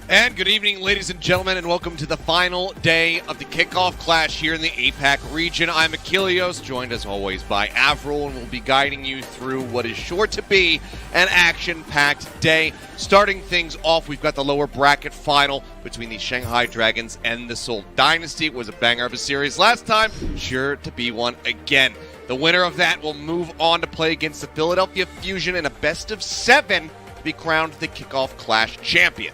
And good evening, ladies and gentlemen, and welcome to the final day of the kickoff clash here in the APAC region. I'm Ilios, joined as always by Avril, and we'll be guiding you through what is sure to be an action-packed day. Starting things off, we've got the lower bracket final between the Shanghai Dragons and the Seoul Dynasty. It was a banger of a series last time, sure to be one again. The winner of that will move on to play against the Philadelphia Fusion in a best-of-7 to be crowned the kickoff clash champion.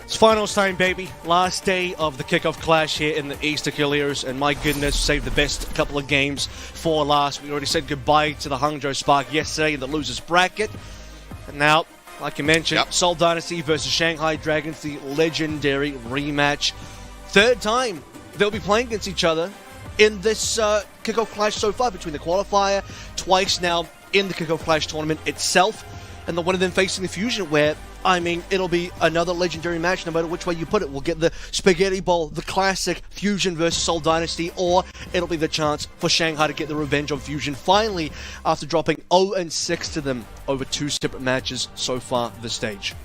It's finals time, baby. Last day of the kickoff clash here in the East Ilios, and my goodness, saved the best couple of games for last. We already said goodbye to the Hangzhou Spark yesterday in the losers bracket. And now, like you mentioned, Seoul Dynasty versus Shanghai Dragons, the legendary rematch. Third time they'll be playing against each other in this kickoff clash so far, between the qualifier, twice now in the kickoff clash tournament itself, and the one of them facing the Fusion, where I mean, it'll be another legendary match no matter which way you put it. We'll get the Spaghetti Bowl, the classic Fusion versus Seoul Dynasty, or it'll be the chance for Shanghai to get the revenge on Fusion finally after dropping 0-6 to them over two separate matches so far this stage.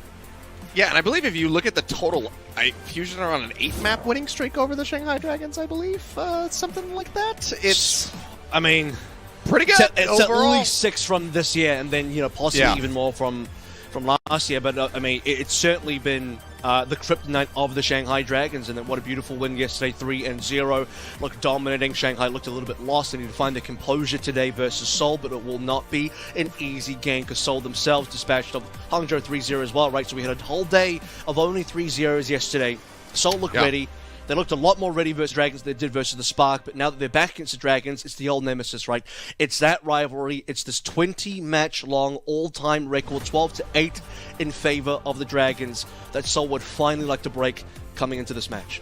Yeah, and I believe if you look at the total, Fusion are on an 8-map winning streak over the Shanghai Dragons, I believe. Something like that. It's, I mean, pretty good it's overall. at least 6 from this year, and then, possibly even more from last year, but I mean, it's certainly been the kryptonite of the Shanghai Dragons, and then what a beautiful win yesterday, 3-0. Looked dominating. Shanghai looked a little bit lost. They need to find their composure today versus Seoul, but it will not be an easy game because Seoul themselves dispatched of Hangzhou 3-0 as well, right? So we had a whole day of only 3-0s yesterday. Seoul looked ready. They looked a lot more ready versus Dragons than they did versus the Spark, but now that they're back against the Dragons, it's the old nemesis, right? It's that rivalry. It's this 20-match-long all-time record, 12-8 in favor of the Dragons, that Seoul would finally like to break coming into this match.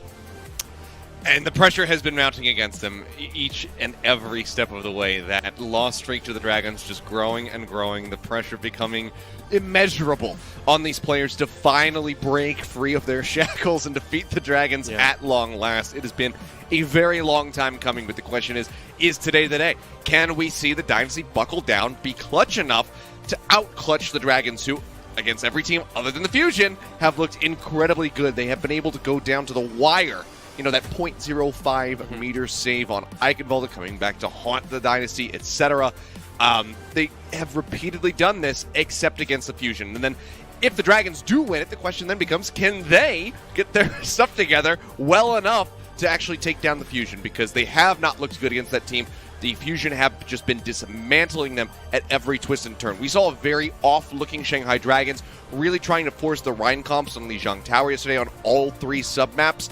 And the pressure has been mounting against them each and every step of the way. That loss streak to the Dragons just growing and growing. The pressure becoming immeasurable on these players to finally break free of their shackles and defeat the Dragons at long last. It has been a very long time coming, but the question is today the day? Can we see the Dynasty buckle down, be clutch enough to out-clutch the Dragons, who, against every team other than the Fusion, have looked incredibly good. They have been able to go down to the wire. You know, that 0.05 meter save on Eichenwalde coming back to haunt the Dynasty, etc. They have repeatedly done this, except against the Fusion. And then, if the Dragons do win it, the question then becomes, can they get their stuff together well enough to actually take down the Fusion? Because they have not looked good against that team. The Fusion have just been dismantling them at every twist and turn. We saw a very off-looking Shanghai Dragons really trying to force the Rhine comps on Lijiang Tower yesterday on all 3 submaps.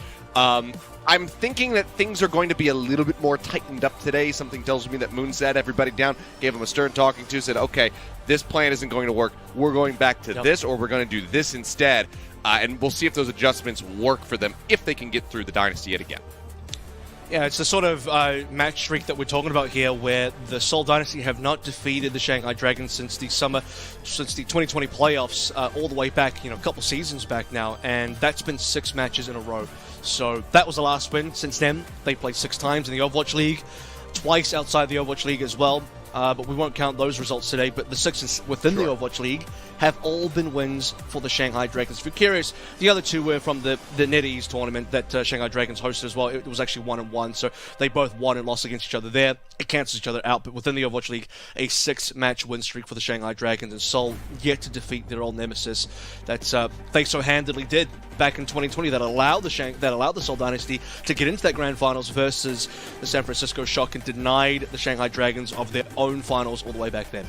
I'm thinking that things are going to be a little bit more tightened up today. Something tells me that Moon sat everybody down, gave them a stern talking to, said, okay, this plan isn't going to work. We're going back to this, or we're going to do this instead. And we'll see if those adjustments work for them, if they can get through the Dynasty yet again. Yeah, it's the sort of match streak that we're talking about here, where the Seoul Dynasty have not defeated the Shanghai Dragons since the 2020 playoffs, all the way back, a couple seasons back now, and that's been 6 matches in a row. So that was the last win. Since then, they played 6 times in the Overwatch League, twice outside the Overwatch League as well. But we won't count those results today. But the 6 within the Overwatch League have all been wins for the Shanghai Dragons. If you're curious, the other 2 were from the NetEase tournament that Shanghai Dragons hosted as well. It was actually 1-1, so they both won and lost against each other there. It cancels each other out, but within the Overwatch League, a 6-match win streak for the Shanghai Dragons, and Seoul yet to defeat their old nemesis that they so handily did back in 2020 that allowed the Seoul Dynasty to get into that grand finals versus the San Francisco Shock, and denied the Shanghai Dragons of their own finals all the way back then.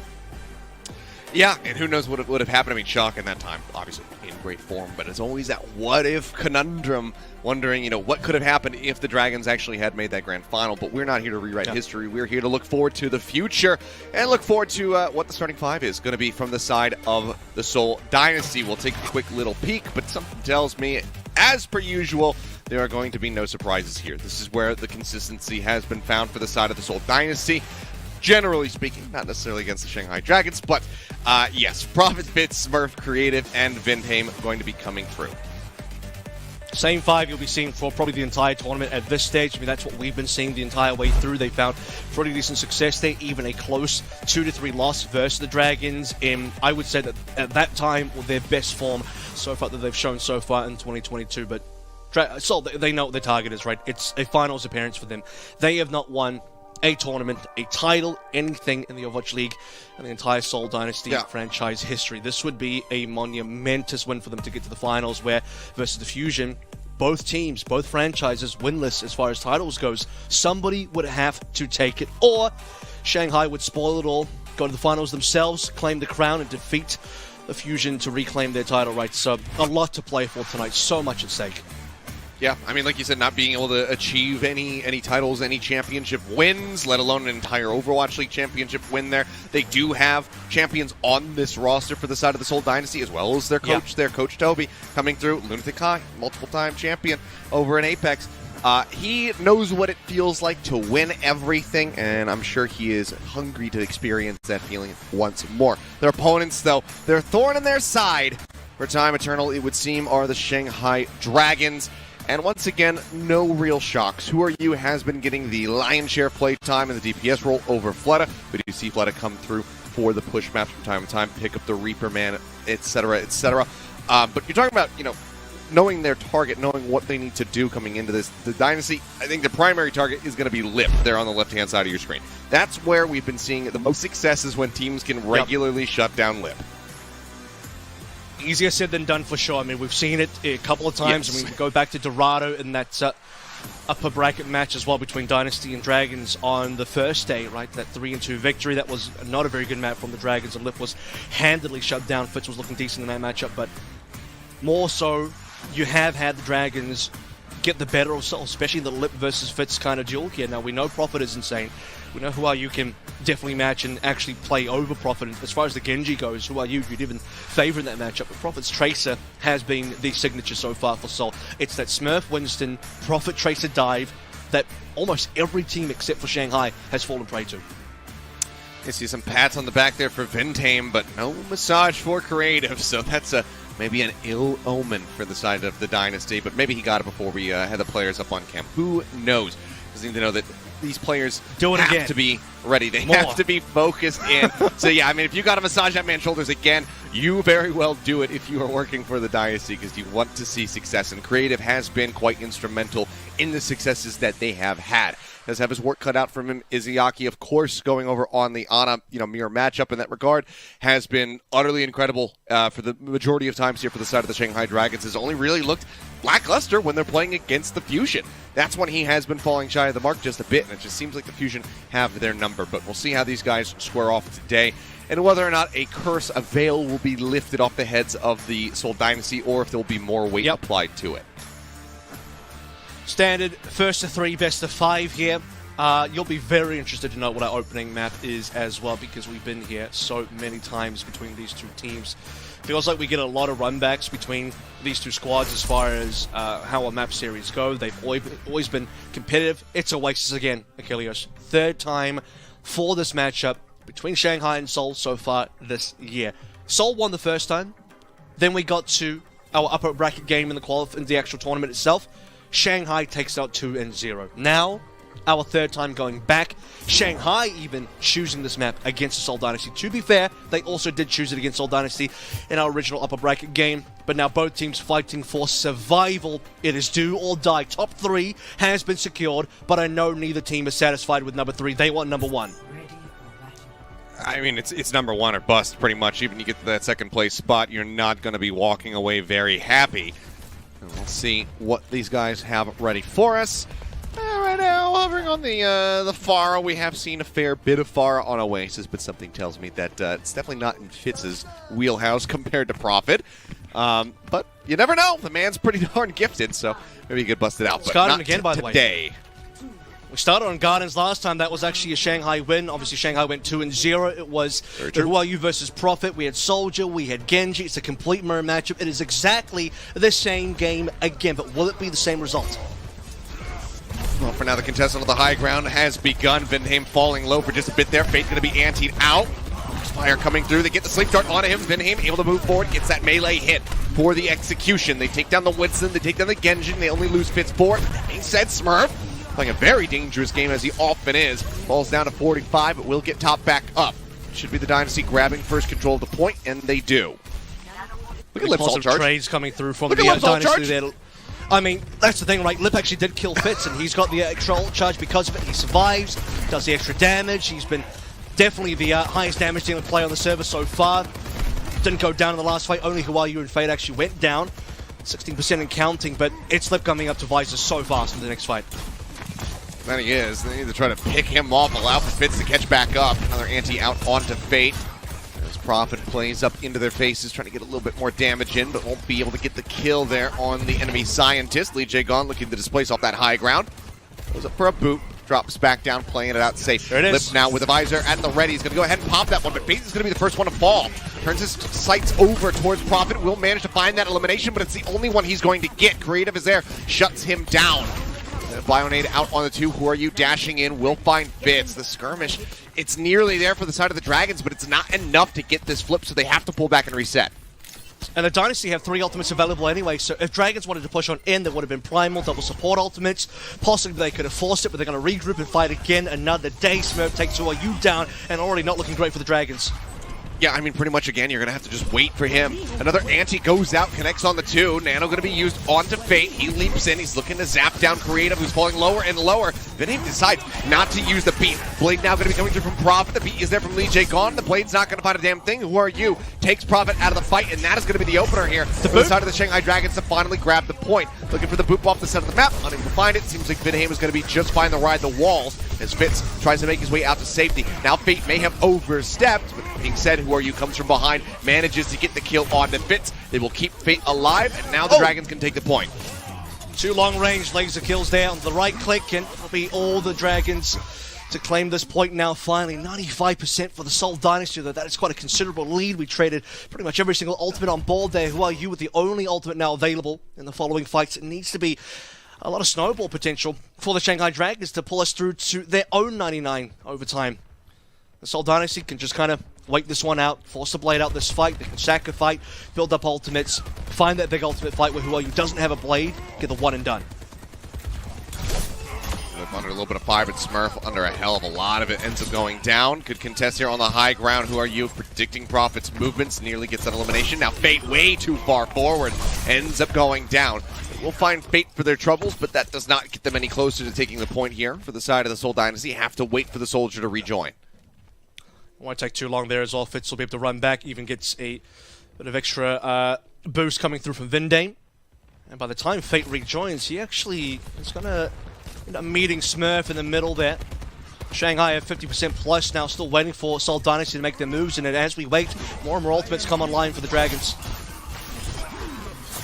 Yeah, and who knows what would have happened. I mean, Shock in that time, obviously in great form, but it's always that what-if conundrum, wondering, what could have happened if the Dragons actually had made that grand final. But we're not here to rewrite history. We're here to look forward to the future and look forward to what the starting 5 is going to be from the side of the Seoul Dynasty. We'll take a quick little peek, but something tells me, as per usual, there are going to be no surprises here. This is where the consistency has been found for the side of the Seoul Dynasty. Generally speaking, not necessarily against the Shanghai Dragons, but yes, Profit Fit, Smurf Creative, and Vindheim going to be coming through. Same five you'll be seeing for probably the entire tournament at this stage. I mean, that's what we've been seeing the entire way through. They found pretty decent success there, even a close 2-3 loss versus the Dragons in, I would say that at that time, their best form so far that they've shown so far in 2022. But Seoul, they know what their target is, right? It's a finals appearance for them. They have not won a tournament, a title, anything in the Overwatch League and the entire Seoul Dynasty franchise history. This would be a monumentous win for them to get to the finals, where versus the Fusion, both teams, both franchises winless as far as titles goes. Somebody would have to take it, or Shanghai would spoil it all, go to the finals themselves, claim the crown, and defeat the Fusion to reclaim their title rights. So a lot to play for tonight, so much at stake. Yeah, I mean, like you said, not being able to achieve any titles, any championship wins, let alone an entire Overwatch League championship win there. They do have champions on this roster for the side of the Seoul Dynasty, as well as their coach, Coach Toby, coming through. Lunatic High, multiple-time champion over in Apex. He knows what it feels like to win everything, and I'm sure he is hungry to experience that feeling once more. Their opponents, though, their thorn in their side for time eternal, it would seem, are the Shanghai Dragons. And once again, no real shocks. Who Are You has been getting the lion's share of play time in the DPS role over Fleta. We do see Fleta come through for the push match from time to time, pick up the Reaper Man, etc., etc. But you're talking about, knowing their target, knowing what they need to do coming into the Dynasty. I think the primary target is going to be Lip there on the left-hand side of your screen. That's where we've been seeing the most successes when teams can regularly shut down Lip. Easier said than done for sure. I mean, we've seen it a couple of times. I mean, we go back to Dorado in that upper bracket match as well between Dynasty and Dragons on the first day, right? That 3-2 victory. That was not a very good map from the Dragons, and Lip was handedly shut down. Fitz was looking decent in that matchup, but more so, you have had the Dragons get the better of Seoul, especially the Lip versus Fitz kind of duel here. Now, we know Prophet is insane. We know Who Are You can definitely match and actually play over Prophet. And as far as the Genji goes, Who Are You, you'd even favor in that matchup. But Prophet's Tracer has been the signature so far for Seoul. It's that Smurf Winston, Prophet Tracer dive that almost every team except for Shanghai has fallen prey to. You see some pats on the back there for Vintame, but no massage for Creative, so that's maybe an ill omen for the side of the Dynasty, but maybe he got it before we had the players up on camp. Who knows? Just need to know that these players have to be ready. They have to be focused in. So, yeah, I mean, if you got to massage that man's shoulders again, you very well do it if you are working for the Dynasty, because you want to see success. And Creative has been quite instrumental in the successes that they have had. Does have his work cut out from him. Izuyaki, of course, going over on the Ana, mirror matchup in that regard, has been utterly incredible for the majority of times here for the side of the Shanghai Dragons. Has only really looked lackluster when they're playing against the Fusion. That's when he has been falling shy of the mark just a bit, and it just seems like the Fusion have their number. But we'll see how these guys square off today, and whether or not a curse, a veil, will be lifted off the heads of the Seoul Dynasty, or if there will be more weight applied to it. Standard, first to 3, best of 5 here. You'll be very interested to know what our opening map is as well, because we've been here so many times between these two teams. Feels like we get a lot of runbacks between these two squads as far as how our map series go. They've always been competitive. It's Oasis again, Ilios. Third time for this matchup between Shanghai and Seoul so far this year. Seoul won the first time. Then we got to our upper bracket game in the actual tournament itself. Shanghai takes out 2-0. Now, our third time going back. Shanghai even choosing this map against the Seoul Dynasty. To be fair, they also did choose it against Seoul Dynasty in our original upper bracket game. But now both teams fighting for survival. It is do or die. Top 3 has been secured, but I know neither team is satisfied with number 3. They want number 1. I mean, it's number 1 or bust, pretty much. Even you get to that second place spot, you're not going to be walking away very happy. And we'll see what these guys have ready for us. Right now, hovering on the Pharah, we have seen a fair bit of Pharah on Oasis, but something tells me that it's definitely not in Fitz's wheelhouse compared to Prophet. But you never know. The man's pretty darn gifted, so maybe he could bust it out. But not again, by the way. Today. We started on Gardens last time. That was actually a Shanghai win. Obviously, Shanghai went 2-0. It was Who Are You versus Prophet. We had Soldier. We had Genji. It's a complete mirror matchup. It is exactly the same game again, but will it be the same result? Well, for now, the contestant of the high ground has begun. Vindheim falling low for just a bit there. Fate going to be anteed out. Spitfire coming through. They get the sleep dart on him. Mayhem able to move forward, gets that melee hit for the execution. They take down the Winston, they take down the Genjin. They only lose Fitz for it. That being said, Smurf playing a very dangerous game as he often is. Falls down to 45, but will get top back up. Should be the Dynasty grabbing first control of the point, and they do. Look at Lip's ult charge. Trades coming through from Look the at Lip's ult Dynasty charge. there. I mean, that's the thing, right? Lip actually did kill Fitz, and he's got the extra ult charge because of it. He survives, does the extra damage. He's been definitely the highest damage dealing player on the server so far. Didn't go down in the last fight. Only Huayu and Fade actually went down. 16% and counting, but it's Lip coming up to Visor so fast in the next fight. There he is. They need to try to pick him off, allow for Fitz to catch back up. Another anti out onto Fate. As Prophet plays up into their faces, trying to get a little bit more damage in, but won't be able to get the kill there on the enemy Scientist. Lee Jae-gon looking to displace off that high ground. Goes up for a boot, drops back down, playing it out safe. There it is. Lip now with a visor at the ready. He's going to go ahead and pop that one, but Fate is going to be the first one to fall. Turns his sights over towards Prophet. Will manage to find that elimination, but it's the only one he's going to get. Creative is there, shuts him down. Bionade out on the two. Who are you dashing in? Will find Fitz. The skirmish, it's nearly there for the side of the Dragons, but it's not enough to get this flip, so they have to pull back and reset. And the Dynasty have 3 ultimates available anyway, so if Dragons wanted to push on in, there would have been Primal, double support ultimates. Possibly they could have forced it, but they're going to regroup and fight again another day. Smurf takes you down, and already not looking great for the Dragons. Yeah, I mean, pretty much again, you're going to have to just wait for him. Another anti goes out, connects on the two. Nano going to be used onto Fate. He leaps in. He's looking to zap down Creative, who's falling lower and lower. Then he decides not to use the beat. Blade now going to be coming through from Prophet. The beat is there from Lee Jae-gon. The Blade's not going to find a damn thing. Who are you? Takes Prophet out of the fight, and that is going to be the opener here. For the side of the Shanghai Dragons to finally grab the point. Looking for the boop off the center of the map. Unable to find it. Seems like Mayhem is going to be just fine to ride the walls as Fitz tries to make his way out to safety. Now Fate may have overstepped, but being said, who are you comes from behind. Manages to get the kill on the Fitz. They will keep Fate alive, and now the Dragons can take the point. 2 long-range laser kills there on the right click, and it'll be all the Dragons to claim this point now finally. 95% for the Seoul Dynasty, though that is quite a considerable lead. We traded pretty much every single ultimate on board there. Who are you with the only ultimate now available in the following fights? It needs to be a lot of snowball potential for the Shanghai Dragons to pull us through to their own 99 overtime. The Seoul Dynasty can just kind of wait this one out, force the Blade out this fight. They can sacrifice, build up ultimates, find that big ultimate fight where Huayu doesn't have a Blade, get the one and done. Under a little bit of fire, but Smurf under a hell of a lot of it ends up going down. Could contest here on the high ground. Who are you? Predicting Prophet's movements. Nearly gets that elimination. Now Fate way too far forward. Ends up going down. We'll find Fate for their troubles, but that does not get them any closer to taking the point here for the side of the Seoul Dynasty. Have to wait for the Soldier to rejoin. Won't take too long there as well. Fitz will be able to run back, even gets a bit of extra boost coming through from Vindane. And by the time Fate rejoins, he actually is going to end up meeting Smurf in the middle there. Shanghai have 50% plus now, still waiting for Seoul Dynasty to make their moves, and as we wait, more and more ultimates come online for the Dragons.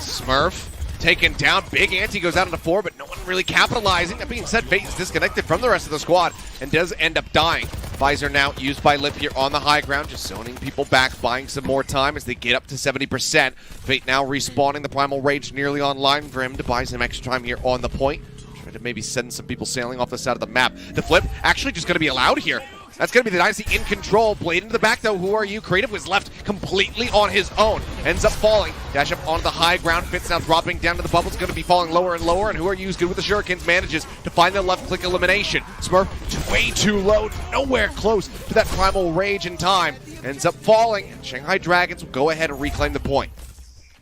Smurf taken down. Big ante goes out into 4, but no one really capitalizing. That being said, Fate is disconnected from the rest of the squad and does end up dying. Visor now used by Lip here on the high ground, just zoning people back, buying some more time as they get up to 70%. Fate now respawning. The Primal Rage nearly online for him to buy some extra time here on the point. Trying to maybe send some people sailing off the side of the map. The flip actually just going to be allowed here. That's going to be the Dynasty in control. Blade into the back, though. Who are you? Creative was left completely on his own. Ends up falling. Dash up onto the high ground. Fitz now dropping down to the bubbles. Going to be falling lower and lower. And who are you? Is good with the Shurikens. Manages to find the left-click elimination. Smurf way too low. Nowhere close to that Primal Rage in time. Ends up falling. And Shanghai Dragons will go ahead and reclaim the point.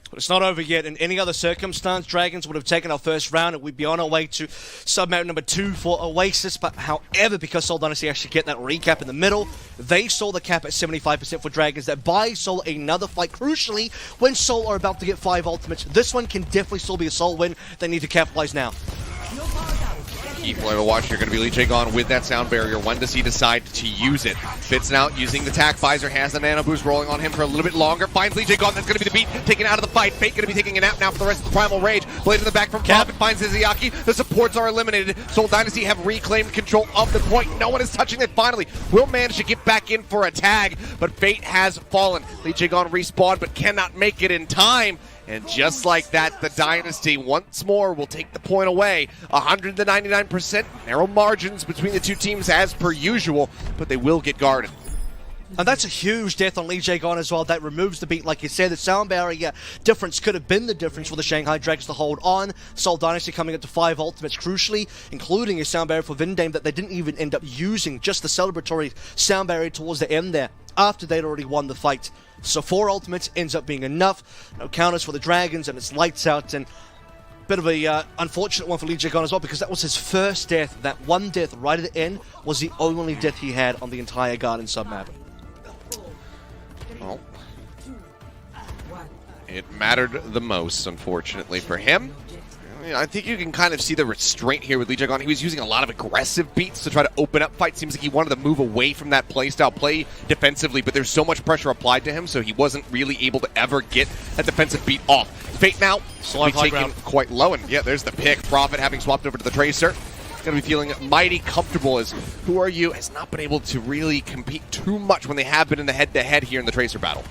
But it's not over yet. In any other circumstance, Dragons would have taken our first round and we'd be on our way to sub-map number 2 for Oasis. But however, because Seoul Dynasty actually get that recap in the middle, they saw the cap at 75% for Dragons. That buys Seoul another fight, crucially, when Seoul are about to get 5 ultimates. This one can definitely still be a Seoul win. They need to capitalize now. Key for Overwatch, you're going to be Lee Jae-gon with that sound barrier. When does he decide to use it? Fitz now using the tack. Visor has the nano boost rolling on him for a little bit longer. Finds Lee Jae-gon. That's going to be the beat. Taken out of the fight. Fate going to be taking a nap now for the rest of the Primal Rage. Blade in the back from Prophet finds Izayaki. The supports are eliminated. Seoul Dynasty have reclaimed control of the point. No one is touching it finally. Will manage to get back in for a tag, but Fate has fallen. Lee Jae-gon respawned, but cannot make it in time. And just like that, the Dynasty once more will take the point away. 199%, narrow margins between the two teams as per usual, but they will get guarded. And that's a huge death on Lee Jae-gon as well. That removes the beat, like you said. The sound barrier difference could have been the difference for the Shanghai Dragons to hold on. Seoul Dynasty coming up to 5 ultimates, crucially, including a sound barrier for Vindame that they didn't even end up using, just the celebratory sound barrier towards the end there, after they'd already won the fight. So 4 ultimates ends up being enough. No counters for the Dragons, and it's lights out, and bit of a unfortunate one for Lee Jae-gon as well, because that was his first death. That one death right at the end was the only death he had on the entire Garden submap. Well, it mattered the most, unfortunately, for him. I think you can kind of see the restraint here with Lee Jae-gon. He was using a lot of aggressive beats to try to open up fights. Seems like he wanted to move away from that playstyle, play defensively, but there's so much pressure applied to him, so he wasn't really able to ever get a defensive beat off. Fate now, slowly taken quite low, and yeah, there's the pick. Prophet having swapped over to the Tracer. Going to be feeling mighty comfortable as Who Are You has not been able to really compete too much when they have been in the head-to-head here in the Tracer battle.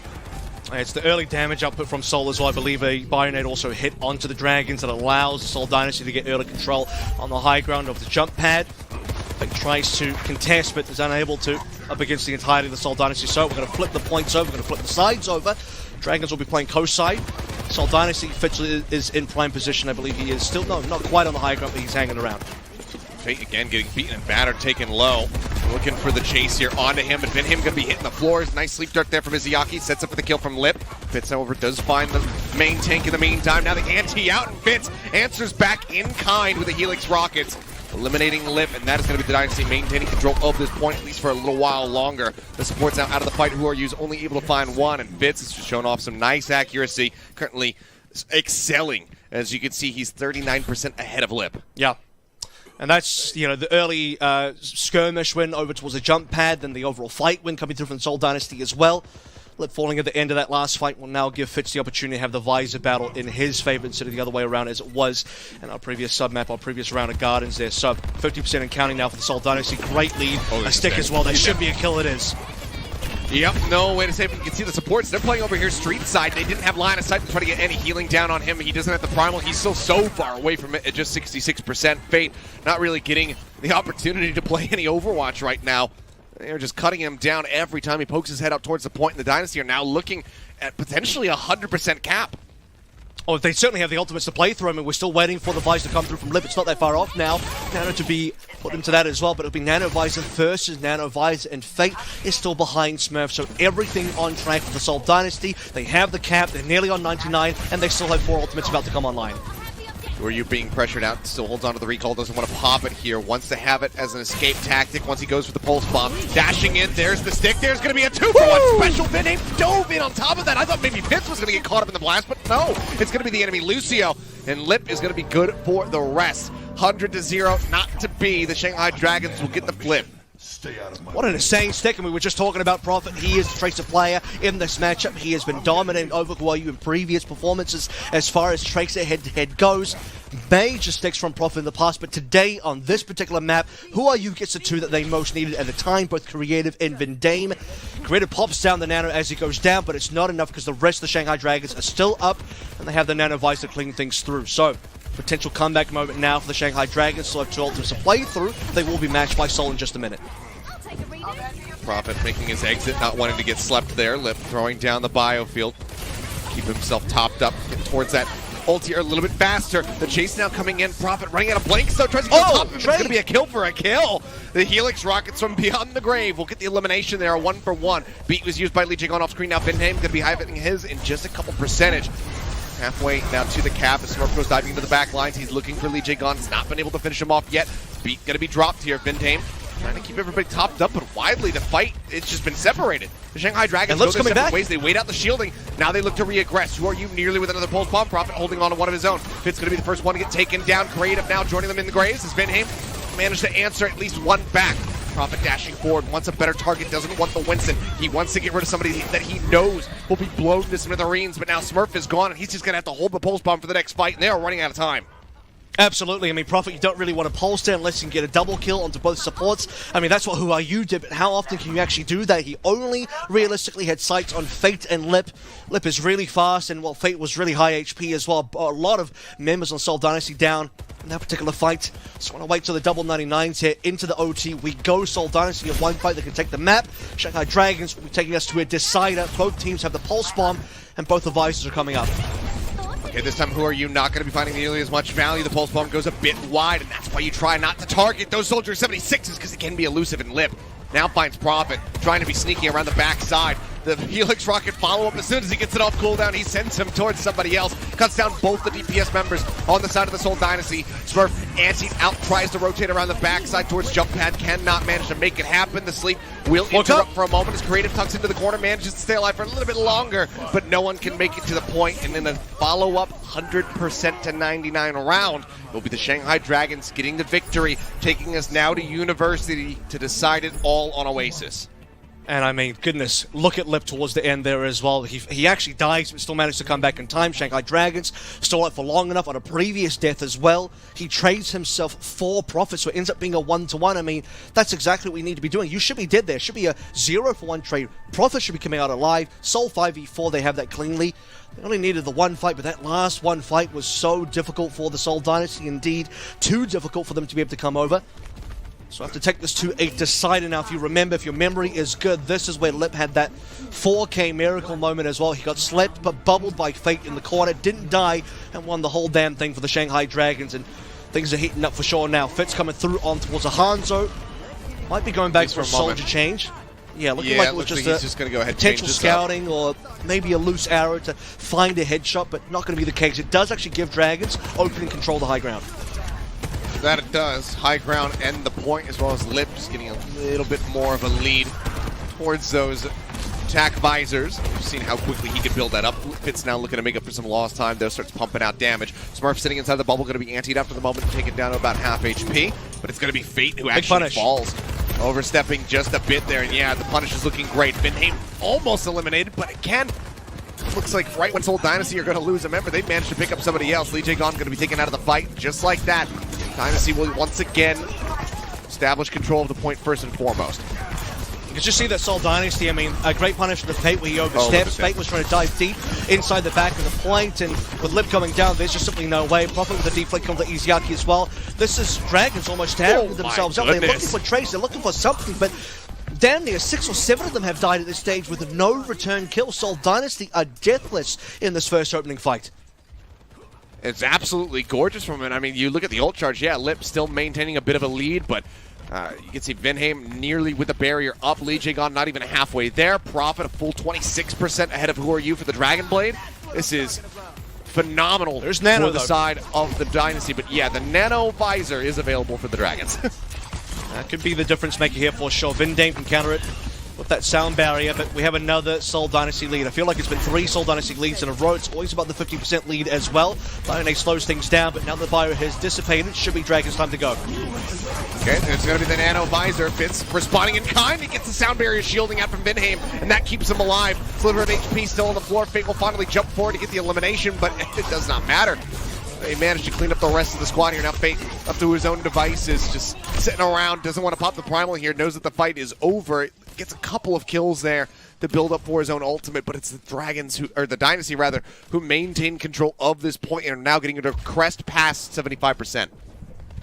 It's the early damage output from Seoul as well. I believe a Bionade also hit onto the Dragons that allows Seoul Dynasty to get early control on the high ground of the jump pad. Fate tries to contest, but is unable to up against the entirety of the Seoul Dynasty. So we're going to flip the points over, we're going to flip the sides over. Dragons will be playing co-side. Seoul Dynasty, Fitz is in prime position. I believe he is still, no, not quite on the high ground, but he's hanging around. Fate again getting beaten and battered, taken low. Looking for the chase here onto him, but Mayhem going to be hitting the floors. Nice sleep dart there from Izayaki. Sets up for the kill from Lip. Fitz, however, does find the main tank in the meantime. Now the anti out, and Fitz answers back in kind with the Helix Rockets. Eliminating Lip, and that is going to be the Dynasty maintaining control of this point, at least for a little while longer. The support's now out of the fight. Who Are You's only able to find one, and Fitz has just shown off some nice accuracy. Currently excelling. As you can see, he's 39% ahead of Lip. Yeah. And that's, you know, the early skirmish win over towards the jump pad, then the overall fight win coming through from Seoul Dynasty as well. Lip falling at the end of that last fight will now give Fitz the opportunity to have the Visor battle in his favor instead of the other way around as it was in our previous submap, our previous round of Gardens there. So 50% and counting now for the Seoul Dynasty. Great lead. A stick as well. That should be a kill, it is. Yep, no way to say, but you can see the supports. They're playing over here street side. They didn't have line of sight to try to get any healing down on him. He doesn't have the primal. He's still so far away from it at just 66%. Fate not really getting the opportunity to play any Overwatch right now. They're just cutting him down every time he pokes his head out towards the point, and the Dynasty are now looking at potentially 100% cap. Oh, they certainly have the ultimates to play through him, and we're still waiting for the Visor to come through from Lip. It's not that far off now. Nano to be put into that as well, but it'll be Nano Visor versus Nano Visor, and Fate is still behind Smurf, so everything on track for the Seoul Dynasty. They have the cap, they're nearly on 99, and they still have more ultimates about to come online. Who Are You being pressured out, still holds on to the recall, doesn't want to pop it here, wants to have it as an escape tactic once he goes for the pulse bomb. Dashing in, there's the stick, there's going to be a 2-for-1 special. Vindame dove in on top of that. I thought maybe Pitts was going to get caught up in the blast, but no, it's going to be the enemy Lucio, and Lip is going to be good for the rest. 100-0, not to be. The Shanghai Dragons will get the flip. What an insane stick, and we were just talking about Prophet. He is the Tracer player in this matchup. He has been dominating over Who Are You in previous performances as far as Tracer head-to-head goes. Major sticks from Prophet in the past, but today on this particular map, Who Are You gets the 2 that they most needed at the time, both Creative and Vindame. Creative pops down the Nano as he goes down, but it's not enough because the rest of the Shanghai Dragons are still up, and they have the Nano Vice to clean things through. So, potential comeback moment now for the Shanghai Dragons. Still have 2 ultimates to play through. They will be matched by Seoul in just a minute. Prophet making his exit, not wanting to get slept there. Lip throwing down the biofield. Keep himself topped up, get towards that ulti a little bit faster. The chase now coming in. Prophet running out of blanks, though. Tries to go top. It's going to be a kill for a kill. The Helix Rockets from beyond the grave will get the elimination there, a 1-for-1. Beat was used by Lee Jae-gon off screen. Now Vindame going to be having his in just a couple percentage. Halfway now to the cap. As Smurf goes diving into the back lines. He's looking for Lee Jae-gon. He's not been able to finish him off yet. Beat going to be dropped here. Vindame trying to keep everybody topped up, but widely the fight, it's just been separated. The Shanghai Dragons go their separate ways. They wait out the shielding. Now they look to re-aggress. Who Are You nearly with another pulse bomb? Prophet holding on to one of his own. Fitz going to be the first one to get taken down. Creative now joining them in the graves as Vindame managed to answer at least one back. Prophet dashing forward, wants a better target, doesn't want the Winston. He wants to get rid of somebody that he knows will be blown to smithereens, but now Smurf is gone, and he's just going to have to hold the pulse bomb for the next fight, and they are running out of time. Absolutely. I mean, Prophet, you don't really want to pulse down unless you can get a double kill onto both supports. I mean, that's what Who Are You did, but how often can you actually do that? He only realistically had sights on Fate and Lip. Lip is really fast, and well, Fate was really high HP as well. A lot of members on Seoul Dynasty down. in that particular fight. Just want to wait till the double 99s here into the OT. We go. Seoul Dynasty in one fight that can take the map. Shanghai Dragons will be taking us to a decider. Both teams have the pulse bomb, and both the visors are coming up. Okay, this time, who are you? Not going to be finding nearly as much value. The pulse bomb goes a bit wide, and that's why you try not to target those Soldier 76s, because it can be elusive and lip. Now finds Prophet, trying to be sneaky around the backside. The Helix Rocket follow-up, as soon as he gets it off cooldown, he sends him towards somebody else. Cuts down both the DPS members on the side of the Seoul Dynasty. Smurf anti out, tries to rotate around the backside towards jump pad, cannot manage to make it happen. The sleep will interrupt for a moment as Creative tucks into the corner, manages to stay alive for a little bit longer, but no one can make it to the point. And in a follow-up 100% to 99 round, it will be the Shanghai Dragons getting the victory, taking us now to University to decide it all on Oasis. And I mean, goodness, look at Lip towards the end there as well. He actually dies, but still managed to come back in time. Shanghai Dragons stole it for long enough on a previous death as well. He trades himself for Prophet, so it ends up being a 1-to-1. I mean, that's exactly what we need to be doing. You should be dead there. It should be a 0-for-1 trade. Prophet should be coming out alive. Soul 5v4, they have that cleanly. They only needed the one fight, but that last one fight was so difficult for the Seoul Dynasty. Indeed, too difficult for them to be able to come over. So I have to take this to a decider now. If you remember, if your memory is good, this is where Lip had that 4K miracle moment as well. He got slept but bubbled by fate in the corner, didn't die, and won the whole damn thing for the Shanghai Dragons. And things are heating up for sure now. Fitz coming through on towards a Hangzhou. Might be going back for a soldier change. Yeah, looking like it was just gonna go ahead, potential scouting or maybe a loose arrow to find a headshot, but not going to be the case. It does actually give Dragons opening control of the high ground. That it does. High ground and the point, as well as Lip just getting a little bit more of a lead towards those attack visors. We've seen how quickly he can build that up. Fitz now looking to make up for some lost time, though, starts pumping out damage. Smurf sitting inside the bubble, going to be antied up for the moment, taken down to about half HP, but it's going to be Fate who actually falls. Overstepping just a bit there, and yeah, the punish is looking great. Vinheim almost eliminated, but again, looks like right when Seoul Dynasty are going to lose a member, they've managed to pick up somebody else. Lee Jae-gon going to be taken out of the fight just like that. Dynasty will once again establish control of the point first and foremost. You can just see that Seoul Dynasty, I mean, a great punish for the Fate where he oversteps. Fate was trying to dive deep inside the back of the point, and with Lip coming down, there's just simply no way. Prophet with a deflect on the Iziaki as well. This is Dragons almost tearing themselves up. They're looking for Trace, they're looking for something, but damn near 6 or 7 of them have died at this stage with no return kill. Seoul Dynasty are deathless in this first opening fight. It's absolutely gorgeous from him. I mean, you look at the ult charge, yeah, Lip still maintaining a bit of a lead, but you can see Vinheim nearly with the barrier up. Lee Jae-gon not even halfway there. Prophet a full 26% ahead of Who Are You for the Dragon Blade. This is phenomenal. There's Nano for the side of the Dynasty, but yeah, the Nano Visor is available for the Dragons. That could be the difference maker here for sure. Vinheim can counter it with that sound barrier, but we have another Seoul Dynasty lead. I feel like it's been 3 Seoul Dynasty leads in a row. It's always about the 50% lead as well. Lionel slows things down, but now the fire has dissipated, it should be Dragon's time to go. Okay, it's going to be the Nano Visor. Fitz responding in kind. He gets the sound barrier shielding out from Vinheim, and that keeps him alive. Sliver of HP still on the floor. Fate will finally jump forward to get the elimination, but it does not matter. They managed to clean up the rest of the squad here. Now Fate, up to his own devices, just sitting around, doesn't want to pop the primal here, knows that the fight is over. Gets a couple of kills there to build up for his own ultimate, but it's the Dragons, or the Dynasty rather, who maintain control of this point and are now getting it to crest past 75%.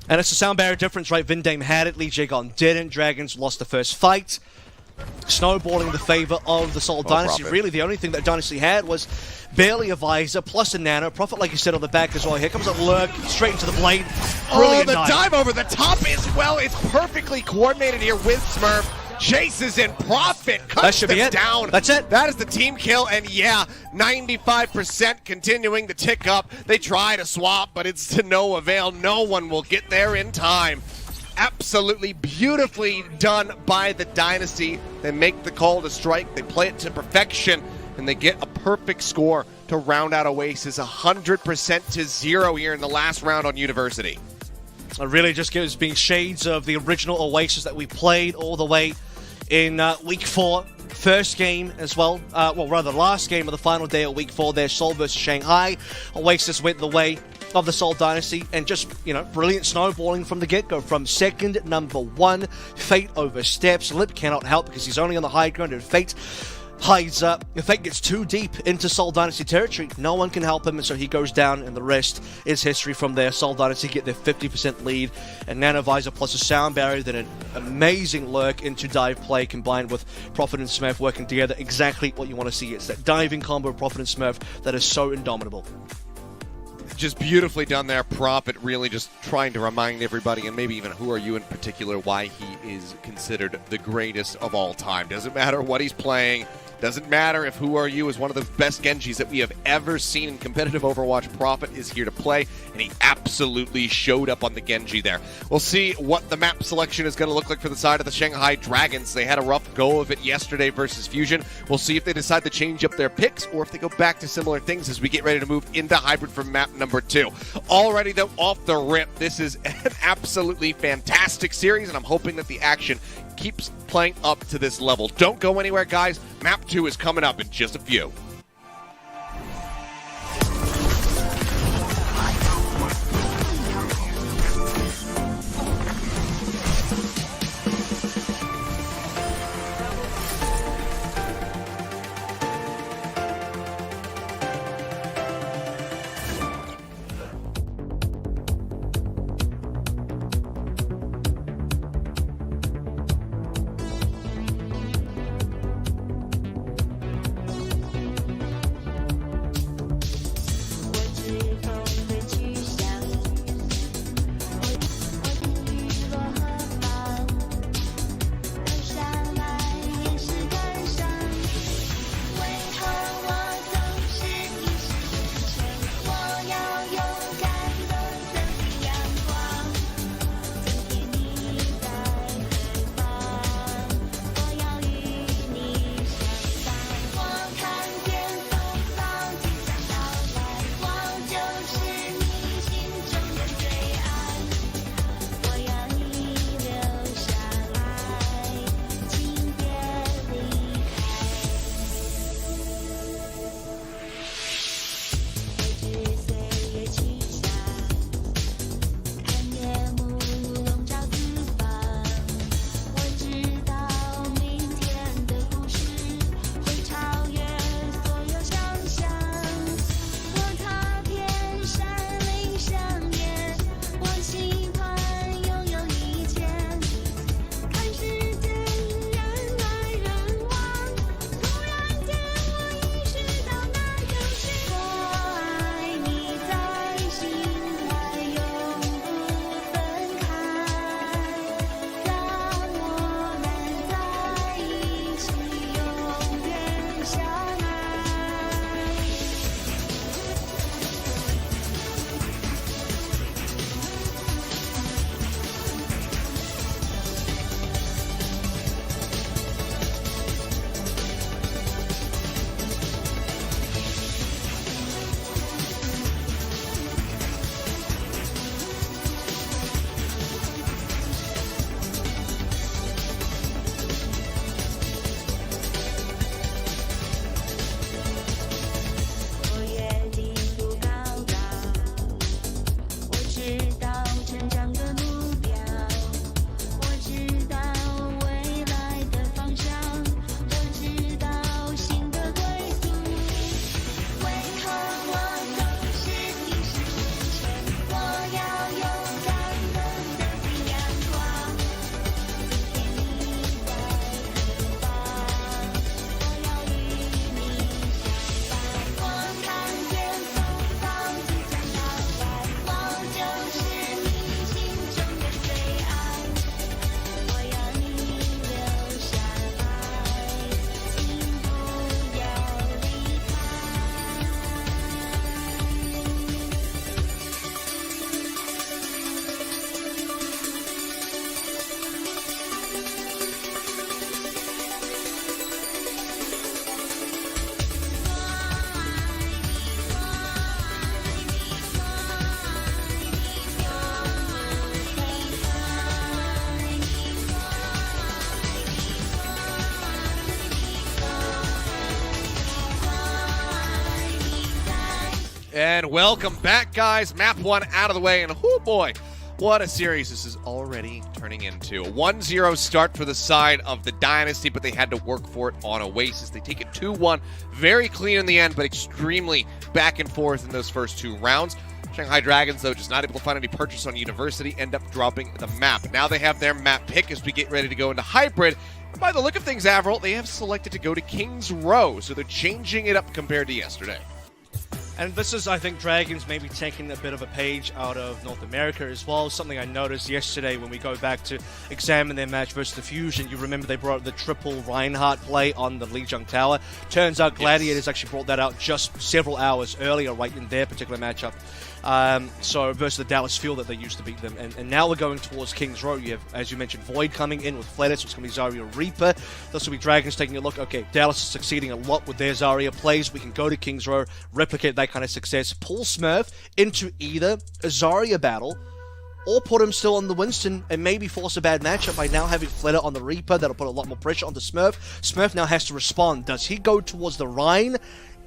And it's a sound barrier difference, right? Vinheim had it, Lee Jae-gon didn't. Dragons lost the first fight, snowballing in the favor of the Seoul Dynasty. Prophet. Really, the only thing that Dynasty had was barely a visor, plus a Nano. Prophet, like you said, on the back as well. Here comes a lurk, straight into the blade. Brilliant the dive. dive over the top as well. It's perfectly coordinated here with Smurf. Chases in. Prophet cuts That should be them it. down. That's it. That is the team kill, and yeah, 95% continuing to tick up. They try to swap, but it's to no avail. No one will get there in time. Absolutely beautifully done by the Dynasty. They make the call to strike. They play it to perfection, and they get a perfect score to round out Oasis 100% to 0 here in the last round on University. It really just gives being shades of the original Oasis that we played all the way in Week 4. First game as well, well, rather last game of the final day of Week 4 there, Seoul versus Shanghai. Oasis went the way of the Seoul Dynasty, and just, you know, brilliant snowballing from the get-go. From second, number 1, Fate oversteps. Lip cannot help because he's only on the high ground, and Fate hides up. If Fate gets too deep into Seoul Dynasty territory, no one can help him, and so he goes down, and the rest is history from there. Seoul Dynasty get their 50% lead, and Nanovisor plus a sound barrier, then an amazing lurk into dive play combined with Prophet and Smurf working together. Exactly what you want to see. It's that diving combo of Prophet and Smurf that is so indomitable. Just beautifully done there. Prophet really just trying to remind everybody, and maybe even who are you in particular, why he is considered the greatest of all time. Doesn't matter what he's playing. Doesn't matter if Who Are You is one of the best Genjis that we have ever seen in competitive Overwatch. Prophet is here to play, and he absolutely showed up on the Genji there. We'll see what the map selection is going to look like for the side of the Shanghai Dragons. They had a rough go of it yesterday versus Fusion. We'll see if they decide to change up their picks or if they go back to similar things as we get ready to move into Hybrid for map number 2. Already, though, off the rip, this is an absolutely fantastic series, and I'm hoping that the action keeps playing up to this level. Don't go anywhere, guys. Map 2 is coming up in just a few. And welcome back, guys. Map 1 out of the way, and oh boy, What a series this is already turning into. A 1-0 start for the side of the Dynasty, but they had to work for it on Oasis. They take it 2-1. Very clean in the end, but extremely back and forth in those first 2 rounds. Shanghai Dragons, though, just not able to find any purchase on University, end up dropping the map. Now they have their map pick as we get ready to go into Hybrid. And by the look of things, Avril, they have selected to go to King's Row, so they're changing it up compared to yesterday. And this is, I think, Dragons maybe taking a bit of a page out of North America as well. Something I noticed yesterday when we go back to examine their match versus the Fusion. You remember they brought the triple Reinhardt play on the Lijiang Tower. Turns out Gladiators actually brought that out just several hours earlier, right in their particular matchup. So versus the Dallas Fuel that they used to beat them. And now we're going towards King's Row. You have, as you mentioned, Void coming in with Flatus, so it's going to be Zarya Reaper. This will be Dragons taking a look. Okay, Dallas is succeeding a lot with their Zarya plays. We can go to King's Row, replicate that kind of success, pull Smurf into either a Zarya battle or put him still on the Winston and maybe force a bad matchup by now having Flitter on the Reaper. That'll put a lot more pressure on the Smurf. Smurf now has to respond. Does he go towards the Rhine?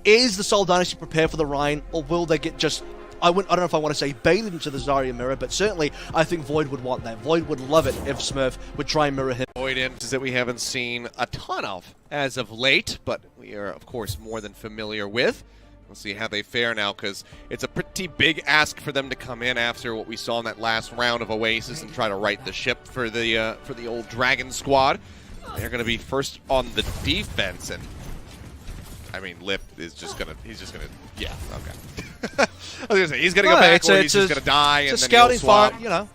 Is the Seoul Dynasty prepared for the Rhine, or will they get just... I don't know if I want to say baited into the Zarya mirror, but certainly I think Void would want that. Void would love it if Smurf would try and mirror him. Void ends that we haven't seen a ton of as of late, but we are, of course, more than familiar with. We'll see how they fare now, because it's a pretty big ask for them to come in after what we saw in that last round of Oasis and try to right the ship for the old Dragon squad. They're going to be first on the defense, and I mean, Lip is just gonna, yeah, okay. I was gonna say, he's gonna go back, or he's just gonna die, and then scouting he'll swap. fire, you know,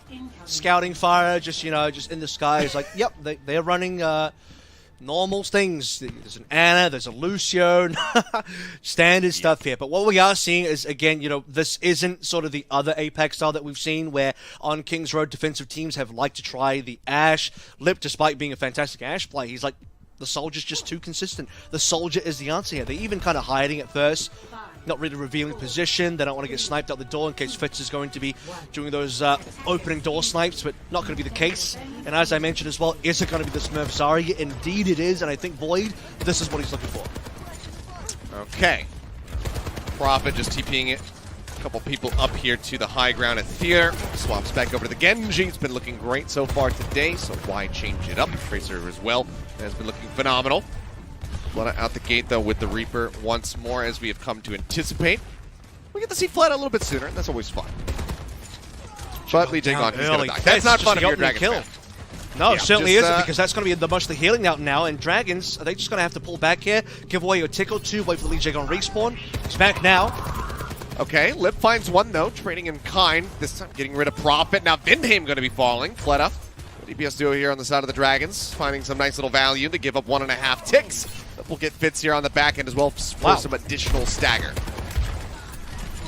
scouting fire, just in the sky. It's like, yep, they're running normal things. There's an Ana, there's a Lucio, standard stuff here. But what we are seeing is, again, this isn't sort of the other Apex style that we've seen, where on King's Road defensive teams have liked to try the Ashe. Lip, despite being a fantastic Ashe play, he's like, the Soldier's just too consistent. The Soldier is the answer here. They're even kind of hiding at first, not really revealing position. They don't want to get sniped out the door in case Fitz is going to be doing those opening door snipes, but not going to be the case. And as I mentioned as well, is it going to be the Smurf Zarya? Indeed it is, and I think Void, this is what he's looking for. Okay. Prophet just TPing it. A couple people up here to the high ground at Theater. Swaps back over to the Genji. It's been looking great so far today, so why change it up? Tracer as well has been looking phenomenal. Fleta out the gate, though, with the Reaper once more, as we have come to anticipate. We get to see Fleta a little bit sooner, and that's always fun. But Lee Jae-gon, he's going to die. That's not fun if you're a Dragons fan. No, it certainly isn't, because that's going to be most of the healing out now, and Dragons, are they just going to have to pull back here, give away a tick or two, wait for the Lee Jae-gon respawn? He's back now. Okay, Lip finds one, though, trading in kind. This time getting rid of Prophet. Now Vindheim going to be falling. Fleta, DPS duo here on the side of the Dragons, finding some nice little value to give up 1.5 ticks. We'll get Fitz here on the back end as well for some additional stagger.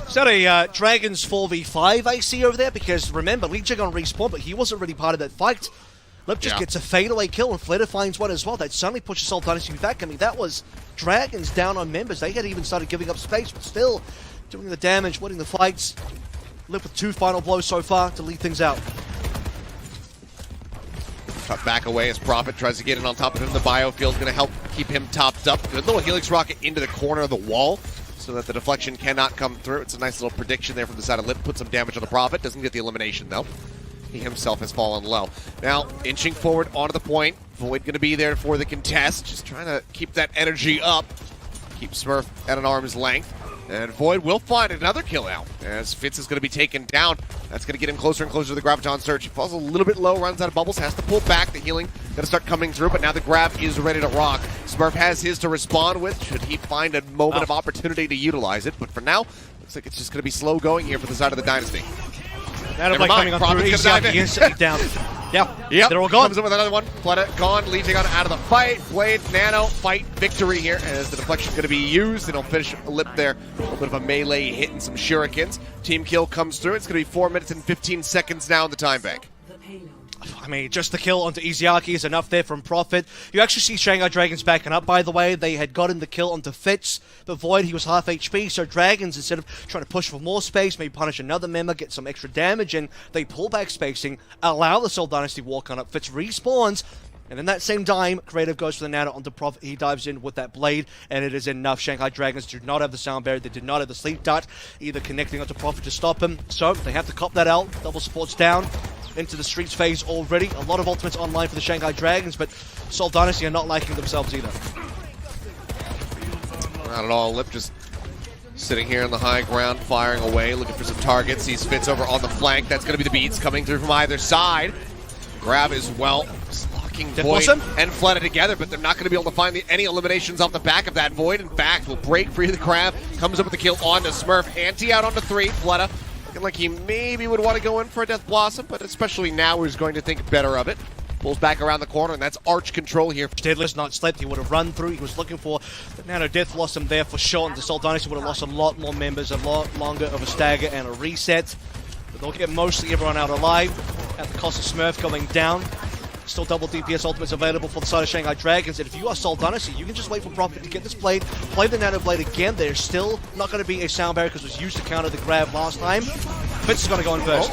Is that a Dragons 4v5 I see over there? Because remember, Lee Jae-gon respawn, but he wasn't really part of that fight. Lip just gets a fadeaway kill, and Fleta finds one as well. That suddenly pushes Seoul Dynasty back. I mean, that was Dragons down on members. They had even started giving up space, but still doing the damage, winning the fights. Lip with 2 final blows so far to lead things out. Cut back away as Prophet tries to get in on top of him. The biofield's going to help keep him topped up. Good little Helix rocket into the corner of the wall so that the deflection cannot come through. It's a nice little prediction there from the side of Lip. Put some damage on the Prophet. Doesn't get the elimination, though. He himself has fallen low. Now, inching forward onto the point. Void going to be there for the contest. Just trying to keep that energy up. Keep Smurf at an arm's length. And Void will find another kill out as Fitz is going to be taken down. That's going to get him closer and closer to the Graviton Surge. He falls a little bit low, runs out of bubbles, has to pull back. The healing going to start coming through, but now the grab is ready to rock. Smurf has his to respond with, should he find a moment of opportunity to utilize it. But for now, looks like it's just going to be slow going here for the side of the Dynasty. Never mind, coming on through, Izaki instantly down. Yep, they're all gone. Comes in with another one. Fleta gone. Lee Jae-gon out of the fight. Blade, Nano, fight, victory here as the deflection's going to be used, and he'll finish Lip there. A little bit of a melee hit and some shurikens. Team kill comes through. It's going to be 4 minutes and 15 seconds now in the time bank. I mean, just the kill onto Izaki is enough there from Prophet. You actually see Shanghai Dragons backing up, by the way. They had gotten the kill onto Fitz, but Void, he was half HP, so Dragons, instead of trying to push for more space, maybe punish another member, get some extra damage in, they pull back spacing, allow the Seoul Dynasty walk on up. Fitz respawns, And in that same dime, Creative goes for the nano onto Prophet. He dives in with that blade, and it is enough. Shanghai Dragons do not have the sound barrier. They did not have the sleep dart, either connecting onto Prophet to stop him. So they have to cop that out. Double supports down into the streets phase already. A lot of ultimates online for the Shanghai Dragons, but Seoul Dynasty are not liking themselves either. Not at all. Lip just sitting here on the high ground, firing away, looking for some targets. Sees Fitz over on the flank. That's going to be the beats coming through from either side. Grab as well. Locking Void and Fleta together, but they're not going to be able to find any eliminations off the back of that. Void, in fact, will break free the Crab. Comes up with the kill onto Smurf. Anti out onto 3. Fleta looking like he maybe would want to go in for a Death Blossom, but especially now he's going to think better of it. Pulls back around the corner, and that's Arch control here. Deadlift's not slept. He would have run through. He was looking for the nano Death Blossom there for sure. And the Seoul Dynasty would have lost a lot more members, a lot longer of a stagger and a reset. But they'll get mostly everyone out alive at the cost of Smurf going down. Still double DPS ultimates available for the side of Shanghai Dragons. And if you are Seoul Dynasty, you can just wait for Prophet to get this blade, play the nano blade again. There's still not going to be a sound barrier because it was used to counter the grab last time. Fitz is going to go in first.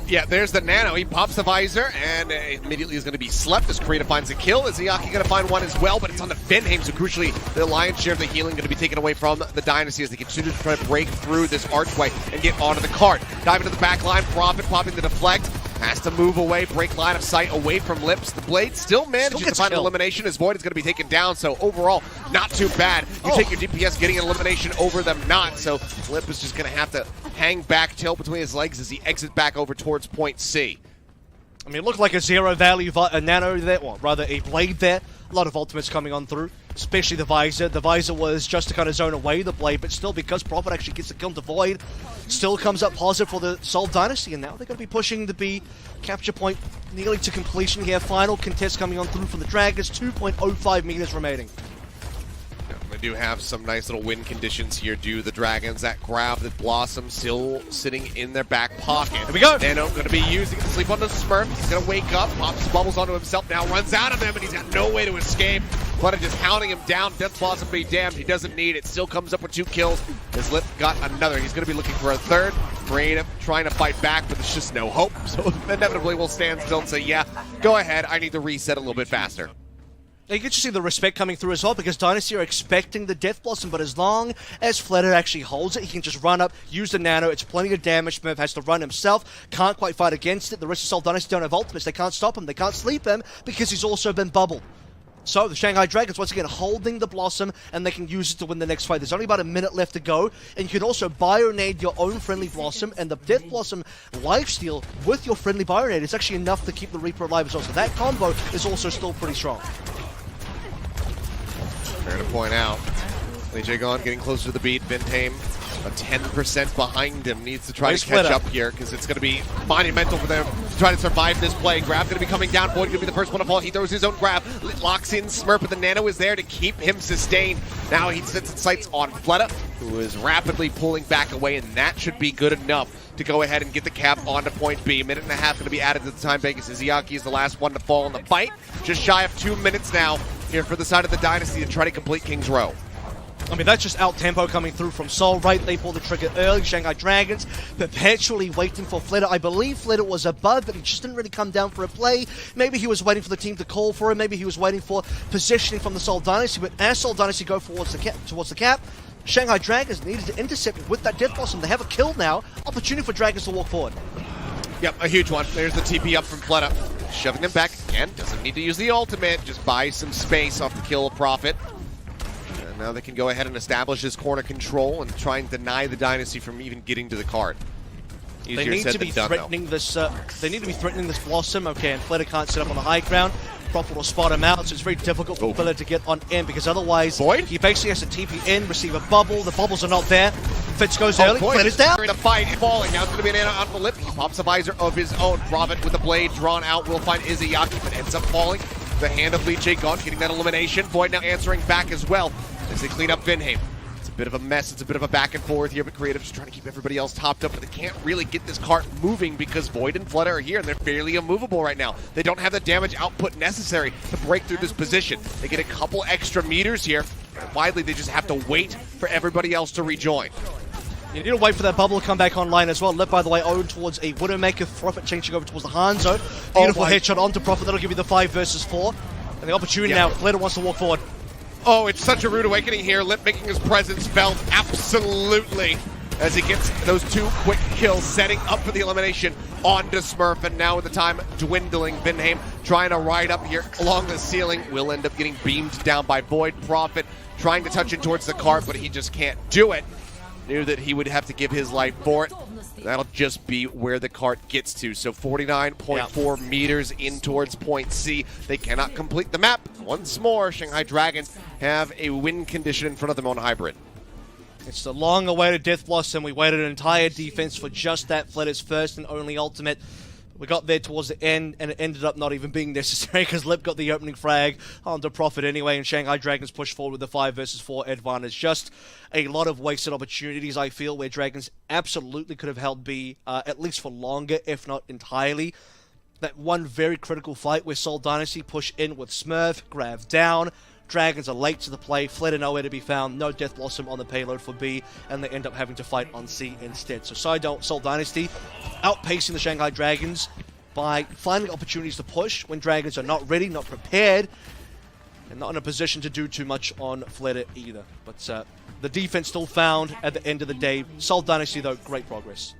Yeah, there's the nano. He pops the visor and immediately is going to be slept as Creative finds a kill. Is Iyaki going to find one as well? But it's on the Vinheim, so crucially, the lion's share of the healing going to be taken away from the Dynasty as they continue to try to break through this archway and get onto the cart. Dive into the back line, Prophet popping the deflect. Has to move away, break line of sight away from Lips. The Blade still manages to find an elimination as Void is going to be taken down, so overall, not too bad. You take your DPS getting an elimination over them not, so Lip is just going to have to hang back, tail between his legs as he exits back over towards point C. I mean, it looked like a zero value nano there, or rather a blade there. A lot of ultimates coming on through, especially the visor. The visor was just to kind of zone away the blade, but still, because Prophet actually gets the kill to Void, still comes up positive for the Seoul Dynasty, and now they're going to be pushing the B capture point nearly to completion here. Final contest coming on through for the Dragons, 2.05 meters remaining. They do have some nice little win conditions here due to the Dragons. That grab, that Blossom still sitting in their back pocket. Here we go. Nano going to be using it to sleep on the Smurf. He's going to wake up, pops bubbles onto himself, now runs out of them, and he's got no way to escape. But just hounding him down. Death Blossom be damned. He doesn't need it. Still comes up with 2 kills. His Lip got another. He's going to be looking for a third. Creative trying to fight back, but there's just no hope. So inevitably we'll stand still and say, yeah, go ahead. I need to reset a little bit faster. You can just see the respect coming through as well, because Dynasty are expecting the Death Blossom, but as long as Fleta actually holds it, he can just run up, use the nano. It's plenty of damage. Smurf has to run himself, can't quite fight against it. The rest of Seoul Dynasty don't have ultimates. They can't stop him. They can't sleep him because he's also been bubbled. So the Shanghai Dragons, once again, holding the Blossom, and they can use it to win the next fight. There's only about a minute left to go, and you can also bio-nade your own friendly Blossom, and the Death Blossom lifesteal with your friendly bio-nade is actually enough to keep the Reaper alive as well. So that combo is also still pretty strong. Fair to point out, Lee Gon getting closer to the beat. Vinheim, about 10% behind him, needs to try to catch up here because it's going to be monumental for them to try to survive this play. Grab going to be coming down. Void going to be the first one to fall. He throws his own grab, locks in Smurf, but the nano is there to keep him sustained. Now he sets its sights on Fleta, who is rapidly pulling back away, and that should be good enough to go ahead and get the cap onto point B. A minute and a half going to be added to the time bank as Izayaki is the last one to fall in the fight. Just shy of 2 minutes now here for the side of the Dynasty to try to complete King's Row. I mean, that's just out-tempo coming through from Seoul, right? They pull the trigger early. Shanghai Dragons perpetually waiting for Fleta. I believe Fleta was above, but he just didn't really come down for a play. Maybe he was waiting for the team to call for him. Maybe he was waiting for positioning from the Seoul Dynasty. But as Seoul Dynasty go towards the cap, Shanghai Dragons needed to intercept it with that Death Blossom. They have a kill now. Opportunity for Dragons to walk forward. Yep, a huge one. There's the TP up from Fleta. Shoving him back again. Doesn't need to use the ultimate. Just buy some space off the kill of Prophet. And now they can go ahead and establish this corner control and try and deny the Dynasty from even getting to the cart. They need to be threatening this. They need to be threatening this Blossom. Okay, and Fleta can't set up on the high ground. Prophet will spot him out, so it's very difficult for Fleta to get on in, because otherwise Void? He basically has to TP in, receive a bubble. The bubbles are not there. Fitz goes early. Fleta's down. The fight falling. Now it's going to be an Anna on the lip. He pops a visor of his own. Prophet with the blade drawn out will find Izayaki, but ends up falling. The hand of Lee Jae-gon getting that elimination. Void now answering back as well as they clean up Vinheim. It's a bit of a mess. It's a bit of a back and forth here, but Creative just trying to keep everybody else topped up, but they can't really get this cart moving because Void and Fleta are here, and they're fairly immovable right now. They don't have the damage output necessary to break through this position. They get a couple extra meters here. Widely, they just have to wait for everybody else to rejoin. You need to wait for that bubble to come back online as well. Lip, by the way, owed towards a Widowmaker. Prophet changing over towards the Hangzhou. Beautiful headshot onto Prophet. That'll give you the 5 versus 4. And the opportunity now, Flitter wants to walk forward. Oh, it's such a rude awakening here. Lip making his presence felt absolutely as he gets those 2 quick kills, setting up for the elimination onto Smurf. And now with the time dwindling, Vinheim trying to ride up here along the ceiling will end up getting beamed down by Void. Prophet trying to touch in towards the cart, but he just can't do it. Knew that he would have to give his life for it. That'll just be where the cart gets to. So 49.4 meters in towards point C. They cannot complete the map. Once more, Shanghai Dragons have a win condition in front of them on Hybrid. It's the long-awaited Death Blossom. We waited an entire defense for just that. Flitter's first and only ultimate. We got there towards the end, and it ended up not even being necessary because Lip got the opening frag onto Prophet anyway, and Shanghai Dragons pushed forward with the 5 versus 4 advantage. Just a lot of wasted opportunities, I feel, where Dragons absolutely could have held B, at least for longer, if not entirely. That one very critical fight where Seoul Dynasty push in with Smurf, Grav down. Dragons are late to the play, Flitter nowhere to be found, no Death Blossom on the payload for B, and they end up having to fight on C instead. So Seoul Dynasty outpacing the Shanghai Dragons by finding opportunities to push when Dragons are not ready, not prepared, and not in a position to do too much on Flitter either. But the defense still found at the end of the day. Seoul Dynasty, though, great progress.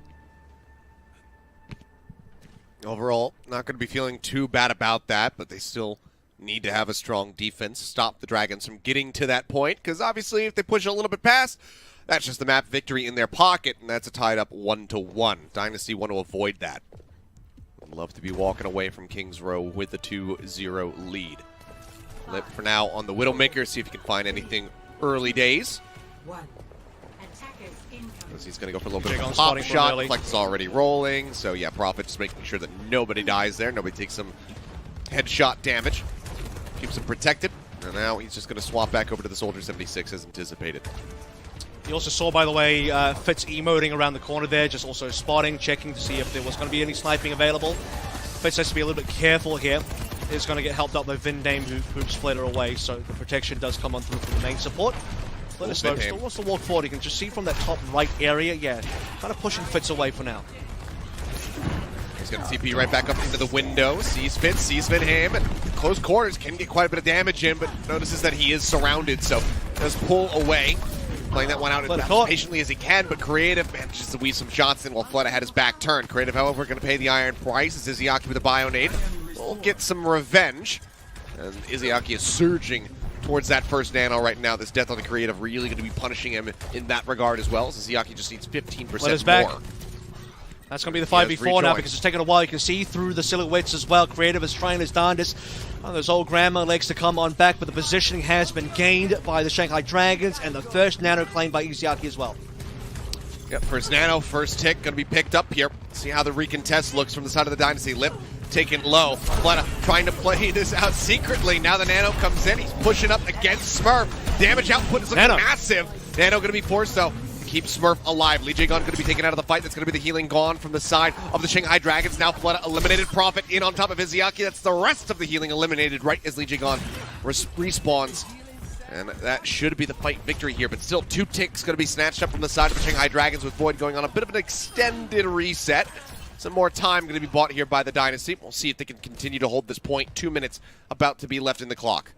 Overall, not going to be feeling too bad about that, but they still need to have a strong defense, stop the Dragons from getting to that point, because obviously if they push a little bit past, that's just the map victory in their pocket, and that's a tied up 1-1. Dynasty want to avoid that. Would love to be walking away from Kings Row with a 2-0 lead. Lip for now on the Widowmaker, see if he can find anything early days. Because he's going to go for a little bit of a pop shot. Flex is already rolling, so yeah, Prophet just making sure that nobody dies there, nobody takes some headshot damage. Keeps him protected, and now he's just going to swap back over to the Soldier 76 as anticipated. You also saw, by the way, Fitz emoting around the corner there, just also spotting, checking to see if there was going to be any sniping available. Fitz has to be a little bit careful here. He's going to get helped out by Vinheim, who hoops Flitter away, so the protection does come on through from the main support. Flitter still wants to walk forward. You can just see from that top right area, yeah, kind of pushing Fitz away for now. He's going to TP right back up into the window. Sees Fitz, sees Vinheim, and close quarters can get quite a bit of damage in, but notices that he is surrounded, so does pull away. Playing that one out as patiently as he can, but Creative manages to weave some shots in while Flitter had his back turned. Creative, however, going to pay the iron price as Izzyaki with a Bionade will get some revenge. And Izzyaki is surging towards that first nano right now. This death on the Creative really going to be punishing him in that regard as well, as Izzyaki just needs 15% more. That's going to be the 5v4 now because it's taken a while. You can see through the silhouettes as well. Creative is trying his darndest. Oh, there's old grandma legs to come on back, but the positioning has been gained by the Shanghai Dragons, and the first nano claimed by Izzyaki as well. Yep, first nano, first tick, going to be picked up here. See how the recontest looks from the side of the Dynasty. Lip taken low. Fleta trying to play this out secretly. Now the nano comes in. He's pushing up against Smurf. Damage output is looking massive. Nano going to be forced, though. Keep Smurf alive. Lee Jae-gon going to be taken out of the fight. That's going to be the healing gone from the side of the Shanghai Dragons. Now Fleta eliminated. Prophet in on top of Izzyaki. That's the rest of the healing eliminated right as Lee Jae-gon respawns. And that should be the fight victory here. But still, 2 ticks going to be snatched up from the side of the Shanghai Dragons with Void going on a bit of an extended reset. Some more time going to be bought here by the Dynasty. We'll see if they can continue to hold this point. 2 minutes about to be left in the clock.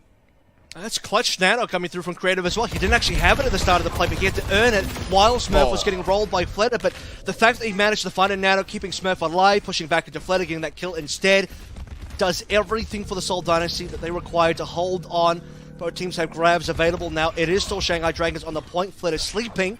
That's clutch nano coming through from Creative as well. He didn't actually have it at the start of the play, but he had to earn it while Smurf was getting rolled by Fleta. But the fact that he managed to find a nano, keeping Smurf alive, pushing back into Fleta, getting that kill instead, does everything for the Seoul Dynasty that they require to hold on. Both teams have grabs available now. It is still Shanghai Dragons on the point. Fleta sleeping.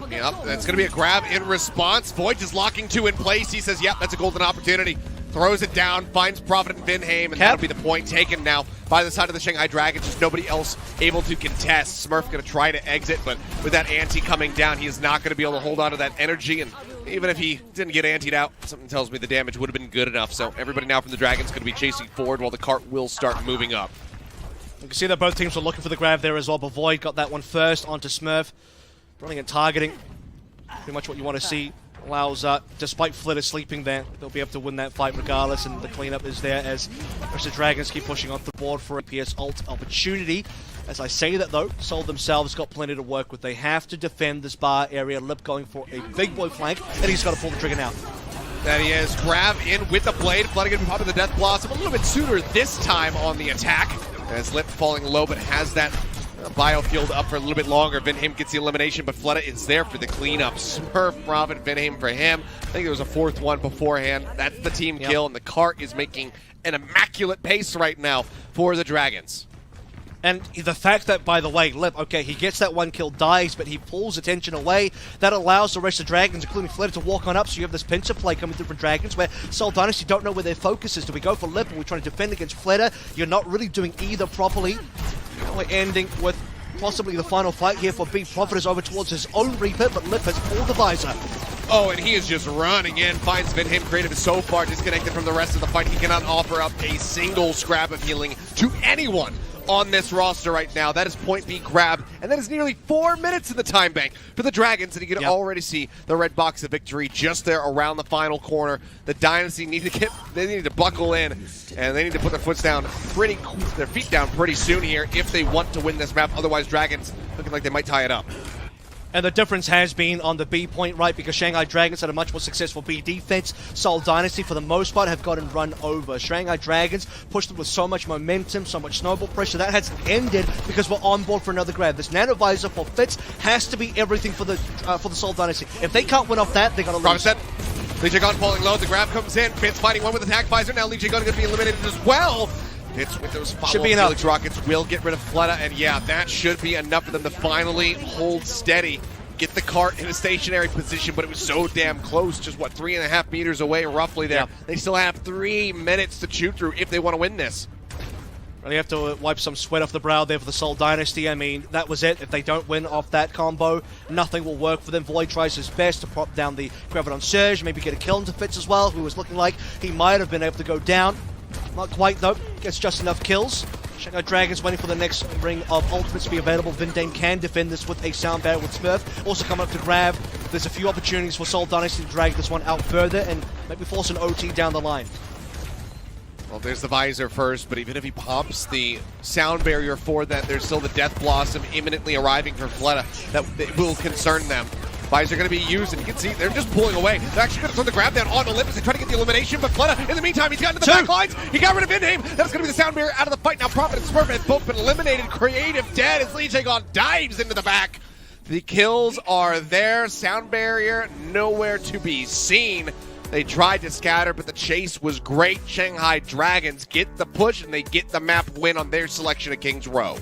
Yep, that's going to be a grab in response. Void is locking 2 in place. He says, yep, that's a golden opportunity. Throws it down, finds Prophet and Vinheim, and that'll be the point taken now by the side of the Shanghai Dragons. Just nobody else able to contest. Smurf going to try to exit, but with that ante coming down, he is not going to be able to hold on to that energy. And even if he didn't get antied out, something tells me the damage would have been good enough. So everybody now from the Dragons going to be chasing forward while the cart will start moving up. You can see that both teams were looking for the grab there as well, but Void got that one first onto Smurf. Running and targeting. Pretty much what you want to see. Allows, despite Flitter sleeping there, they'll be able to win that fight regardless, and the cleanup is there as the Dragons keep pushing off the board for a PS ult opportunity. As I say that though, Seoul themselves got plenty to work with. They have to defend this bar area. Lip going for a big boy flank, and he's got to pull the trigger now. That he is. Grab in with the blade. Flooding going to be popping the Death Blossom a little bit sooner this time on the attack. As Lip falling low, but has that biofield up for a little bit longer. Vinheim gets the elimination, but Fleta is there for the cleanup. Smurf, Robin, Vinheim for him. I think there was a fourth one beforehand. That's the team kill, and the cart is making an immaculate pace right now for the Dragons. And the fact that, by the way, Lip, okay, he gets that one kill, dies, but he pulls attention away. That allows the rest of the Dragons, including Fleta, to walk on up. So you have this pincer play coming through from Dragons, where Seoul Dynasty don't know where their focus is. Do we go for Lip, or are we trying to defend against Fleta? You're not really doing either properly. We're ending with possibly the final fight here for B. Prophet is over towards his own Reaper, but Lip has pulled the visor. Oh, and he is just running in, finds Vinheim. Creative is so far disconnected from the rest of the fight, he cannot offer up a single scrap of healing to anyone on this roster right now. That is point B grab, and that is nearly 4 minutes in the time bank for the Dragons, and you can already see the red box of victory just there around the final corner. The Dynasty need to buckle in, and they need to put their feet down pretty soon here if they want to win this map. Otherwise, Dragons looking like they might tie it up. And the difference has been on the B point, right? Because Shanghai Dragons had a much more successful B defense. Seoul Dynasty, for the most part, have gotten run over. Shanghai Dragons pushed them with so much momentum, so much snowball pressure. That hasn't ended because we're on board for another grab. This Nano Visor for Fitz has to be everything for the Seoul Dynasty. If they can't win off that, they're going to lose. Lee Jae-gon falling low. The grab comes in. Fitz fighting one with attack visor. Now Lee Jae-gon going to be eliminated as well. Fitz with those follow-up Felix Rockets will get rid of Fleta, and yeah, that should be enough for them to finally hold steady. Get the cart in a stationary position, but it was so damn close, just what, 3.5 meters away roughly there. They still have 3 minutes to chew through if they want to win this. Really have to wipe some sweat off the brow there for the Seoul Dynasty. I mean, that was it. If they don't win off that combo, nothing will work for them. Void tries his best to prop down the Graviton Surge, maybe get a kill into Fitz as well, who was looking like he might have been able to go down. Not quite, though. Gets just enough kills. Shanghai Dragons waiting for the next ring of ultimates to be available. Vinheim can defend this with a sound barrier with Smurf. Also come up to grab. There's a few opportunities for Seoul Dynasty to drag this one out further and maybe force an OT down the line. Well, there's the visor first, but even if he pops the sound barrier for that, there's still the Death Blossom imminently arriving for Fleta. That will concern them. Visor going to be used, and you can see they're just pulling away. They're actually going to throw the grab down on Olympus and try to get the elimination, but Fleta, in the meantime, he's gotten to the back lines. He got rid of Vinheim. That's going to be the sound barrier out of the fight. Now Prophet and Smurf have both been eliminated. Creative dead as Lee Jae-gon dives into the back. The kills are there. Sound barrier nowhere to be seen. They tried to scatter, but the chase was great. Shanghai Dragons get the push, and they get the map win on their selection of King's Row.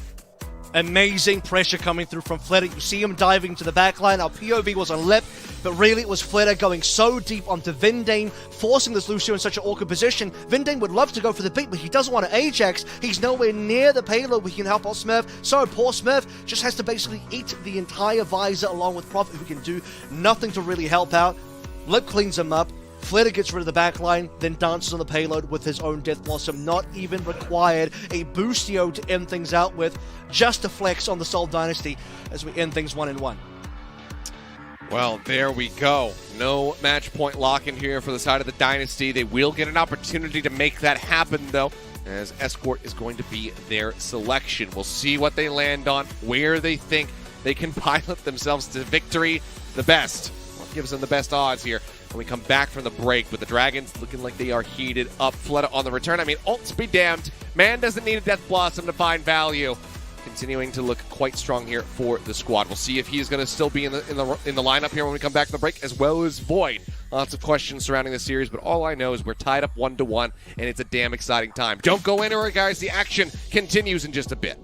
Amazing pressure coming through from Fleta. You see him diving to the backline. Our POV was on Lip, but really it was Fleta going so deep onto Vinheim, forcing this Lucio in such an awkward position. Vinheim would love to go for the beat, but he doesn't want to Ajax. He's nowhere near the payload where he can help out Smurf. So poor Smurf just has to basically eat the entire visor along with Prophet, who can do nothing to really help out. Lip cleans him up. Fleta gets rid of the backline, then dances on the payload with his own Death Blossom. Not even required a boostio to end things out with, just a flex on the Seoul Dynasty as we end things 1-1. Well, there we go. No match point lock in here for the side of the Dynasty. They will get an opportunity to make that happen, though, as Escort is going to be their selection. We'll see what they land on, where they think they can pilot themselves to victory the best. What gives them the best odds here when we come back from the break, with the Dragons looking like they are heated up. Fleta on the return. I mean, ults be damned. Man doesn't need a Death Blossom to find value. Continuing to look quite strong here for the squad. We'll see if he is going to still be in the lineup here when we come back from the break, as well as Void. Lots of questions surrounding the series, but all I know is we're tied up 1-1, and it's a damn exciting time. Don't go anywhere, guys. The action continues in just a bit.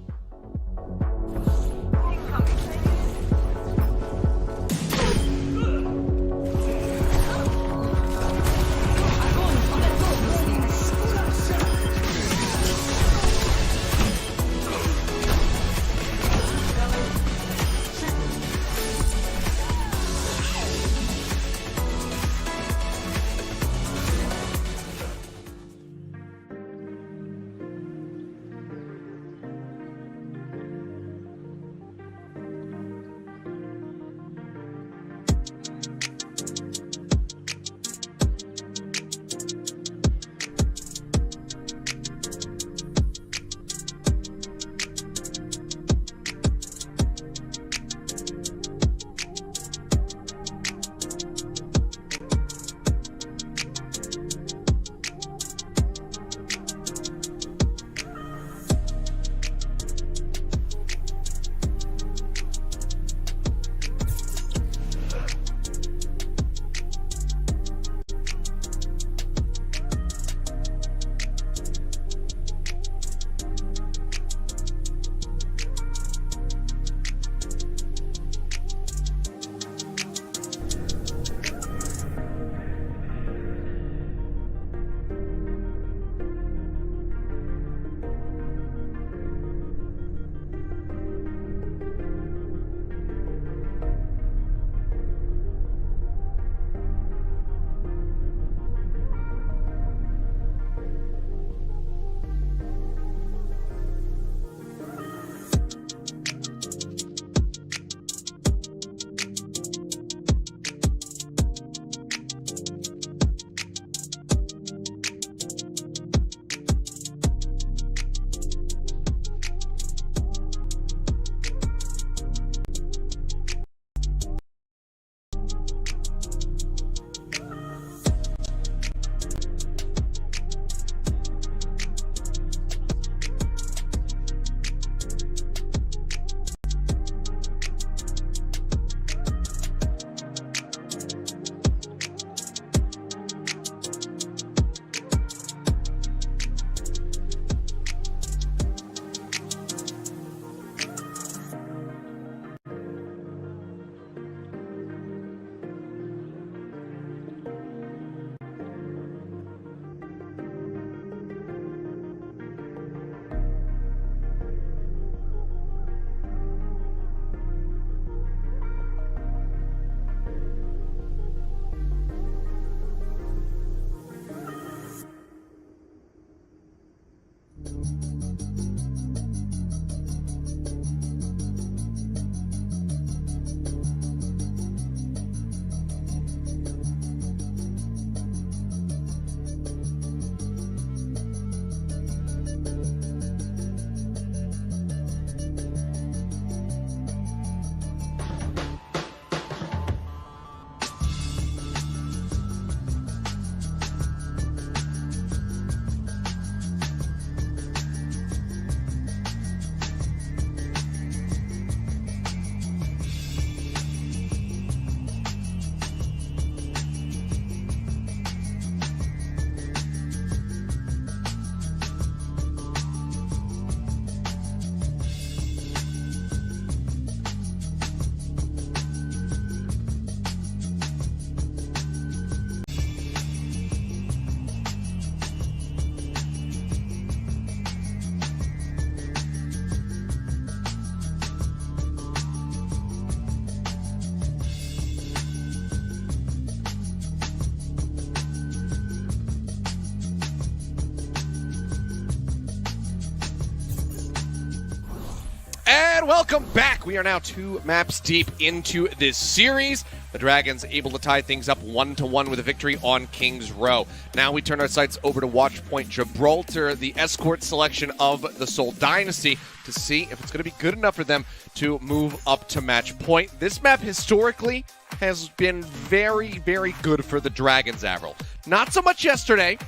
Welcome back. We are now 2 maps deep into this series. The Dragons able to tie things up 1-1 with a victory on King's Row. Now we turn our sights over to Watchpoint Gibraltar, the escort selection of the Seoul Dynasty, to see if it's going to be good enough for them to move up to match point. This map historically has been very, very good for the Dragons, Avril. Not so much yesterday,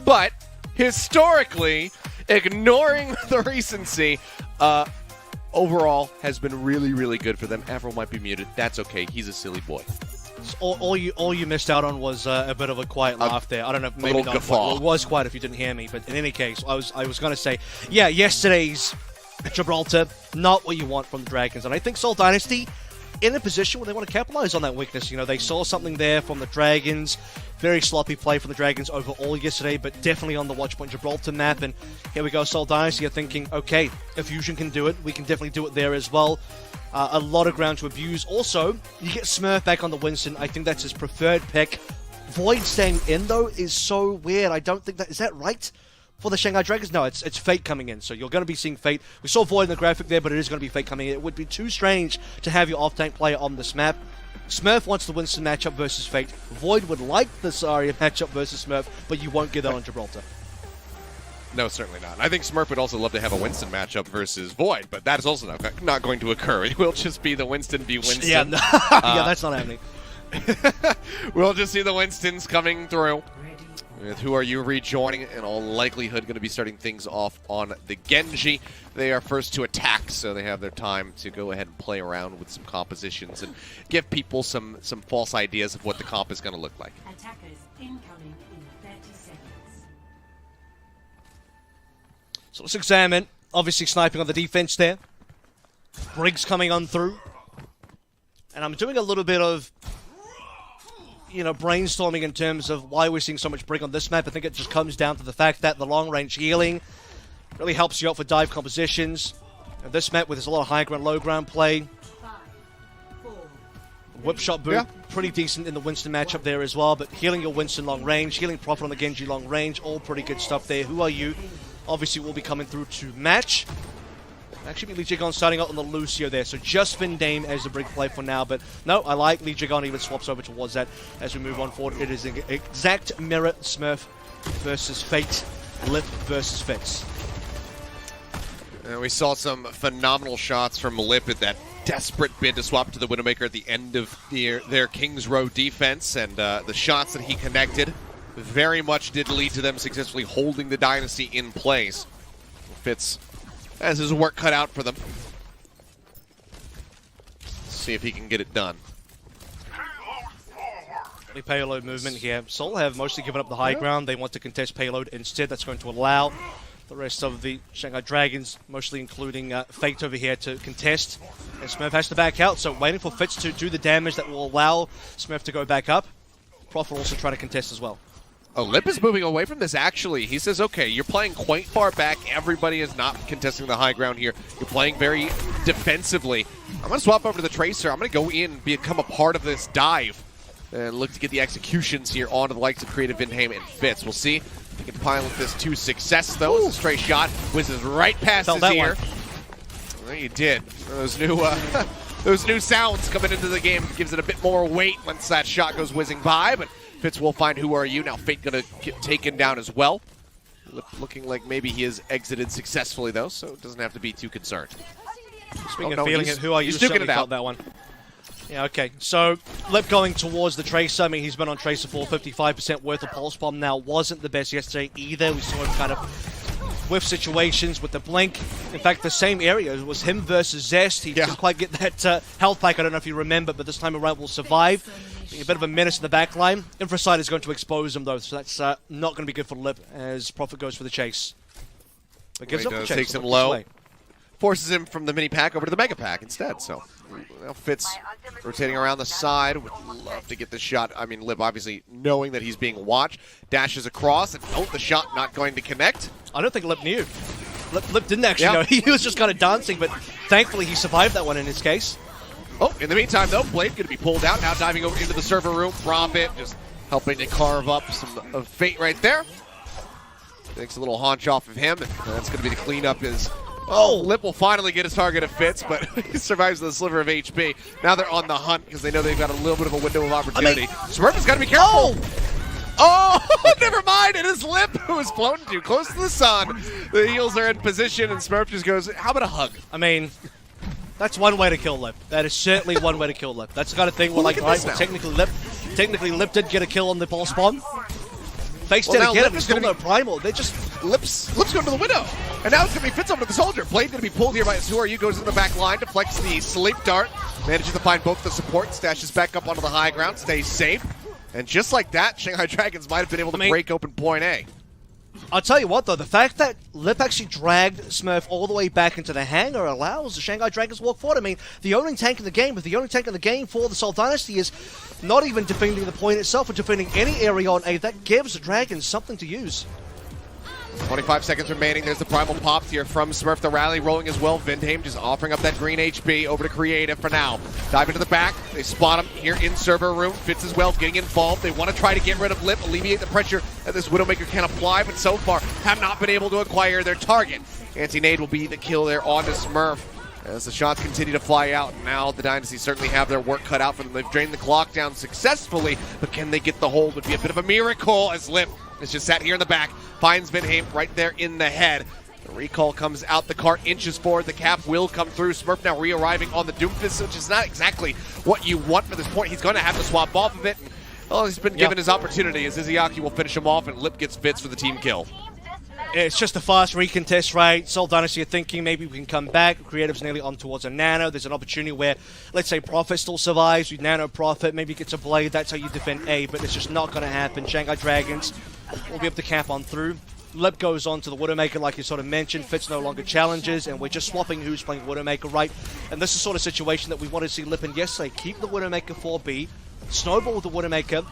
but historically, ignoring the recency, overall has been really, really good for them. Avril might be muted. That's okay. He's a silly boy. All you missed out on was a bit of a quiet laugh there. I don't know, maybe not. Well, it was quiet if you didn't hear me, but in any case, I was going to say, yeah, yesterday's Gibraltar, not what you want from the Dragons, and I think Seoul Dynasty in a position where they want to capitalize on that weakness. You know, they saw something there from the Dragons. Very sloppy play from the Dragons overall yesterday, but definitely on the Watchpoint Gibraltar map. And here we go, Seoul Dynasty are thinking, okay, if Fusion can do it, we can definitely do it there as well. A lot of ground to abuse. Also, you get Smurf back on the Winston. I think that's his preferred pick. Void staying in, though, is so weird. I don't think that... Is that right? For the Shanghai Dragons? No, it's Fate coming in, so you're going to be seeing Fate. We saw Void in the graphic there, but it is going to be Fate coming in. It would be too strange to have your off-tank player on this map. Smurf wants the Winston matchup versus Fate. Void would like the Zarya matchup versus Smurf, but you won't get that on Gibraltar. No, certainly not. I think Smurf would also love to have a Winston matchup versus Void, but that is also not going to occur. It will just be the Winston v. Winston. Yeah, no. Yeah, that's not happening. We'll just see the Winstons coming through. With Who Are You rejoining, in all likelihood going to be starting things off on the Genji. They are first to attack, so they have their time to go ahead and play around with some compositions and give people some false ideas of what the comp is going to look like. Attackers incoming in 30 seconds. So let's examine. Obviously sniping on the defense there. Briggs coming on through. And I'm doing a little bit of, you know, brainstorming in terms of why we're seeing so much Brig on this map. I think it just comes down to the fact that the long-range healing really helps you out for dive compositions. And this map, where there's a lot of high ground, low ground play. 5, 4, Whip shot boot, pretty decent in the Winston matchup there as well. But healing your Winston long range, healing Prophet on the Genji long range, all pretty good stuff there. Who Are You? Obviously will be coming through to match. Actually, Lee Jigon starting out on the Lucio there, so just Finn Dame as the Brig play for now. But no, I like Lee Jigon even swaps over towards that as we move on forward. It is an exact mirror Smurf versus Fate, Lip versus Fitz. We saw some phenomenal shots from Lip at that desperate bid to swap to the Widowmaker at the end of their King's Row defense, and the shots that he connected very much did lead to them successfully holding the Dynasty in place. Fitz has his work cut out for them. Let's see if he can get it done. Payload movement here. Seoul have mostly given up the high ground. They want to contest payload instead. That's going to allow the rest of the Shanghai Dragons, mostly including Fate over here, to contest. And Smurf has to back out, so waiting for Fitz to do the damage that will allow Smurf to go back up. Prof will also try to contest as well. Oh, Lip is moving away from this, actually. He says, okay, you're playing quite far back. Everybody is not contesting the high ground here. You're playing very defensively. I'm going to swap over to the Tracer. I'm going to go in and become a part of this dive and look to get the executions here onto the likes of Creative Vinham and Fitz. We'll see if we can pilot this to success, though. It's a stray shot. Whizzes right past his ear. Well, you did. Those new sounds coming into the game gives it a bit more weight once that shot goes whizzing by, but Fitz will find Who Are You. Now Fate going to get taken down as well. Looking like maybe he has exited successfully, though, so it doesn't have to be too concerned. Speaking of feeling it, Who Are You? Certainly felt that one. Yeah, okay. So, Lip going towards the Tracer. I mean, he's been on Tracer for 55% worth of Pulse Bomb now. Wasn't the best yesterday either. We saw him kind of whiff situations with the Blink. In fact, the same area. It was him versus Zest. He didn't quite get that health pack. I don't know if you remember, but this time around will survive. Being a bit of a menace in the back line. Infrasight is going to expose him, though, so that's not going to be good for Lip as Prophet goes for the chase. But gives up the chase. Takes him low. Forces him from the mini pack over to the mega pack instead. So now Fitz rotating around the side. Would love to get the shot. I mean, Lip obviously knowing that he's being watched. Dashes across, and the shot not going to connect. I don't think Lip knew. Lip didn't actually know. He was just kind of dancing, but thankfully he survived that one in his case. Oh, in the meantime, though, Blade going to be pulled out. Now diving over into the server room. Prophet just helping to carve up some of Fate right there. Takes a little haunch off of him, and that's going to be the cleanup as Oh, Lip will finally get his target if fits, but he survives with a sliver of HP. Now they're on the hunt because they know they've got a little bit of a window of opportunity. Smurf has got to be careful. Oh, never mind. It is Lip who is floating too close to the sun. The heels are in position, and Smurf just goes, how about a hug? I mean, that's one way to kill Lip. That is certainly one way to kill Lip. That's the kind of thing where, like, right, well, technically Lip did get a kill on the ball spawn. Face did again, but still no primal. They just... Lip's going to the window. And now it's going to be Fitz over to the soldier. Blade going to be pulled here by Azurayu. Goes in the back line, deflects the sleep dart. Manages to find both the support. Stashes back up onto the high ground. Stays safe. And just like that, Shanghai Dragons might have been able to break open point A. I'll tell you what, though, the fact that Lip actually dragged Smurf all the way back into the hangar allows the Shanghai Dragons to walk forward. I mean, the only tank in the game, but the only tank in the game for the Seoul Dynasty is not even defending the point itself or defending any area on A. That gives the Dragons something to use. 25 seconds remaining. There's the primal pops here from Smurf. The rally rolling as well. Vindheim just offering up that green HP over to Creative for now. Dive into the back. They spot him here in server room. Fitz as well getting involved. They want to try to get rid of Lip, alleviate the pressure that this Widowmaker can apply, but so far have not been able to acquire their target. Anti-nade will be the kill there onto Smurf. As the shots continue to fly out, now the Dynasty certainly have their work cut out for them. They've drained the clock down successfully, but can they get the hold? Would be a bit of a miracle as Lip is just sat here in the back, finds Vindheim right there in the head. The recall comes out, the cart inches forward, the cap will come through. Smurf now re-arriving on the Doomfist, which is not exactly what you want for this point. He's going to have to swap off of it. And, well, he's been given his opportunity as Izzyaki will finish him off, and Lip gets Fitz for the team kill. It's just a fast recontest, right? Seoul Dynasty are thinking maybe we can come back. Creative's nearly on towards a Nano. There's an opportunity where, let's say, Prophet still survives. With Nano Prophet, maybe gets a Blade. That's how you defend A, but it's just not going to happen. Shanghai Dragons will be able to cap on through. Lip goes on to the Widowmaker, like you sort of mentioned. Fitz no longer challenges, and we're just swapping who's playing Widowmaker, right? And this is sort of situation that we wanted to see Lip in yesterday. Keep the Widowmaker 4B, snowball with the Widowmaker,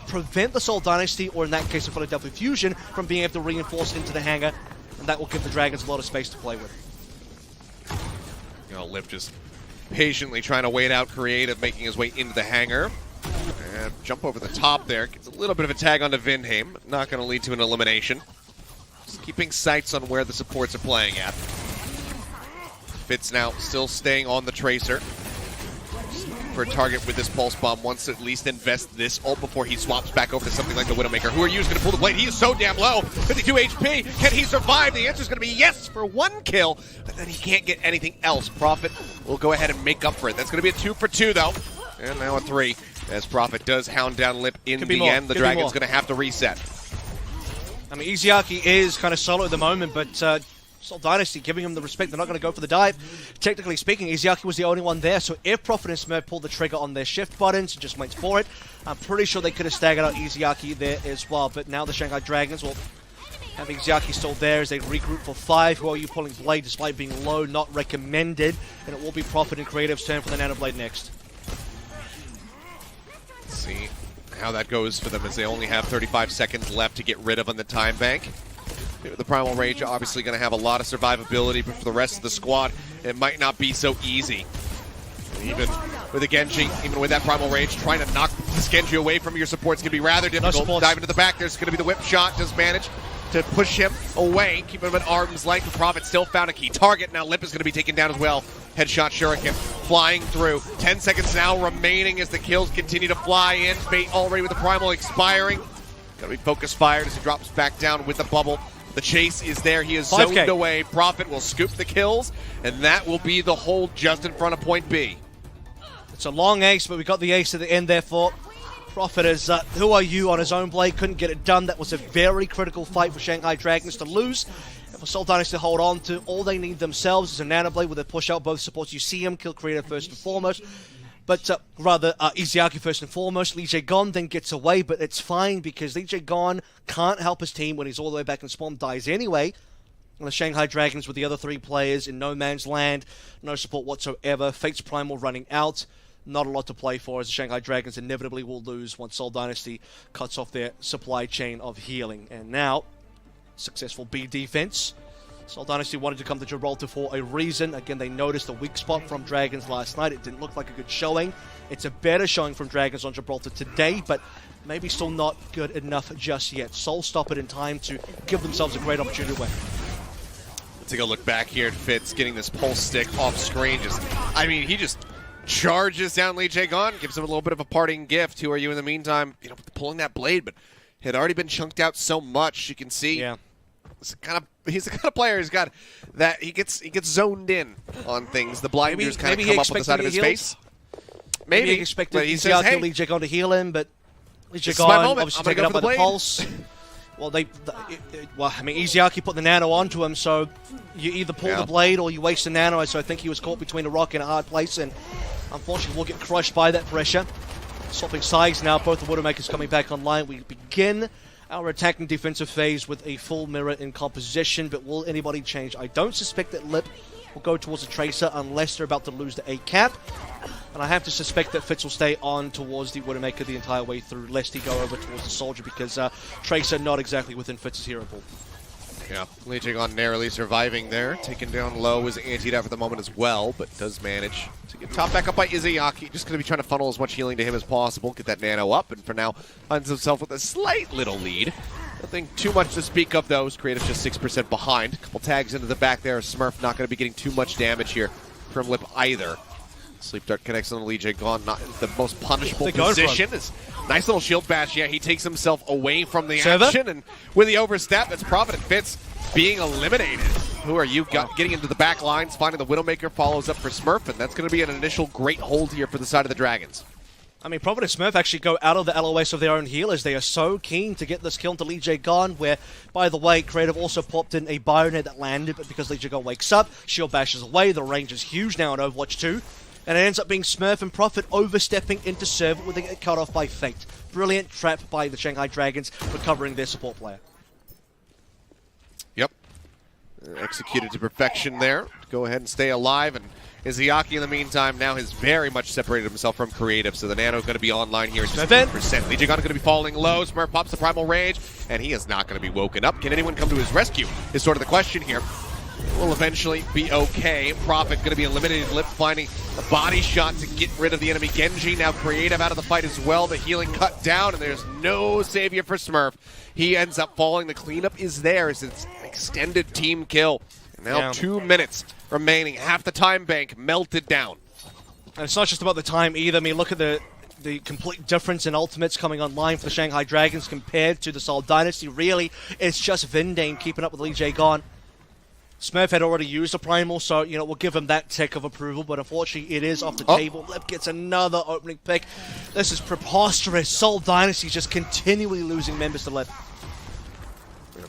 prevent the Seoul Dynasty, or in that case, the Philadelphia Fusion, from being able to reinforce into the hangar, and that will give the Dragons a lot of space to play with. You know, Lip just patiently trying to wait out Creative, making his way into the hangar. And jump over the top there. Gets a little bit of a tag onto Vindheim. Not going to lead to an elimination. Just keeping sights on where the supports are playing at. Fitz now still staying on the Tracer. For a target with this Pulse Bomb, wants to at least invest this ult before he swaps back over to something like the Widowmaker. Who are you going to pull the blade? He is so damn low. 52 HP. Can he survive? The answer is going to be yes for one kill, but then he can't get anything else. Prophet will go ahead and make up for it. That's going to be a 2 for 2, though. And now a 3, as Prophet does hound down Lip in the end. The Dragon's going to have to reset. I mean, Izzyaki is kind of solo at the moment, but Seoul Dynasty giving him the respect. They're not going to go for the dive. Technically speaking, Izzyaki was the only one there, so if Prophet and Smurf pulled the trigger on their shift buttons and just went for it, I'm pretty sure they could have staggered out Izzyaki there as well. But now the Shanghai Dragons will have Izzyaki still there as they regroup for 5. Who are you pulling Blade despite being low, not recommended, and it will be Prophet and Creative's turn for the Nano Blade next. Let's see how that goes for them as they only have 35 seconds left to get rid of on the time bank. The Primal Rage obviously going to have a lot of survivability, but for the rest of the squad, it might not be so easy. Even with a Genji, even with that Primal Rage, trying to knock this Genji away from your support's going to be rather difficult. No Dive into the back, there's going to be the whip shot, does manage to push him away, keep him at arm's length. The Prophet still found a key target. Now Lip is going to be taken down as well. Headshot Shuriken flying through. 10 seconds now remaining as the kills continue to fly in. Fate already with the Primal expiring. Going to be focus fired as he drops back down with the bubble. The chase is there. He is zoned away. Prophet will scoop the kills, and that will be the hold just in front of point B. It's a long ace, but we got the ace at the end there for Prophet as Who Are You on his own blade. Couldn't get it done. That was a very critical fight for Shanghai Dragons to lose. And for Seoul Dynasty to hold on to, all they need themselves is a Nano Blade with a push out both supports. You see him kill Creative first and foremost. But Izzyaki first and foremost. Lee Jae-gon then gets away, but it's fine because Lee Jae-gon can't help his team when he's all the way back in spawn, dies anyway. And the Shanghai Dragons with the other 3 players in no man's land, no support whatsoever. Fate's Primal running out. Not a lot to play for as the Shanghai Dragons inevitably will lose once Seoul Dynasty cuts off their supply chain of healing. And now, successful B defense. Seoul Dynasty wanted to come to Gibraltar for a reason. Again, they noticed a weak spot from Dragons last night. It didn't look like a good showing. It's a better showing from Dragons on Gibraltar today, but maybe still not good enough just yet. Seoul stop it in time to give themselves a great opportunity to win. Take a look back here at Fitz getting this pulse stick off screen. He just charges down Lee Jae-gon, gives him a little bit of a parting gift. Who are you in the meantime? Pulling that blade, but had already been chunked out so much. You can see. Yeah. He's the kind of player who's got that he gets zoned in on things. The blinders kind of come up on the side of his face. Maybe he expected he says, hey, Lee Jae-gon to heal him, but Lee this is my Jae-gon moment. obviously I'm gonna taken go up for by the the blade. pulse. Well, Izayaki put the nano onto him, so you either pull the blade or you waste the nano. So I think he was caught between a rock and a hard place, and unfortunately will get crushed by that pressure. Swapping sides now, both the Widowmakers coming back online. We begin our attacking defensive phase with a full mirror in composition, but will anybody change? I don't suspect that Lip will go towards the Tracer unless they're about to lose the 8 cap. And I have to suspect that Fitz will stay on towards the Widowmaker the entire way through, lest he go over towards the Soldier, because Tracer not exactly within Fitz's hero pool. Yeah, Lee Jae-gon narrowly surviving there. Taken down low is antied out for the moment as well, but does manage to get top back up by Izayaki. Just going to be trying to funnel as much healing to him as possible, get that nano up, and for now finds himself with a slight little lead. Nothing too much to speak of, though. Creative's just 6% behind. Couple tags into the back there. Smurf not going to be getting too much damage here from Lip either. Sleep Dart connects on the Lee Jae-gon, not the most punishable position. It's nice little shield bash. Yeah, he takes himself away from the action, and with the overstep, it's Prophet and Fitz being eliminated. Who are you getting into the back lines, finding the Widowmaker, follows up for Smurf, and that's going to be an initial great hold here for the side of the Dragons. I mean, Prophet and Smurf actually go out of the LOS of their own healers. They are so keen to get this kill into Lee Jae-gon, where, by the way, Creative also popped in a Bionet that landed, but because Lee Jae-gon wakes up, shield bashes away, the range is huge now in Overwatch 2. And it ends up being Smurf and Prophet overstepping into server where they get cut off by Fate. Brilliant trap by the Shanghai Dragons, recovering their support player. Yep. Executed to perfection there. Go ahead and stay alive. And Izayaki, in the meantime, now has very much separated himself from Creative. So the nano is going to be online here at just 8%. Lee Jae-gon is going to be falling low. Smurf pops the Primal Rage, and he is not going to be woken up. Can anyone come to his rescue is sort of the question here. Will eventually be okay. Prophet going to be eliminated. Lip finding a body shot to get rid of the enemy Genji. Now Creative out of the fight as well. The healing cut down, and there's no savior for Smurf. He ends up falling. The cleanup is there as it's an extended team kill. And now 2 minutes remaining. Half the time bank melted down. And it's not just about the time either. I mean, look at the complete difference in ultimates coming online for the Shanghai Dragons compared to the Seoul Dynasty. Really, it's just Vindane keeping up with Lee Jae-gon. Smurf had already used a Primal, so, we'll give him that tick of approval, but unfortunately it is off the table. Lip gets another opening pick. This is preposterous. Seoul Dynasty just continually losing members to Lip.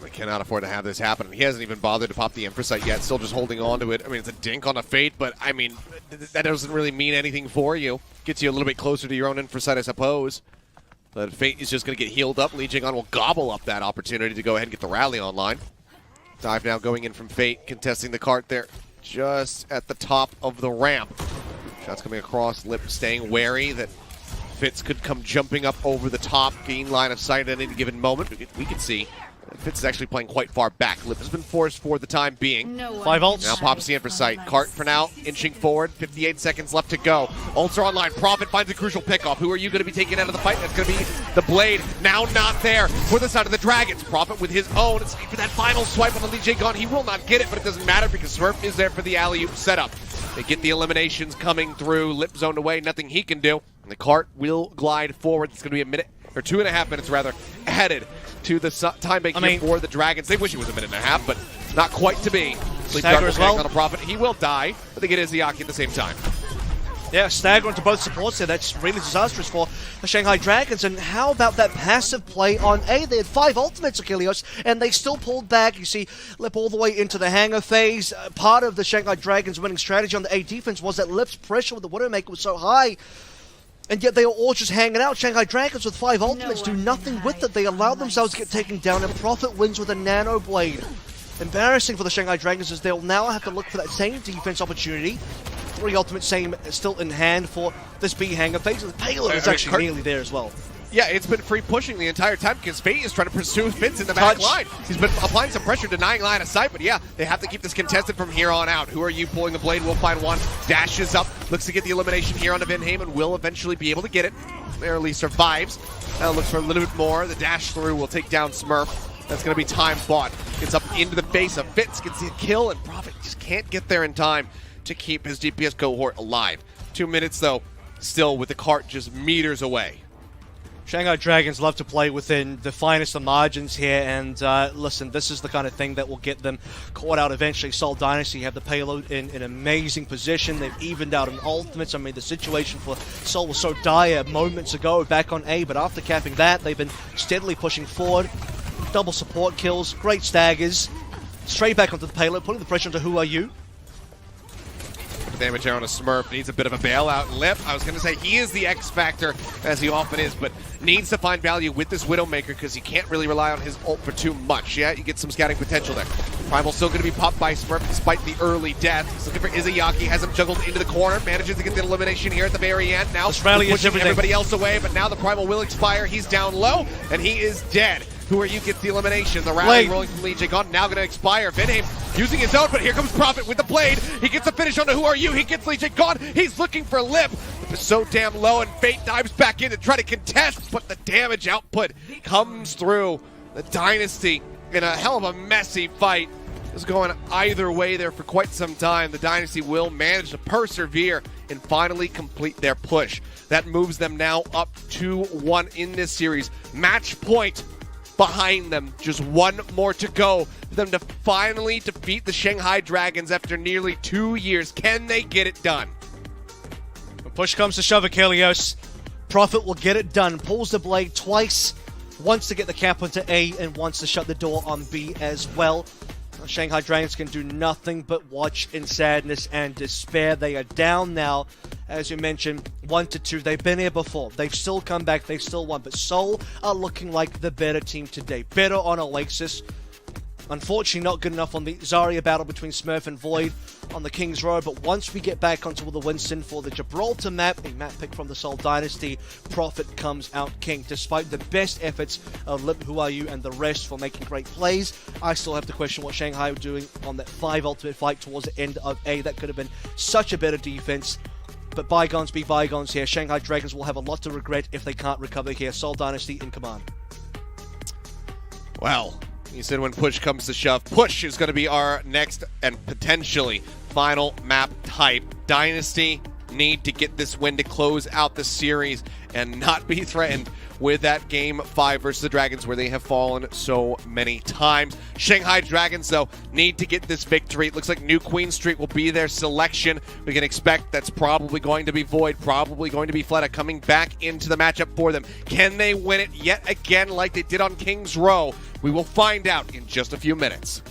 They cannot afford to have this happen. He hasn't even bothered to pop the Infrasight yet, still just holding on to it. I mean, it's a dink on a Fate, but, I mean, that doesn't really mean anything for you. Gets you a little bit closer to your own Infrasight, I suppose. But Fate is just going to get healed up. Lee Jae-gon will gobble up that opportunity to go ahead and get the rally online. Dive now going in from Fate, contesting the cart there just at the top of the ramp. Shots coming across, Lip staying wary that Fitz could come jumping up over the top, gain line of sight at any given moment. We can see Fitz is actually playing quite far back. Lip has been forced for the time being. 5 ults. Now pops the Infrasight. Cart for now, inching forward. 58 seconds left to go. Ults are online. Prophet finds a crucial pickoff. Who are you going to be taking out of the fight? That's going to be the Blade. Now not there for the side of the Dragons. Prophet with his own. It's for that final swipe on the Lee Jae-gon. He will not get it, but it doesn't matter because Smurf is there for the alley-oop setup. They get the eliminations coming through. Lip zoned away. Nothing he can do. And the cart will glide forward. It's going to be a minute, or 2.5 minutes rather, headed to the time bank here for the Dragons. They wish it was a minute and a half, but not quite to be. Sleep Dart will hang on a Prophet. He will die, but they get Izayaki at the same time. Yeah, stagger onto both supports there. That's really disastrous for the Shanghai Dragons. And how about that passive play on A? They had 5 ultimates, Ilios, and they still pulled back. You see Lip all the way into the hangar phase. Part of the Shanghai Dragons' winning strategy on the A defense was that Lip's pressure with the Widowmaker was so high. And yet they were all just hanging out. Shanghai Dragons with 5 ultimates do nothing with it. They allow themselves to get taken down, and Prophet wins with a nano blade. Embarrassing for the Shanghai Dragons as they'll now have to look for that same defense opportunity. 3 ultimates still in hand for this B hangar phase. The payload is actually nearly there as well. Yeah, it's been free pushing the entire time because Fate is trying to pursue Fitz in the back line. He's been applying some pressure, denying line of sight, but yeah, they have to keep this contested from here on out. Who are you pulling the blade? We'll find one. Dashes up, looks to get the elimination here on Mayhem and will eventually be able to get it. Barely survives. Now looks for a little bit more. The dash through will take down Smurf. That's going to be time bought. Gets up into the face of Fitz, gets the kill, and Prophet just can't get there in time to keep his DPS cohort alive. 2 minutes, though, still with the cart just meters away. Shanghai Dragons love to play within the finest of margins here, and listen, this is the kind of thing that will get them caught out eventually. Seoul Dynasty have the payload in an amazing position. They've evened out in ultimates. I mean, the situation for Seoul was so dire moments ago back on A, but after capping that, they've been steadily pushing forward. Double support kills, great staggers, straight back onto the payload, putting the pressure onto Who Are You? Damage there on a Smurf, needs a bit of a bailout. Lip, I was going to say, he is the X factor, as he often is, but needs to find value with this Widowmaker because he can't really rely on his ult for too much. Yeah, you get some scouting potential there. Primal's still going to be popped by Smurf despite the early death. He's looking for Izayaki, has him juggled into the corner, manages to get the elimination here at the very end. Now pushing everybody else away, but now the Primal will expire. He's down low, and he is dead. Who Are You gets the elimination. The rally rolling from Legion on, now going to expire. Vinheim using his own, but here comes Prophet with the blade. He gets a finish on the Who Are You. He gets Legion gone. He's looking for Lip. It's so damn low, and Fate dives back in to try to contest, but the damage output comes through. The Dynasty in a hell of a messy fight. It was going either way there for quite some time. The Dynasty will manage to persevere and finally complete their push. That moves them now up 2-1 in this series. Match point behind them. Just one more to go for them to finally defeat the Shanghai Dragons after nearly 2 years. Can they get it done? When push comes to shove, Ilios, Prophet will get it done. Pulls the blade twice, wants to get the cap onto A and wants to shut the door on B as well. Shanghai Dragons can do nothing but watch in sadness and despair. They are down now, as you mentioned, 1-2. They've been here before. They've still come back. They've still won. But Seoul are looking like the better team today. Better on Oasis. Unfortunately, not good enough on the Zarya battle between Smurf and Void on the King's Road. But once we get back onto the Winston for the Gibraltar map, a map pick from the Seoul Dynasty, Prophet comes out king. Despite the best efforts of Lip, Who Are You, and the rest for making great plays, I still have to question what Shanghai were doing on that 5 ultimate fight towards the end of A. That could have been such a better defense. But bygones be bygones here. Shanghai Dragons will have a lot to regret if they can't recover here. Seoul Dynasty in command. Well, you said when push comes to shove. Push is going to be our next and potentially final map type. Dynasty need to get this win to close out the series and not be threatened with that Game 5 versus the Dragons where they have fallen so many times. Shanghai Dragons, though, need to get this victory. It looks like New Queen Street will be their selection. We can expect that's probably going to be Void, probably going to be Fleta coming back into the matchup for them. Can they win it yet again like they did on King's Row? We will find out in just a few minutes.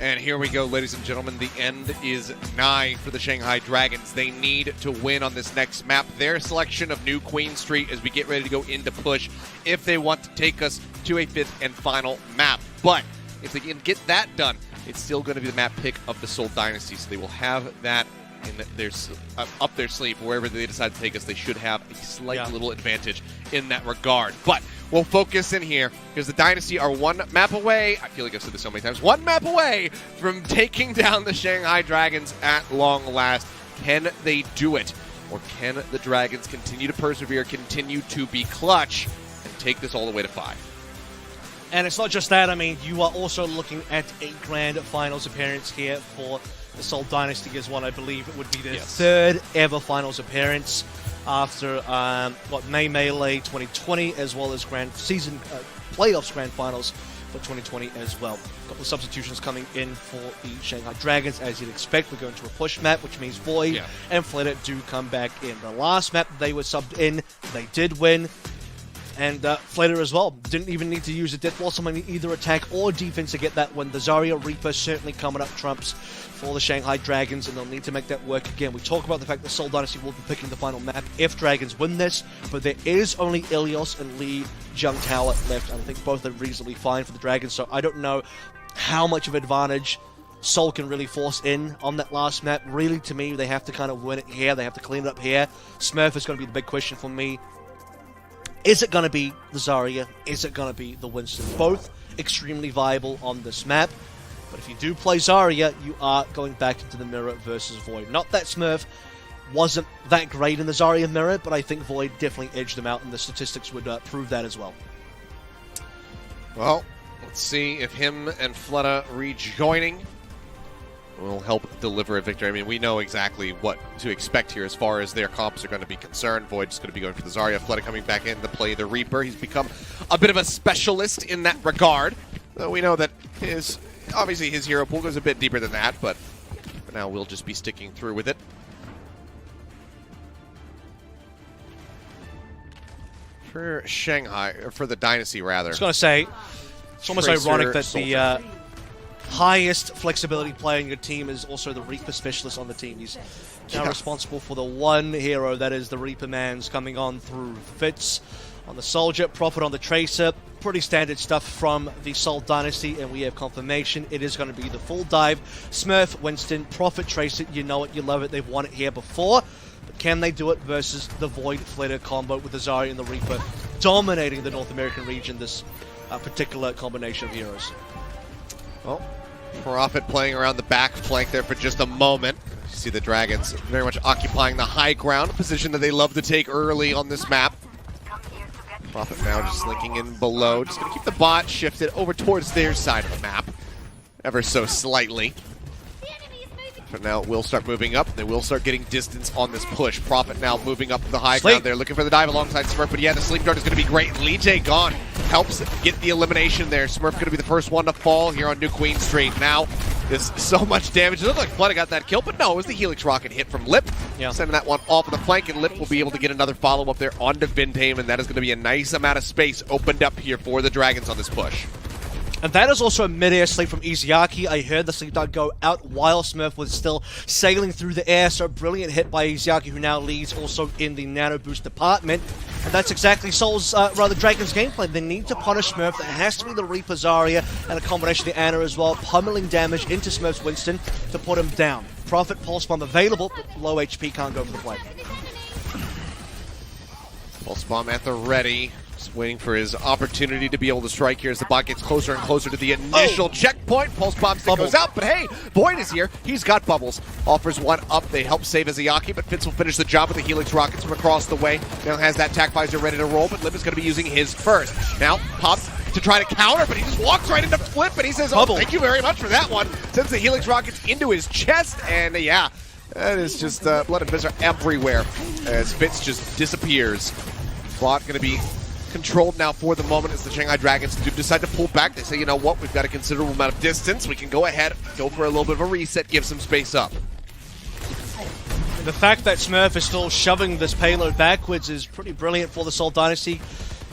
And here we go, ladies and gentlemen. The end is nigh for the Shanghai Dragons. They need to win on this next map. Their selection of New Queen Street as we get ready to go into push if they want to take us to a fifth and final map. But if they can get that done, it's still going to be the map pick of the Seoul Dynasty. So they will have that in their up their sleeve. Wherever they decide to take us, they should have a slight little advantage in that regard. But we'll focus in here because the Dynasty are one map away. I feel like I've said this so many times. One map away from taking down the Shanghai Dragons at long last. Can they do it? Or can the Dragons continue to persevere, continue to be clutch, and take this all the way to 5? And it's not just that. I mean, you are also looking at a grand finals appearance here for the Seoul Dynasty as well. I believe it would be their third ever finals appearance after May Melee 2020, as well as grand season playoffs grand finals for 2020 as well. A couple of substitutions coming in for the Shanghai Dragons, as you'd expect. We're going to a push map, which means Void and Flitter do come back in. The last map they were subbed in, they did win. And Flitter as well. Didn't even need to use a Death Blossom on either attack or defense to get that win. The Zarya Reaper certainly coming up trumps for the Shanghai Dragons, and they'll need to make that work again. We talk about the fact that Seoul Dynasty will be picking the final map if Dragons win this, but there is only Ilios and Lee Jung Tower left. I think both are reasonably fine for the Dragons, so I don't know how much of advantage Seoul can really force in on that last map. Really, to me, they have to kind of win it here. They have to clean it up here. Smurf is going to be the big question for me. Is it going to be the Zarya? Is it going to be the Winston? Both extremely viable on this map. But if you do play Zarya, you are going back into the mirror versus Void. Not that Smurf wasn't that great in the Zarya mirror, but I think Void definitely edged them out, and the statistics would prove that as well. Well, let's see if him and Fleta rejoining will help deliver a victory. I mean, we know exactly what to expect here as far as their comps are going to be concerned. Void's going to be going for the Zarya. Fleta coming back in to play the Reaper. He's become a bit of a specialist in that regard. Though we know that obviously his hero pool goes a bit deeper than that, but for now we'll just be sticking through with it. For Shanghai, or for the Dynasty rather. I was going to say, it's almost ironic that the highest flexibility player in your team is also the Reaper specialist on the team. He's now responsible for the one hero that is the Reaper Man's coming on through. Fitz on the Soldier, Prophet on the Tracer. Pretty standard stuff from the Seoul Dynasty, and we have confirmation it is going to be the full dive. Smurf, Winston, Prophet, Tracer, you know it, you love it. They've won it here before. But can they do it versus the Void Flitter combo with the Zarya and the Reaper dominating the North American region, this particular combination of heroes? Well, Prophet playing around the back flank there for just a moment. You see the Dragons very much occupying the high ground, a position that they love to take early on this map. Prophet now just linking in below, just going to keep the bot shifted over towards their side of the map, ever so slightly. But now will start moving up. They will start getting distance on this push. Prophet now moving up the high ground there, looking for the dive alongside Smurf. But yeah, the sleep dart is going to be great. Lee J gone. Helps get the elimination there. Smurf going to be the first one to fall here on New Queen Street. Now, there's so much damage. It looked like Flood got that kill, but no, it was the Helix Rocket hit from Lip. Sending that one off of the flank, and Lip will be able to get another follow-up there onto Vintame, and that is going to be a nice amount of space opened up here for the Dragons on this push. And that is also a mid-air sleep from Izuyaki. I heard the sleep dart go out while Smurf was still sailing through the air. So brilliant hit by Izuyaki, who now leads also in the Nano Boost department. And that's exactly Seoul's, Dragons' gameplay. They need to punish Smurf. There has to be the Reaper Zarya and a combination of the Ana as well, pummeling damage into Smurf's Winston to put him down. Prophet Pulse Bomb available, but low HP can't go for the play. Pulse bomb at the ready. Just waiting for his opportunity to be able to strike here as the bot gets closer and closer to the initial checkpoint. Pulse bomb stick goes out, but hey, Void is here. He's got bubbles. Offers one up. They help save Izayaki, but Fitz will finish the job with the Helix rockets from across the way. Now has that tac visor ready to roll, but Lip is going to be using his first. Now pops to try to counter, but he just walks right into Flip, and he says, "Oh, thank you very much for that one." Sends the Helix rockets into his chest, and yeah, that is just blood and visor everywhere as Fitz just disappears. Bot going to be controlled now for the moment as the Shanghai Dragons do decide to pull back. They say, you know what, we've got a considerable amount of distance. We can go ahead, go for a little bit of a reset, give some space up. The fact that Smurf is still shoving this payload backwards is pretty brilliant for the Seoul Dynasty.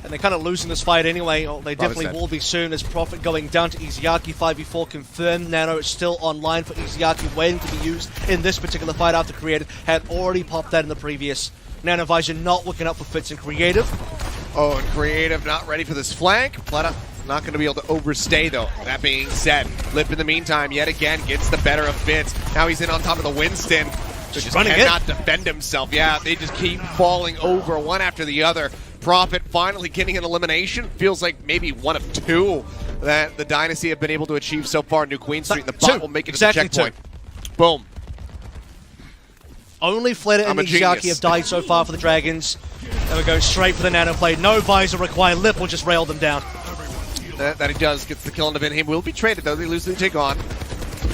And they're kind of losing this fight anyway. Oh, they definitely will be soon as Prophet going down to Izayaki. 5v4 confirmed. Nano is still online for Izayaki, waiting to be used in this particular fight after Creative had already popped that in the previous. Nano Visor not looking up for Fitz and Creative. Oh, and Creative not ready for this flank. Pleta not going to be able to overstay, though. That being said, Lip in the meantime, yet again, gets the better of Fitz. Now he's in on top of the Winston. Just cannot defend himself. Yeah, they just keep falling over one after the other. Prophet finally getting an elimination. Feels like maybe one of two that the Dynasty have been able to achieve so far. New Queen Street, and the bot will make it to the checkpoint. Boom. Only Fleta and Izayaki have died so far for the Dragons. And we go straight for the nano play. No visor required. Lip will just rail them down. That he does. Gets the kill on the Vin. He will be traded, though. They lose the take on.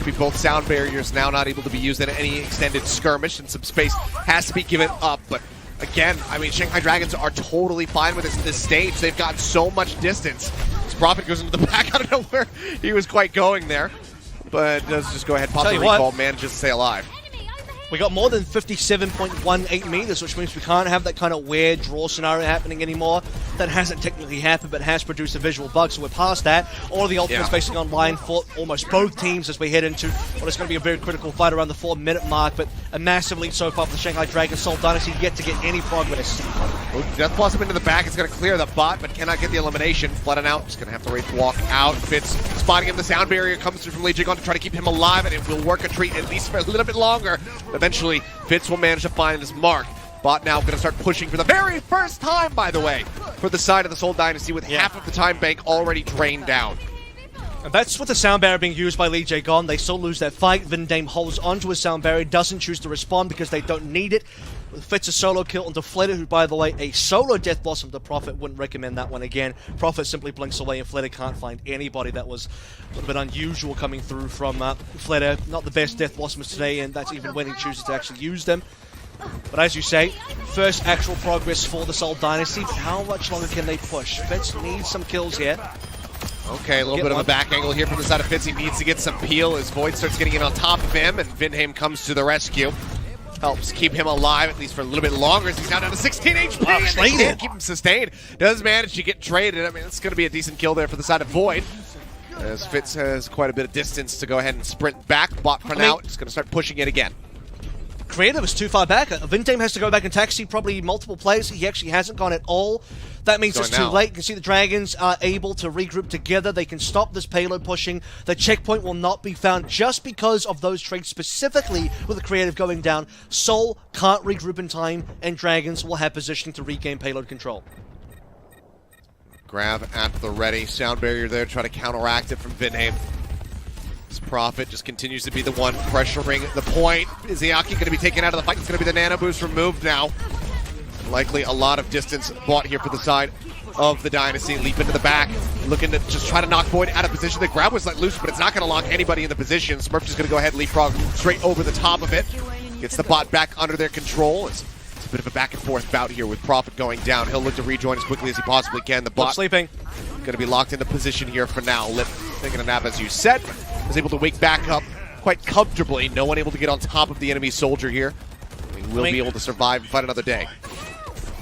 Be both sound barriers now not able to be used in any extended skirmish, and some space has to be given up. But again, I mean, Shanghai Dragons are totally fine with this stage. They've got so much distance. This Prophet goes into the back. I don't know where he was quite going there, but does just go ahead, pop the recall, manages to stay alive. We got more than 57.18 meters, which means we can't have that kind of weird draw scenario happening anymore. That hasn't technically happened, but has produced a visual bug, so we're past that. All of the ultimates basically online for almost both teams as we head into what is going to be a very critical fight around the 4-minute mark, but a massive lead so far for the Shanghai Dragons. Seoul Dynasty yet to get any progress. Death Blossom into the back. It's going to clear the bot, but cannot get the elimination. Flooding out. Just going to have to wait to walk out. Fitz spotting him. The sound barrier comes through from Lee Jigon to try to keep him alive, and it will work a treat at least for a little bit longer. Eventually, Fitz will manage to find his mark. Bot now going to start pushing for the very first time, by the way, for the side of the Seoul Dynasty with half of the time bank already drained down. And that's with the sound barrier being used by Lee Jae-gon. They still lose that fight. Vindame holds onto his sound barrier, doesn't choose to respond because they don't need it. With Fitz a solo kill onto Fleta, who, by the way, a solo Death Blossom to Prophet. Wouldn't recommend that one again. Prophet simply blinks away, and Fleta can't find anybody. That was a little bit unusual coming through from Fleta. Not the best Death Blossoms today, and that's even when he chooses to actually use them. But as you say, first actual progress for the Seoul Dynasty, but how much longer can they push? Fitz needs some kills here. Okay, a little bit of a back angle here from the side of Fitz. He needs to get some peel as Void starts getting in on top of him, and Vindheim comes to the rescue. Helps keep him alive, at least for a little bit longer, as he's now down to 16 HP, and they can't keep him sustained. Does manage to get traded. I mean, it's going to be a decent kill there for the side of Void, as Fitz has quite a bit of distance to go ahead and sprint back. Bot for now, just going to start pushing it again. Creative is too far back. Vindame has to go back and taxi probably multiple players. He actually hasn't gone at all. That means it's too late. You can see the Dragons are able to regroup together. They can stop this payload pushing. The checkpoint will not be found just because of those trades, specifically with the Creative going down. Seoul can't regroup in time, and Dragons will have positioning to regain payload control. Grab at the ready. Sound barrier there, try to counteract it from Vindheim. Prophet just continues to be the one pressuring the point. Izayaki going to be taken out of the fight. It's going to be the nano boost removed now. Likely a lot of distance bought here for the side of the Dynasty. Leap into the back, looking to just try to knock Void out of position. The grab was let loose, but it's not going to lock anybody in the position. Smurf just going to go ahead and leapfrog straight over the top of it. Gets the bot back under their control. It's a bit of a back and forth bout here with Prophet going down. He'll look to rejoin as quickly as he possibly can. The bot sleeping. Going to be locked into position here for now. Lip taking a nap, as you said. Was able to wake back up quite comfortably. No one able to get on top of the enemy soldier here. He will be able to survive and fight another day.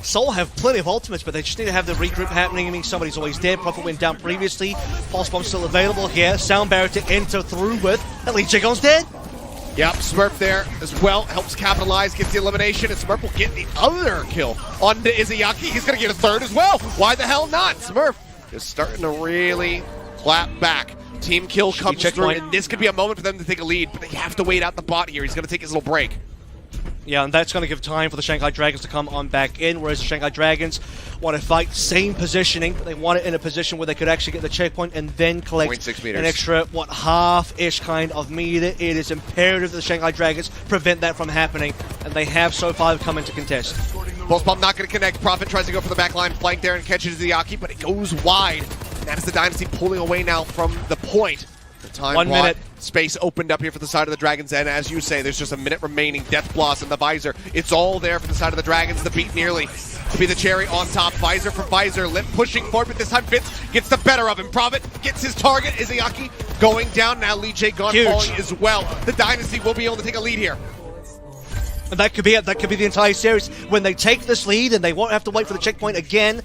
Seoul have plenty of ultimates, but they just need to have the regroup happening. I mean, somebody's always dead. Prophet went down previously. Pulse bomb still available here. Sound barrier to enter through with. At least Jigon's dead. Yep, Smurf there as well. Helps capitalize, gets the elimination, and Smurf will get the other kill onto Izayaki. He's going to get a third as well. Why the hell not? Smurf is starting to really clap back. Team kill comes through, and this could be a moment for them to take a lead, but they have to wait out the bot here. He's going to take his little break. Yeah, and that's going to give time for the Shanghai Dragons to come on back in, whereas the Shanghai Dragons want to fight same positioning. They want it in a position where they could actually get the checkpoint and then collect 0.6 meters. an extra, half-ish kind of meter. It is imperative that the Shanghai Dragons prevent that from happening, and they have so far come into contest. Pulse bomb not going to connect. Prophet tries to go for the back line, flank there and catches Izayaki, but it goes wide. And that is the Dynasty pulling away now from the point. The time 1 minute. Space opened up here for the side of the Dragons, and as you say, there's just a minute remaining. Death Blossom, the Visor, it's all there for the side of the Dragons. The beat nearly to be the cherry on top. Visor for Visor, Limp pushing forward, but this time Fitz gets the better of him. Prophet gets his target. Izayaki going down. Now Lee Jae Gun Huge. falling as well. The Dynasty will be able to take a lead here. And that could be it. That could be the entire series. When they take this lead and they won't have to wait for the checkpoint again,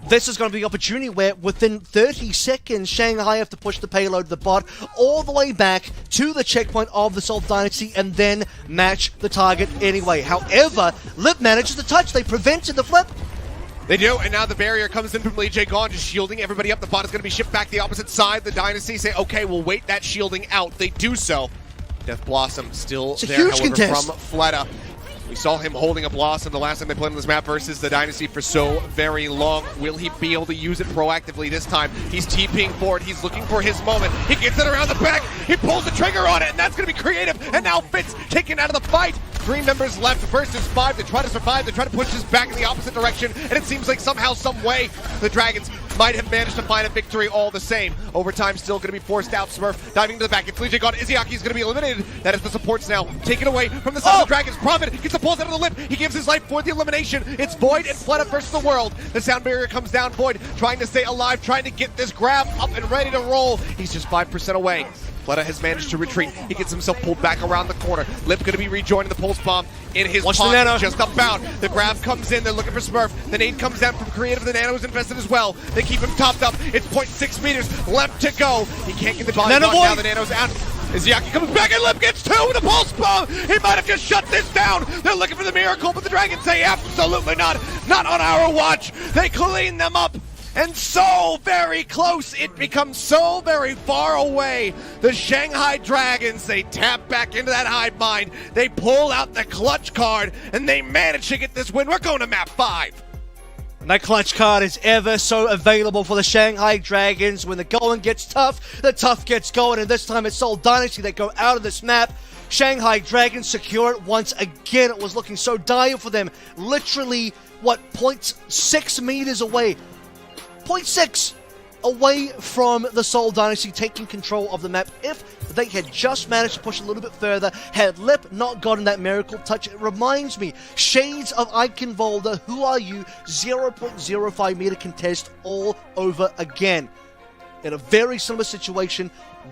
this is going to be the opportunity where within 30 seconds, Shanghai have to push the payload to the bot all the way back to the checkpoint of the Seoul Dynasty and then match the target anyway. However, Lip manages to touch. They prevented the flip. They do, and now the barrier comes in from Lee Jae Gon, just shielding everybody up. The bot is going to be shipped back the opposite side. The Dynasty say, okay, we'll wait that shielding out. They do so. Death Blossom still It's a there, huge however, contest. from Fleta. We saw him holding a Blossom the last time they played on this map versus the Dynasty for so very long. Will he be able to use it proactively this time? He's TPing forward. He's looking for his moment. He gets it around the back. He pulls the trigger on it, and that's going to be creative. And now Fitz taken out of the fight. 3 members left versus 5. They try to survive. They try to push this back in the opposite direction. And it seems like somehow, some way, the Dragons might have managed to find a victory all the same. Overtime still going to be forced out. Smurf diving to the back. It's Lee Jae Gon. Izayaki is going to be eliminated. That is the supports now. Taken away from the side of the Dragons. Prophet gets the pulse out of the lip. He gives his life for the elimination. It's Void and Fleta versus the world. The sound barrier comes down. Void trying to stay alive, trying to get this grab up and ready to roll. He's just 5% away. Fleta has managed to retreat. He gets himself pulled back around the corner. Lip going to be rejoining the pulse bomb in his Watch the pocket, nano. just about. The grab comes in. They're looking for Smurf. The nade comes down from Creative. The nano is invested as well. They keep him topped up. It's 0.6 meters left to go. He can't get the body Nano block boy. now. The nano's out. Izayaki comes back and Lip gets 2 with a pulse bomb. He might have just shut this down. They're looking for the miracle, but the Dragons say absolutely not. Not on our watch. They clean them up. And so very close, it becomes so very far away. The Shanghai Dragons, they tap back into that hive mind. They pull out the clutch card, and they manage to get this win. We're going to map 5. And that clutch card is ever so available for the Shanghai Dragons. When the going gets tough, the tough gets going. And this time it's Seoul Dynasty that go out of this map. Shanghai Dragons secure it once again. It was looking so dire for them. Literally, 0.6 meters away. 0.6 away from the Seoul Dynasty taking control of the map. If they had just managed to push a little bit further, had Lip not gotten that miracle touch, it reminds me, shades of Icon Volder, Who Are You, 0.05 meter contest all over again. In a very similar situation,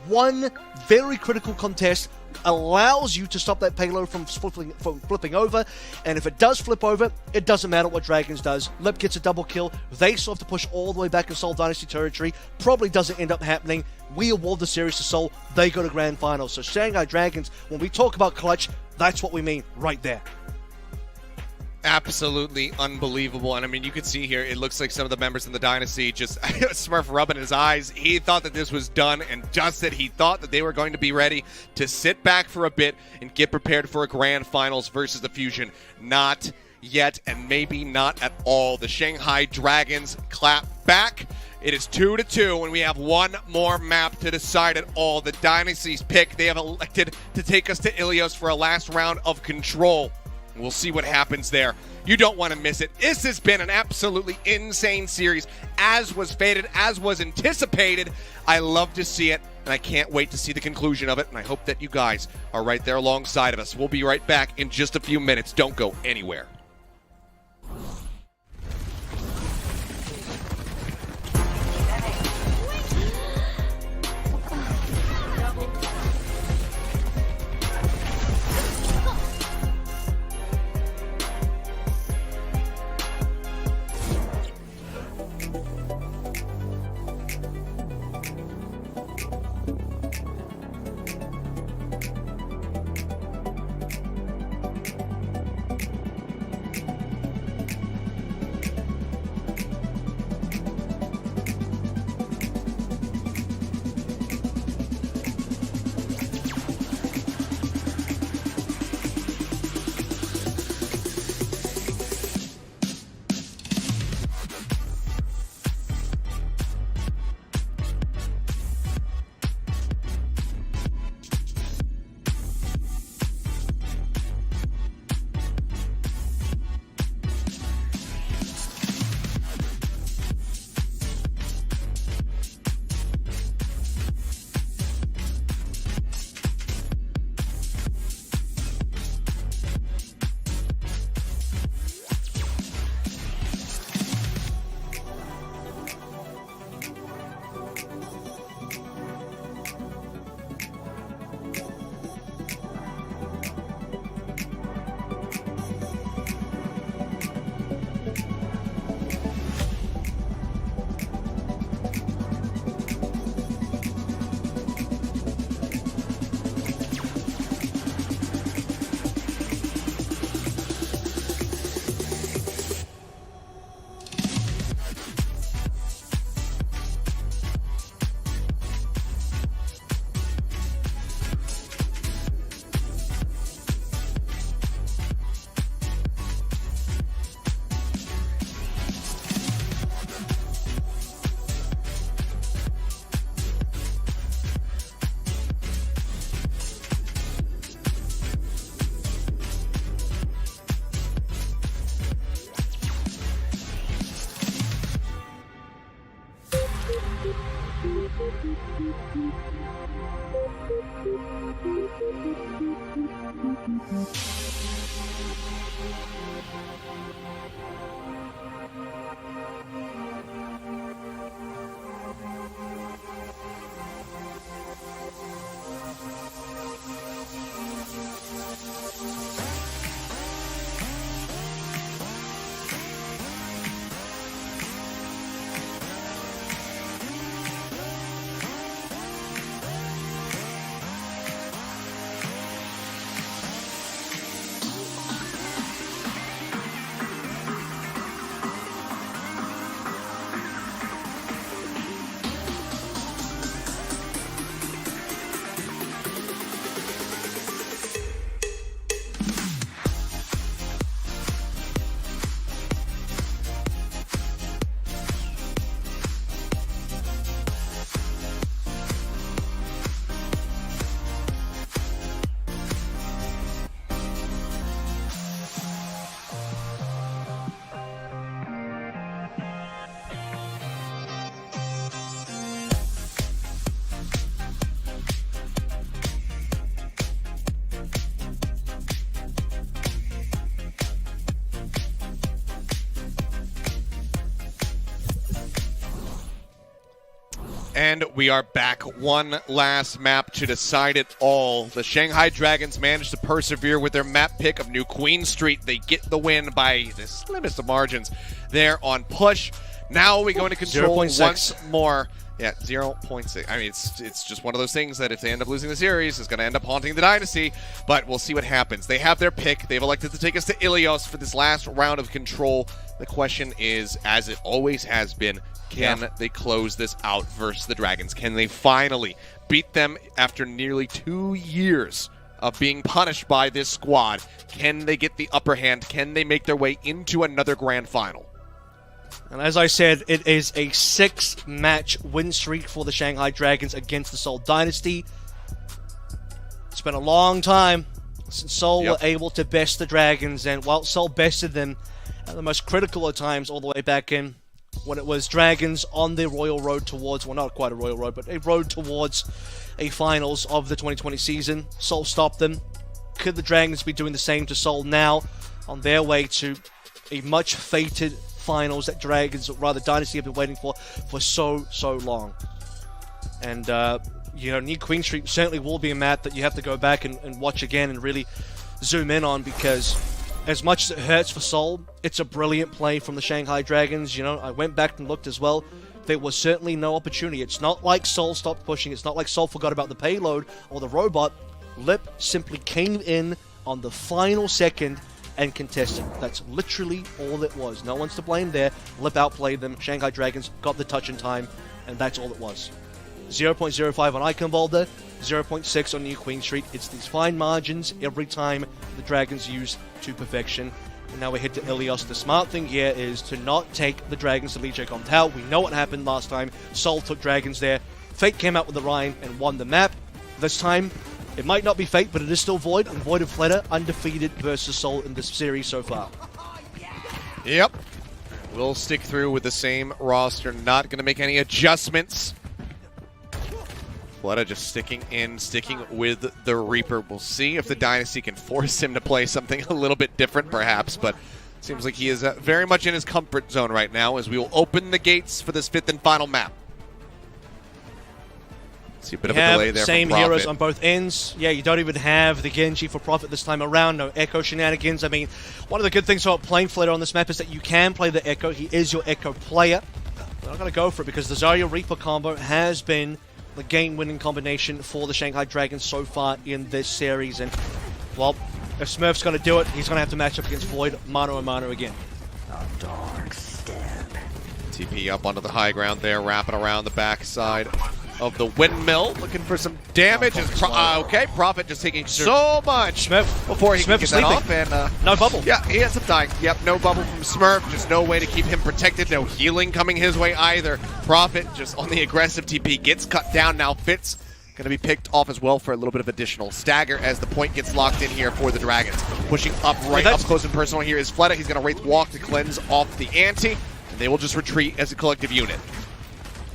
one very critical contest allows you to stop that payload from flipping over, and if it does flip over, it doesn't matter what Dragons does. Lip gets a double kill. They still have to push all the way back in Seoul Dynasty territory. Probably doesn't end up happening. We award the series to Seoul. They go to Grand Finals. So Shanghai Dragons, when we talk about clutch, that's what we mean right there. Absolutely unbelievable. And I mean, you can see here, it looks like some of the members in the Dynasty just Smurf rubbing his eyes. He thought that this was done and dusted. He thought that they were going to be ready to sit back for a bit and get prepared for a grand finals versus the Fusion. Not yet, and maybe not at all. The Shanghai Dragons clap back. It is 2-2, and we have one more map to decide it all. The Dynasty's pick, they have elected to take us to Ilios for a last round of control. We'll see what happens there. You don't want to miss it. This has been an absolutely insane series, as was fated, as was anticipated. I love to see it, and I can't wait to see the conclusion of it, and I hope that you guys are right there alongside of us. We'll be right back in just a few minutes. Don't go anywhere. And we are back. One last map to decide it all. The Shanghai Dragons managed to persevere with their map pick of New Queen Street. They get the win by the slimmest of margins there on push. Now we go into control 0.6. once more. Yeah, 0.6. I mean, it's just one of those things that if they end up losing the series, is going to end up haunting the Dynasty. But we'll see what happens. They have their pick. They've elected to take us to Ilios for this last round of control. The question is, as it always has been, can they close this out versus the Dragons? Can they finally beat them after nearly 2 years of being punished by this squad? Can they get the upper hand? Can they make their way into another grand final? And as I said, it is a 6-match win streak for the Shanghai Dragons against the Seoul Dynasty. It's been a long time since Seoul were able to best the Dragons, and while Seoul bested them at the most critical of times all the way back in when it was Dragons on the royal road towards, well, not quite a royal road, but a road towards a finals of the 2020 season. Seoul stopped them. Could the Dragons be doing the same to Seoul now on their way to a much fated finals that Dragons, or rather Dynasty, have been waiting for so long? And, you know, New Queen Street certainly will be a map that you have to go back and watch again and really zoom in on, because as much as it hurts for Seoul, it's a brilliant play from the Shanghai Dragons. You know, I went back and looked as well. There was certainly no opportunity. It's not like Seoul stopped pushing. It's not like Seoul forgot about the payload or the robot. Lip simply came in on the final second and contested. That's literally all it was. No one's to blame there. Lip outplayed them. Shanghai Dragons got the touch in time, and that's all it was. 0.05 on Icon Boulder, 0.6 on New Queen Street. It's these fine margins every time the Dragons use to perfection. And now we head to Ilios. The smart thing here is to not take the Dragons to Lee Jae Tao. We know what happened last time. Seoul took Dragons there. Fate came out with the Rhine and won the map. This time, it might not be Fate, but it is still Void. And Void and Fleta undefeated versus Seoul in this series so far. Yep. We'll stick through with the same roster. Not going to make any adjustments. Fleta just sticking with the Reaper. We'll see if the Dynasty can force him to play something a little bit different, perhaps, but seems like he is very much in his comfort zone right now as we will open the gates for this 5th and final map. See a bit of a delay there same from Prophet. Heroes on both ends. Yeah, you don't even have the Genji for Prophet this time around. No Echo shenanigans. I mean, one of the good things about playing Fleta on this map is that you can play the Echo. He is your Echo player. We're not going to go for it because the Zarya Reaper combo has been the game-winning combination for the Shanghai Dragons so far in this series. And, well, if Smurf's going to do it, he's going to have to match up against Void mano a mano again. A dark step. TP up onto the high ground there, wrapping around the backside of the windmill, looking for some damage. Okay, Prophet just taking so much before he can get that off. And, no bubble. Yeah, he ends up dying. Yep, no bubble from Smurf. Just no way to keep him protected. No healing coming his way either. Prophet just on the aggressive TP gets cut down. Now Fitz going to be picked off as well for a little bit of additional stagger as the point gets locked in here for the Dragons. Pushing up right up close and personal here is Fleta. He's going to Wraith Walk to cleanse off the ante. And they will just retreat as a collective unit.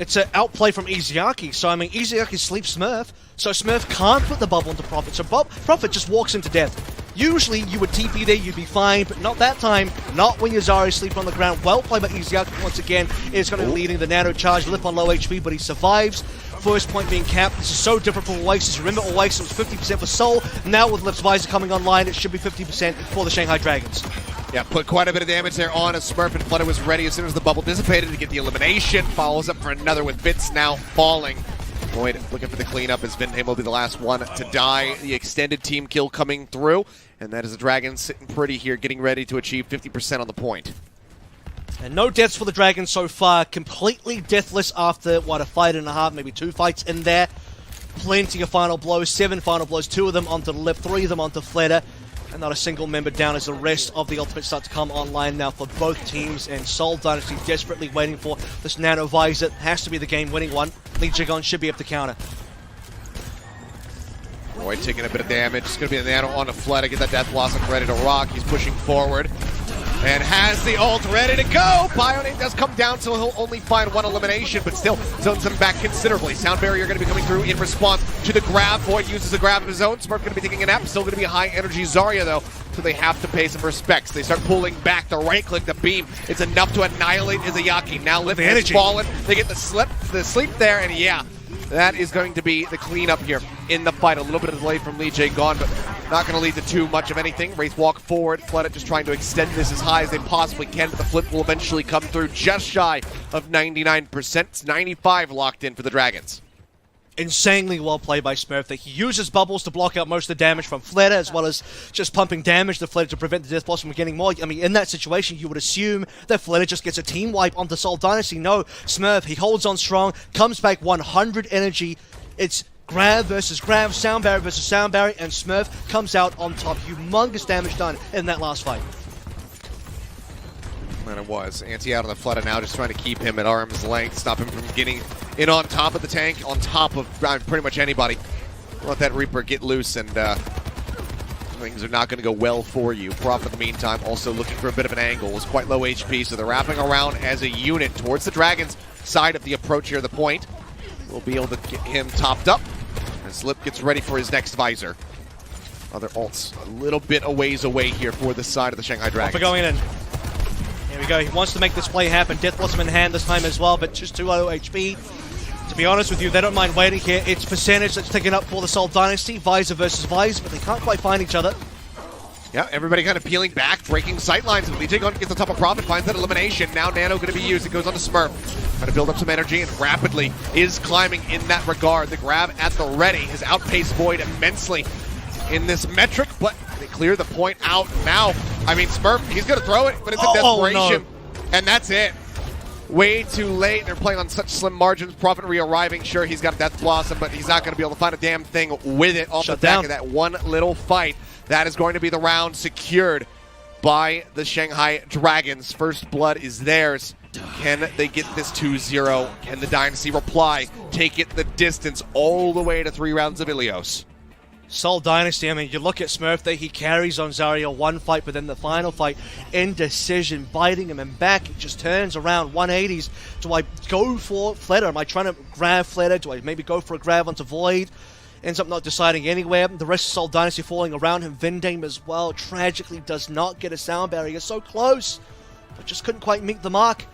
It's an outplay from Iziaki. So, I mean, Iziaki sleeps Smurf, so Smurf can't put the bubble into Prophet. So Prophet just walks into death. Usually, you would TP there, you'd be fine, but not that time. Not when Yazari sleep on the ground. Well played by Iziaki once again. Is going to be leading the Nano Charge. Lip on low HP, but he survives. First point being capped. This is so different from Oasis. Remember, Oasis was 50% for Seoul. Now with Lip's Visor coming online, it should be 50% for the Shanghai Dragons. Yeah, put quite a bit of damage there on as Smurf, and Flutter was ready as soon as the bubble dissipated to get the elimination. Follows up for another with Bits now falling. Void looking for the cleanup as Vinham will be the last one to die. The extended team kill coming through, and that is the Dragons sitting pretty here, getting ready to achieve 50% on the point. And no deaths for the Dragons so far. Completely deathless after, what, a fight and a half, maybe 2 fights in there. Plenty of final blows, 7 final blows, 2 of them onto the lip, 3 of them onto Flatter. And not a single member down as the rest of the ultimates start to come online now for both teams. And Seoul Dynasty desperately waiting for this Nano Visor. Has to be the game-winning one. Lee Jae-gon should be able to counter. Roy taking a bit of damage. It's going to be a Nano on a Flatter. Get that Death Blossom ready to rock. He's pushing forward and has the ult ready to go. Bionic does come down, so he'll only find 1 elimination, but still zones him back considerably. Sound Barrier going to be coming through in response to the grab. Void uses the grab of his own. Smurf going to be taking a nap. Still going to be a high-energy Zarya, though, so they have to pay some respects. They start pulling back. The right-click, the beam. It's enough to annihilate Izayaki. Now Lip has fallen. They get the sleep there, and yeah, that is going to be the cleanup here in the fight. A little bit of delay from Lee Jae-gon, but not going to lead to too much of anything. Wraith walk forward. Flooded just trying to extend this as high as they possibly can, but the flip will eventually come through just shy of 99%. It's 95 locked in for the Dragons. Insanely well played by Smurf. That he uses bubbles to block out most of the damage from Flatter, as well as just pumping damage to Flatter to prevent the Death Blossom from getting more. I mean, in that situation, you would assume that Flatter just gets a team wipe onto Seoul Dynasty. No, Smurf, he holds on strong, comes back 100 energy. It's Grav versus Grav, Sound Barrier versus Sound Barrier, and Smurf comes out on top. Humongous damage done in that last fight. And it was. Anti out on the Flutter now, just trying to keep him at arm's length, stop him from getting in on top of the tank, on top of pretty much anybody. Let that Reaper get loose, and things are not going to go well for you. Prof, in the meantime, also looking for a bit of an angle. It's quite low HP, so they're wrapping around as a unit towards the Dragons' side of the approach here, the point. We'll be able to get him topped up as Lip gets ready for his next visor. Other ults a little bit a ways away here for the side of the Shanghai Dragons. For going in. Here we go. He wants to make this play happen. Death Blossom in hand this time as well, but just too low HP. To be honest with you, they don't mind waiting here. It's percentage that's taken up for the Seoul Dynasty. Visor versus Visor, but they can't quite find each other. Yeah, everybody kind of peeling back, breaking sight lines. Lee Jae-gon gets on top of Prophet, finds that elimination. Now Nano going to be used. It goes on to Smurf. Trying to build up some energy and rapidly is climbing in that regard. The grab at the ready has outpaced Void immensely in this metric, but they clear the point out now. I mean, Smurf, he's going to throw it, but it's a desperation. No. And that's it. Way too late. They're playing on such slim margins. Prophet re-arriving. Sure, he's got Death Blossom, but he's not going to be able to find a damn thing with it off the back of that one little fight. That is going to be the round secured by the Shanghai Dragons. First blood is theirs. Can they get this 2-0? Can the Dynasty reply? Take it the distance all the way to 3 rounds of Ilios. Seoul Dynasty, I mean, you look at Smurf there, he carries on Zarya one fight, but then the final fight, indecision, biting him and back, it just turns around 180s. Do I go for Flatter? Am I trying to grab Flatter? Do I maybe go for a grab onto Void? Ends up not deciding anywhere. The rest of Seoul Dynasty falling around him. Vindame as well, tragically does not get a sound barrier. So close, but just couldn't quite meet the mark.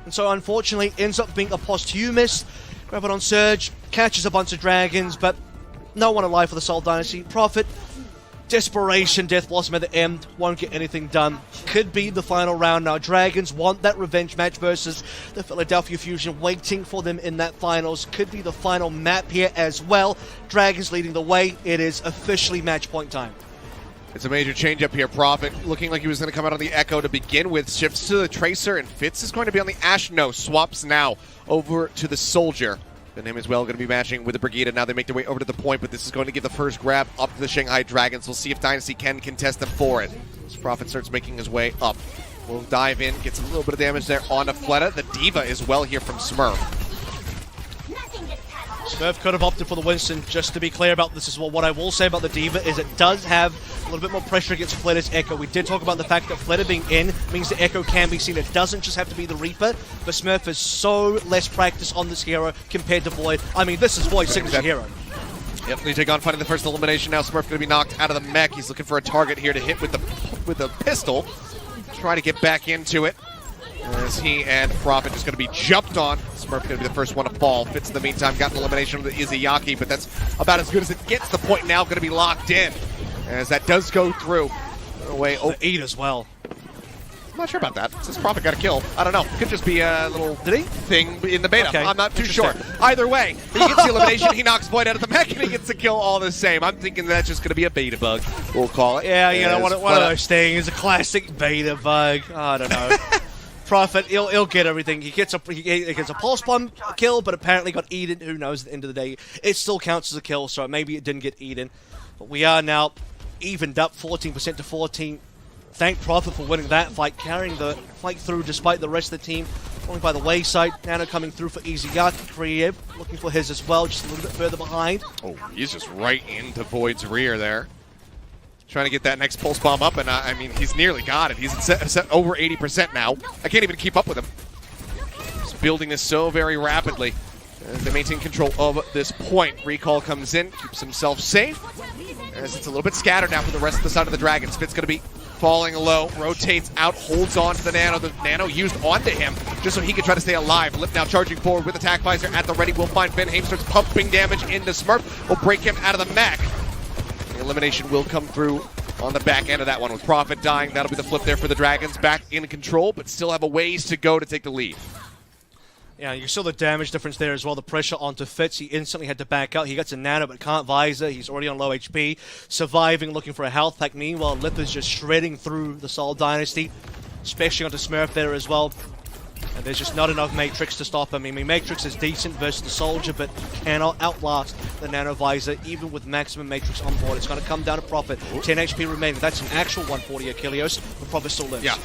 And so unfortunately, ends up being a posthumous. Grab it on Surge, catches a bunch of dragons, but no one alive for the Seoul Dynasty. Prophet, desperation, Death Blossom at the end, won't get anything done. Could be the final round now. Dragons want that revenge match versus the Philadelphia Fusion, waiting for them in that finals. Could be the final map here as well. Dragons leading the way. It is officially match point time. It's a major change up here. Prophet looking like he was going to come out on the Echo to begin with. Shifts to the Tracer, and Fitz is going to be on the Ashe. No, swaps now over to the Soldier. And him as well going to be matching with the Brigida. Now they make their way over to the point, but this is going to give the first grab up to the Shanghai Dragons. We'll see if Dynasty can contest them for it. As Prophet starts making his way up. We'll dive in, gets a little bit of damage there on a Fleta. The Diva as well here from Smurf. Smurf could have opted for the Winston. Just to be clear about this, is what I will say about the D.Va is it does have a little bit more pressure against Flitter's Echo. We did talk about the fact that Flitter being in means the Echo can be seen. It doesn't just have to be the Reaper, but Smurf has so less practice on this hero compared to Void. I mean, this is Void's signature hero. Yep, they take on finding the first elimination. Now Smurf going to be knocked out of the mech. He's looking for a target here to hit with the pistol. Try to get back into it. As he and Prophet just going to be jumped on. Smurf going to be the first one to fall. Fitz in the meantime got an elimination with the Izayaki, but that's about as good as it gets. The point now going to be locked in. As that does go through. Away. The 8 as well. I'm not sure about that. Since Prophet got a kill. I don't know. Could just be a little thing in the beta. Okay. I'm not too sure. Either way, he gets the elimination. He knocks Void out of the mech, and he gets the kill all the same. I'm thinking that's just going to be a beta bug. We'll call it. Yeah, you know, one of those things. A classic beta bug. I don't know. Prophet, he'll get everything. He gets a pulse bomb kill, but apparently got eaten. Who knows? At the end of the day, it still counts as a kill, so maybe it didn't get eaten. But we are now evened up 14% to 14. Thank Prophet for winning that fight, carrying the fight through despite the rest of the team falling by the wayside. Nano coming through for Izayaki. Creative looking for his as well, just a little bit further behind. Oh, he's just right into Void's rear there. Trying to get that next pulse bomb up, and I mean, he's nearly got it. He's set over 80% now. I can't even keep up with him. He's building this so very rapidly. As they maintain control of this point. Recall comes in, keeps himself safe. As it's a little bit scattered now for the rest of the side of the Dragon. Spit's going to be falling low, rotates out, holds on to the Nano. The Nano used onto him just so he could try to stay alive. Lip now charging forward with attack visor at the ready. We'll find Vancouver starts pumping damage into Smurf. Will break him out of the mech. The elimination will come through on the back end of that one with Prophet dying. That'll be the flip there for the Dragons. Back in control, but still have a ways to go to take the lead. Yeah, you saw the damage difference there as well. The pressure onto Fitz. He instantly had to back out. He gets a Nano but can't visor. He's already on low HP. Surviving, looking for a health pack. Meanwhile, Lip is just shredding through the Seoul Dynasty, especially onto Smurf there as well. And there's just not enough Matrix to stop him. I mean, Matrix is decent versus the Soldier, but cannot outlast the Nano Visor, even with maximum Matrix on board. It's going to come down to Prophet. 10 HP remaining. That's an actual 140 Ilios, but Prophet still lives. Yeah.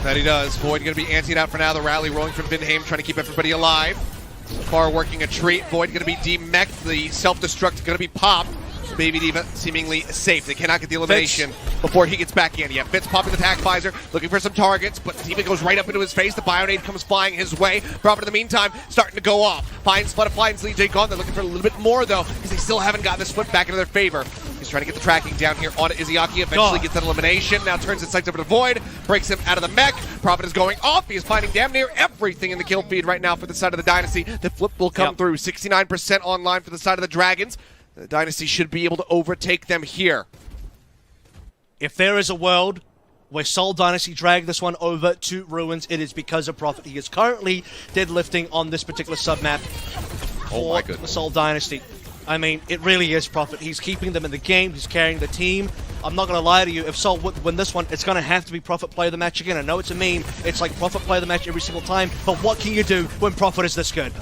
That he does. Void going to be anteing out for now. The rally rolling from Vinheim, trying to keep everybody alive. So far working a treat. Void going to be demeched. The self-destruct going to be popped. Baby D.Va seemingly safe. They cannot get the elimination before he gets back in. Yeah, Fitz popping the attack visor, looking for some targets, but D.Va goes right up into his face. The Bionade comes flying his way. Prophet in the meantime starting to go off. Finds Spitfire and Lee gone. They're looking for a little bit more though, because they still haven't gotten this flip back into their favor. He's trying to get the tracking down here on Izayaki. Eventually gets that elimination. Now turns his sights over to Void. Breaks him out of the mech. Prophet is going off. He is finding damn near everything in the kill feed right now for the side of the Dynasty. The flip will come through. 69% online for the side of the Dragons. The Dynasty should be able to overtake them here. If there is a world where Seoul Dynasty drag this one over to Ruins, it is because of Prophet. He is currently deadlifting on this particular submap for the Seoul Dynasty. I mean, it really is Prophet. He's keeping them in the game. He's carrying the team. I'm not going to lie to you. If Seoul would win this one, it's going to have to be Prophet play of the match again. I know it's a meme. It's like Prophet play of the match every single time. But what can you do when Prophet is this good?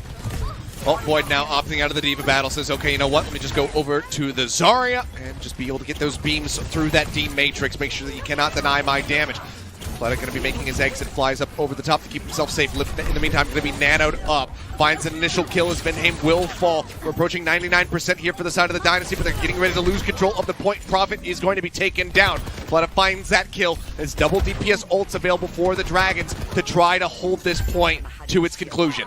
Well, Void now opting out of the D.Va battle, says, okay, you know what, let me just go over to the Zarya and just be able to get those beams through that D Matrix, make sure that you cannot deny my damage. Flooded going to be making his exit, flies up over the top to keep himself safe. Lip in the meantime going to be nanoed up, finds an initial kill as Vinheim will fall. We're approaching 99% here for the side of the Dynasty, but they're getting ready to lose control of the point. Prophet is going to be taken down. Flooded finds that kill. There's double DPS ults available for the Dragons to try to hold this point to its conclusion.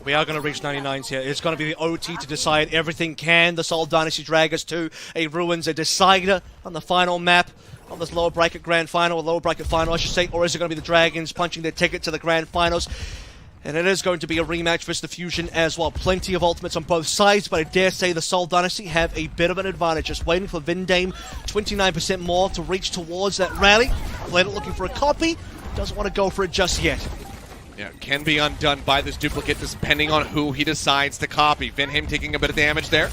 We are going to reach 99s here. It's going to be the OT to decide everything. Can the Seoul Dynasty drag us to a Ruins, a decider on the final map on this lower bracket grand final, or lower bracket final, I should say, or is it going to be the Dragons punching their ticket to the grand finals? And it is going to be a rematch versus the Fusion as well. Plenty of ultimates on both sides, but I dare say the Seoul Dynasty have a bit of an advantage. Just waiting for Vinheim, 29% more to reach towards that rally. Later looking for a copy, doesn't want to go for it just yet. Yeah, can be undone by this duplicate depending on who he decides to copy. Vinheim taking a bit of damage there.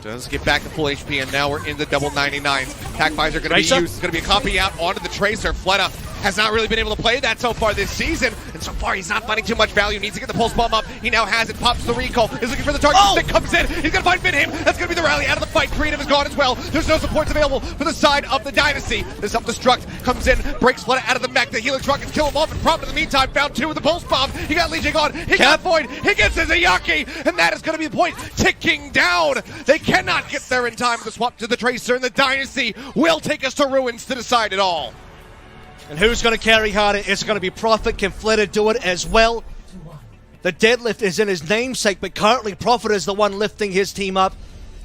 Does get back to full HP, and now we're in the double 99s. Attack visor going to be used. It's going to be a copy out onto the Tracer. Fleta has not really been able to play that so far this season, and so far he's not finding too much value. Needs to get the pulse bomb up. He now has it. Pops the recall. Is looking for the target. Stick comes in. He's gonna find Mayhem. That's gonna be the rally out of the fight. Creative is gone as well. There's no supports available for the side of the Dynasty. The self-destruct comes in, breaks Flutter out of the mech. The Helix rockets kill him off, and Prop in the meantime found 2 with the pulse bomb. He got Legion on. He got Void. He gets his Ayaki, and that is gonna be the point. Ticking down. They cannot get there in time with the swap to the Tracer, and the Dynasty will take us to Ruins to decide it all. And who's going to carry harder? It's going to be Prophet. Can Flitter do it as well? The deadlift is in his namesake, but currently Prophet is the one lifting his team up.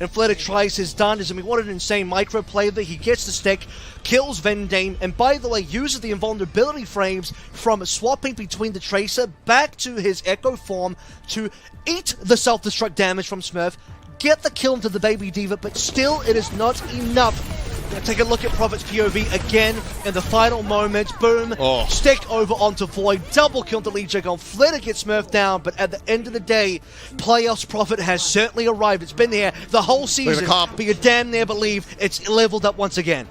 And Flitter tries his darndest. I mean, what an insane micro play there. He gets the stick, kills Vendame, and by the way, uses the invulnerability frames from swapping between the Tracer back to his Echo form to eat the self-destruct damage from Smurf, get the kill into the Baby Diva, but still it is not enough. Gonna take a look at Prophet's POV again in the final moment. Boom. Stick over onto Void. Double kill to Legion. Flitter gets Smurf down, but at the end of the day, playoffs Prophet has certainly arrived. It's been here the whole season, but you damn near believe it's leveled up once again.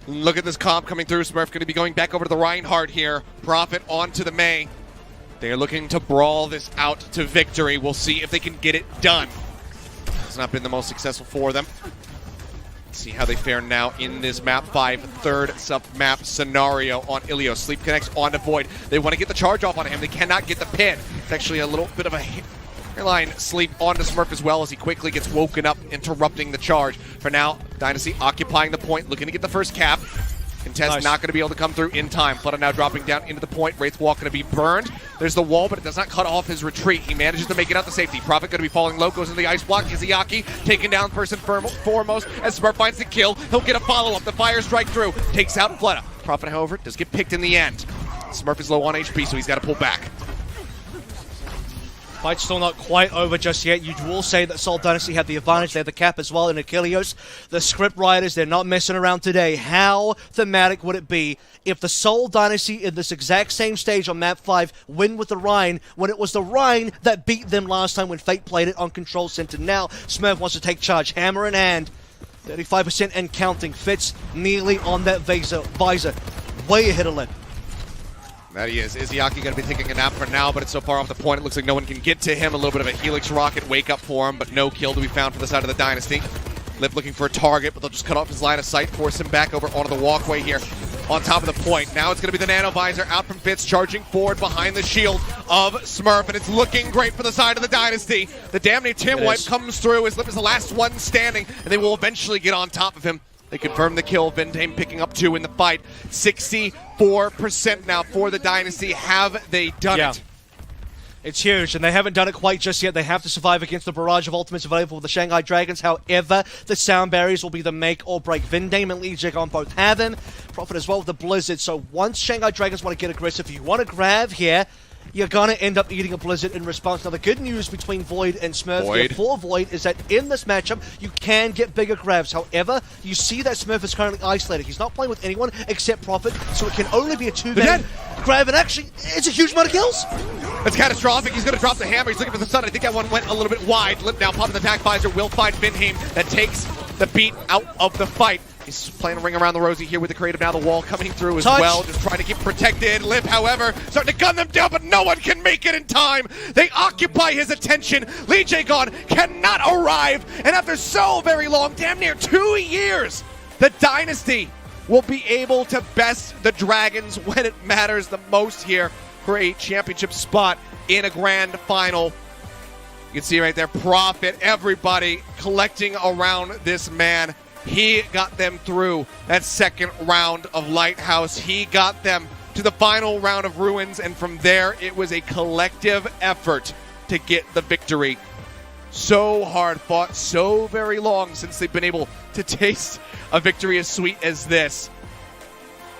Look at this comp coming through. Smurf going to be going back over to the Reinhardt here. Prophet onto the May. They are looking to brawl this out to victory. We'll see if they can get it done. It's not been the most successful for them. See how they fare now in this map 5 third sub-map scenario on Ilios. Sleep connects onto Void. They want to get the charge off on him. They cannot get the pin. It's actually a little bit of a hairline sleep onto Smurf as well as he quickly gets woken up, interrupting the charge. For now, Dynasty occupying the point, looking to get the first cap. Contest not going to be able to come through in time. Flutter now dropping down into the point. Wraith Walk going to be burned. There's the wall, but it does not cut off his retreat. He manages to make it out to safety. Prophet going to be falling low, goes into the ice block. Izayaki taken down first and foremost as Smurf finds the kill. He'll get a follow-up. The fire strike through. Takes out Flutter. Prophet, however, does get picked in the end. Smurf is low on HP, so he's got to pull back. Fight's still not quite over just yet. You will say that Seoul Dynasty have the advantage. They have the cap as well in Ilios. The script writers, they're not messing around today. How thematic would it be if the Seoul Dynasty in this exact same stage on map 5 win with the Rhine when it was the Rhine that beat them last time when Fate played it on Control Center? Now Smurf wants to take charge, hammer in hand. 35% and counting. Fits nearly on that visor. Way ahead of Lip. That he is. Izayaki going to be taking a nap for now, but it's so far off the point, it looks like no one can get to him. A little bit of a Helix rocket wake up for him, but no kill to be found for the side of the Dynasty. Lip looking for a target, but they'll just cut off his line of sight, force him back over onto the walkway here on top of the point. Now it's going to be the Nano Visor out from Fitz, charging forward behind the shield of Smurf, and it's looking great for the side of the Dynasty. The damn near Tim Wipe comes through as Lip is the last one standing, and they will eventually get on top of him. They confirm the kill. Vendame picking up 2 in the fight. 64% now for the Dynasty. Have they done it? It's huge, and they haven't done it quite just yet. They have to survive against the barrage of ultimates available with the Shanghai Dragons. However, the sound barriers will be the make or break. Vendame and Legion both have them. Prophet as well with the Blizzard. So once Shanghai Dragons want to get aggressive, you want to grab here, you're going to end up eating a Blizzard in response. Now, the good news between Void and Smurf here for Void is that in this matchup, you can get bigger grabs. However, you see that Smurf is currently isolated. He's not playing with anyone except Prophet, so it can only be a 2-man grab, and actually, it's a huge amount of kills. It's catastrophic. He's going to drop the hammer. He's looking for the sun. I think that one went a little bit wide. Lip now popping the attack visor. Will find Vinheim that takes the beat out of the fight. He's playing a ring around the rosy here with the creative. Now the wall coming through as well. Just trying to keep protected. Lip, however, starting to gun them down, but no one can make it in time. They occupy his attention. Lee Jae-gon cannot arrive. And after so very long, damn near 2 years, the Dynasty will be able to best the Dragons when it matters the most here for a championship spot in a grand final. You can see right there, Prophet, everybody collecting around this man. He got them through that second round of Lighthouse. He got them to the final round of Ruins, and from there, it was a collective effort to get the victory. So hard fought, so very long since they've been able to taste a victory as sweet as this.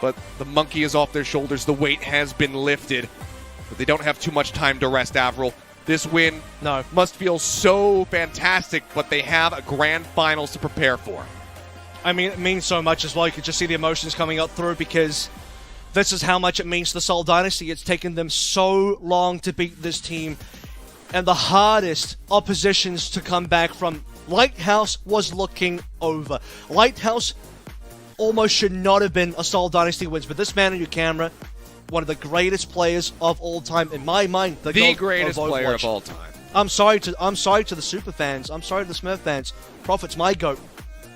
But the monkey is off their shoulders. The weight has been lifted, but they don't have too much time to rest, Avril. This win must feel so fantastic, but they have a grand finals to prepare for. I mean, it means so much as well. You could just see the emotions coming up through because this is how much it means to the Seoul Dynasty. It's taken them so long to beat this team, and the hardest oppositions to come back from. Lighthouse was looking over. Lighthouse almost should not have been a Seoul Dynasty wins, but this man on your camera, one of the greatest players of all time, in my mind, the greatest player of all time. I'm sorry to the super fans. I'm sorry to the Smurf fans. Prophet's my GOAT.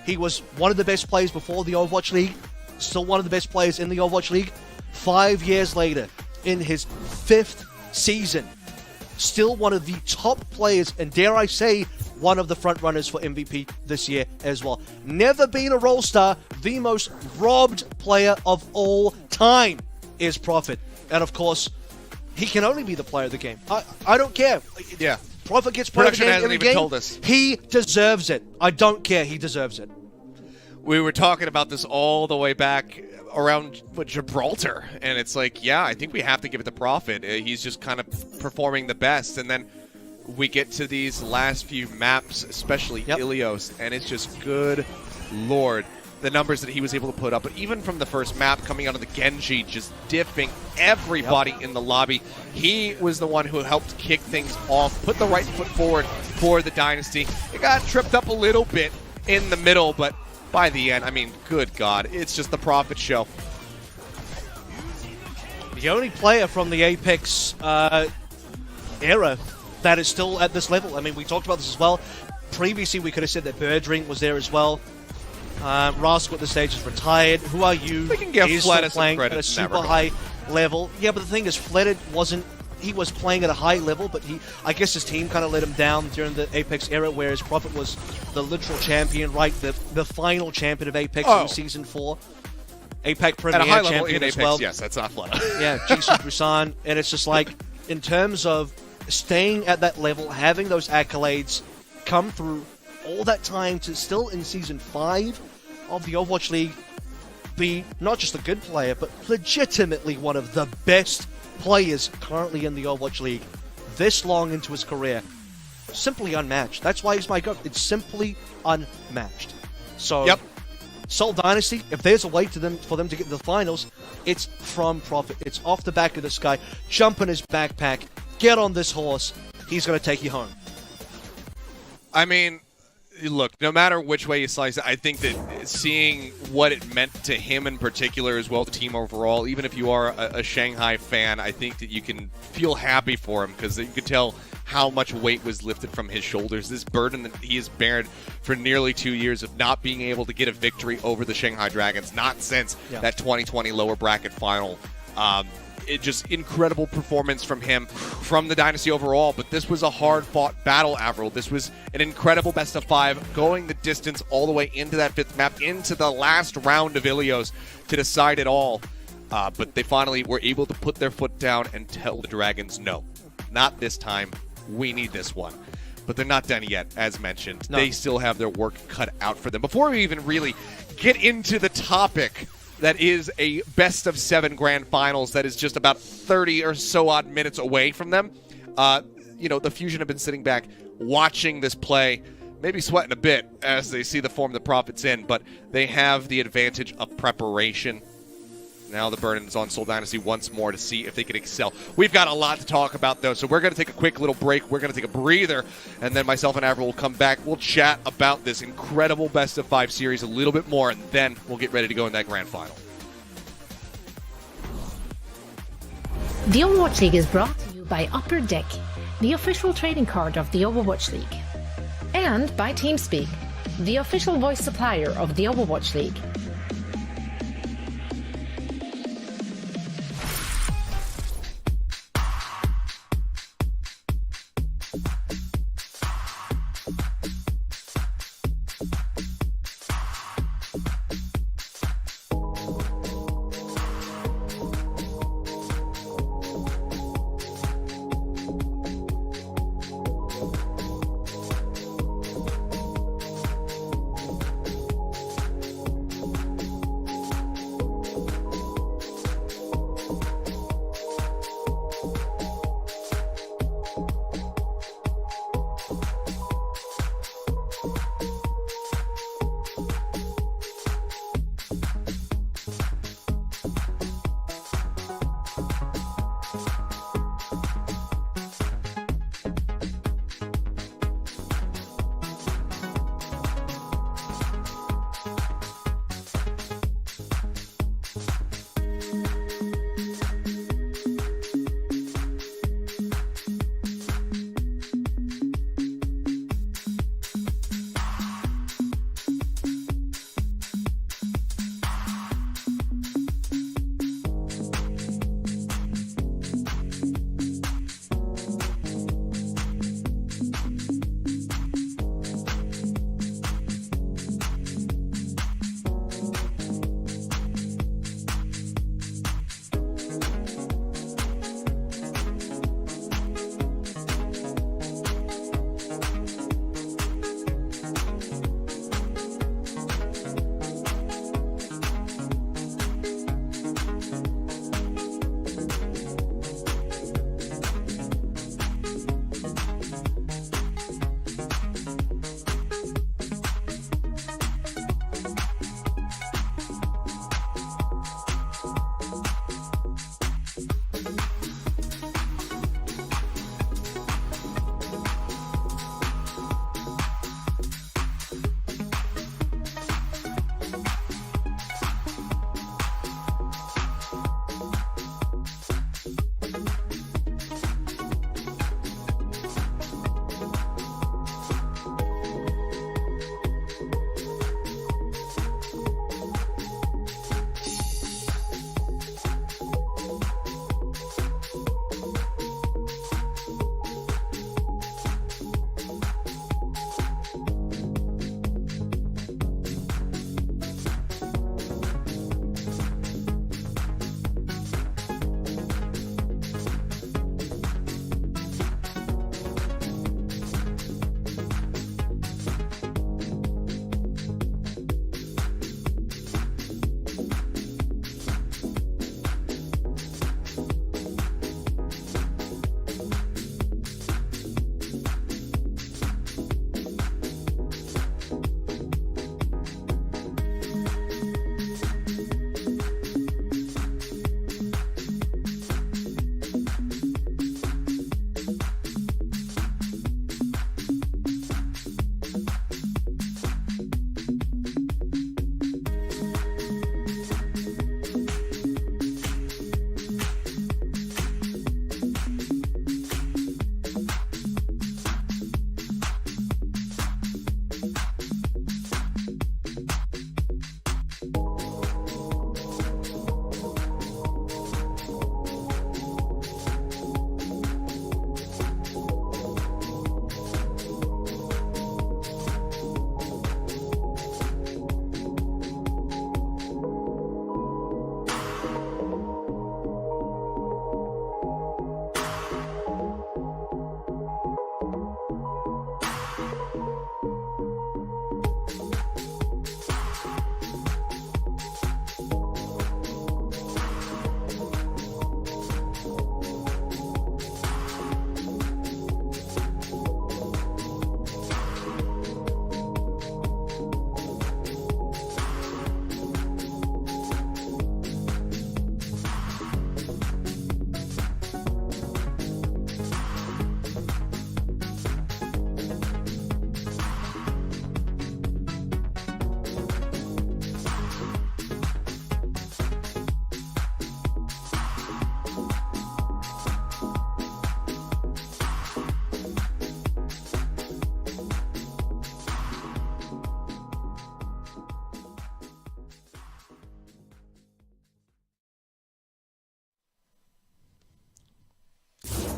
He was one of the best players before the Overwatch League. Still one of the best players in the Overwatch League. 5 years later, in his 5th season, still one of the top players, and dare I say, one of the front runners for MVP this year as well. Never been a role star. The most robbed player of all time is Prophet. And of course, he can only be the player of the game. I don't care. Yeah. Prophet gets player of the Production game hasn't every even game. told us. He deserves it. I don't care. He deserves it. We were talking about this all the way back around Gibraltar, and it's like, yeah, I think we have to give it to Prophet. He's just kind of performing the best, and then we get to these last few maps, especially Ilios, and it's just good lord, the numbers that he was able to put up. But even from the first map, coming out of the Genji, just diffing everybody in the lobby, he was the one who helped kick things off, put the right foot forward for the Dynasty. It got tripped up a little bit in the middle, but by the end, I mean, good God, it's just the Prophet show. The only player from the Apex era that is still at this level. I mean, we talked about this as well. Previously, we could have said that Birdring was there as well. Rascal at this stage is retired. Who are you? We can give He's Fleta still some playing credit. at a super Never. high level. Yeah, but the thing is, Fleta wasn't. He was playing at a high level, but I guess his team kind of let him down during the Apex era, whereas Prophet was the literal champion, right? The final champion of Apex in Season 4. Apex Premier At a high level champion in as Apex, well. yes, that's not Fleta. Yeah, Jisoo Busan, and it's just like, in terms of staying at that level, having those accolades come through all that time to still in Season 5 of the Overwatch League be not just a good player, but legitimately one of the best players currently in the Overwatch League this long into his career. Simply unmatched. That's why he's my GOAT. It's simply unmatched. So, Yep. Seoul Dynasty, if there's a way for them to get to the finals, it's from Prophet. It's off the back of this guy. Jump in his backpack. Get on this horse. He's going to take you home. I mean, look, no matter which way you slice it, I think that seeing what it meant to him in particular as well, the team overall, even if you are a Shanghai fan, I think that you can feel happy for him because you could tell how much weight was lifted from his shoulders. This burden that he has bared for nearly 2 years of not being able to get a victory over the Shanghai Dragons, not since that 2020 lower bracket final. It just incredible performance from him, from the Dynasty overall, but this was a hard-fought battle, Avril. This was an incredible best-of-5, going the distance all the way into that 5th map, into the last round of Ilios to decide it all. But they finally were able to put their foot down and tell the Dragons, no, not this time. We need this one. But they're not done yet, as mentioned. No. They still have their work cut out for them. Before we even really get into the topic that is a best-of-7 grand finals that is just about 30 or so odd minutes away from them, the Fusion have been sitting back watching this play, maybe sweating a bit as they see the form the Prophet's in, but they have the advantage of preparation. Now the burden is on Seoul Dynasty once more to see if they can excel. We've got a lot to talk about, though, so we're going to take a quick little break. We're going to take a breather, and then myself and Avril will come back. We'll chat about this incredible best-of-5 series a little bit more, and then we'll get ready to go in that grand final. The Overwatch League is brought to you by Upper Deck, the official trading card of the Overwatch League. And by TeamSpeak, the official voice supplier of the Overwatch League.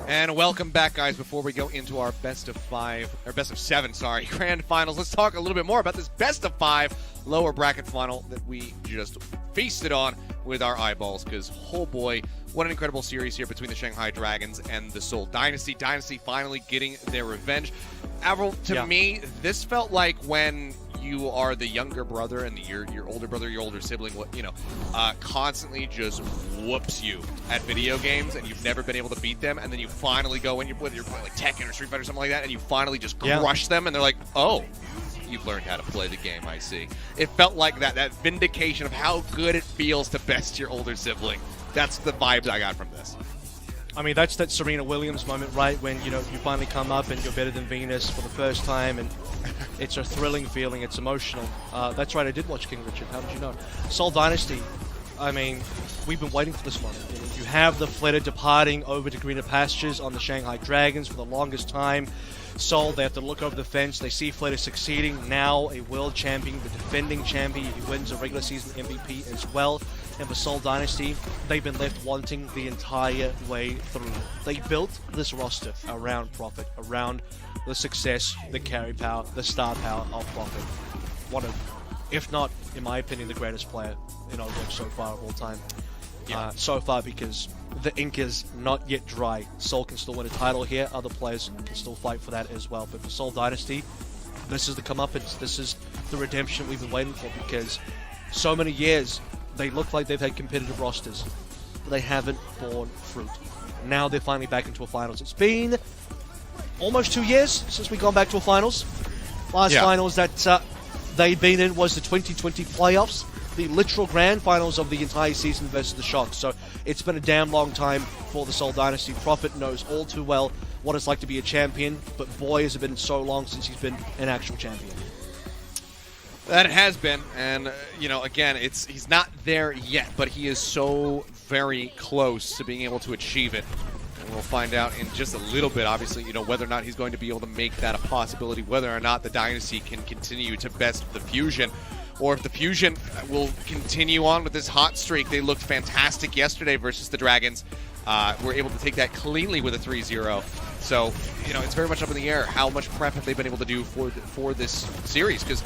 And welcome back, guys. Before we go into our best of 7, grand finals, let's talk a little bit more about this best of 5 lower bracket final that we just feasted on with our eyeballs, because, oh boy, what an incredible series here between the Shanghai Dragons and the Seoul Dynasty. Dynasty finally getting their revenge. Avril, to me, this felt like when you are the younger brother and your older brother, your older sibling, constantly just whoops you at video games, and you've never been able to beat them, and then you finally go in, whether you're playing like Tekken or Street Fighter or something like that, and you finally just crush them, and they're like, oh, you've learned how to play the game, I see. It felt like that vindication of how good it feels to best your older sibling. That's the vibes I got from this. I mean, that's that Serena Williams moment, right? When, you finally come up and you're better than Venus for the first time, and it's a thrilling feeling, it's emotional. That's right, I did watch King Richard, how did you know? Seoul Dynasty, I mean, we've been waiting for this moment. You have the Flitter departing over to greener pastures on the Shanghai Dragons for the longest time. Seoul, they have to look over the fence, they see Flitter succeeding, now a world champion, the defending champion, he wins a regular season MVP as well. And for Seoul Dynasty, they've been left wanting the entire way through. They built this roster around Prophet, around the success, the carry power, the star power of Prophet. One of, if not, in my opinion, the greatest player in Overwatch so far of all time. So far, because the ink is not yet dry. Seoul can still win a title here, other players can still fight for that as well. But for Seoul Dynasty, this is the comeuppance, this is the redemption we've been waiting for, because so many years they look like they've had competitive rosters, but they haven't borne fruit. Now they're finally back into a finals. It's been almost 2 years since we've gone back to a finals. Last finals that they've been in was the 2020 playoffs, the literal grand finals of the entire season versus the Shock. So it's been a damn long time for the Seoul Dynasty. Prophet knows all too well what it's like to be a champion, but boy, has it been so long since he's been an actual champion. That it has been, and again, he's not there yet, but he is so very close to being able to achieve it. And we'll find out in just a little bit, obviously, whether or not he's going to be able to make that a possibility, whether or not the Dynasty can continue to best the Fusion, or if the Fusion will continue on with this hot streak. They looked fantastic yesterday versus the Dragons. Were able to take that cleanly with a 3-0. So, it's very much up in the air. How much prep have they been able to do for this series? Because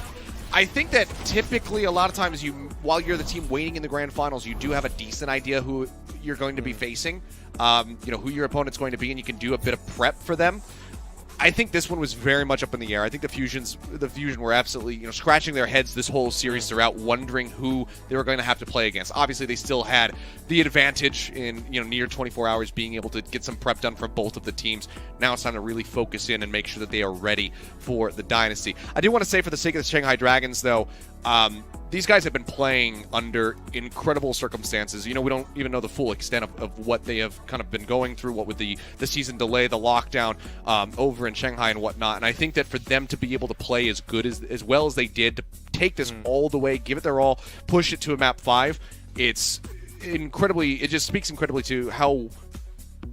I think that typically a lot of times while you're the team waiting in the grand finals, you do have a decent idea who you're going to be facing, who your opponent's going to be, and you can do a bit of prep for them. I think this one was very much up in the air. I think the Fusion were absolutely, scratching their heads this whole series throughout, wondering who they were going to have to play against. Obviously, they still had the advantage in, near 24 hours being able to get some prep done for both of the teams. Now it's time to really focus in and make sure that they are ready for the Dynasty. I do want to say, for the sake of the Shanghai Dragons, though, these guys have been playing under incredible circumstances. We don't even know the full extent of what they have kind of been going through, what with the season delay, the lockdown over in Shanghai and whatnot. And I think that for them to be able to play as good as well as they did, to take this all the way, give it their all, push it to a map 5, it just speaks incredibly to how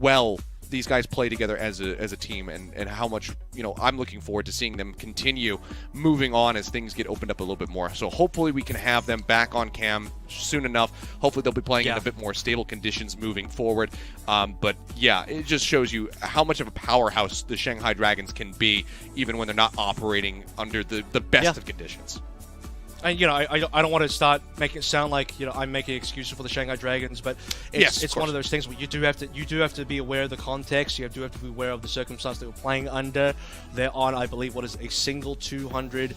well these guys play together as a team, and how much I'm looking forward to seeing them continue moving on as things get opened up a little bit more. So hopefully we can have them back on cam soon enough. Hopefully they'll be playing in a bit more stable conditions moving forward. But yeah, it just shows you how much of a powerhouse the Shanghai Dragons can be, even when they're not operating under the best of conditions. And I don't want to start making it sound like I'm making excuses for the Shanghai Dragons, but it's one of those things where you do have to be aware of the context. You do have to be aware of the circumstance they were playing under. They're on, I believe, what is a single 200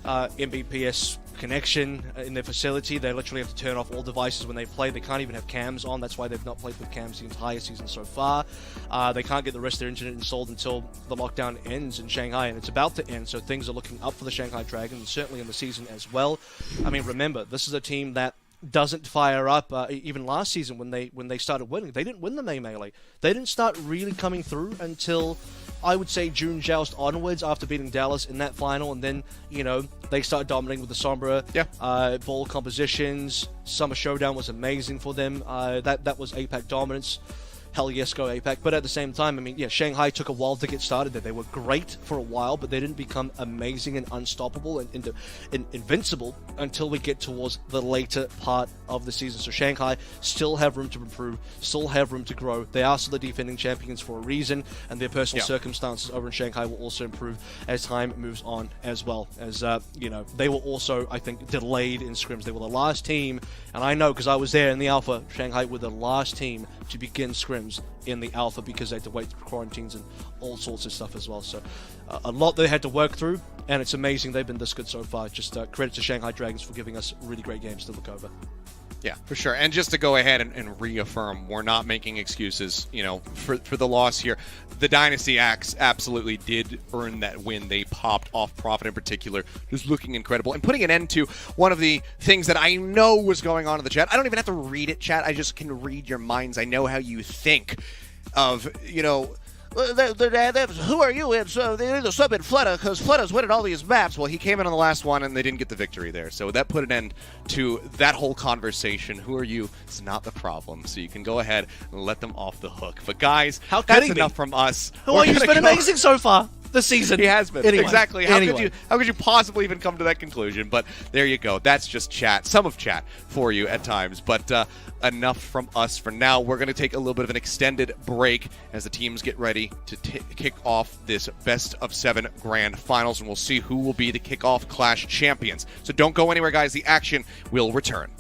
Mbps connection in their facility. They literally have to turn off all devices when they play. They can't even have cams on. That's why they've not played with cams the entire season so far. They can't get the rest of their internet installed until the lockdown ends in Shanghai, and it's about to end, so things are looking up for the Shanghai Dragons, certainly in the season as well. I mean, remember, this is a team that doesn't fire up. Even last season when they started winning, they didn't win the May Melee. They didn't start really coming through until, I would say, June Joust onwards, after beating Dallas in that final, and then they started dominating with the Sombra ball compositions. Summer Showdown was amazing for them. That was APAC dominance. hell yes, go APAC. But at the same time, I mean, yeah, Shanghai took a while to get started there. They were great for a while, but they didn't become amazing and unstoppable and invincible until we get towards the later part of the season. So Shanghai still have room to improve, still have room to grow. They are still the defending champions for a reason, and their personal circumstances over in Shanghai will also improve as time moves on as well. As, they were also, I think, delayed in scrims. They were the last team, and I know because I was there in the Alpha, Shanghai were the last team to begin scrims in the Alpha because they had to wait through quarantines and all sorts of stuff as well. So a lot they had to work through, and it's amazing they've been this good so far. Just credit to Shanghai Dragons for giving us really great games to look over. Yeah, for sure. And just to go ahead and reaffirm, we're not making excuses, for the loss here. The Dynasty Axe absolutely did earn that win. They popped off Profit in particular, just looking incredible. And putting an end to one of the things that I know was going on in the chat. I don't even have to read it, chat. I just can read your minds. I know how you think of, who are you? It's the sub in Flutter because Flutter's winning all these maps. Well, he came in on the last one and they didn't get the victory there. So that put an end to that whole conversation. Who are you? It's not the problem. So you can go ahead and let them off the hook. But guys, that's enough from us. Who are you? It's been amazing so far this season. He has been. Anyway, exactly. How could you possibly even come to that conclusion? But there you go. That's just chat. Some of chat for you at times. But enough from us for now. We're going to take a little bit of an extended break as the teams get ready to kick off this best of 7 grand finals, and we'll see who will be the kickoff Clash champions. So don't go anywhere, guys. The action will return.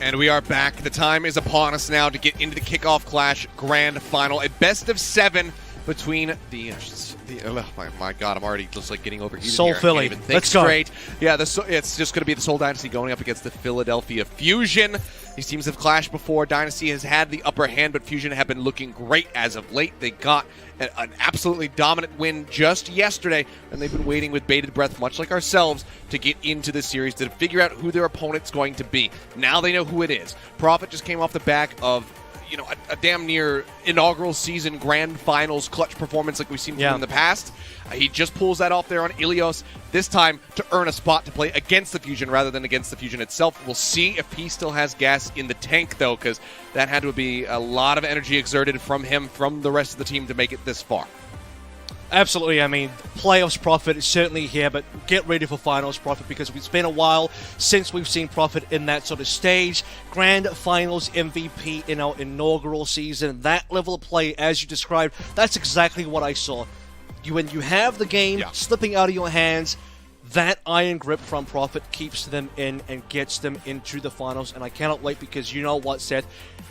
And we are back. The time is upon us now to get into the Kickoff Clash Grand Final. A best of 7 between the oh my God, I'm already just like getting overheated Seoul here. I Philly. can't even think Let's go. straight. Yeah, it's just going to be the Seoul Dynasty going up against the Philadelphia Fusion. These teams have clashed before. Dynasty has had the upper hand, but Fusion have been looking great as of late. They got an absolutely dominant win just yesterday, and they've been waiting with bated breath, much like ourselves, to get into the series to figure out who their opponent's going to be. Now they know who it is. Prophet just came off the back of a damn near inaugural season grand finals clutch performance like we've seen from him in the past. He just pulls that off there on Ilios, this time to earn a spot to play against the Fusion rather than against the Fusion itself. We'll see if he still has gas in the tank, though, because that had to be a lot of energy exerted from him, from the rest of the team to make it this far. Absolutely. I mean, playoffs Prophet is certainly here, but get ready for finals Prophet, because it's been a while since we've seen Prophet in that sort of stage. Grand finals MVP in our inaugural season. That level of play, as you described, that's exactly what I saw. When you have the game slipping out of your hands, that iron grip from Prophet keeps them in and gets them into the finals. And I cannot wait, because you know what, Seth?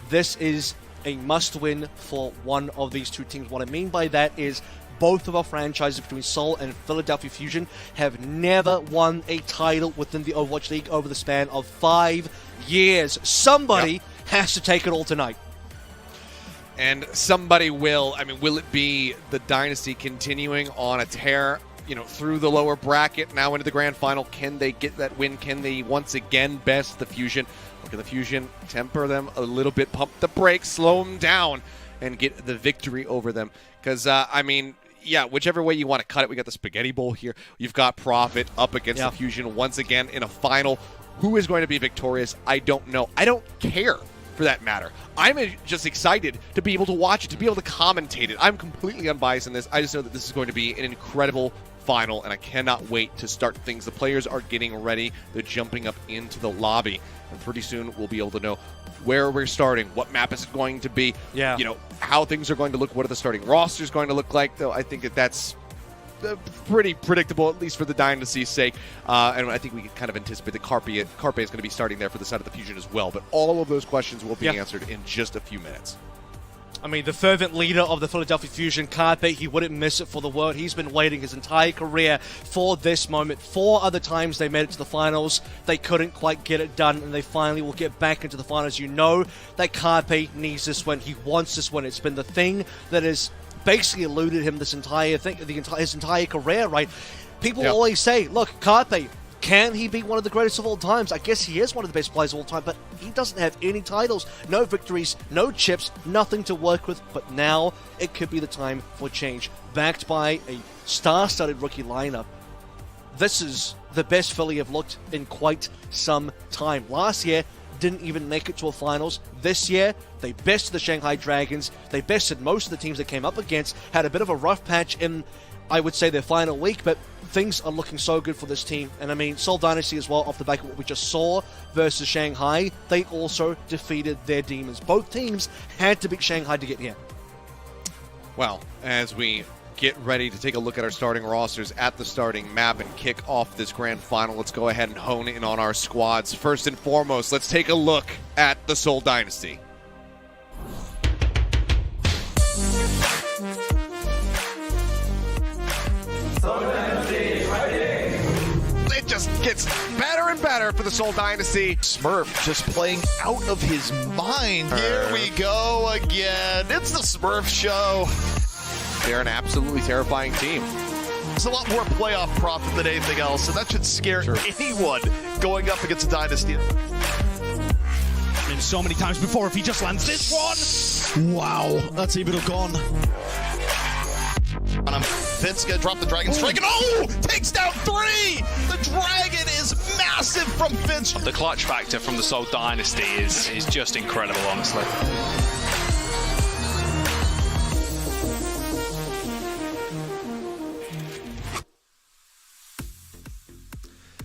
This is a must-win for one of these two teams. What I mean by that is both of our franchises between Seoul and Philadelphia Fusion have never won a title within the Overwatch League over the span of 5 years. Somebody has to take it all tonight. And somebody will. I mean, will it be the Dynasty continuing on a tear, through the lower bracket, now into the grand final? Can they get that win? Can they once again best the Fusion? Look at the Fusion, temper them a little bit, pump the brakes, slow them down, and get the victory over them. Because, whichever way you want to cut it, we got the Spaghetti Bowl here. You've got Prophet up against the Fusion once again in a final. Who is going to be victorious? I don't know. I don't care, for that matter. I'm just excited to be able to watch it, to be able to commentate it. I'm completely unbiased in this. I just know that this is going to be an incredible final, and I cannot wait to start things. The players are getting ready. They're jumping up into the lobby, and pretty soon we'll be able to know where we're starting, what map is it going to be, how things are going to look, what are the starting rosters going to look like. Though I think that's pretty predictable, at least for the Dynasty's sake. And I think we can kind of anticipate that Carpe is going to be starting there for the side of the Fusion as well. But all of those questions will be answered in just a few minutes. I mean, the fervent leader of the Philadelphia Fusion, Carpe, he wouldn't miss it for the world. He's been waiting his entire career for this moment. 4 other times they made it to the finals. They couldn't quite get it done, and they finally will get back into the finals. You know that Carpe needs this win. He wants this win. It's been the thing that has basically eluded him this entire thing, his entire career, right? People always say, look, Carpe, can he be one of the greatest of all times? I guess he is one of the best players of all time, but he doesn't have any titles, no victories, no chips, nothing to work with. But now it could be the time for change. Backed by a star-studded rookie lineup, this is the best Philly have looked in quite some time. Last year, didn't even make it to a finals. This year, they bested the Shanghai Dragons. They bested most of the teams they came up against, had a bit of a rough patch in, I would say, their final week, but things are looking so good for this team. And I mean, Seoul Dynasty as well, off the back of what we just saw versus Shanghai, they also defeated their demons. Both teams had to beat Shanghai to get here. Well, as we get ready to take a look at our starting rosters at the starting map and kick off this grand final, let's go ahead and hone in on our squads. First and foremost, let's take a look at the Seoul Dynasty. It just gets better and better for the Seoul Dynasty. Smurf just playing out of his mind. Here we go again. It's the Smurf show. They're an absolutely terrifying team. It's a lot more playoff profit than anything else, and that should scare anyone going up against a Dynasty. him so many times before. If he just lands this one, wow, that's a bit of gone. Fitz gonna drop the Dragon Strike, and oh! Takes down 3! The Dragon is massive from Fitz. The clutch factor from the Seoul Dynasty is just incredible, honestly.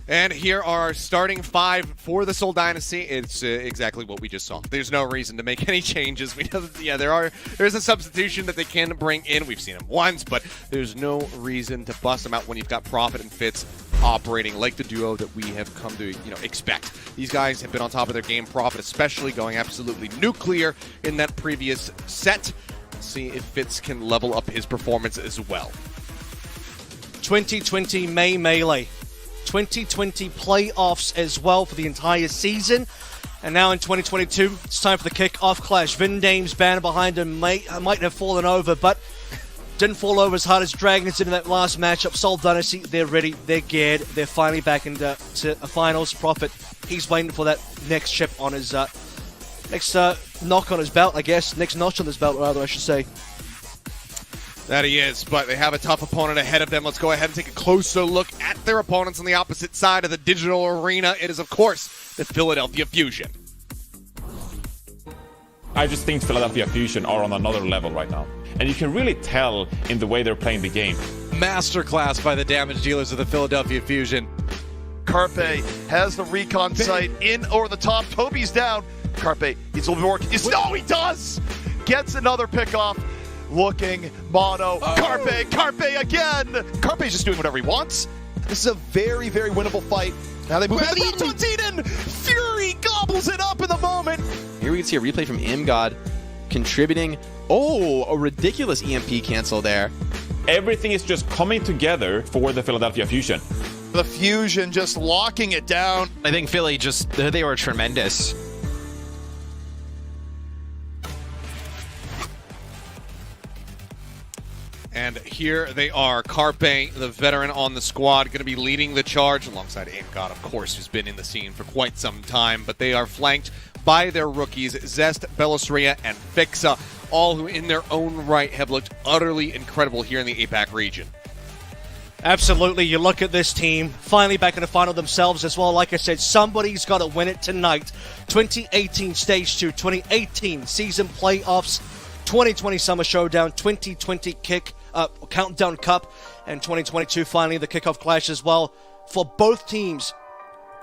And here are our starting 5 for the Seoul Dynasty. It's exactly what we just saw. There's no reason to make any changes. There's a substitution that they can bring in. We've seen them once, but there's no reason to bust them out when you've got Prophet and Fitz operating like the duo that we have come to expect. These guys have been on top of their game. Prophet especially going absolutely nuclear in that previous set. See if Fitz can level up his performance as well. 2020 May Melee. 2020 playoffs as well for the entire season. And now in 2022, it's time for the kick-off clash. Vindame's banner behind him might have fallen over, but didn't fall over as hard as Dragons did in that last matchup. Seoul Dynasty, they're ready, they're geared, they're finally back into a finals. Prophet, he's waiting for that next chip on his, next knock on his belt, I guess. Next notch on his belt, rather, I should say. That he is, but they have a tough opponent ahead of them. Let's go ahead and take a closer look at their opponents on the opposite side of the digital arena. It is, of course, the Philadelphia Fusion. I just think Philadelphia Fusion are on another level right now. And you can really tell in the way they're playing the game. Masterclass by the damage dealers of the Philadelphia Fusion. Carpe has the recon sight in over the top. Toby's down. Carpe needs a little bit more. No, he does! Gets another pick off. Looking, mono, Carpe again! Carpe's just doing whatever he wants. This is a very, very winnable fight. Now they move towards Eden! Fury gobbles it up in the moment! Here we can see a replay from Imgod contributing. Oh, a ridiculous EMP cancel there. Everything is just coming together for the Philadelphia Fusion. The Fusion just locking it down. I think Philly they were tremendous. And here they are. Carpe, the veteran on the squad, going to be leading the charge alongside Aimgod, of course, who's been in the scene for quite some time. But they are flanked by their rookies, Zest, Belisria, and Fixa, all who in their own right have looked utterly incredible here in the APAC region. Absolutely. You look at this team, finally back in the final themselves as well. Like I said, somebody's got to win it tonight. 2018 Stage 2, 2018 Season Playoffs, 2020 Summer Showdown, 2020 Countdown Cup, and 2022 finally the Kickoff Clash as well. For both teams,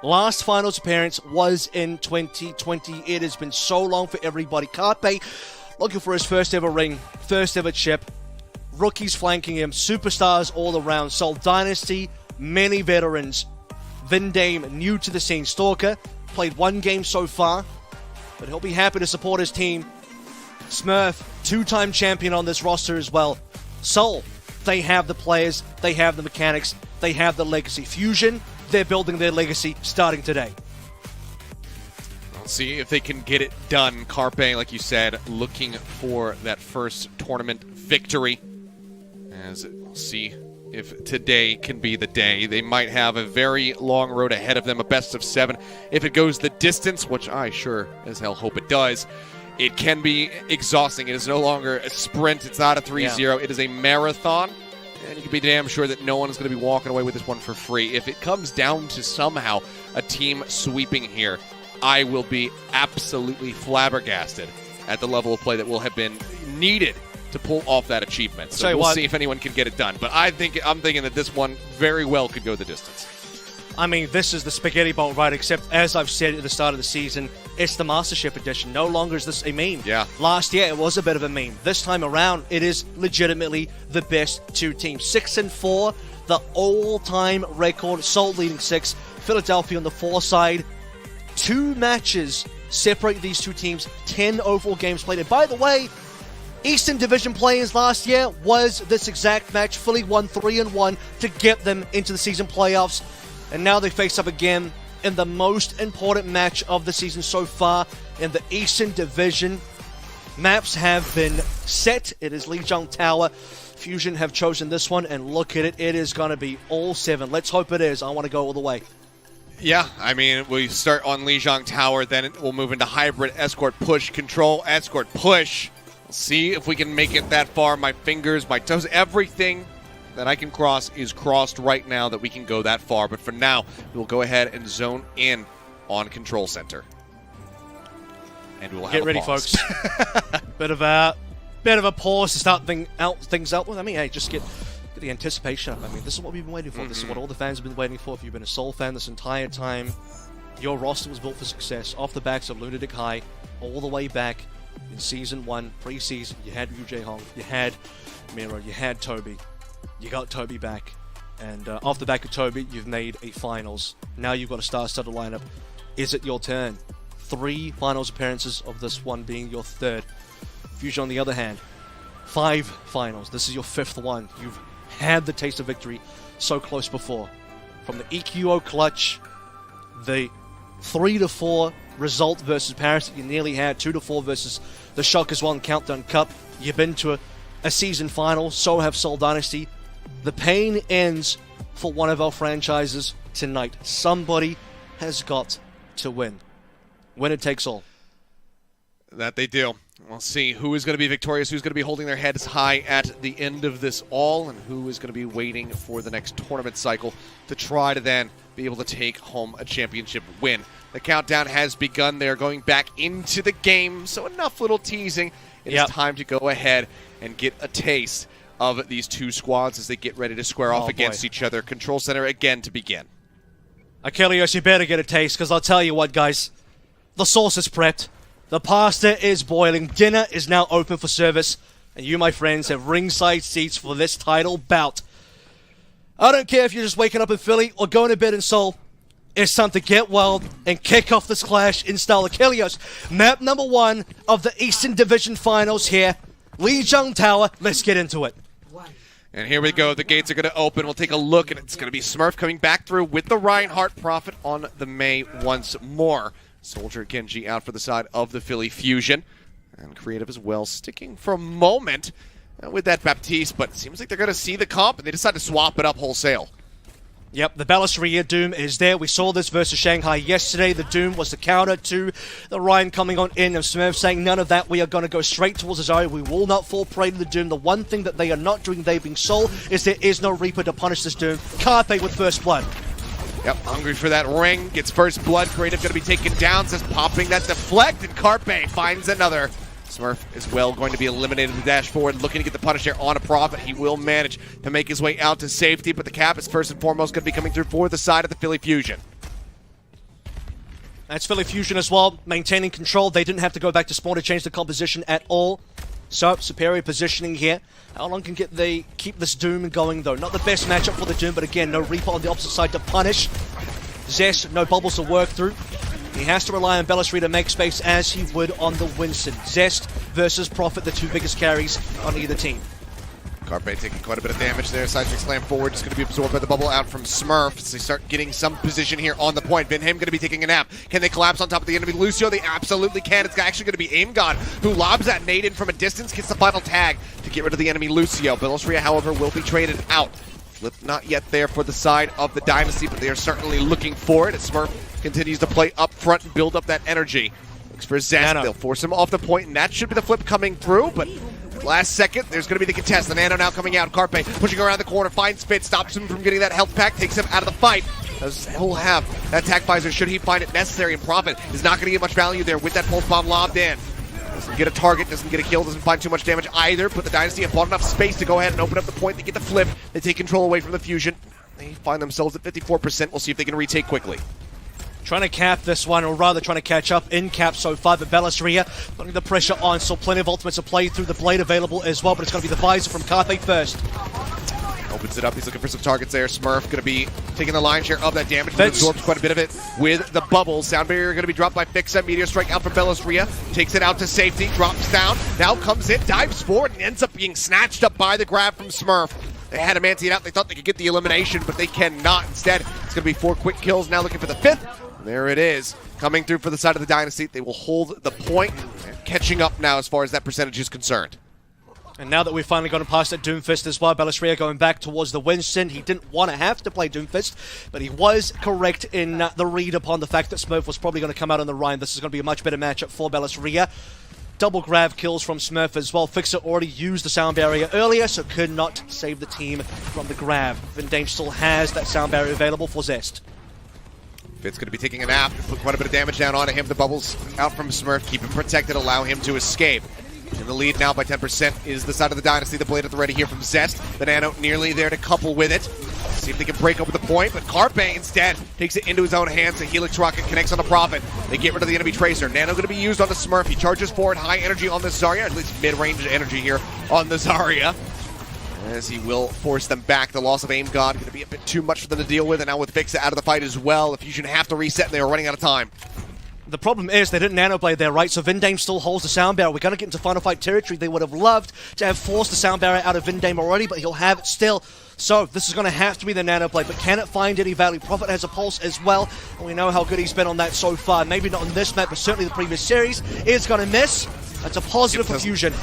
last finals appearance was in 2020. It has been so long for everybody. Carpe looking for his first ever ring, first ever chip. Rookies flanking him, superstars all around. Seoul Dynasty, many veterans. Vindame, new to the scene. Stalker, played one game so far, but he'll be happy to support his team. Smurf, two-time champion on this roster as well. Seoul, they have the players, they have the mechanics, they have the legacy. Fusion, they're building their legacy starting today. We'll see if they can get it done. Carpe, like you said, looking for that first tournament victory. As we'll see if today can be the day. They might have a very long road ahead of them, a best of 7. If it goes the distance, which I sure as hell hope it does, it can be exhausting. It is no longer a sprint. It's not a 3-0. Yeah. It is a marathon. And you can be damn sure that no one is going to be walking away with this one for free. If it comes down to somehow a team sweeping here, I will be absolutely flabbergasted at the level of play that will have been needed to pull off that achievement. So we'll see if anyone can get it done. But I'm thinking that this one very well could go the distance. I mean, this is the spaghetti bowl, right? Except, as I've said at the start of the season, it's the MasterChef edition. No longer is this a meme. Yeah. Last year, it was a bit of a meme. This time around, it is legitimately the best two teams. 6-4, the all-time record. Seoul leading 6, Philadelphia on the 4 side. 2 matches separate these two teams. 10 overall games played. And by the way, Eastern Division play-ins last year was this exact match. Philly won 3-1 to get them into the season playoffs. And now they face up again in the most important match of the season so far in the Eastern Division. Maps have been set. It is Lijiang Tower. Fusion have chosen this one, and look at it. It is going to be all 7. Let's hope it is. I want to go all the way. Yeah, I mean, we start on Lijiang Tower, then we'll move into hybrid, escort, push, control, escort, push. We'll see if we can make it that far. My fingers, my toes, everything that I can cross is crossed right now that we can go that far. But for now, we'll go ahead and zone in on Control Center. And we'll have Get a ready, pause. folks. bit of a pause to start things out with. I mean, hey, just get the anticipation up. I mean, this is what we've been waiting for. This is what all the fans have been waiting for. If you've been a Seoul fan this entire time, your roster was built for success. Off the backs of Lunatic High, all the way back in Season 1, pre-season, you had Yu Jae Hong, you had Miro, you had Toby. You got Toby back. And off the back of Toby, you've made a finals. Now you've got a star-studded lineup. Is it your turn? 3 finals appearances, of this one being your 3rd. Fusion, on the other hand, 5 finals. This is your 5th one. You've had the taste of victory so close before. From the EQO clutch, the 3-4 result versus Paris that you nearly had, 2-4 versus the Shock as well in Countdown Cup. You've been to a season final, so have Seoul Dynasty. The pain ends for one of our franchises tonight. Somebody has got to win. Winner takes all. That they do. We'll see who is going to be victorious, who's going to be holding their heads high at the end of this all, and who is going to be waiting for the next tournament cycle to try to then be able to take home a championship win. The countdown has begun. They're going back into the game, so enough little teasing. It is time to go ahead and get a taste of these two squads as they get ready to square off against each other. Control Center again to begin. Ilios, you better get a taste, because I'll tell you what, guys. The sauce is prepped. The pasta is boiling. Dinner is now open for service. And you, my friends, have ringside seats for this title bout. I don't care if you're just waking up in Philly or going to bed in Seoul. It's time to get wild and kick off this clash in style. Ilios, map number 1 of the Eastern Division Finals here. Lijiang Tower. Let's get into it. And here we go. The gates are going to open. We'll take a look, and it's going to be Smurf coming back through with the Reinhardt Prophet on the May once more. Soldier Genji out for the side of the Philly Fusion. And Creative as well, sticking for a moment with that Baptiste, but it seems like they're going to see the comp, and they decide to swap it up wholesale. Yep, the Balusteria Doom is there. We saw this versus Shanghai yesterday. The Doom was the counter to the Ryan coming on in, and Smurf saying none of that. We are going to go straight towards the Zarya. We will not fall prey to the Doom. The one thing that they are not doing, they being Seoul, is there is no Reaper to punish this Doom. Carpe with first blood. Yep, hungry for that ring. Gets first blood. Creative going to be taken down. Says popping that deflect, and Carpe finds another. Smurf is well going to be eliminated with dash forward, looking to get the punish there on a Prophet. He will manage to make his way out to safety, but the cap is first and foremost going to be coming through for the side of the Philly Fusion. That's Philly Fusion as well, maintaining control. They didn't have to go back to spawn to change the composition at all. So, superior positioning here. How long can they keep this Doom going, though? Not the best matchup for the Doom, but again, no Reaper on the opposite side to punish. Zest, no bubbles to work through. He has to rely on Bellatrix to make space as he would on the Winston. Zest versus Prophet, the 2 biggest carries on either team. Carpe taking quite a bit of damage there. Sidekick slam forward, just going to be absorbed by the bubble out from Smurf as they start getting some position here on the point. Mayhem going to be taking a nap. Can they collapse on top of the enemy? Lucio, they absolutely can. It's actually going to be AimGod who lobs that nade in from a distance, gets the final tag to get rid of the enemy Lucio. Bellatrix, however, will be traded out. Flip not yet there for the side of the Dynasty, but they are certainly looking for it as Smurf continues to play up front and build up that energy. Looks for Zest. They'll force him off the point, and that should be the flip coming through, but last second, there's going to be the contest. The Nano now coming out. Carpe pushing around the corner, finds Spit, stops him from getting that health pack, takes him out of the fight. He'll have that attack visor should he find it necessary, and Prophet is not going to get much value there with that pulse bomb lobbed in. Doesn't get a target, doesn't get a kill, doesn't find too much damage either, but the Dynasty have bought enough space to go ahead and open up the point. They get the flip, they take control away from the Fusion. They find themselves at 54%. We'll see if they can retake quickly. Trying to cap this one, or rather trying to catch up in cap so far. The Bellatrix putting the pressure on, so plenty of ultimates to play through. The blade available as well, but it's going to be the visor from Carpe first. Opens it up, he's looking for some targets there. Smurf going to be taking the lion's share of that damage, but absorbs quite a bit of it with the bubbles. Sound barrier going to be dropped by Fixa. Meteor strike out from Bellatrix, takes it out to safety, drops down, now comes in, dives forward, and ends up being snatched up by the grab from Smurf. They had him anti out, they thought they could get the elimination, but they cannot. Instead, it's going to be 4 quick kills, now looking for the 5th. There it is, coming through for the side of the Dynasty. They will hold the point, and catching up now as far as that percentage is concerned. And now that we've finally gotten past that Doomfist as well, Bellisria going back towards the Winston. He didn't want to have to play Doomfist, but he was correct in the read upon the fact that Smurf was probably going to come out on the Rhine. This is going to be a much better matchup for Bellisria. Double grab kills from Smurf as well. Fixer already used the sound barrier earlier, so could not save the team from the grab. Vindame still has that sound barrier available for Zest. Fit's going to be taking a nap, put quite a bit of damage down onto him. The bubbles out from Smurf, keep him protected, allow him to escape. In the lead now by 10% is the side of the Dynasty. The blade at the ready here from Zest. The Nano nearly there to couple with it. See if they can break over the point, but Carpe instead takes it into his own hands. A Helix Rocket connects on the Prophet. They get rid of the enemy Tracer. Nano going to be used on the Smurf. He charges forward, high energy on the Zarya, at least mid-range energy here on the Zarya, as he will force them back. The loss of Aim God going to be a bit too much for them to deal with, and now with Fixa out of the fight as well, the Fusion have to reset, and they are running out of time. The problem is they didn't nanoblade there, right? So Vindame still holds the sound barrier. We're going to get into final fight territory. They would have loved to have forced the sound barrier out of Vindame already, but he'll have it still. So this is going to have to be the nanoblade, but can it find any value? Prophet has a pulse as well, and we know how good he's been on that so far. Maybe not on this map, but certainly the previous series. Is going to miss. That's a positive for Fusion.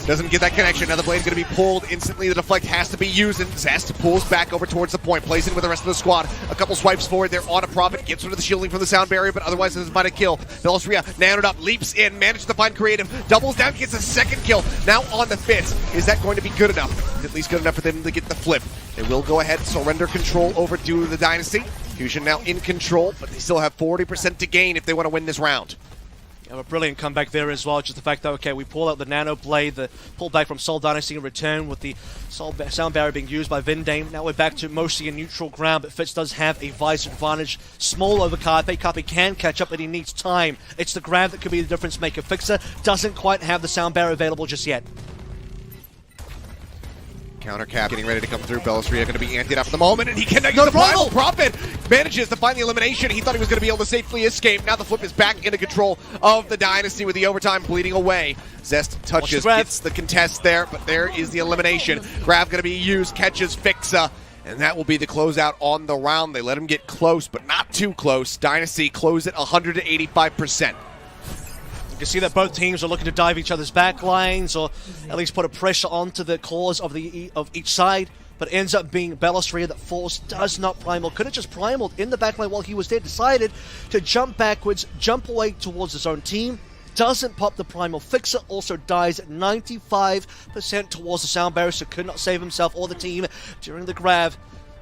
Doesn't get that connection. Now the blade's going to be pulled instantly. The deflect has to be used, and Zest pulls back over towards the point, plays in with the rest of the squad. A couple swipes forward there on a Prophet, gets rid of the shielding from the sound barrier, but otherwise this might a kill. Bellisria nanoed up, leaps in, manages to find creative, doubles down, gets a second kill. Now on the Fitz. Is that going to be good enough? At least good enough for them to get the flip. They will go ahead, surrender control over to the Dynasty. Fusion now in control, but they still have 40% to gain if they want to win this round. A brilliant comeback there as well. Just the fact that, okay, we pull out the Nano Blade, the pullback from Seoul Dynasty in return with the sound barrier being used by Vindame. Now we're back to mostly a neutral ground, but Fitz does have a visor advantage. Small over Carpe. Carpe can catch up, but he needs time. It's the grab that could be the difference maker. Fixer doesn't quite have the sound barrier available just yet. Counter cap getting ready to come through. Bellisria going to be antied up for the moment, and he connects the Primal. Prophet manages to find the elimination. He thought he was going to be able to safely escape. Now the flip is back into control of the Dynasty with the overtime bleeding away. Zest touches, gets the contest there, but there is the elimination. Grab going to be used, catches Fixa, and that will be the closeout on the round. They let him get close, but not too close. Dynasty close at 185%. You can see that both teams are looking to dive each other's back lines, or at least put a pressure onto the cores of each side, but it ends up being Bellisria that Force does not primal. Could have just primaled in the backline while he was there, decided to jump backwards, jump away towards his own team, doesn't pop the primal. Fixer also dies at 95% towards the sound barrier, so could not save himself or the team during the grab,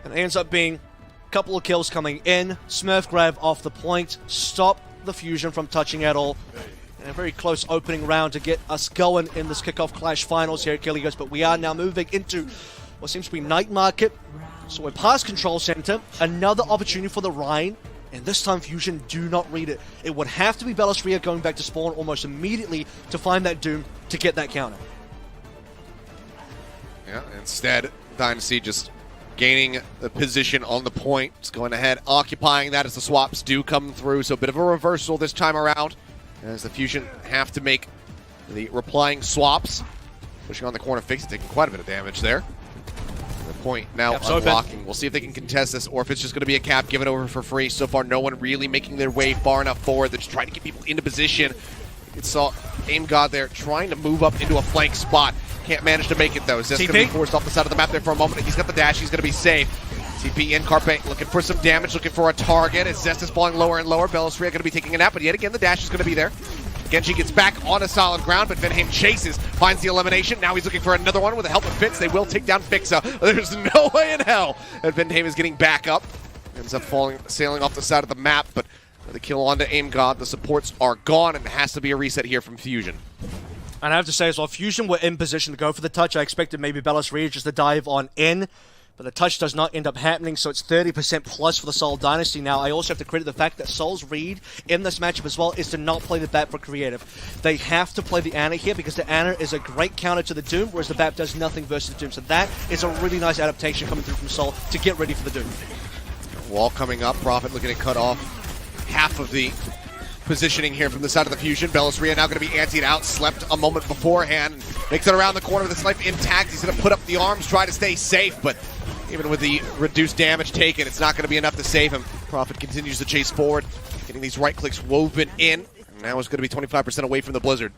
and it ends up being a couple of kills coming in. Smurf grab off the point, stop the Fusion from touching at all. A very close opening round to get us going in this Kickoff Clash finals here at Ilios, but we are now moving into what seems to be Night Market. So we're past Control Center, another opportunity for the Rhine, and this time Fusion do not read it. It would have to be Bellisria going back to spawn almost immediately to find that Doom to get that counter. Yeah, instead, Dynasty just gaining the position on the point, just going ahead, occupying that as the swaps do come through, so a bit of a reversal this time around, as the Fusion have to make the replying swaps. Pushing on the corner, Fix taking quite a bit of damage there. The point now unlocking. We'll see if they can contest this, or if it's just going to be a cap given over for free. So far, no one really making their way far enough forward. They're just trying to get people into position. You saw Aim God there trying to move up into a flank spot. Can't manage to make it, though. Zest going to be forced off the side of the map there for a moment. He's got the dash. He's going to be safe. TP in, Carpe looking for some damage, looking for a target as Zest is falling lower and lower. Bellisria going to be taking a nap, but yet again the dash is going to be there. Genji gets back on a solid ground, but Vindame chases, finds the elimination. Now he's looking for another one with the help of Fitz. They will take down Fixa. There's no way in hell that Vindame is getting back up. Ends up sailing off the side of the map, but with the kill onto Aim God, the supports are gone, and it has to be a reset here from Fusion. And I have to say as well, Fusion were in position to go for the touch. I expected maybe Bellisria just to dive on in, but the touch does not end up happening, so it's 30% plus for the Seoul Dynasty now. I also have to credit the fact that Seoul's read in this matchup as well is to not play the BAP for creative. They have to play the Ana here because the Ana is a great counter to the Doom, whereas the BAP does nothing versus the Doom. So that is a really nice adaptation coming through from Seoul to get ready for the Doom. Wall coming up, Prophet looking to cut off half of the positioning here from the side of the Fusion. Bellisria now going to be antied out, slept a moment beforehand, makes it around the corner with the snipe intact. He's going to put up the arms, try to stay safe, but even with the reduced damage taken, it's not going to be enough to save him. Prophet continues to chase forward, getting these right clicks woven in. And now it's going to be 25% away from the Blizzard.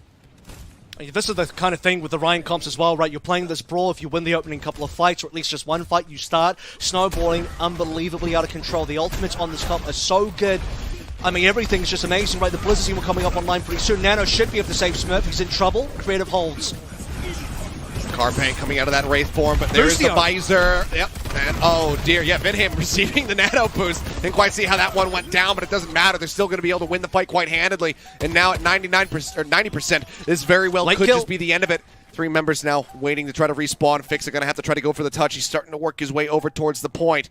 This is the kind of thing with the Ryan comps as well, right? You're playing this brawl. If you win the opening couple of fights, or at least just one fight, you start snowballing unbelievably out of control. The ultimates on this comp are so good. I mean, everything's just amazing, right? The Blizzard team will coming up online pretty soon. Nano should be able to save Smurf. He's in trouble. Creative holds. Carpe coming out of that Wraith form, but there's the visor. Yep. And oh dear, yeah, Vinham receiving the nano boost. Didn't quite see how that one went down, but it doesn't matter. They're still going to be able to win the fight quite handedly. And now at 99% or 90%, this very well could just be the end of it. 3 members now waiting to try to respawn. Fix are going to have to try to go for the touch. He's starting to work his way over towards the point.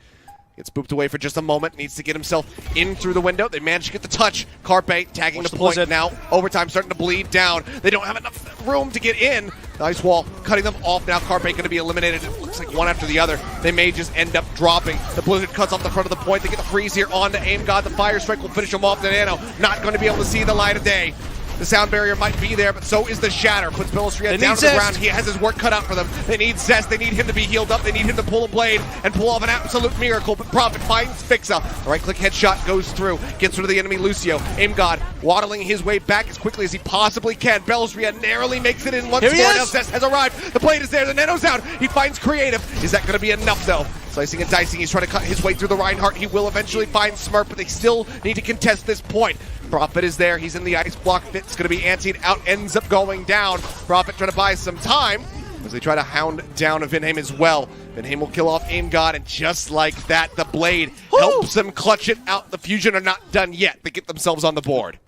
Gets booped away for just a moment. Needs to get himself in through the window. They managed to get the touch. Carpe tagging the point now. Overtime starting to bleed down. They don't have enough room to get in. Nice wall. Cutting them off now. Carpe going to be eliminated. It looks like one after the other. They may just end up dropping. The Blizzard cuts off the front of the point. They get the freeze here on to Aim God. The Fire Strike will finish him off. The Nano not going to be able to see the light of day. The sound barrier might be there, but so is the Shatter. Puts Bellistria down to the ground. He has his work cut out for them. They need Zest. They need him to be healed up. They need him to pull a blade and pull off an absolute miracle. But Prophet finds Fixa. The right-click headshot goes through. Gets rid of the enemy Lucio. Aim God waddling his way back as quickly as he possibly can. Bellistria narrowly makes it in once more. Now Zest has arrived. The blade is there. The Nano's out. He finds Creative. Is that going to be enough, though? Slicing and dicing. He's trying to cut his way through the Reinhardt. He will eventually find Smurf, but they still need to contest this point. Prophet is there. He's in the ice block. Fit's going to be antied out. Ends up going down. Prophet trying to buy some time as they try to hound down Vinham as well. Vinham will kill off Aim God, and just like that, the blade helps them clutch it out. The Fusion are not done yet. They get themselves on the board.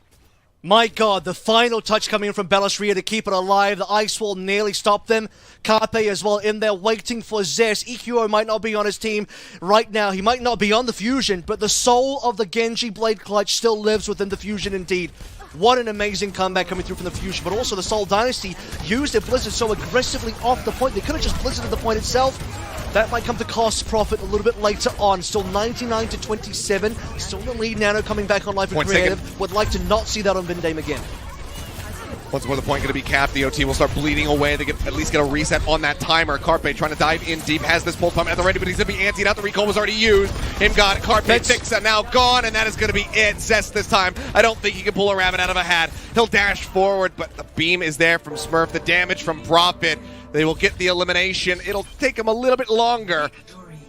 My God, the final touch coming in from Bellistria to keep it alive. The ice wall nearly stopped them. Carpe as well in there waiting for Zest. EQO might not be on his team right now. He might not be on the Fusion, but the soul of the Genji Blade Clutch still lives within the Fusion indeed. What an amazing comeback coming through from the Fusion, but also the Seoul Dynasty used their Blizzard so aggressively off the point. They could have just Blizzarded the point itself. That might come to cost Prophet a little bit later on. Still 99-27. Still the lead. Nano coming back online for Creative. Would like to not see that on Vindame again. Once more the point going to be capped. The OT will start bleeding away. They at least get a reset on that timer. Carpe trying to dive in deep. Has this pull pump at the ready, but he's going to be antied out. The recall was already used. Him got it. Carpe Fixa now gone, and that is going to be it. Zest this time. I don't think he can pull a rabbit out of a hat. He'll dash forward, but the beam is there from Smurf. The damage from Prophet. They will get the elimination. It'll take them a little bit longer.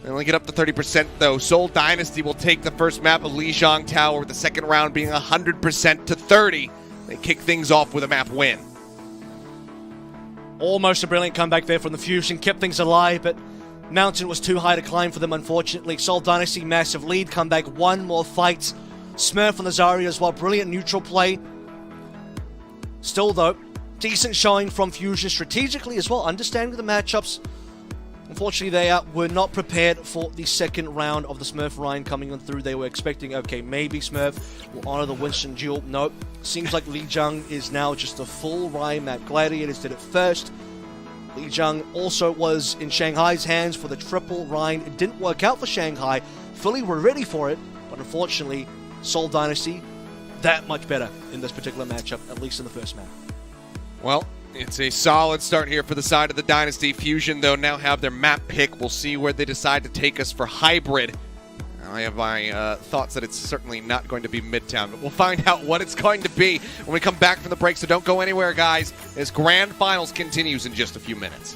They only get up to 30% though. Seoul Dynasty will take the first map of Lijiang Tower, with the second round being 100% to 30. They kick things off with a map win. Almost a brilliant comeback there from the Fusion. Kept things alive, but Mountain was too high to climb for them, unfortunately. Seoul Dynasty, massive lead, comeback, one more fight. Smurf on the Zarya as well. Brilliant neutral play. Still though, decent showing from Fusion strategically as well, understanding the matchups. Unfortunately, they were not prepared for the second round of the Smurf Ryan coming on through. They were expecting, okay, maybe Smurf will honor the Winston duel. Nope. Seems like Lijiang is now just a full Ryan map. Gladiators did it first. Lijiang also was in Shanghai's hands for the triple Ryan. It didn't work out for Shanghai. Philly were ready for it, but unfortunately, Seoul Dynasty, that much better in this particular matchup, at least in the first map. Well, it's a solid start here for the side of the Dynasty. Fusion, though, now have their map pick. We'll see where they decide to take us for hybrid. I have my thoughts that it's certainly not going to be Midtown, but we'll find out what it's going to be when we come back from the break, so don't go anywhere, guys, as Grand Finals continues in just a few minutes.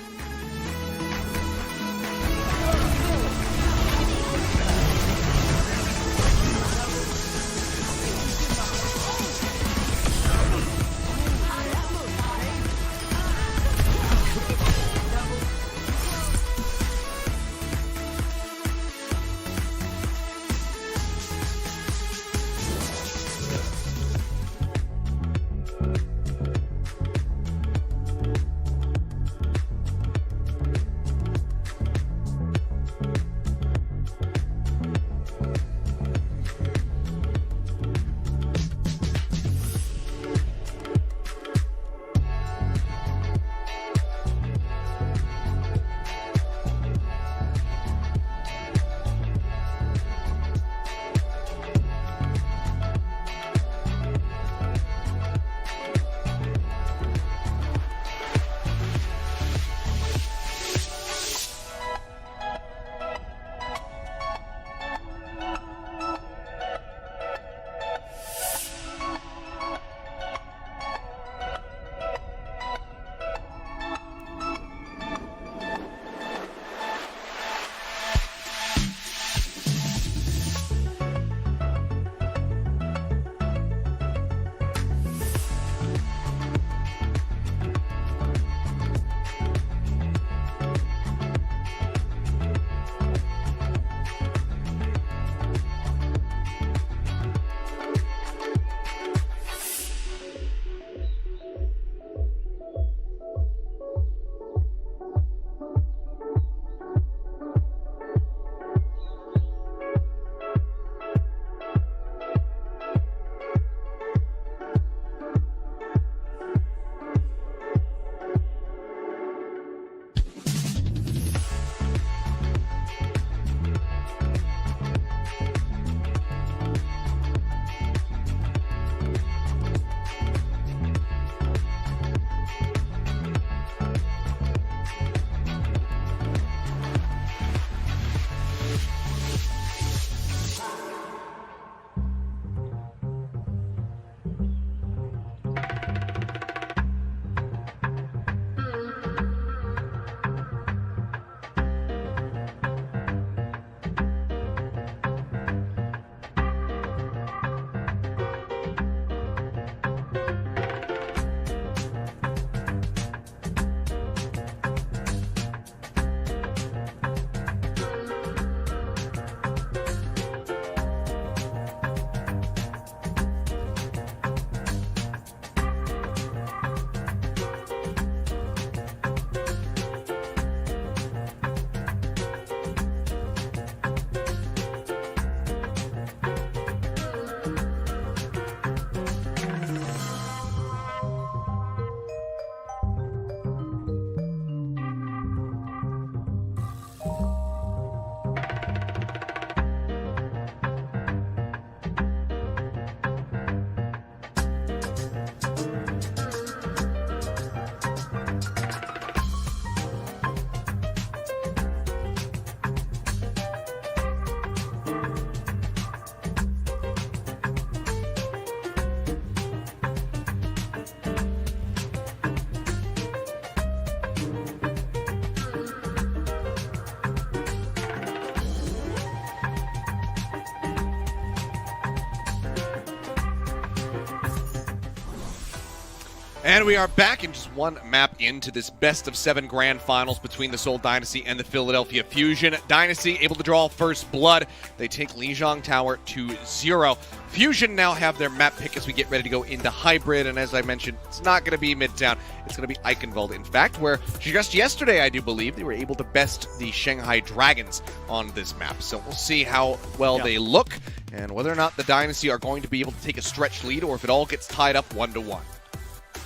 And we are back in just one map into this best-of-7 grand finals between the Seoul Dynasty and the Philadelphia Fusion. Dynasty able to draw first blood. They take Lijiang Tower to 0. Fusion now have their map pick as we get ready to go into hybrid, and as I mentioned, it's not going to be Midtown. It's going to be Eichenwald, in fact, where just yesterday, I do believe, they were able to best the Shanghai Dragons on this map. So we'll see how well they look and whether or not the Dynasty are going to be able to take a stretch lead or if it all gets tied up 1-1.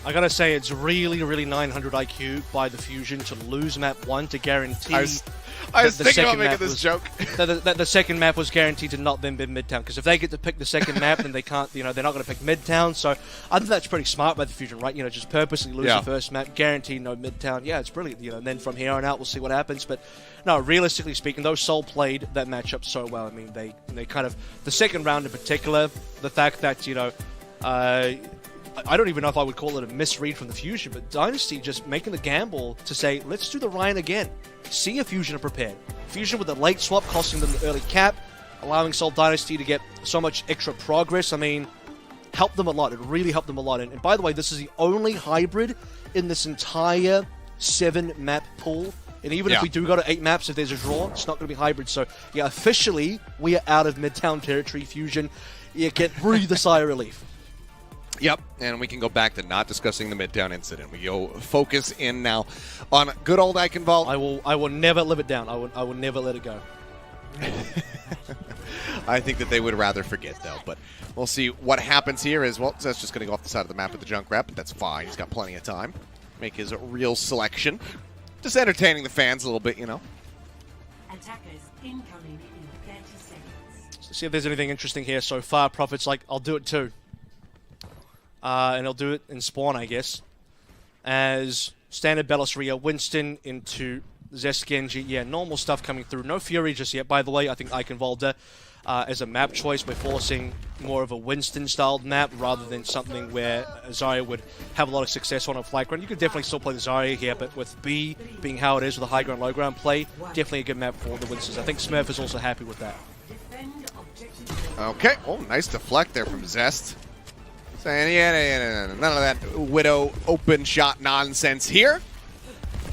I gotta say, it's really, really 900 IQ by the Fusion to lose map 1 to guarantee. I was thinking about making this joke. that the second map was guaranteed to not then be Midtown, because if they get to pick the second map, then they can't. They're not going to pick Midtown. So I think that's pretty smart by the Fusion, right? Just purposely lose the first map, guarantee no Midtown. Yeah, it's brilliant. And then from here on out, we'll see what happens. But no, realistically speaking, though, Seoul played that matchup so well. I mean, they kind of the second round in particular, the fact that I don't even know if I would call it a misread from the Fusion, but Dynasty just making the gamble to say, let's do the Ryan again. See if Fusion are prepared. Fusion with a late swap costing them the early cap, allowing Seoul Dynasty to get so much extra progress. I mean, helped them a lot. It really helped them a lot. And by the way, this is the only hybrid in this entire 7-map pool. And even if we do go to 8 maps, if there's a draw, it's not going to be hybrid. So, yeah, officially, we are out of Midtown territory. Fusion, you can breathe a sigh of relief. Yep, and we can go back to not discussing the Midtown incident. We go focus in now on good old Eichenwald. I will never live it down. I will never let it go. I think that they would rather forget, though. But we'll see what happens here. That's just going to go off the side of the map with the Junkrat, but that's fine. He's got plenty of time. Make his real selection. Just entertaining the fans a little bit, Attackers incoming in 30 seconds. See if there's anything interesting here so far. Prophet's like, I'll do it too. And he'll do it in spawn, I guess. As standard Belos Rio, Winston into Zest Genji. Yeah, normal stuff coming through. No Fury just yet, by the way. I think Eichenwald as a map choice by forcing more of a Winston-styled map rather than something where Zarya would have a lot of success on a flag ground. You could definitely still play the Zarya here, but with B being how it is with a high ground, low ground play, definitely a good map for the Winstons. I think Smurf is also happy with that. Okay. Oh, nice deflect there from Zest. Saying, yeah, none of that Widow open shot nonsense here.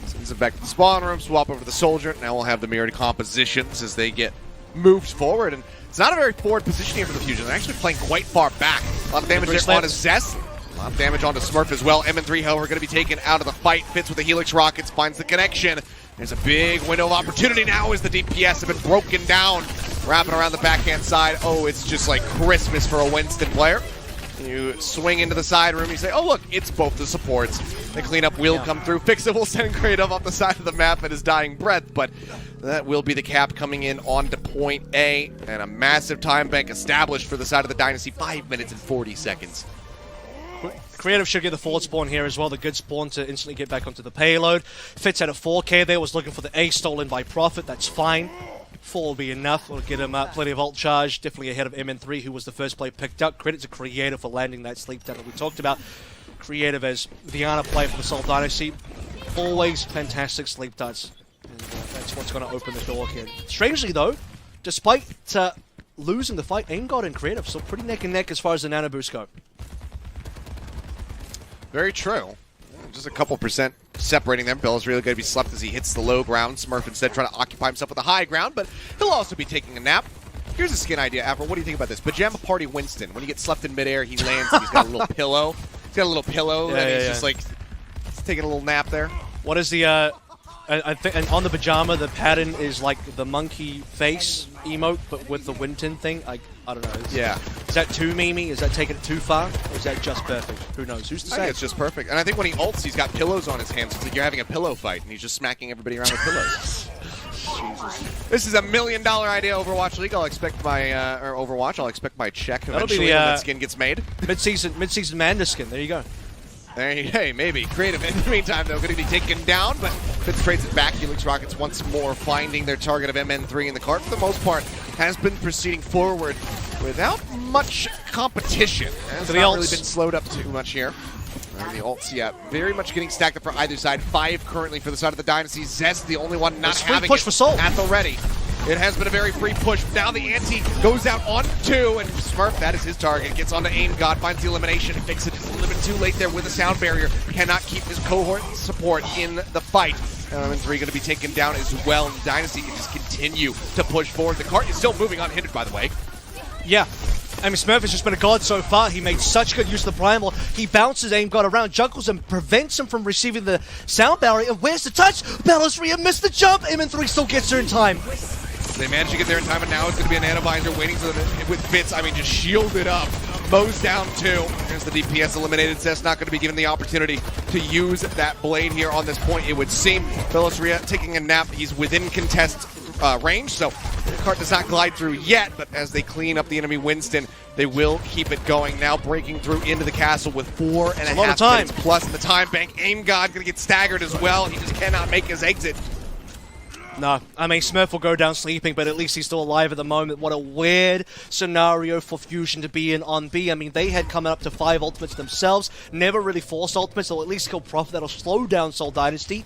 Sends it back to the spawn room, swap over to the Soldier. Now we'll have the mirrored compositions as they get moved forward. And it's not a very forward position here for the Fusion. They're actually playing quite far back. A lot of damage there onto Zest. A lot of damage onto Smurf as well. MN3, however, going to be taken out of the fight. Fits with the Helix Rockets, finds the connection. There's a big window of opportunity now as the DPS have been broken down. Wrapping around the backhand side. Oh, it's just like Christmas for a Winston player. You swing into the side room, you say, oh look, it's both the supports. The cleanup will come through. Fix it will send Kratos off the side of the map at his dying breath, but that will be the cap coming in onto point A, and a massive time bank established for the side of the Dynasty, 5 minutes and 40 seconds. Creative should get the forward spawn here as well, the good spawn to instantly get back onto the payload. Fits at a 4K there, was looking for the A stolen by Prophet, that's fine. 4 will be enough. We'll get him plenty of ult charge. Definitely ahead of MN3, who was the first play picked up. Credit to Creative for landing that sleep down that we talked about. Creative as the Ana player for the Seoul Dynasty. Always fantastic sleep darts. And that's what's going to open the door here. Strangely, though, despite losing the fight, AimGod and Creative still pretty neck and neck as far as the nano boost go. Very true. Just a couple percent separating them. Bill is really going to be slept as he hits the low ground. Smurf instead trying to occupy himself with the high ground, but he'll also be taking a nap. Here's a skin idea, Avro. What do you think about this? Pajama Party Winston. When he gets slept in midair, he lands and he's got a little pillow. He's got a little pillow and he's just like taking a little nap there. What is the I think, and on the pajama, the pattern is like the monkey face emote, but with the Winton thing. I don't know. Is that too memey? Is that taking it too far? Or is that just perfect? Who knows? Who's to say? I think it's just perfect. And I think when he ults, he's got pillows on his hands. It's like you're having a pillow fight, and he's just smacking everybody around with pillows. Jesus. This is $1 million idea, Overwatch League. I'll expect my, or Overwatch, I'll expect my check eventually when that skin gets made. Mid-season Manda skin. There you go. Hey, maybe. Creative in the meantime, though, going to be taken down, but Fitz trades it back. Helix Rockets once more finding their target of MN3 in the cart. For the most part, has been proceeding forward without much competition. Has not really been slowed up too much here. And the ults, very much getting stacked up for either side. 5 currently for the side of the Dynasty. Zest, the only one not having push it for Seoul at the ready. It has been a very free push. Now the ante goes out on 2, and Smurf, that is his target, gets onto Aim God, finds the elimination, fixes it. It's a little bit too late there with the sound barrier. Cannot keep his cohort support in the fight. And 3 going to be taken down as well. And Dynasty can just continue to push forward. The cart is still moving unhindered, by the way. Yeah. I mean, Smurf has just been a god so far. He made such good use of the Primal. He bounces Aim God around, juggles him, prevents him from receiving the sound barrier. Where's the touch? Ballasria missed the jump. M3 still gets there in time. They managed to get there in time, and now it's going to be an Nanovisor waiting for them with Fitz. I mean, just shielded up. Mows down 2. There's the DPS eliminated. Zest not going to be given the opportunity to use that blade here on this point, it would seem. Ballasria taking a nap. He's within contest range, so the cart does not glide through yet, but as they clean up the enemy Winston, they will keep it going. Now breaking through into the castle with 4.5 minutes plus in the time bank. Aim God going to get staggered as well. He just cannot make his exit. No, I mean, Smurf will go down sleeping, but at least he's still alive at the moment. What a weird scenario for Fusion to be in on B. I mean, they had come up to 5 ultimates themselves, never really forced ultimates, so at least kill Prophet. That'll slow down Seoul Dynasty.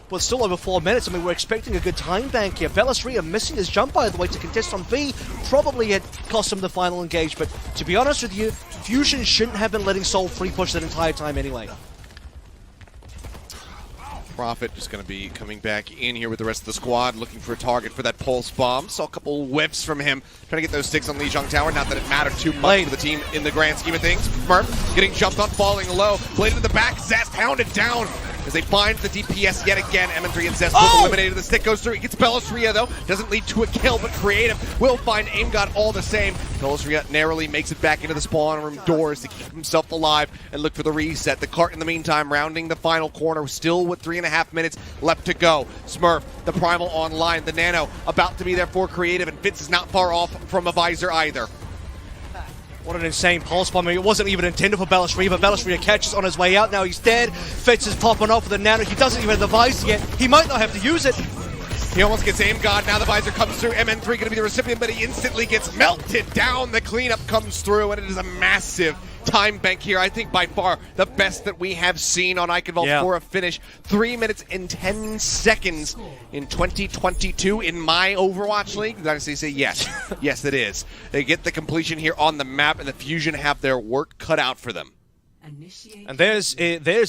But still over 4 minutes. I mean, we're expecting a good time bank here. Ballasria missing his jump, by the way, to contest on B. Probably had cost him the final engage, but to be honest with you, Fusion shouldn't have been letting Seoul free push that entire time anyway. Prophet just going to be coming back in here with the rest of the squad, looking for a target for that pulse bomb. Saw a couple whiffs from him, trying to get those sticks on Lijiang Tower. Not that it mattered too much for the team in the grand scheme of things. Smurf getting jumped on, falling low. Blade to the back, Zest hounded down as they find the DPS yet again. M3 and Zest both eliminated. The stick goes through. It gets Ballasria though. Doesn't lead to a kill, but Creative will find Aim God all the same. Ballasria narrowly makes it back into the spawn room doors to keep himself alive and look for the reset. The cart in the meantime rounding the final corner, still with 3.5 minutes left to go. Smurf, the Primal online, the Nano about to be there for Creative, and Fitz is not far off from a visor either. What an insane pulse bomb. I mean, it wasn't even intended for Ballasria, but Ballasria catches on his way out. Now he's dead. Fitz is popping off with a Nano. He doesn't even have the visor yet. He might not have to use it. He almost gets Aim God. Now the visor comes through. MN3 going to be the recipient, but he instantly gets melted down. The cleanup comes through, and it is a massive time bank here. I think by far the best that we have seen on Eichenwald for a finish. 3 minutes and 10 seconds in 2022 in my Overwatch League. Dynasty say yes. Yes, it is. They get the completion here on the map, and the Fusion have their work cut out for them. And there's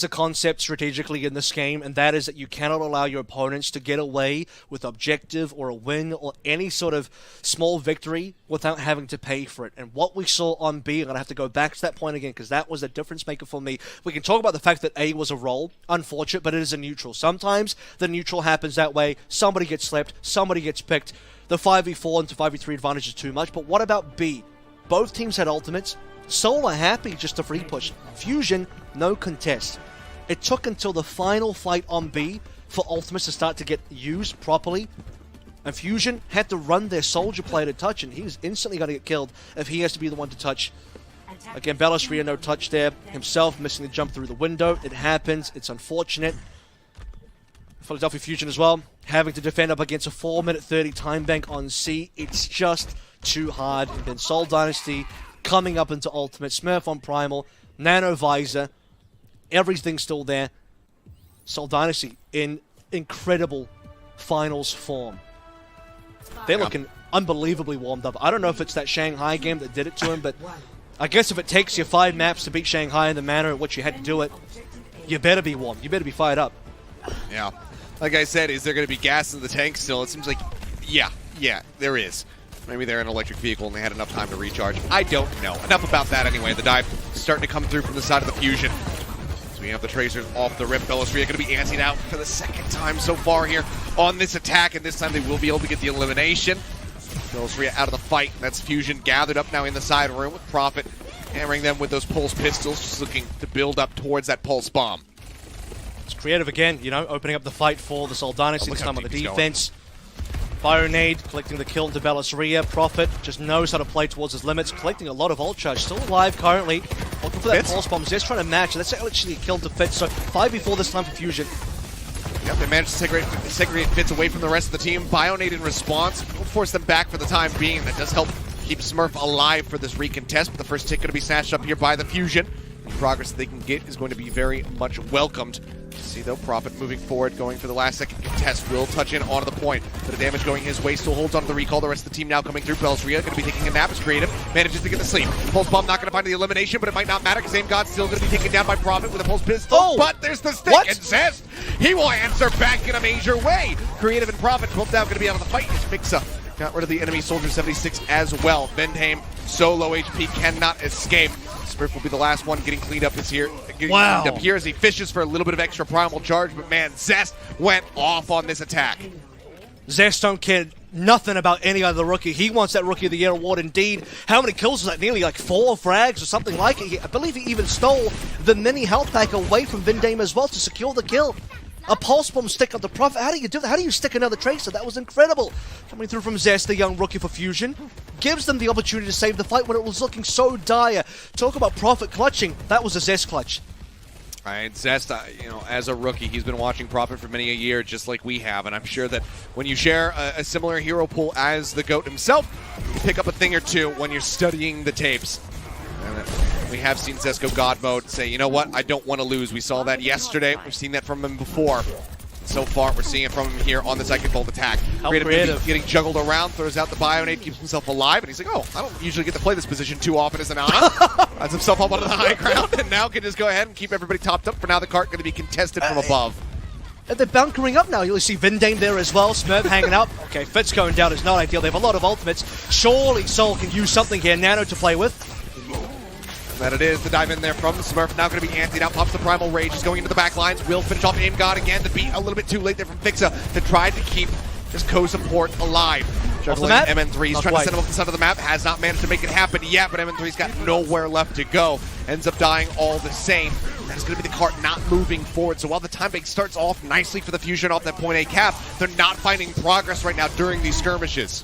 a concept strategically in this game, and that is that you cannot allow your opponents to get away with objective or a win or any sort of small victory without having to pay for it. And what we saw on B, I'm going to have to go back to that point again because that was a difference maker for me. We can talk about the fact that A was a roll, unfortunate, but it is a neutral. Sometimes the neutral happens that way. Somebody gets slept, somebody gets picked. The 5v4 into 5v3 advantage is too much, but what about B? Both teams had ultimates. Seoul are happy just to free push. Fusion, no contest. It took until the final fight on B for ultimates to start to get used properly. And Fusion had to run their soldier player to touch, and he was instantly going to get killed if he has to be the one to touch. Again, Ballasria, no touch there. Himself missing the jump through the window. It happens. It's unfortunate. Philadelphia Fusion as well, having to defend up against a 4-minute 30 time bank on C. It's just too hard. And then Seoul Dynasty coming up into Ultimate, Smurf on Primal, Nano Visor, everything's still there. Seoul Dynasty in incredible finals form. They're looking unbelievably warmed up. I don't know if it's that Shanghai game that did it to him, but I guess if it takes you 5 maps to beat Shanghai in the manner in which you had to do it, you better be warm. You better be fired up. Yeah. Like I said, is there going to be gas in the tank still? It seems like, yeah, there is. Maybe they're in an electric vehicle and they had enough time to recharge. I don't know. Enough about that anyway. The dive starting to come through from the side of the Fusion. So we have the Tracers off the rip. Ballasria going to be anteed out for the second time so far here on this attack, and this time they will be able to get the elimination. Ballasria out of the fight. That's Fusion gathered up now in the side room with Prophet hammering them with those pulse pistols, just looking to build up towards that pulse bomb. It's Creative again, you know, opening up the fight for the Seoul Dynasty, this time on the defense. Fire nade, collecting the kill into Ballasria. Prophet just knows how to play towards his limits, collecting a lot of ult charge. Still alive currently. Looking for that pulse bomb. Just trying to match. That's actually a kill to Fitz. So 5v4 this time for Fusion. Yep, they managed to segregate Fitz away from the rest of the team. Bionade in response will force them back for the time being. That does help keep Smurf alive for this recontest. But the first tick going to be snatched up here by the Fusion. The progress that they can get is going to be very much welcomed See though, Prophet moving forward, going for the last second contest. Will touch in onto the point. Bit of damage going his way, still holds onto the recall. The rest of the team now coming through. Belsria going to be taking a nap as Creative manages to get to sleep. Pulse Bomb not going to find the elimination, but it might not matter because God's still going to be taken down by Prophet with a Pulse Pistol. Oh! But there's the stick, and Zest, he will answer back in a major way. Creative and Prophet both now going to be out of the fight as Fixa got rid of the enemy Soldier 76 as well. Vendheim, so low HP, cannot escape. Smurf will be the last one getting cleaned up this here. Cleaned up here as he fishes for a little bit of extra primal charge, but man, Zest went off on this attack. Zest don't care nothing about any other rookie. He wants that Rookie of the Year award indeed. How many kills was that? Nearly like 4 frags or something like it. I believe he even stole the mini health pack away from Vendheim as well to secure the kill. A Pulse Bomb stick on the Prophet. How do you do that? How do you stick another Tracer? That was incredible. Coming through from Zest, the young rookie for Fusion. Gives them the opportunity to save the fight when it was looking so dire. Talk about Prophet clutching. That was a Zest clutch. All right, Zest, as a rookie, he's been watching Prophet for many a year, just like we have, and I'm sure that when you share a similar hero pool as the GOAT himself, you pick up a thing or two when you're studying the tapes. And we have seen Zest go God mode, say, you know what, I don't want to lose. We saw that yesterday. We've seen that from him before. So far, we're seeing it from him here on the second Bolt attack. Creative getting juggled around, throws out the Bionade, keeps himself alive, and he's like, oh, I don't usually get to play this position too often as an Ana. Adds himself up onto the high ground, and now can just go ahead and keep everybody topped up. For now, the cart going to be contested from above. They're bunkering up now. You'll see Vendheim there as well. Smurf hanging up. Okay, Fitz going down is not ideal. They have a lot of ultimates. Surely Soul can use something here. Nano to play with. That it is, the dive in there from Smurf, now going to be antied out, pops the Primal Rage, is going into the back lines, will finish off Aim God again, to beat a little bit too late there from Fixa, to try to keep his co-support alive. Juggling MN3, he's trying to send him off the side of the map, has not managed to make it happen yet, but MN3's got nowhere left to go, ends up dying all the same. That's going to be the cart not moving forward, so while the time bank starts off nicely for the Fusion off that point A cap, they're not finding progress right now during these skirmishes.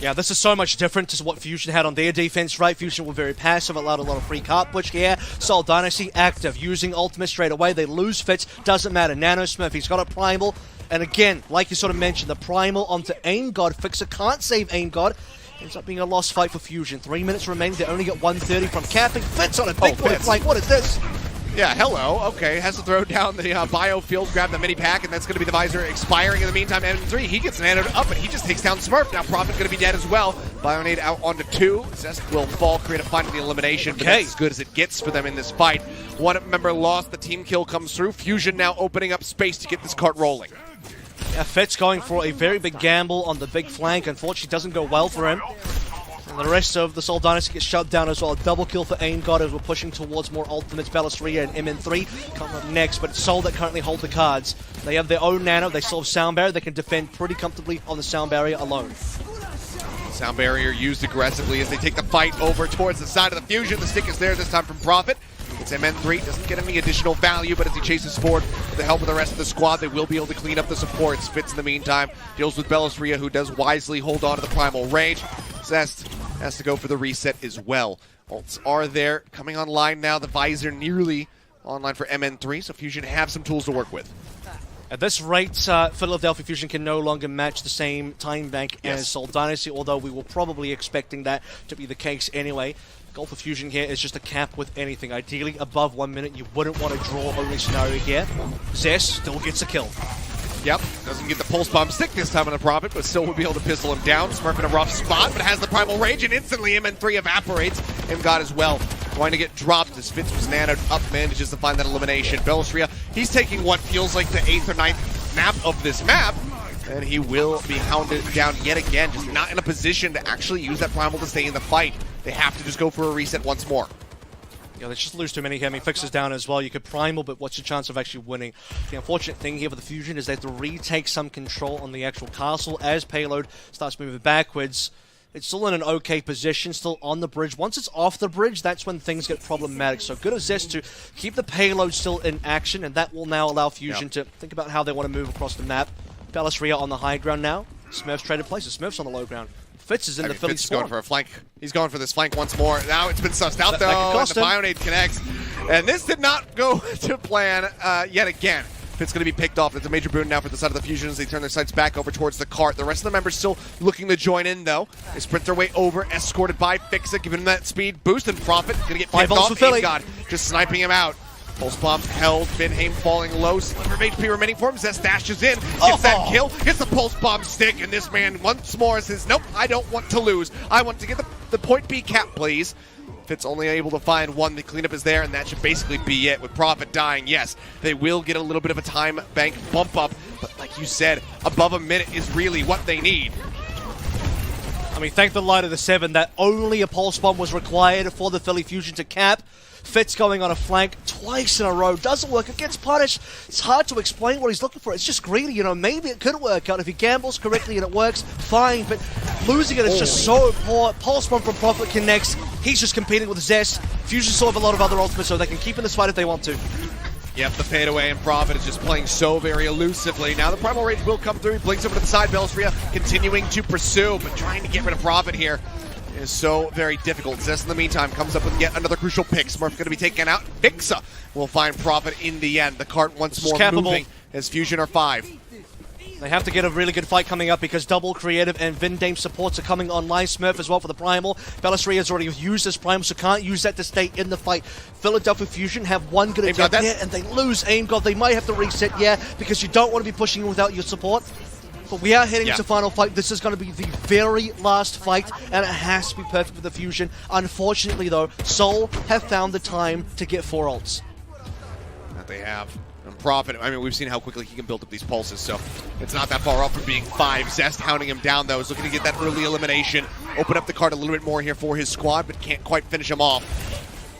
Yeah, this is so much different to what Fusion had on their defense, right? Fusion were very passive, allowed a lot of free cart push here. Seoul Dynasty active, using ultimate straight away. They lose Fitz, doesn't matter. Nano Smurf, he's got a Primal. And again, like you sort of mentioned, the Primal onto Aim God. Fixer can't save Aim God. Ends up being a lost fight for Fusion. 3 minutes remaining, they only get 130 from capping. Fitz on a big point flank, what is this? Yeah, hello. Okay, has to throw down the biofield, grab the mini pack, and that's going to be the visor expiring. In the meantime, M3, he gets nanoed up, and he just takes down Smurf. Now Prophet going to be dead as well. Bionade out onto 2. Zest will fall, Creative finding the elimination, but that's as good as it gets for them in this fight. One member lost, the team kill comes through. Fusion now opening up space to get this cart rolling. Yeah, Fitz going for a very big gamble on the big flank. Unfortunately, doesn't go well for him. And the rest of the Seoul Dynasty gets shut down as well. A double kill for Aim God as we're pushing towards more ultimates. Balisria and MN3 come up next, but it's Seoul that currently hold the cards. They have their own nano, they still have Sound Barrier, they can defend pretty comfortably on the Sound Barrier alone. Sound Barrier used aggressively as they take the fight over towards the side of the Fusion. The stick is there this time from Prophet. It's MN3, doesn't get any additional value, but as he chases forward with the help of the rest of the squad, they will be able to clean up the support. Spitz in the meantime deals with Balisria, who does wisely hold on to the Primal Rage. Zest has to go for the reset as well. Ults are there, coming online now. The visor nearly online for MN3, so Fusion have some tools to work with. At this rate, Philadelphia Fusion can no longer match the same time bank as Seoul Dynasty, although we were probably expecting that to be the case anyway. Goal for Fusion here is just a cap with anything. Ideally, above 1 minute, you wouldn't want to draw only scenario here. Zest still gets a kill. Yep, doesn't get the Pulse Bomb stick this time on the Prophet, but still will be able to pistol him down. Smurf in a rough spot, but has the Primal Rage, and instantly MN3 evaporates. M-God as well, going to get dropped as Fitz was nanoed up, manages to find that elimination. Balisria, he's taking what feels like the 8th or 9th nap of this map, and he will be hounded down yet again, just not in a position to actually use that Primal to stay in the fight. They have to just go for a reset once more. Yeah, they just lose too many here. I mean, Fix is down as well. You could Primal, but what's your chance of actually winning? The unfortunate thing here for the Fusion is they have to retake some control on the actual castle as Payload starts moving backwards. It's still in an okay position, still on the bridge. Once it's off the bridge, that's when things get problematic. So good of Zest to keep the Payload still in action, and that will now allow Fusion to think about how they want to move across the map. Balisria on the high ground now. Smurf's traded places. Smurf's on the low ground. Fitz is in the Philly Fitz is going for a flank. He's going for this flank once more. Now it's been sussed out though, and the Bionade connects. And this did not go to plan yet again. Fitz going to be picked off. It's a major boon now for the side of the Fusion as they turn their sights back over towards the cart. The rest of the members still looking to join in though. They sprint their way over, escorted by Fixa, giving him that speed boost, and Prophet going to get picked off. God just sniping him out. Pulse bomb held, Mayhem falling low, sliver of HP remaining for him. Zest dashes in, gets that kill, gets the pulse bomb stick, and this man once more says, nope, I don't want to lose. I want to get the point B cap, please. Fitz only able to find one. The cleanup is there, and that should basically be it. With Prophet dying, yes, they will get a little bit of a time bank bump up, but like you said, above a minute is really what they need. I mean, thank the light of the 7 that only a pulse bomb was required for the Philly Fusion to cap. Fitz going on a flank twice in a row. Doesn't work. It gets punished. It's hard to explain what he's looking for. It's just greedy, you know. Maybe it could work out. If he gambles correctly and it works, fine. But losing it is just so poor. Pulse bomb from Prophet connects. He's just competing with Zest. Fusion still have a lot of other ultimates, so they can keep in this fight if they want to. Yep, the fadeaway, and Prophet is just playing so very elusively. Now the Primal Rage will come through. He blinks over to the side. Belstria continuing to pursue, but trying to get rid of Prophet here is so very difficult. Zest in the meantime comes up with yet another crucial pick. Smurf going to be taken out. Vixa will find Prophet in the end. The cart once more moving as Fusion are 5. They have to get a really good fight coming up because double creative and Vindame supports are coming online. Smurf as well for the Primal. Belastria has already used this Primal, so can't use that to stay in the fight. Philadelphia Fusion have one good attempt here, and they lose Aim God. They might have to reset, yeah, because you don't want to be pushing without your support. But we are heading to final fight. This is going to be the very last fight, and it has to be perfect for the Fusion. Unfortunately, though, Seoul have found the time to get 4 ults. That they have. And Prophet, I mean, we've seen how quickly he can build up these pulses, so it's not that far off from being 5. Zest hounding him down, though, is looking to get that early elimination. Open up the card a little bit more here for his squad, but can't quite finish him off.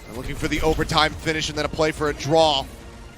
They're looking for the overtime finish and then a play for a draw.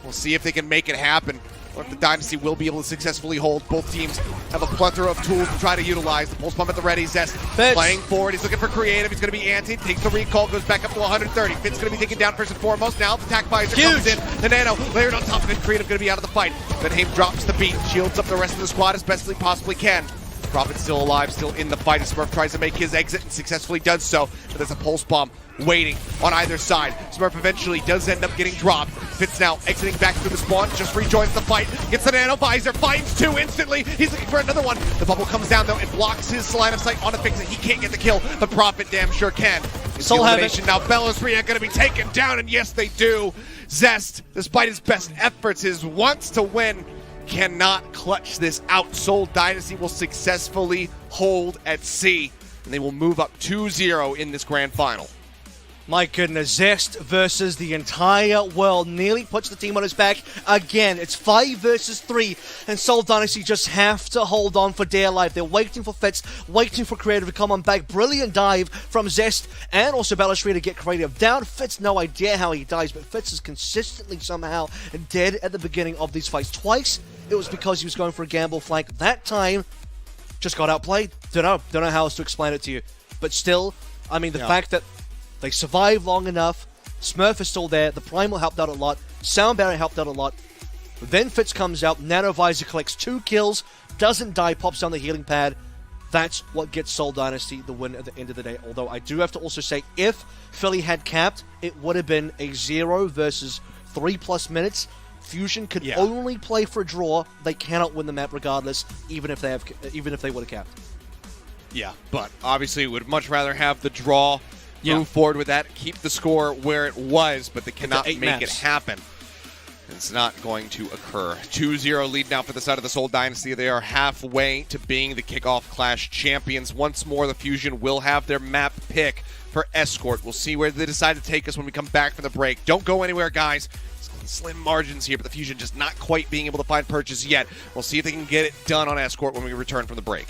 We'll see if they can make it happen, or if the Dynasty will be able to successfully hold. Both teams have a plethora of tools to try to utilize. The pulse bomb at the ready. Zest playing forward. He's looking for creative. He's going to be anti. Takes the recall. Goes back up to 130. Fitz going to be taken down first and foremost. Now the attack visor comes in. The nano layered on top of it. Creative going to be out of the fight. Mayhem drops the beat. Shields up the rest of the squad as best he possibly can. Prophet still alive, still in the fight. Smurf tries to make his exit and successfully does so. But there's a pulse bomb waiting on either side. Smurf eventually does end up getting dropped. Fitz now exiting back through the spawn, just rejoins the fight, gets the nano visor, finds 2 instantly. He's looking for another one. The bubble comes down though, it blocks his line of sight on a fix it. He can't get the kill, but Prophet damn sure can. Soul have it. Now Belastria going to be taken down, and yes they do. Zest, despite his best efforts, his wants to win, cannot clutch this out. Seoul Dynasty will successfully hold at C, and they will move up 2-0 in this grand final. My goodness, Zest versus the entire world nearly puts the team on his back again. It's 5 versus 3, and Seoul Dynasty just have to hold on for dear life. They're waiting for Fitz, waiting for Creative to come on back. Brilliant dive from Zest and also Belastria to get Creative down. Fitz, no idea how he dies, but Fitz is consistently somehow dead at the beginning of these fights. Twice, it was because he was going for a gamble flank. That time, just got outplayed. Don't know how else to explain it to you. But still, I mean, the fact that they survived long enough. Smurf is still there. The Primal helped out a lot. Sound Barrier helped out a lot. Then Fitz comes out. Nano Visor collects 2 kills. Doesn't die. Pops down the healing pad. That's what gets Seoul Dynasty the win at the end of the day. Although I do have to also say, if Philly had capped, it would have been a 0 versus 3+ minutes. Fusion could only play for a draw. They cannot win the map regardless, even if they would have capped. Yeah, but obviously would much rather have the draw. Move forward with that, keep the score where it was, but they cannot make it happen. It's not going to occur. 2-0 lead now for the side of the Seoul Dynasty. They are halfway to being the Kickoff Clash champions. Once more, the Fusion will have their map pick for Escort. We'll see where they decide to take us when we come back from the break. Don't go anywhere, guys. Slim margins here, but the Fusion just not quite being able to find purchase yet. We'll see if they can get it done on Escort when we return from the break.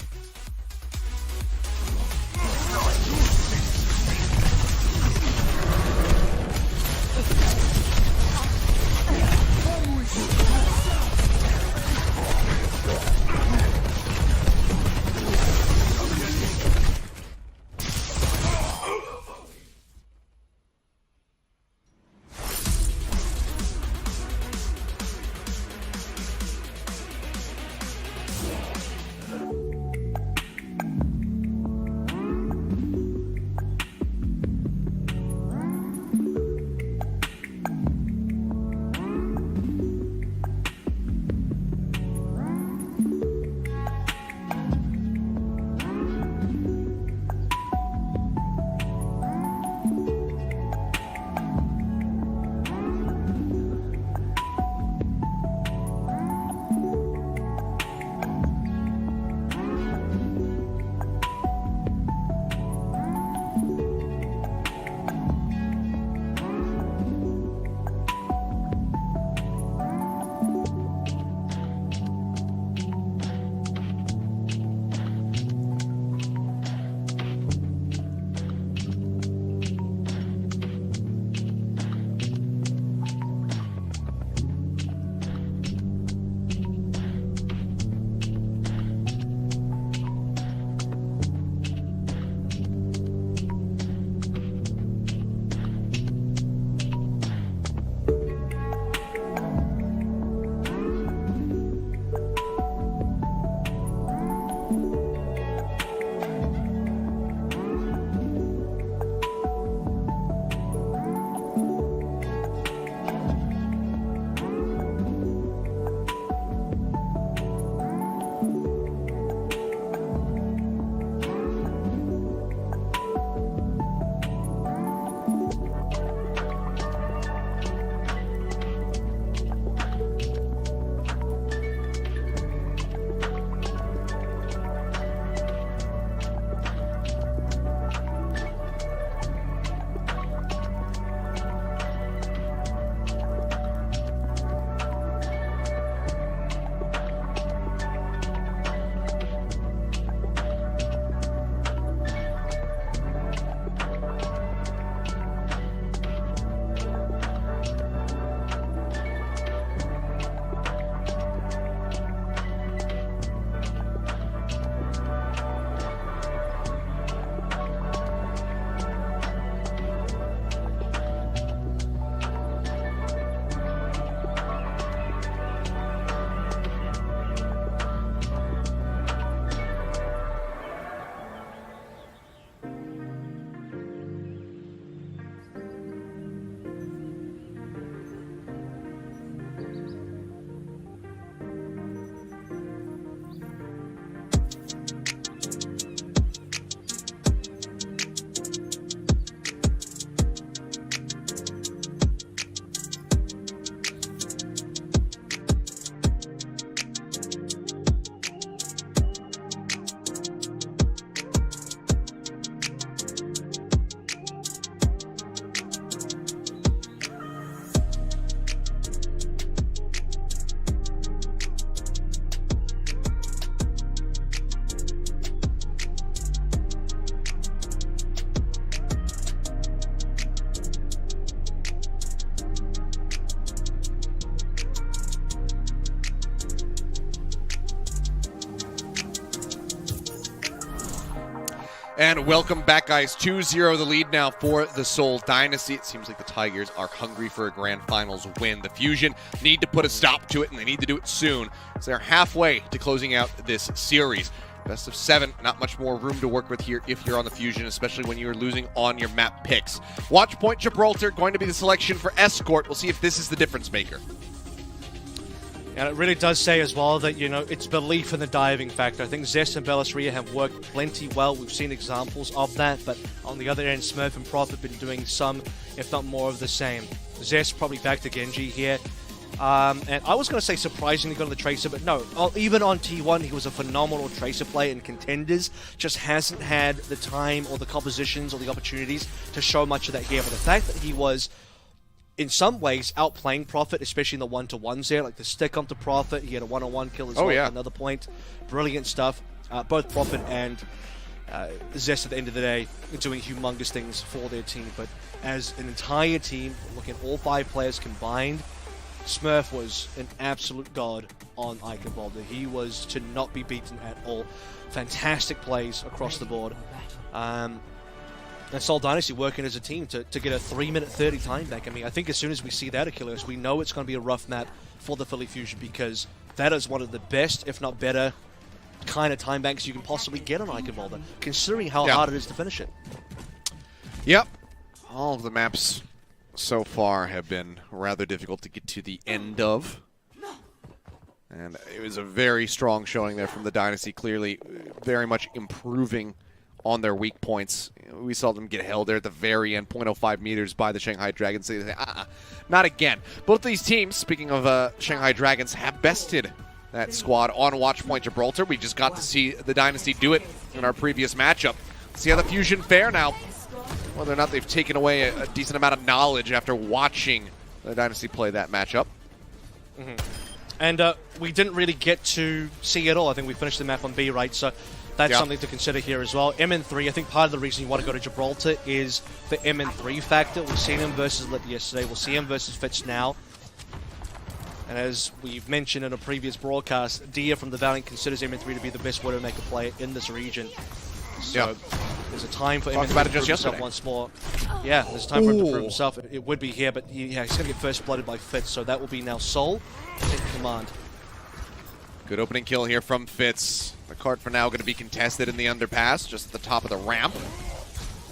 And welcome back, guys. 2-0 the lead now for the Seoul Dynasty. It seems like the Tigers are hungry for a Grand Finals win. The Fusion need to put a stop to it, and they need to do it soon. So they're halfway to closing out this series. Best of 7, not much more room to work with here if you're on the Fusion, especially when you're losing on your map picks. Watchpoint Gibraltar going to be the selection for Escort. We'll see if this is the difference maker. And it really does say as well that, you know, it's belief in the diving factor. I think Zest and Bellisria have worked plenty well. We've seen examples of that, but on the other end, Smurf and Prof have been doing some, if not more, of the same. Zest probably back to Genji here. And I was going to say surprisingly good on the Tracer, but no. Even on T1, he was a phenomenal Tracer player in Contenders. Just hasn't had the time or the compositions or the opportunities to show much of that here. But the fact that he was, in some ways, outplaying Prophet, especially in the one-to-ones there, like the stick onto Prophet. He had a one-on-one kill as well at another point. Brilliant stuff. Both Prophet and Zest at the end of the day doing humongous things for their team. But as an entire team, looking at all 5 players combined, Smurf was an absolute god on Eichenwalde. He was to not be beaten at all. Fantastic plays across the board. And Seoul Dynasty working as a team to get a 3-minute 30 time back. I mean, I think as soon as we see that, Achilles, we know it's going to be a rough map for the Philly Fusion, because that is one of the best, if not better, kind of time banks you can possibly get on Eichenwalde, considering how hard it is to finish it. Yep. All of the maps so far have been rather difficult to get to the end of. And it was a very strong showing there from the Dynasty, clearly very much improving on their weak points. We saw them get held there at the very end, 0.05 meters by the Shanghai Dragons. They say, not again. Both these teams, speaking of Shanghai Dragons, have bested that squad on Watchpoint Gibraltar. We just got to see the Dynasty do it in our previous matchup. See how the Fusion fare now. Whether or not they've taken away a decent amount of knowledge after watching the Dynasty play that matchup. And we didn't really get to see it all. I think we finished the map on B, right? So that's something to consider here as well. MN3, I think part of the reason you want to go to Gibraltar is the MN3 factor. We've seen him versus Lit yesterday. We'll see him versus Fitz now. And as we've mentioned in a previous broadcast, Dia from the Valiant considers MN3 to be the best Widowmaker player in this region. So there's a time for him to prove himself once more. Yeah, there's time for him to prove himself. It would be here, but he's going to get first blooded by Fitz, so that will be now Seoul in command. Good opening kill here from Fitz. The cart for now going to be contested in the underpass, just at the top of the ramp.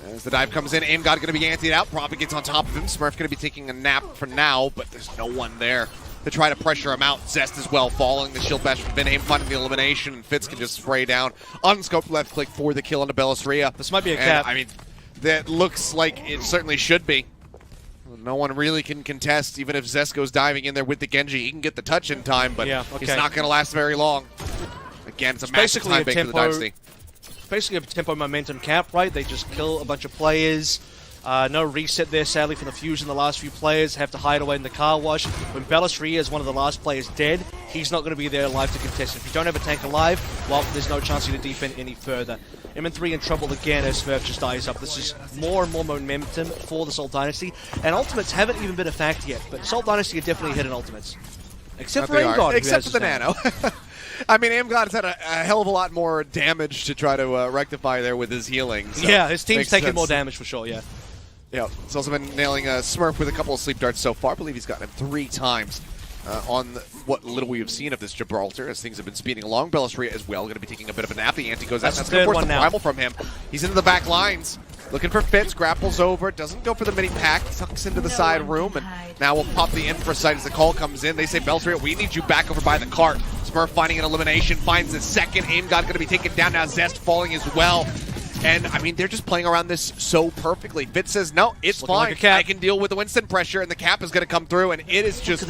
As the dive comes in, Aim God going to be antied out. Probably gets on top of him. Smurf going to be taking a nap for now, but there's no one there to try to pressure him out. Zest as well, following the shield bash from Aim, finding the elimination, and Fitz can just spray down. Unscoped left click for the kill onto Bellisria. This might be a cap. I mean, that looks like it certainly should be. No one really can contest, even if Zest goes diving in there with the Genji. He can get the touch in time, but he's not going to last very long. Again, it's a massive time bank for the Dynasty. Basically a tempo momentum cap, right? They just kill a bunch of players. No reset there, sadly, for the Fusion. The last few players have to hide away in the car wash. When Bellisria is one of the last players dead, he's not going to be there alive to contest. If you don't have a tank alive, well, there's no chance you to defend any further. MN3 in trouble again as Smurf just dies up. This is more and more momentum for the Seoul Dynasty. And ultimates haven't even been a fact yet, but Seoul Dynasty are definitely hitting ultimates. Except for Amgod. Except for the Nano. I mean, Amgod's had a hell of a lot more damage to try to rectify there with his healing. So yeah, his team's taking more damage for sure, yeah. Yeah, he's also been nailing Smurf with a couple of sleep darts so far. I believe he's gotten him 3 times on what little we have seen of this Gibraltar as things have been speeding along. Bellisria as well going to be taking a bit of a nap. The ante goes out. That's going to force the primal from him. He's into the back lines. Looking for Fitz, grapples over, doesn't go for the mini pack, tucks into the side room, and now we'll pop the infra site as the call comes in. They say, Bellisria, we need you back over by the cart. Smurf finding an elimination, finds the second. Aim God going to be taken down now. Zest falling as well. And, I mean, they're just playing around this so perfectly. Fitz says, no, it's fine. Like I can deal with the Winston pressure, and the cap is going to come through, and it is just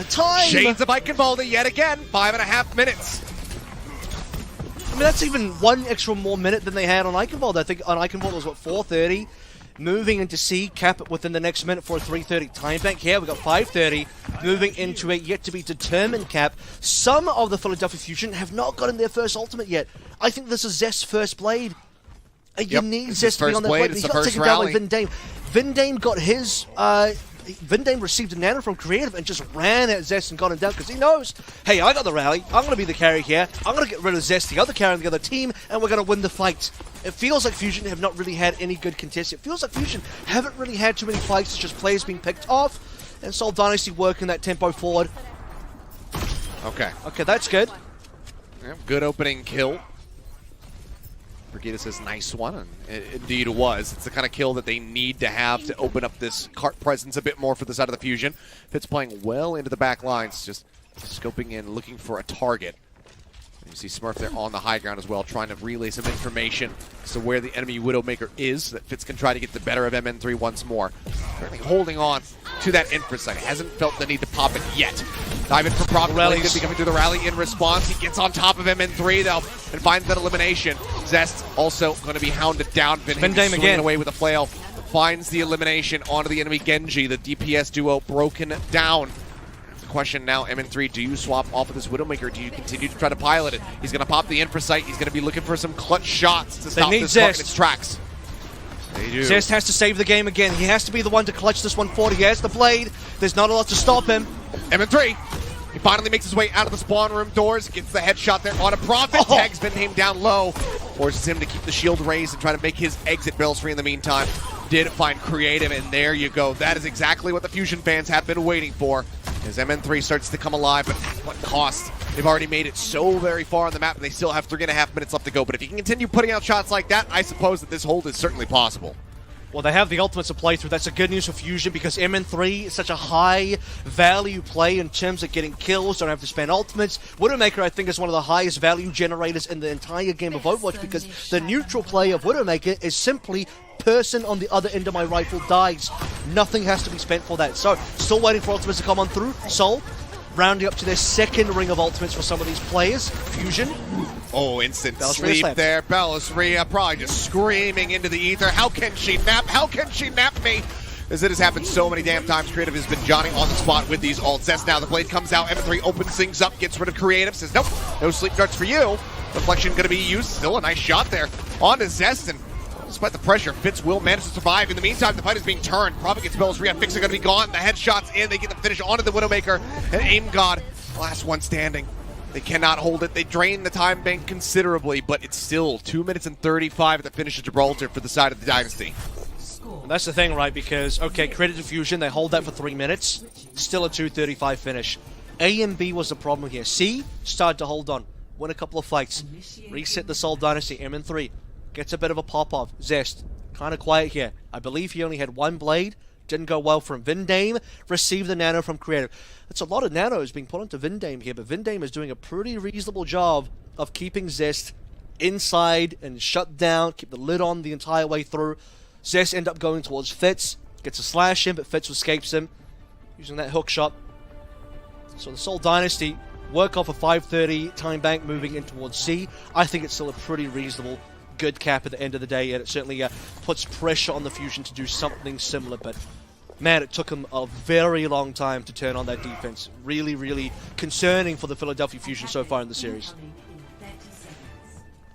shades of Eichenwalde yet again. 5.5 minutes. I mean, that's even one extra more minute than they had on Eichenwalde. I think on Eichenwalde it was, what, 4:30? Moving into C, cap it within the next minute for a 3:30 time bank. Here we got 5:30, moving into a yet-to-be-determined cap. Some of the Philadelphia Fusion have not gotten their first ultimate yet. I think this is Zest's first blade. You need Zest to be on that blade. He's got taken down by Vindame. Vindame got his... Vindame received a nano from Creative and just ran at Zest and got him down because he knows, hey, I got the rally. I'm going to be the carry here. I'm going to get rid of Zest, the other carry on the other team, and we're going to win the fight. it feels like Fusion have not really had any good contests. It feels like Fusion haven't really had too many fights. It's just players being picked off, and Seoul Dynasty working that tempo forward. Okay. Okay, that's good. Yep, good opening kill. Brigida says nice one, and indeed it was. It's the kind of kill that they need to have to open up this cart presence a bit more for the side of the Fusion. Fitz playing well into the back lines, just scoping in, looking for a target. You see Smurf there on the high ground as well, trying to relay some information as to where the enemy Widowmaker is, so that Fitz can try to get the better of MN3 once more. Currently holding on to that infra site. Hasn't felt the need to pop it yet. Dive in for Prophet. Going to be coming through the rally in response. He gets on top of MN3 though and finds that elimination. Zest also going to be hounded down. Vindame again away with a flail. Finds the elimination onto the enemy Genji. The DPS duo broken down. Question now, MN3, do you swap off of this Widowmaker? Do you continue to try to pilot it? He's going to pop the infra site. He's going to be looking for some clutch shots to stop this cart in its tracks. They do. Zest has to save the game again. He has to be the one to clutch this 140. He has the blade. There's not a lot to stop him. MN3, he finally makes his way out of the spawn room doors, gets the headshot there on a Prophet. Tags Vindame down low, forces him to keep the shield raised and try to make his exit barrels free in the meantime. Did find creative, and there you go. That is exactly what the Fusion fans have been waiting for. As MN3 starts to come alive, but at what cost? They've already made it so very far on the map, and they still have 3.5 minutes left to go. But if you can continue putting out shots like that, I suppose that this hold is certainly possible. Well, they have the ultimates to play through. That's a good news for Fusion because MN3 is such a high value play in terms of getting kills. Don't have to spend ultimates. Widowmaker, I think, is one of the highest value generators in the entire game of Overwatch because the neutral play of Widowmaker is simply person on the other end of my rifle dies. Nothing has to be spent for that. So, still waiting for ultimates to come on through. Seoul rounding up to their second ring of ultimates for some of these players. Fusion. Oh, instant sleep there. Bellisria probably just screaming into the ether. How can she nap? How can she nap me? As it has happened so many damn times, Creative has been Johnny on the spot with these ults. That's now the blade comes out. MN3 opens things up, gets rid of Creative, says, nope, no sleep darts for you. Reflection going to be used. Still a nice shot there on to Zest, and despite the pressure, Fitz will manage to survive. In the meantime, the fight is being turned. Prophet gets Bellisria. Fix are going to be gone. The headshot's in. They get the finish onto the Widowmaker. And Aim God, last one standing. They cannot hold it. They drain the time bank considerably, but it's still 2 minutes and 35 at the finish of Gibraltar for the side of the Dynasty. And that's the thing, right? Because, okay, credit to Fusion. They hold that for 3 minutes. Still a 2:35 finish. A and B was the problem here. C started to hold on. Win a couple of fights. Reset the Seoul Dynasty. MN3 gets a bit of a pop-off. Zest, kind of quiet here. I believe he only had one blade. Didn't go well from Vindame. Received the nano from Creative. That's a lot of nanos being put onto Vindame here, but Vindame is doing a pretty reasonable job of keeping Zest inside and shut down, keep the lid on the entire way through. Zest end up going towards Fitz. Gets a slash in, but Fitz escapes him. Using that hook shot. So the Seoul Dynasty work off a 5:30 time bank moving in towards C. I think it's still a pretty reasonable good cap at the end of the day, and it certainly puts pressure on the Fusion to do something similar, but man, it took them a very long time to turn on that defense. Really, really concerning for the Philadelphia Fusion so far in the series.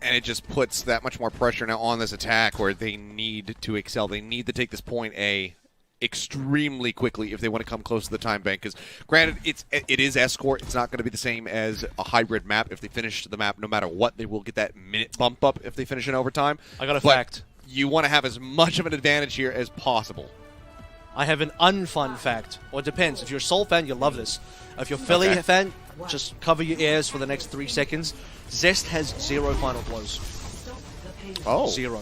And it just puts that much more pressure now on this attack where they need to excel. They need to take this point A extremely quickly if they want to come close to the time bank, because granted it is escort. It's not going to be the same as a hybrid map. If they finish the map, no matter what, they will get that minute bump up if they finish in overtime. I got a fact. You want to have as much of an advantage here as possible. I have an unfun fact. Or it depends. If you're a Seoul fan, you'll love this. If you're a Philly fan, just cover your ears for the next 3 seconds. Zest has 0 final blows. Oh. 0.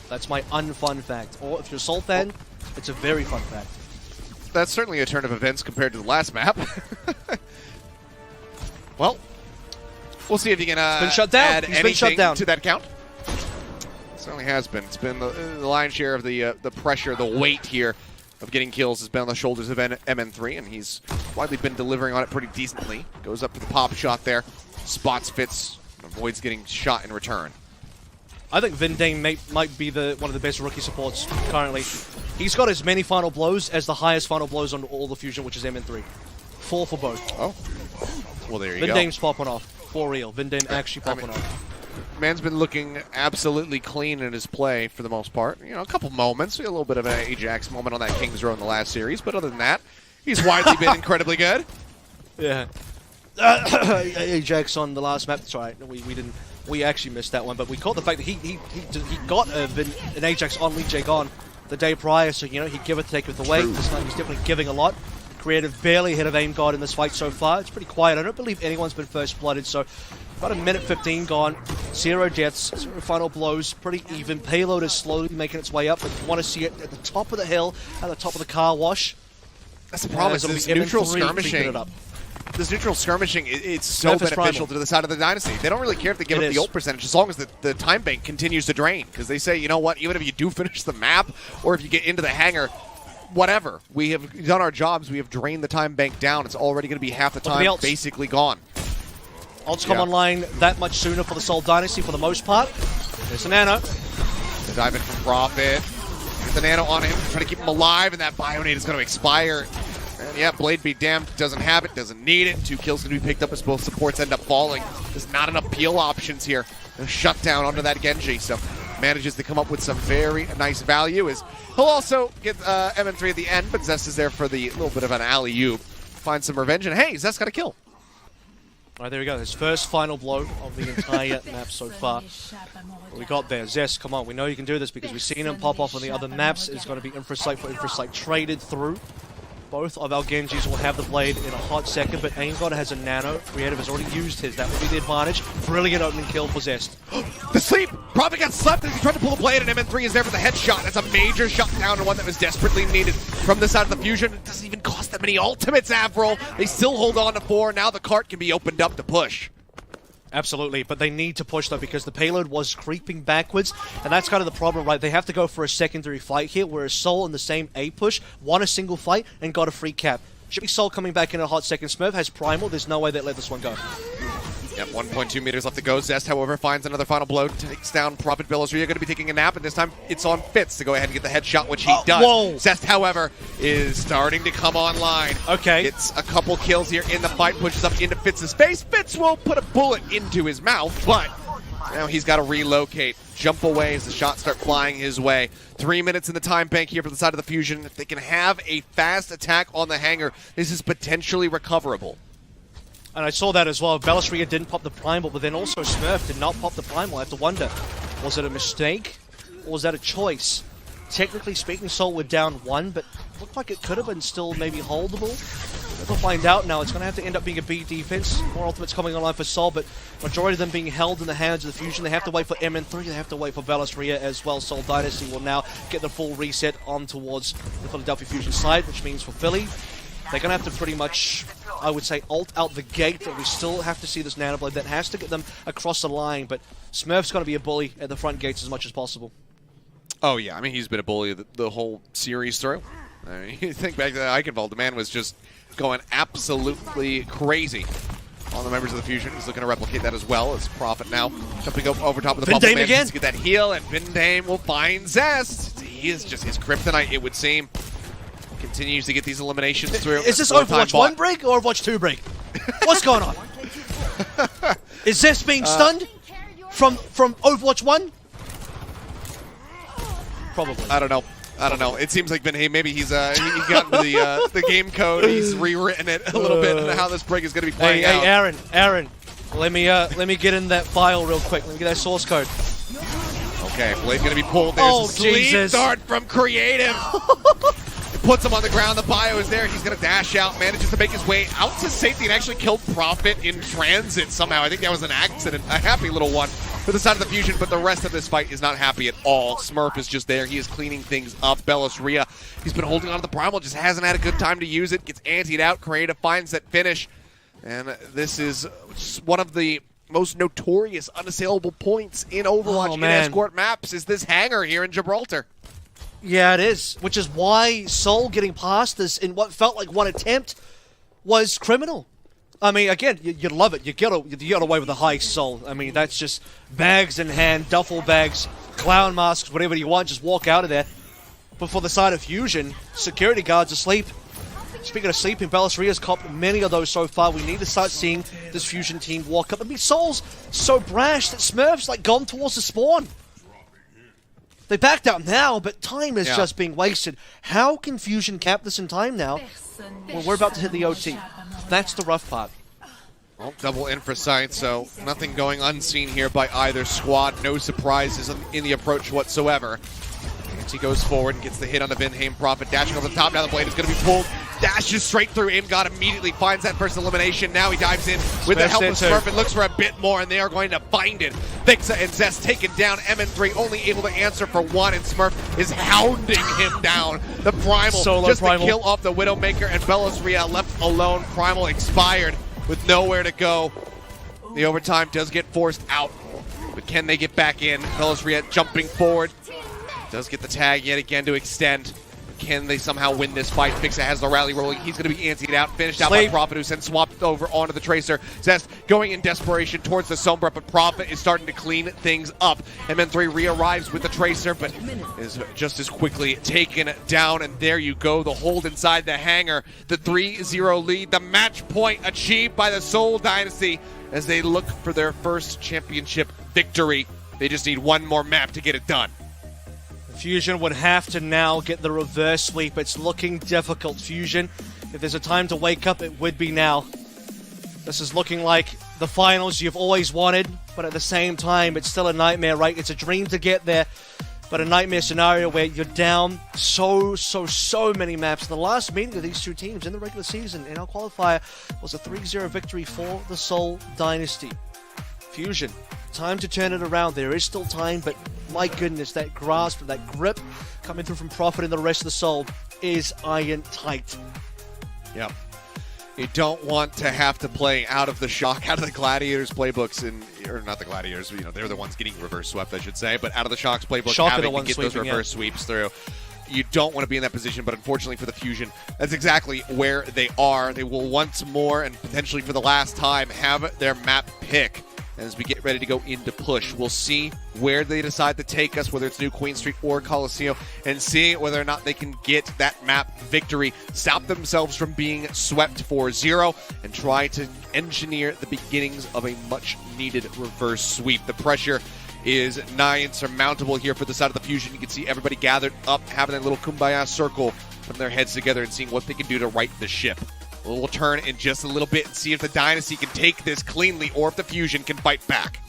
That's my unfun fact. Or if you're a Seoul fan, it's a very fun fact. That's certainly a turn of events compared to the last map. Well, we'll see if you can add anything to that count. It certainly has been. It's been the lion's share of the pressure, the weight here of getting kills has been on the shoulders of MN3, and he's widely been delivering on it pretty decently. Goes up for the pop shot there, spots Fitz, avoids getting shot in return. I think Vindame might be one of the best rookie supports currently. He's got as many final blows as the highest final blows on all the Fusion, which is MN3. 4 for both. Oh. Well, there you go. Vindame's popping off. For real. Vindame actually popping off. Man's been looking absolutely clean in his play for the most part. You know, a couple moments. A little bit of an Ajax moment on that King's Row in the last series, but other than that, he's widely been incredibly good. Yeah. Ajax on the last map. That's right. We didn't We actually missed that one, but we caught the fact that he got an Ajax on League Jake on the day prior, so you know he'd give it, take it away. This time he's definitely giving a lot. Creative barely ahead of Aim God in this fight so far. It's pretty quiet. I don't believe anyone's been first blooded, so about a minute 15 gone. 0 deaths, 0 final blows, pretty even. Payload is slowly making its way up, but you want to see it at the top of the hill, at the top of the car wash. That's the problem. This neutral skirmishing. This neutral skirmishing, it's so beneficial to the side of the Dynasty. They don't really care if they give up the ult percentage as long as the time bank continues to drain. Because they say, you know what, even if you do finish the map or if you get into the hangar, whatever. We have done our jobs. We have drained the time bank down. It's already going to be half the time basically gone. Ults come online that much sooner for the Seoul Dynasty for the most part. There's a Nano. The dive in from Profit. Get the Nano on him, trying to keep him alive, and that Bionade is going to expire. And yeah, Blade be damned, doesn't have it, doesn't need it. 2 kills going to be picked up as both supports end up falling. There's not enough peel options here. A shutdown onto that Genji, so manages to come up with some very nice value. As he'll also get MN3 at the end, but Zest is there for the little bit of an alley-oop. Find some revenge, and hey, Zest got a kill. All right, there we go. His first final blow of the entire map so far. What we got there, Zest, come on. We know you can do this because we've seen him pop off on the other maps. It's going to be Infrasight for Infrasight traded through. Both of our Genjis will have the Blade in a hot second, but Aim God has a Nano. Creative has already used his. That would be the advantage. Brilliant opening kill for Zest. The sleep! Profit got slept as he tried to pull the Blade, and MN3 is there for the headshot. That's a major shutdown, and one that was desperately needed from the side of the Fusion. It doesn't even cost that many ultimates, Avril. They still hold on to 4. Now the cart can be opened up to push. Absolutely, but they need to push though because the payload was creeping backwards, and that's kind of the problem, right? They have to go for a secondary fight here, whereas Seoul in the same A push won a single fight and got a free cap. Should be Seoul coming back in a hot second. Smurf has Primal. There's no way they let this one go. Yep, 1.2 meters left to go. Zest, however, finds another final blow, takes down Prophet Billis. You're going to be taking a nap, and this time it's on Fitz to go ahead and get the headshot, which he does. Whoa. Zest, however, is starting to come online. Okay. Gets a couple kills here in the fight, pushes up into Fitz's face. Fitz will put a bullet into his mouth, but now he's got to relocate. Jump away as the shots start flying his way. 3 minutes in the time bank here for the side of the Fusion. If they can have a fast attack on the hangar, this is potentially recoverable. And I saw that as well. Bellisria didn't pop the Primal, but then also Smurf did not pop the Primal. I have to wonder, was it a mistake or was that a choice? Technically speaking, Seoul were down 1, but looked like it could have been still maybe holdable. We'll find out now. It's going to have to end up being a B defense. More ultimates coming online for Seoul, but majority of them being held in the hands of the Fusion. They have to wait for MN3. They have to wait for Bellisria as well. Seoul Dynasty will now get the full reset on towards the Philadelphia Fusion side, which means for Philly, they're going to have to pretty much, I would say, ult out the gate, but we still have to see this Nanoblade. That has to get them across the line, but Smurf's going to be a bully at the front gates as much as possible. Oh, yeah. I mean, he's been a bully the whole series through. I mean, you think back to the Eichenwald, the man was just going absolutely crazy on the members of the Fusion. He's looking to replicate that as well as Prophet now jumping over top of the bubble man to get that heal, and Vindame will find Zest. He is just his kryptonite, it would seem. Continues to get these eliminations through. Is this Overwatch 1 break or Overwatch 2 break? What's going on? Is Zest being stunned from Overwatch 1? Probably. I don't know. It seems like maybe he's he got into the game code. He's rewritten it a little bit and how this break is going to be playing out. Hey, Aaron, let me get in that file real quick. Let me get that source code. Okay, Blade's going to be pulled. There's a sleep dart from Creative. Puts him on the ground. The bio is there. He's going to dash out, manages to make his way out to safety and actually kill Prophet in transit somehow. I think that was an accident. A happy little one for the side of the Fusion, but the rest of this fight is not happy at all. Smurf is just there. He is cleaning things up. Bellisria, he's been holding on to the Primal, just hasn't had a good time to use it. Gets antied out. Creative finds that finish. And this is one of the most notorious unassailable points in Overwatch in escort maps is this hangar here in Gibraltar. Yeah, it is, which is why Seoul getting past this in what felt like one attempt was criminal. I mean, again, you love it. You get away with a heist, Seoul. I mean, that's just bags in hand, duffel bags, clown masks, whatever you want, just walk out of there. But for the side of Fusion, security guards asleep. Speaking of sleeping, Bellisria's copped many of those so far. We need to start seeing this Fusion team walk up. I mean, Seoul's so brash that Smurf's like gone towards the spawn. They backed out now, but time is just being wasted. How can Fusion cap this in time now when we're about to hit the OT? That's the rough part. Well, double infra sight, so nothing going unseen here by either squad. No surprises in the approach whatsoever. He goes forward and gets the hit on the Vinheim Prophet, dashing over the top. Now the blade is going to be pulled. Dashes straight through. Imgod immediately finds that first elimination. Now he dives in with the help of Smurf and looks for a bit more, and they are going to find it. Thixa and Zest taken down. MN3 only able to answer for one, and Smurf is hounding him down. The Primal Solo just Primal. to kill off the Widowmaker, and Belosria left alone. Primal expired with nowhere to go. The overtime does get forced out, but can they get back in? Belosria jumping forward. Does get the tag yet again to extend. Can they somehow win this fight? Thixa has the rally rolling. He's going to be antsied out. Finished out by Prophet, who's then swapped over onto the Tracer. Zest going in desperation towards the Sombra, but Prophet is starting to clean things up. MN3 re-arrives with the Tracer, but is just as quickly taken down. And there you go, the hold inside the hangar. The 3-0 lead, the match point achieved by the Seoul Dynasty as they look for their first championship victory. They just need one more map to get it done. Fusion would have to now get the reverse sweep. It's looking difficult, Fusion. If there's a time to wake up, it would be now. This is looking like the finals you've always wanted, but at the same time, it's still a nightmare, right? It's a dream to get there, but a nightmare scenario where you're down so many maps. The last meeting of these two teams in the regular season in our qualifier was a 3-0 victory for the Seoul Dynasty. Fusion, time to turn it around. There is still time, but my goodness, that grasp, that grip coming through from Prophet and the rest of the Seoul is iron tight. Yep. You don't want to have to play out of the shock, out of the Gladiators playbooks, or not the Gladiators, they're the ones getting reverse swept, I should say, but out of the Shock's playbook, Shock having to get those reverse sweeps through. You don't want to be in that position, but unfortunately for the Fusion, that's exactly where they are. They will once more, and potentially for the last time, have their map pick. As we get ready to go into push, we'll see where they decide to take us, whether it's New Queen Street or Coliseum, and see whether or not they can get that map victory, stop themselves from being swept 4-0, and try to engineer the beginnings of a much-needed reverse sweep. The pressure is nigh insurmountable here for the side of the Fusion. You can see everybody gathered up, having a little kumbaya circle, putting their heads together and seeing what they can do to right the ship. We'll turn in just a little bit and see if the Dynasty can take this cleanly or if the Fusion can fight back.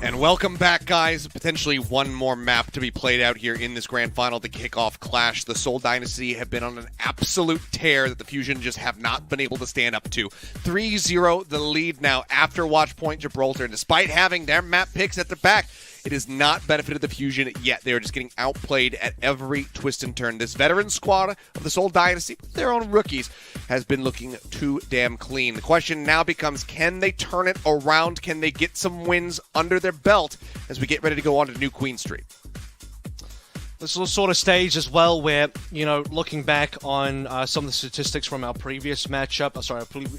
And welcome back, guys. Potentially one more map to be played out here in this grand final, the Kickoff clash. The Seoul Dynasty have been on an absolute tear that the Fusion just have not been able to stand up to. 3-0 the lead now after Watchpoint Gibraltar. Despite having their map picks at their back, it has not benefited the Fusion yet. They are just getting outplayed at every twist and turn. This veteran squad of the Seoul Dynasty, their own rookies, has been looking too damn clean. The question now becomes, can they turn it around? Can they get some wins under their belt as we get ready to go on to New Queen Street? This is a sort of stage as well where, you know, looking back on some of the statistics from our previous matchup,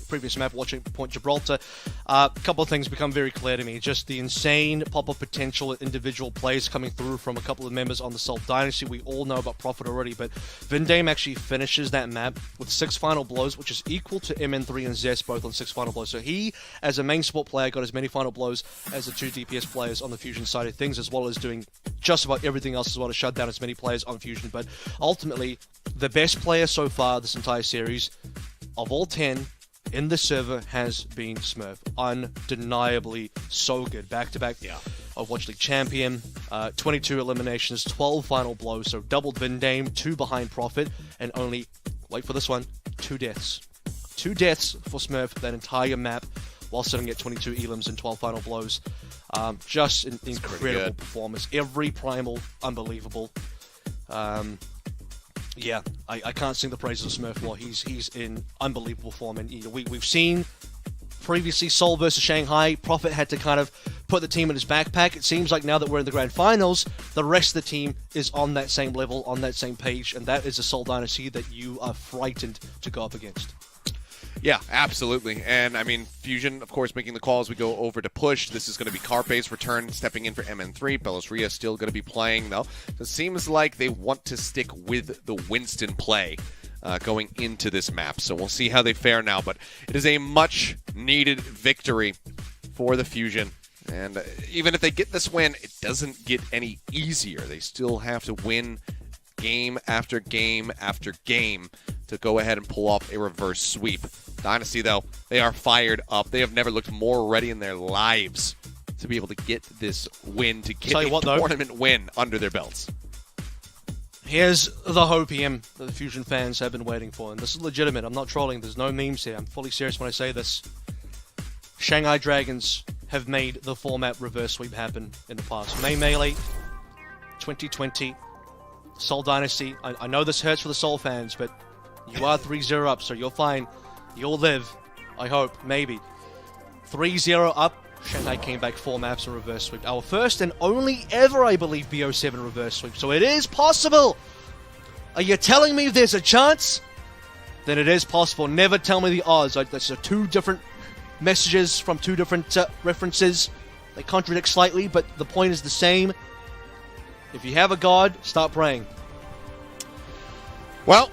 previous map, Watchpoint Gibraltar, a couple of things become very clear to me. Just the insane pop-up potential at individual plays coming through from a couple of members on the Seoul Dynasty. We all know about Prophet already, but Vindame actually finishes that map with 6 final blows, which is equal to MN3 and Zest both on 6 final blows. So he, as a main support player, got as many final blows as the 2 DPS players on the Fusion side of things, as well as doing just about everything else as well to shut down as many players on Fusion. But ultimately, the best player so far this entire series of all 10 in the server has been Smurf. Undeniably so good. Back-to-back Overwatch League champion, 22 eliminations, 12 final blows, so doubled Vindame, 2 behind Prophet, and only, wait for this one, 2 deaths. 2 deaths for Smurf that entire map while sitting at 22 elims and 12 final blows. Just an incredible performance. Every primal, unbelievable. Yeah, I can't sing the praises of Smurf Law. He's in unbelievable form, and we've seen previously Seoul versus Shanghai. Prophet had to kind of put the team in his backpack. It seems like now that we're in the grand finals, the rest of the team is on that same level, on that same page, and that is a Seoul Dynasty that you are frightened to go up against. Yeah, absolutely. And, I mean, Fusion, of course, making the call as we go over to push. This is going to be Carpe's return, stepping in for MN3. Belosria still going to be playing, though. It seems like they want to stick with the Winston play going into this map. So we'll see how they fare now. But it is a much-needed victory for the Fusion. And even if they get this win, it doesn't get any easier. They still have to win game after game after game to go ahead and pull off a reverse sweep. Dynasty, though, they are fired up. They have never looked more ready in their lives to be able to get this win, to get a tournament win under their belts. Here's the hopium that the Fusion fans have been waiting for, and this is legitimate. I'm not trolling. There's no memes here. I'm fully serious when I say this. Shanghai Dragons have made the format reverse sweep happen in the past. May Melee, 2020, Seoul Dynasty. I know this hurts for the Seoul fans, but you are 3-0 up, so you're fine. You'll live. I hope. Maybe. 3-0 up. Shanghai came back 4 maps and reverse sweep. Our first and only ever, I believe, BO7 reverse sweep. So it is possible. Are you telling me there's a chance? Then it is possible. Never tell me the odds. That's 2 different messages from 2 different references. They contradict slightly, but the point is the same. If you have a god, start praying. Well,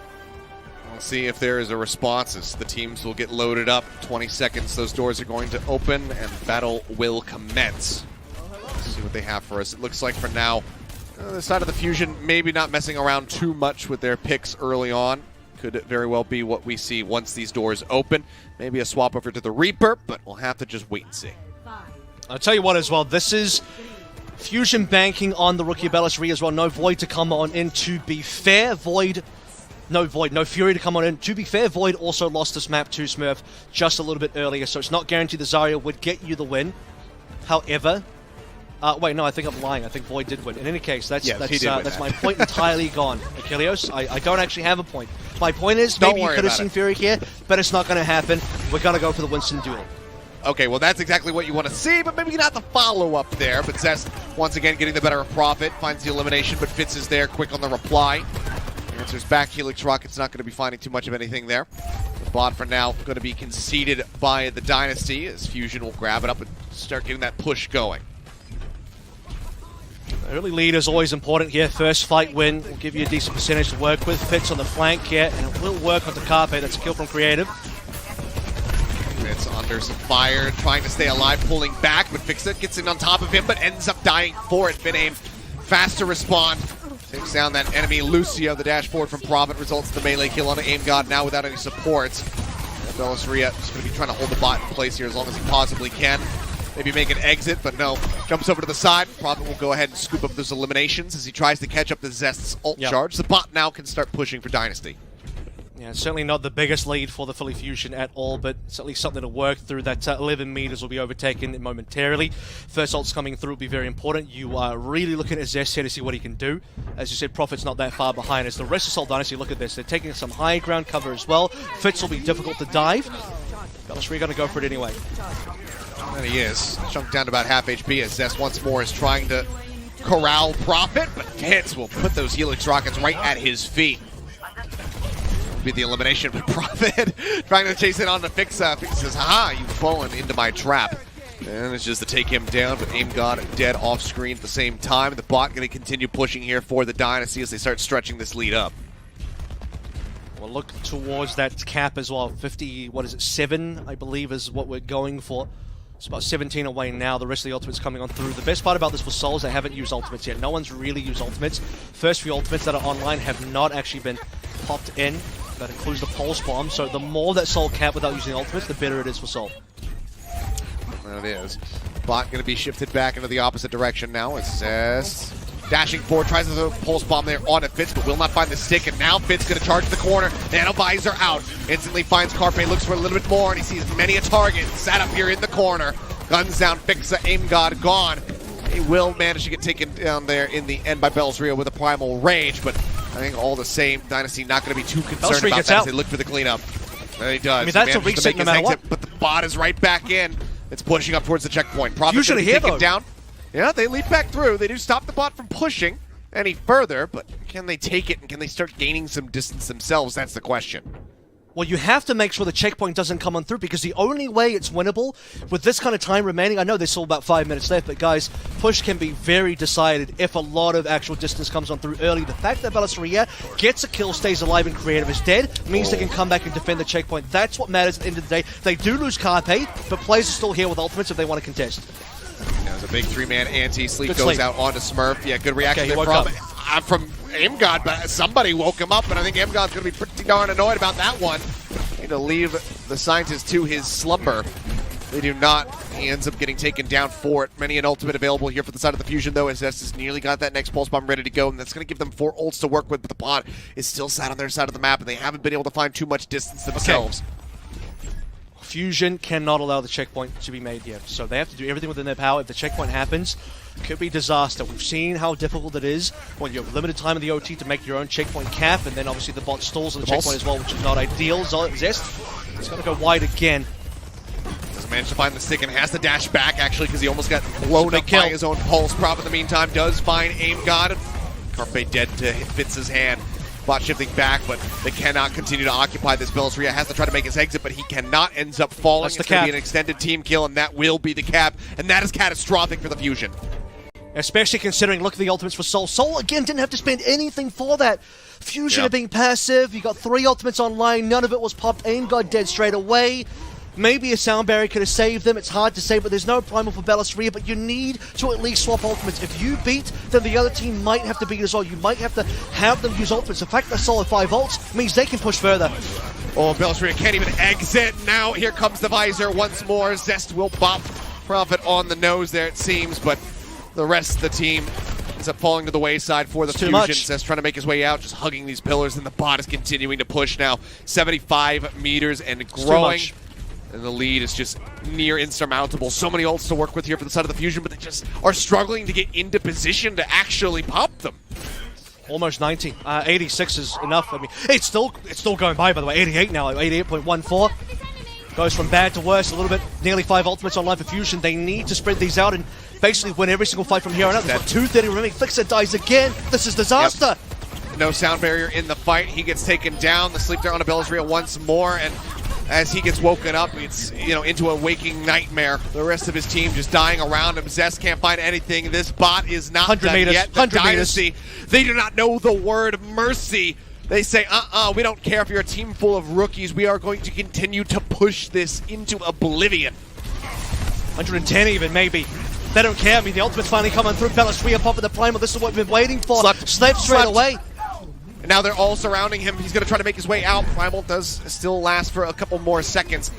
we'll see if there is a response as the teams will get loaded up. 20 seconds, those doors are going to open, and battle will commence. Let's see what they have for us. It looks like for now, the side of the Fusion maybe not messing around too much with their picks early on. Could very well be what we see once these doors open. Maybe a swap over to the Reaper, but we'll have to just wait and see. I'll tell you what as well, this is Fusion banking on the rookie Belosria as well. No Void to come on in, to be fair. No Fury to come on in. To be fair, Void also lost this map to Smurf just a little bit earlier, so it's not guaranteed the Zarya would get you the win. However, wait, no, I think I'm lying. I think Void did win. In any case, that's my point entirely gone. Ilios, I don't actually have a point. My point is, maybe you could have seen Fury here, but it's not going to happen. We're going to go for the Winston duel. Okay, well, that's exactly what you want to see, but maybe not the follow-up there. But Zest, once again, getting the better of Prophet, finds the elimination, but Fitz is there, quick on the reply. Answers back. Helix Rocket's not going to be finding too much of anything there. The bot, for now, going to be conceded by the Dynasty, as Fusion will grab it up and start getting that push going. Early lead is always important here. First fight win will give you a decent percentage to work with. Fitz on the flank here, and it will work on the Carpe. That's a kill from Creative. It's under some fire, trying to stay alive, pulling back, but Fixit gets in on top of him, but ends up dying for it. Vinaim, fast to respond, takes down that enemy. Lucio, the dash forward from Prophet, results in the melee kill on an aim god now without any supports. Belosria is going to be trying to hold the bot in place here as long as he possibly can. maybe make an exit, but no. Jumps over to the side. Prophet will go ahead and scoop up those eliminations as he tries to catch up the Zest's ult charge. The bot now can start pushing for Dynasty. Yeah, certainly not the biggest lead for the Philly Fusion at all, but certainly something to work through. That 11 meters will be overtaken momentarily. First ult's coming through will be very important. You are really looking at Zest here to see what he can do. As you said, Prophet's not that far behind. As the rest of Seoul Dynasty, look at this. They're taking some high ground cover as well. Fitz will be difficult to dive. Bellis going to go for it anyway. And he is. Chunked down to about half HP as Zest once more is trying to corral Prophet, but Fitz will put those Helix rockets right at his feet. Be the elimination, but Prophet trying to chase it on to Fixa. Fixa says, haha, you've fallen into my trap. And it's just to take him down, but Aim God dead off screen at the same time. The bot going to continue pushing here for the Dynasty as they start stretching this lead up. We'll look towards that cap as well. 50, what is it, 7, I believe, is what we're going for. It's about 17 away now. The rest of the ultimates coming on through. The best part about this for Seoul is they haven't used ultimates yet. No one's really used ultimates. First few ultimates that are online have not actually been popped in. That includes the pulse bomb. So the more that Seoul cap without using ultimates, the better it is for Seoul. There it is. Bot going to be shifted back into the opposite direction now. It's Zest dashing forward, tries to throw a pulse bomb there on Fitz, but will not find the stick. And now Fitz going to charge the corner. Nanovisor out. Instantly finds Carpe, looks for a little bit more, and he sees many a target sat up here in the corner. Guns down, Fixa, Aim God gone. He will manage to get taken down there in the end by Bells-Rio with a Primal Rage, but I think all the same, Dynasty not going to be too concerned about that as they look for the cleanup. There he does. I mean, that's a reset no matter what. But the bot is right back in. It's pushing up towards the checkpoint. Prophet's going to be taken down. Yeah, they leap back through. They do stop the bot from pushing any further, but can they take it and can they start gaining some distance themselves? That's the question. Well, you have to make sure the checkpoint doesn't come on through, because the only way it's winnable with this kind of time remaining, I know there's still about 5 minutes left, but guys, push can be very decided if a lot of actual distance comes on through early. The fact that Bellis gets a kill, stays alive, and creative is dead means they can come back and defend the checkpoint. That's what matters at the end of the day. They do lose Carpe, but players are still here with ultimates if they want to contest. Yeah, it's a big 3-man anti-sleep goes out onto Smurf. Yeah, good reaction there from Aim God, but somebody woke him up, and I think Aim God's going to be pretty darn annoyed about that one. Need to leave the scientist to his slumber. They do not. He ends up getting taken down for it. Many an ultimate available here for the side of the Fusion, though, as Zest has nearly got that next pulse bomb ready to go, and that's going to give them 4 ults to work with, but the bot is still sat on their side of the map, and they haven't been able to find too much distance themselves. Fusion cannot allow the checkpoint to be made yet, so they have to do everything within their power. If the checkpoint happens, it could be disaster. We've seen how difficult it is when you have limited time in the OT to make your own checkpoint cap, and then obviously the bot stalls on the checkpoint as well, which is not ideal. Zest is going to go wide again. Doesn't manage to find the stick and has to dash back, actually, because he almost got blown up by his own pulse. Prop in the meantime does find Aim God. Carpe dead to Fitz's hand. Bot shifting back, but they cannot continue to occupy this. Bellis-Ria has to try to make his exit, but he cannot. Ends up falling. It's going to be an extended team kill, and that will be the cap. And that is catastrophic for the Fusion. Especially considering, look at the ultimates for Seoul. Seoul, again, didn't have to spend anything for that. Fusion are being passive. You got 3 ultimates online. None of it was popped. Aim God dead straight away. Maybe a sound barrier could have saved them. It's hard to say, but there's no primal for Bellis-Ria, but you need to at least swap ultimates. If you beat, then the other team might have to beat as well. You might have to have them use ultimates. The fact that Seoul have 5 ults means they can push further. Oh, Bellis-Ria can't even exit. Now here comes the visor once more. Zest will bop Prophet on the nose there, it seems, but the rest of the team ends up falling to the wayside for the Fusion. Zest trying to make his way out, just hugging these pillars, and the bot is continuing to push now. 75 meters and growing. And the lead is just near insurmountable. So many ults to work with here for the side of the Fusion, but they just are struggling to get into position to actually pop them. Almost 90. 86 is enough. I mean, it's still going by the way. 88 now, 88.14. Goes from bad to worse a little bit. Nearly 5 ultimates online for Fusion. They need to spread these out and basically win every single fight from here on out. There's got 230 remaining. Fixer dies again. This is disaster. Yep. No sound barrier in the fight. He gets taken down. The sleep there on a Bellis-Ria once more, and as he gets woken up, it's into a waking nightmare. The rest of his team just dying around him. Zest can't find anything. This bot is not done yet. The Dynasty, they do not know the word mercy. They say, we don't care if you're a team full of rookies. We are going to continue to push this into oblivion. 110 even, maybe. They don't care. I mean, the ultimate's finally coming through. Bellis-Ria popping the primal. This is what we've been waiting for. Slept straight away. And now they're all surrounding him. He's going to try to make his way out. Primal does still last for a couple more seconds.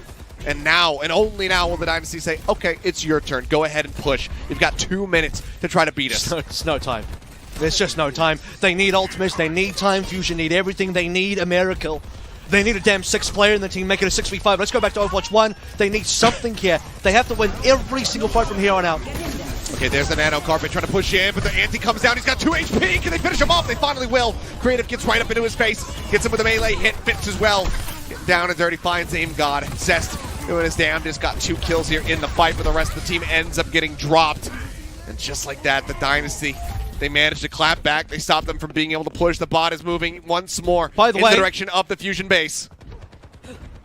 And now, and only now, will the Dynasty say, okay, it's your turn. Go ahead and push. You've got 2 minutes to try to beat us. It's no time. There's just no time. They need ultimates. They need time. Fusion need everything. They need a miracle. They need a damn 6th player in the team. Make it a 6v5. Let's go back to Overwatch 1. They need something here. They have to win every single fight from here on out. Okay, there's the Nano Carpet trying to push in, but the Anti comes down. He's got 2 HP. Can they finish him off? They finally will. Creative gets right up into his face. Gets him with a melee hit. Fits as well. Getting down and dirty. Finds Aim God. Zest doing his damnedest. Got 2 kills here in the fight, but the rest of the team ends up getting dropped. And just like that, the Dynasty, they managed to clap back. They stopped them from being able to push. The bot is moving once more in the direction of the Fusion base.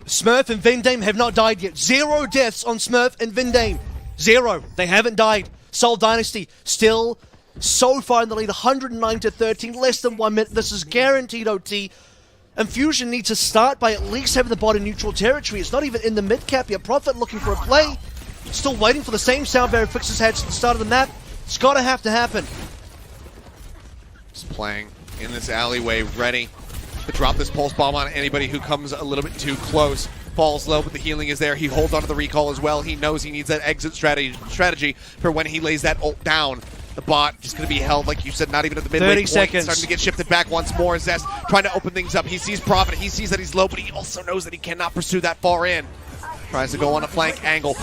Smurf and Vindame have not died yet. 0 deaths on Smurf and Vindame. 0. They haven't died. Seoul Dynasty still so far in the lead, 109-13, less than 1 minute. This is guaranteed OT. And Fusion needs to start by at least having the bot in neutral territory. It's not even in the mid-cap yet. Prophet looking for a play. Still waiting for the same sound barrier fixes heads at the start of the map. It's got to happen. Just playing in this alleyway, ready to drop this pulse bomb on anybody who comes a little bit too close. Falls low, but the healing is there. He holds onto the recall as well. He knows he needs that exit strategy for when he lays that ult down. The bot just going to be held, like you said, not even at the midway 30 point. seconds. Starting to get shifted back once more. Zest trying to open things up. He sees Prophet. He sees that he's low, but he also knows that he cannot pursue that far in. Tries to go on a flank angle.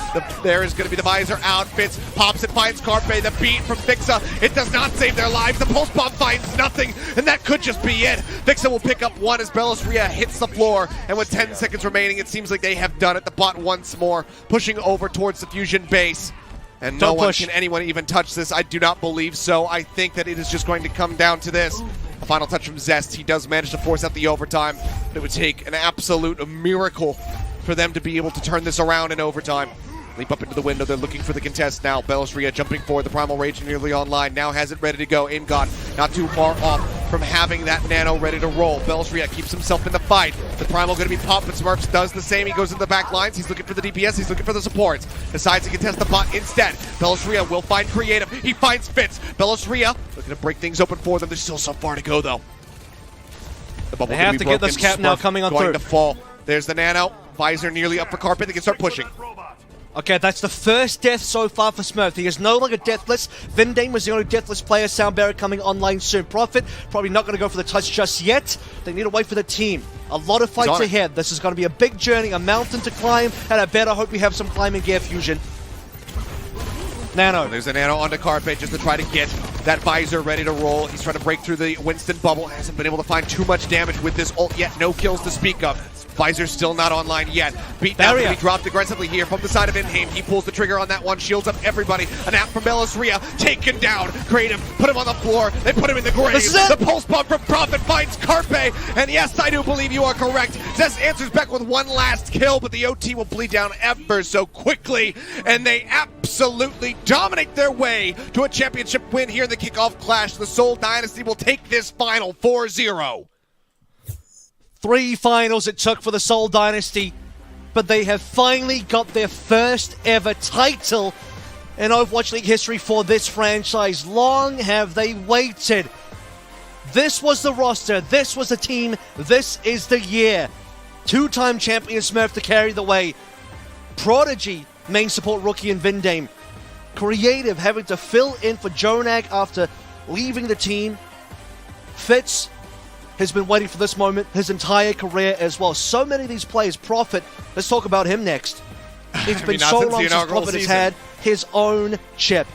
There is going to be the visor out. Fitz pops and finds Carpe. The beat from Fixa. It does not save their lives. The pulse bomb finds nothing, and that could just be it. Fixa will pick up 1 as Belosria hits the floor, and with 10 seconds remaining, it seems like they have done it. The bot once more, pushing over towards the Fusion base. And no one can anyone even touch this. I do not believe so. I think that it is just going to come down to this. A final touch from Zest. He does manage to force out the overtime, but it would take an absolute miracle for them to be able to turn this around in overtime. Leap up into the window. They're looking for the contest now. Belosria jumping forward. The Primal Rage nearly online. Now has it ready to go. Ingod not too far off from having that Nano ready to roll. Belosria keeps himself in the fight. The Primal going to be popped, but Smurfs does the same. He goes into the back lines. He's looking for the DPS. He's looking for the supports. Decides to contest the bot instead. Belosria will find Creative. He finds Fitz. Belosria looking to break things open for them. There's still so far to go, though. The bubble they have to get this cap now coming on going through. To fall. There's the Nano. Visor nearly up for Carpet. They can start pushing. Okay, that's the first death so far for Smurf. He is no longer deathless. Vindame was the only deathless player. Sound Barrier coming online soon. Prophet probably not going to go for the touch just yet. They need to wait for the team. A lot of fights ahead. This is going to be a big journey, a mountain to climb, and I better hope we have some climbing gear Fusion. Nano. There's a Nano onto Carpet just to try to get that visor ready to roll. He's trying to break through the Winston bubble. Hasn't been able to find too much damage with this ult yet. No kills to speak of. Visor's still not online yet. Beat down to be dropped aggressively here from the side of Inhame. He pulls the trigger on that one, shields up everybody. An app from Belosria, taken down. Creative, put him on the floor. They put him in the grave. The pulse bomb from Prophet finds Carpe. And yes, I do believe you are correct. Zest answers back with 1 last kill, but the OT will bleed down ever so quickly. And they absolutely dominate their way to a championship win here in the kickoff clash. The Seoul Dynasty will take this final 4-0. 3 finals it took for the Seoul Dynasty, but they have finally got their first ever title in Overwatch League history for this franchise. Long have they waited. This was the roster, this was the team, this is the year. 2-time champion Smurf to carry the way. Prodigy, main support rookie in Vindame. Creative having to fill in for Jonag after leaving the team. Fitz has been waiting for this moment his entire career as well. So many of these players. Prophet, let's talk about him next. It's been so long since Prophet has had his own chip.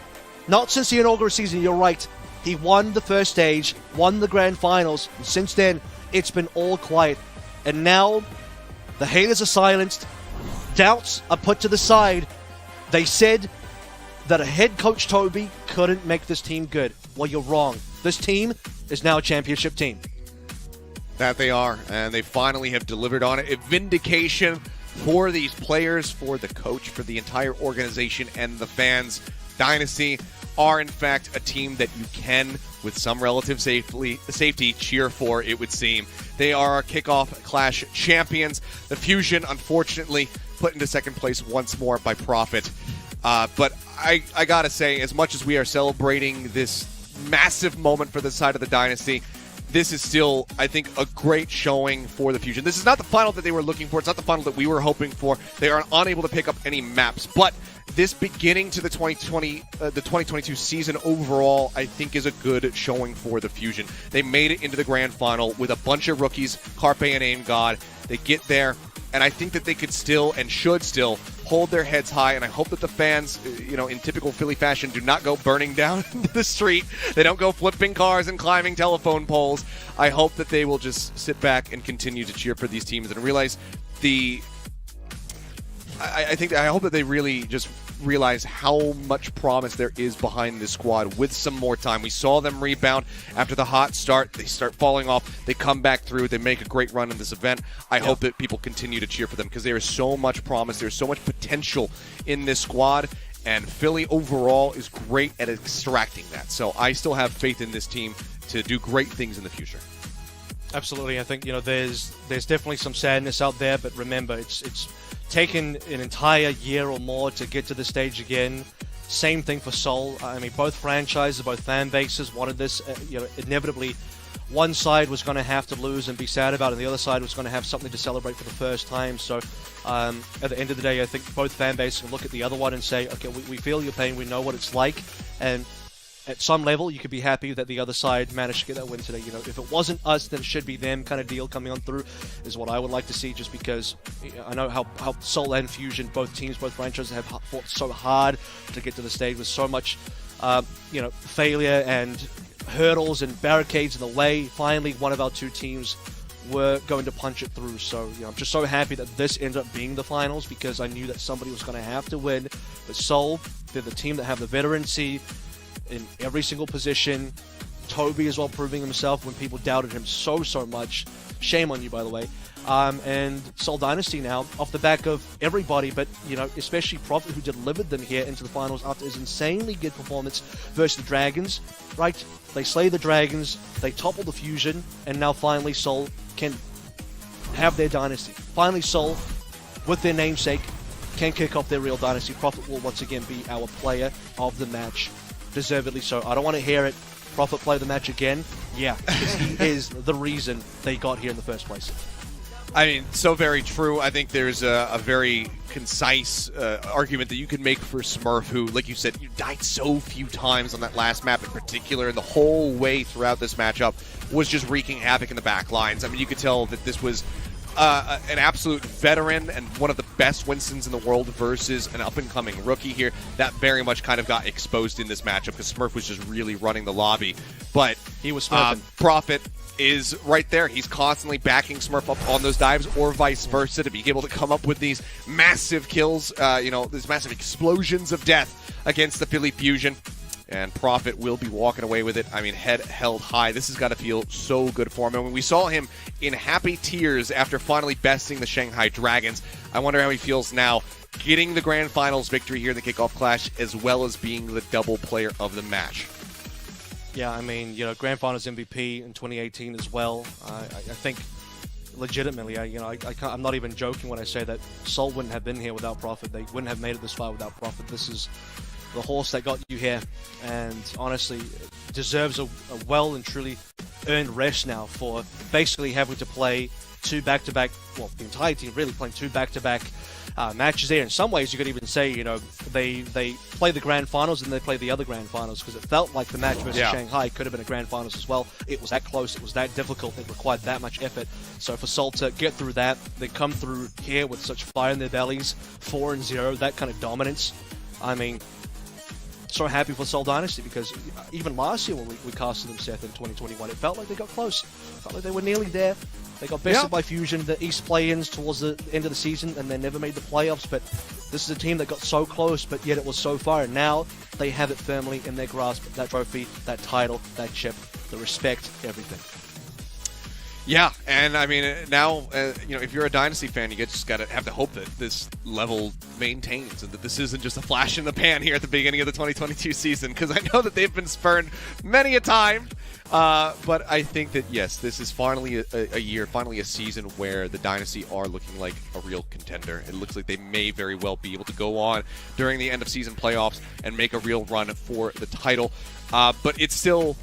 Not since the inaugural season, you're right. He won the first stage, won the grand finals, and since then, it's been all quiet. And now, the haters are silenced, doubts are put to the side. They said that a head coach, Toby, couldn't make this team good. Well, you're wrong. This team is now a championship team. That they are, and they finally have delivered on it. A vindication for these players, for the coach, for the entire organization, and the fans. Dynasty are, in fact, a team that you can, with some relative safety, cheer for, it would seem. They are our kickoff clash champions. The Fusion, unfortunately, put into second place once more by Prophet. But I gotta say, as much as we are celebrating this massive moment for the side of the Dynasty, this is still, I think, a great showing for the Fusion. This is not the final that they were looking for. It's not the final that we were hoping for. They are unable to pick up any maps. But this beginning to the 2022 season overall, I think, is a good showing for the Fusion. They made it into the grand final with a bunch of rookies, Carpe and Aim God. They get there, and I think that they could still and should still hold their heads high, and I hope that the fans, in typical Philly fashion, do not go burning down the street. They don't go flipping cars and climbing telephone poles. I hope that they will just sit back and continue to cheer for these teams and realize I hope that they really just realize how much promise there is behind this squad with some more time. We saw them rebound after the hot start. They start falling off. They come back through. They make a great run in this event. I hope that people continue to cheer for them because there is so much promise. There's so much potential in this squad, and Philly overall is great at extracting that. So I still have faith in this team to do great things in the future. Absolutely. I think, there's definitely some sadness out there, but remember, it's taken an entire year or more to get to the stage again. Same thing for Seoul. I mean, both franchises, both fan bases wanted this. Inevitably, one side was going to have to lose and be sad about it, and the other side was going to have something to celebrate for the first time. So, at the end of the day, I think both fan bases can look at the other one and say, okay, we feel your pain, we know what it's like, and at some level, you could be happy that the other side managed to get that win today. If it wasn't us, then it should be them kind of deal coming on through is what I would like to see, just because I know how Seoul and Fusion, both teams, both franchises have fought so hard to get to the stage with so much, failure and hurdles and barricades in the way. Finally, one of our two teams were going to punch it through. So, I'm just so happy that this ended up being the finals because I knew that somebody was going to have to win. But Seoul, they're the team that have the veterancy in every single position. Toby as well proving himself when people doubted him so much. Shame on you, by the way. And Seoul Dynasty now, off the back of everybody, but, especially Prophet, who delivered them here into the finals after his insanely good performance versus the Dragons, right? They slay the Dragons, they topple the Fusion, and now finally Seoul can have their dynasty. Finally Seoul, with their namesake, can kick off their real dynasty. Prophet will once again be our player of the match. Deservedly so. I don't want to hear it. Prophet play the match again. Yeah, because he is the reason they got here in the first place. I mean, so very true. I think there's a very concise argument that you can make for Smurf, who, like you said, you died so few times on that last map in particular, and the whole way throughout this matchup was just wreaking havoc in the back lines. I mean, you could tell that this was an absolute veteran and one of the best Winstons in the world versus an up-and-coming rookie here. That very much kind of got exposed in this matchup because Smurf was just really running the lobby. But he was smurfing. Prophet is right there. He's constantly backing Smurf up on those dives or vice versa to be able to come up with these massive kills, these massive explosions of death against the Philly Fusion. And Prophet will be walking away with it. I mean, head held high. This has got to feel so good for him. And when we saw him in happy tears after finally besting the Shanghai Dragons, I wonder how he feels now getting the grand finals victory here in the Kickoff Clash, as well as being the double player of the match. Yeah, I mean, grand finals MVP in 2018 as well. I think legitimately, I'm not even joking when I say that Seoul wouldn't have been here without Prophet. They wouldn't have made it this far without Prophet. This is the horse that got you here, and honestly deserves a well and truly earned rest now for basically having to play two back-to-back, well, the entire team really playing two back-to-back matches there. In some ways, you could even say, they play the grand finals and they play the other grand finals, because it felt like the match versus Shanghai could have been a grand finals as well. It was that close, it was that difficult, it required that much effort. So for Seoul to get through that, they come through here with such fire in their bellies, 4-0, that kind of dominance. I mean, so happy for Seoul Dynasty, because even last year when we casted them, Seth, in 2021, it felt like they got close. It felt like they were nearly there. They got bested by Fusion, the East play-ins towards the end of the season, and they never made the playoffs. But this is a team that got so close, but yet it was so far. And now they have it firmly in their grasp, that trophy, that title, that chip, the respect, everything. Yeah, and I mean, now, if you're a Dynasty fan, you just got to have the hope that this level maintains and that this isn't just a flash in the pan here at the beginning of the 2022 season, because I know that they've been spurned many a time. But I think that, yes, this is finally a year, finally a season where the Dynasty are looking like a real contender. It looks like they may very well be able to go on during the end-of-season playoffs and make a real run for the title. But it's still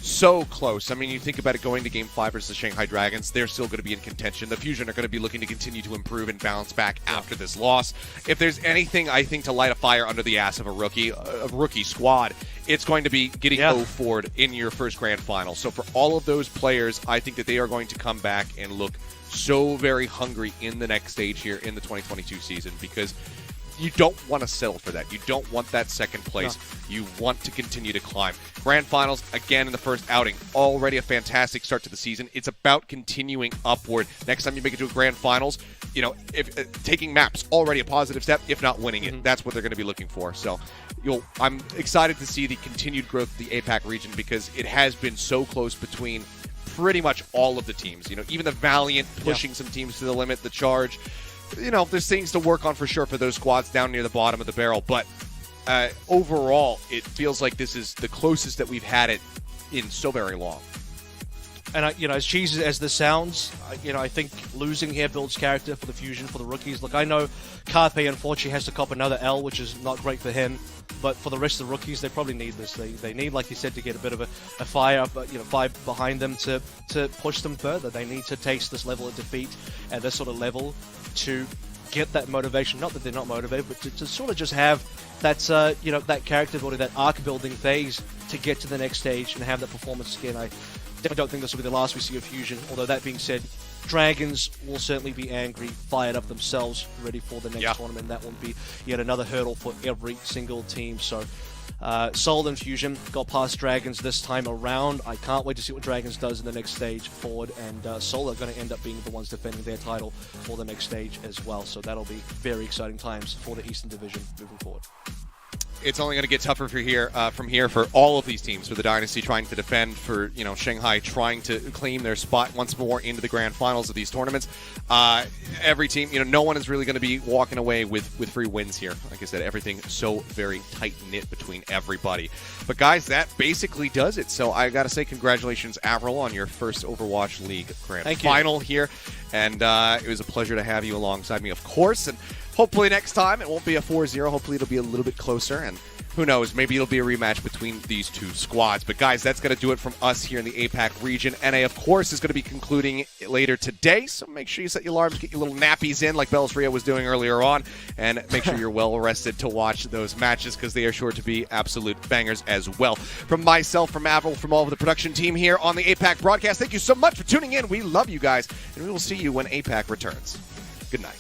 so close. I mean, you think about it going to Game 5 versus the Shanghai Dragons, they're still going to be in contention. The Fusion are going to be looking to continue to improve and bounce back after this loss. If there's anything, I think, to light a fire under the ass of a rookie squad, it's going to be getting O forward in your first grand final. So for all of those players, I think that they are going to come back and look so very hungry in the next stage here in the 2022 season, because you don't want to settle for that. You don't want that second place. No. You want to continue to climb. Grand finals, again, in the first outing. Already a fantastic start to the season. It's about continuing upward. Next time you make it to a grand finals, you know, if taking maps, already a positive step, if not winning it. That's what they're going to be looking for. So I'm excited to see the continued growth of the APAC region, because it has been so close between pretty much all of the teams. You know, even the Valiant pushing some teams to the limit, the Charge. You know, there's things to work on for sure for those squads down near the bottom of the barrel, but overall, it feels like this is the closest that we've had it in so very long. And, you know, as cheesy as this sounds, you know, I think losing here builds character for the Fusion, for the rookies. Look, I know Carpe, unfortunately, has to cop another L, which is not great for him. But for the rest of the rookies, they probably need this. They need, like you said, to get a bit of a fire behind them to push them further. They need to taste this level of defeat at this sort of level to get that motivation. Not that they're not motivated, but to sort of just have that, that character building, that arc building phase to get to the next stage and have that performance again. I definitely don't think this will be the last we see of Fusion. Although that being said, Dragons will certainly be angry, fired up themselves, ready for the next tournament. That will be yet another hurdle for every single team. So Seoul and Fusion got past Dragons this time around. I can't wait to see what Dragons does in the next stage forward, and Seoul are going to end up being the ones defending their title for the next stage as well. So that'll be very exciting times for the Eastern Division moving forward. It's only going to get tougher from here for all of these teams. For the Dynasty trying to defend, for Shanghai trying to claim their spot once more into the grand finals of these tournaments. Every team, no one is really going to be walking away with free wins here. Like I said, everything so very tight knit between everybody. But guys, that basically does it. So I got to say, congratulations, Avril, on your first Overwatch League grand final here, and it was a pleasure to have you alongside me, of course. And hopefully next time it won't be a 4-0. Hopefully it'll be a little bit closer, and who knows, maybe it'll be a rematch between these two squads. But guys, that's going to do it from us here in the APAC region. NA, of course, is going to be concluding later today, so make sure you set your alarms, get your little nappies in like Bellisria was doing earlier on, and make sure you're well rested to watch those matches, because they are sure to be absolute bangers as well. From myself, from Avril, from all of the production team here on the APAC broadcast, thank you so much for tuning in. We love you guys, and we will see you when APAC returns. Good night.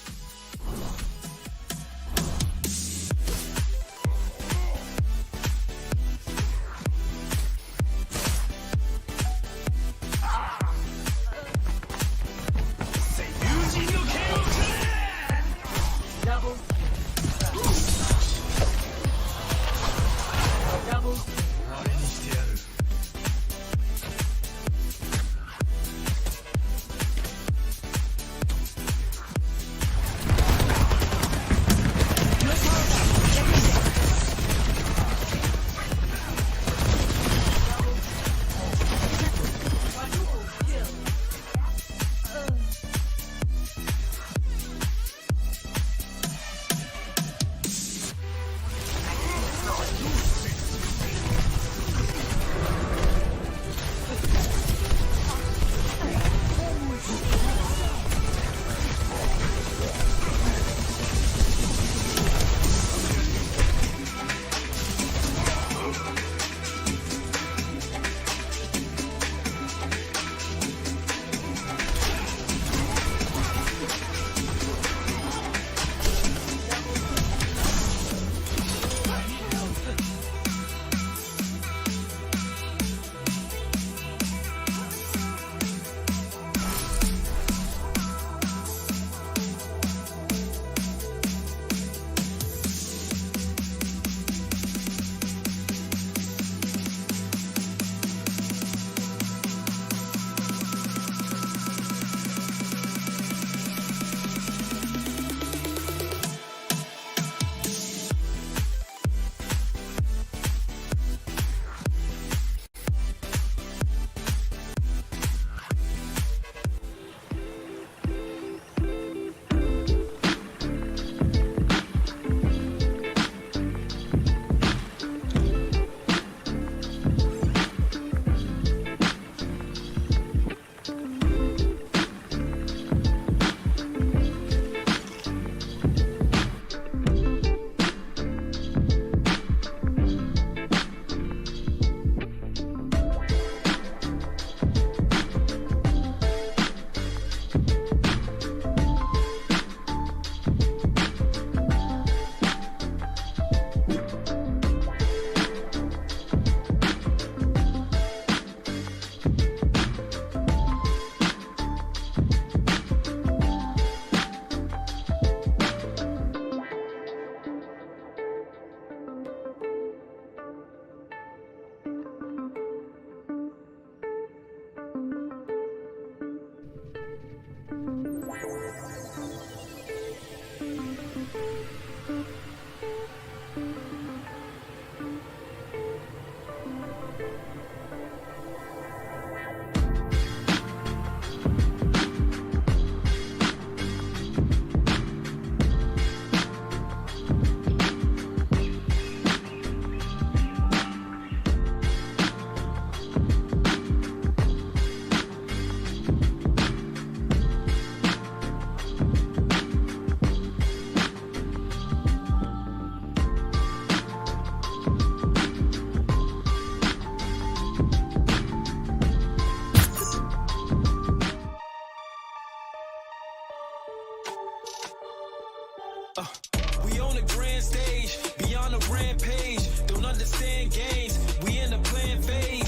We on the grand stage, beyond the rampage. Don't understand games, we in the plan phase.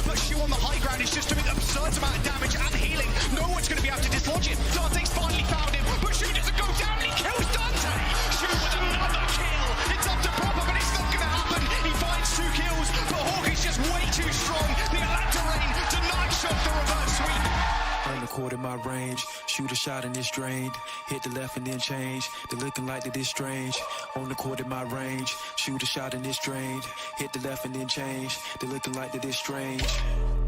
But Shu on the high ground is just doing an absurd amount of damage and healing. No one's going to be able to dislodge it. Dante's finally found him, but Shu doesn't go down and he kills Dante. Shu with another kill. It's up to Proper, but it's not going to happen. He finds 2 kills, but Hawk is just way too strong. The Atlanta Rain denied Shock the reverse sweep. On the quarter my range, shoot a shot and it's drained. Hit the left and then change. They're looking like that is strange. On the quarter my range, shoot a shot and it's drained. Hit the left and then change. They're looking like that is strange.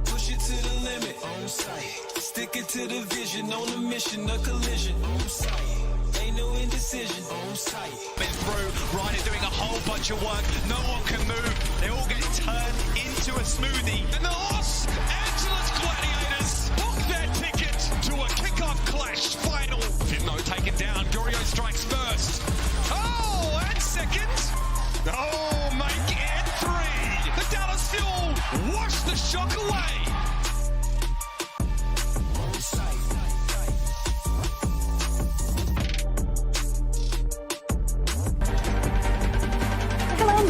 Push it to the limit, on sight. Stick it to the vision, on a mission, a collision, on sight. Ain't no indecision, on sight. Been through, Ryan doing a whole bunch of work. No one can move. They all get turned into a smoothie. And the Los Angeles Gladiators book their ticket to a kickoff clash final. Fimmo taken down. Gorio strikes first. Oh, and second. Oh, make it 3. The Dallas Fuel wash the Shock away.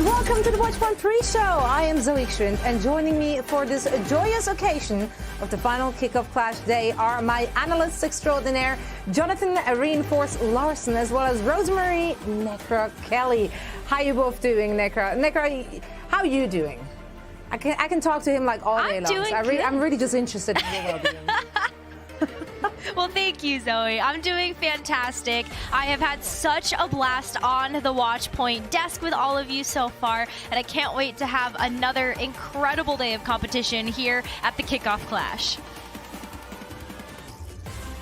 Welcome to the Watchpoint pre-show. I am Zoe Xun, and joining me for this joyous occasion of the final kickoff clash day are my analysts extraordinaire, Jonathan Reinforce Larson, as well as Rosemary Necra Kelly. How you both doing, Necra? Necra, how are you doing? I can talk to him like all day long. I'm really just interested in your well-being. Well, thank you, Zoe. I'm doing fantastic. I have had such a blast on the Watchpoint desk with all of you so far, and I can't wait to have another incredible day of competition here at the Kickoff Clash.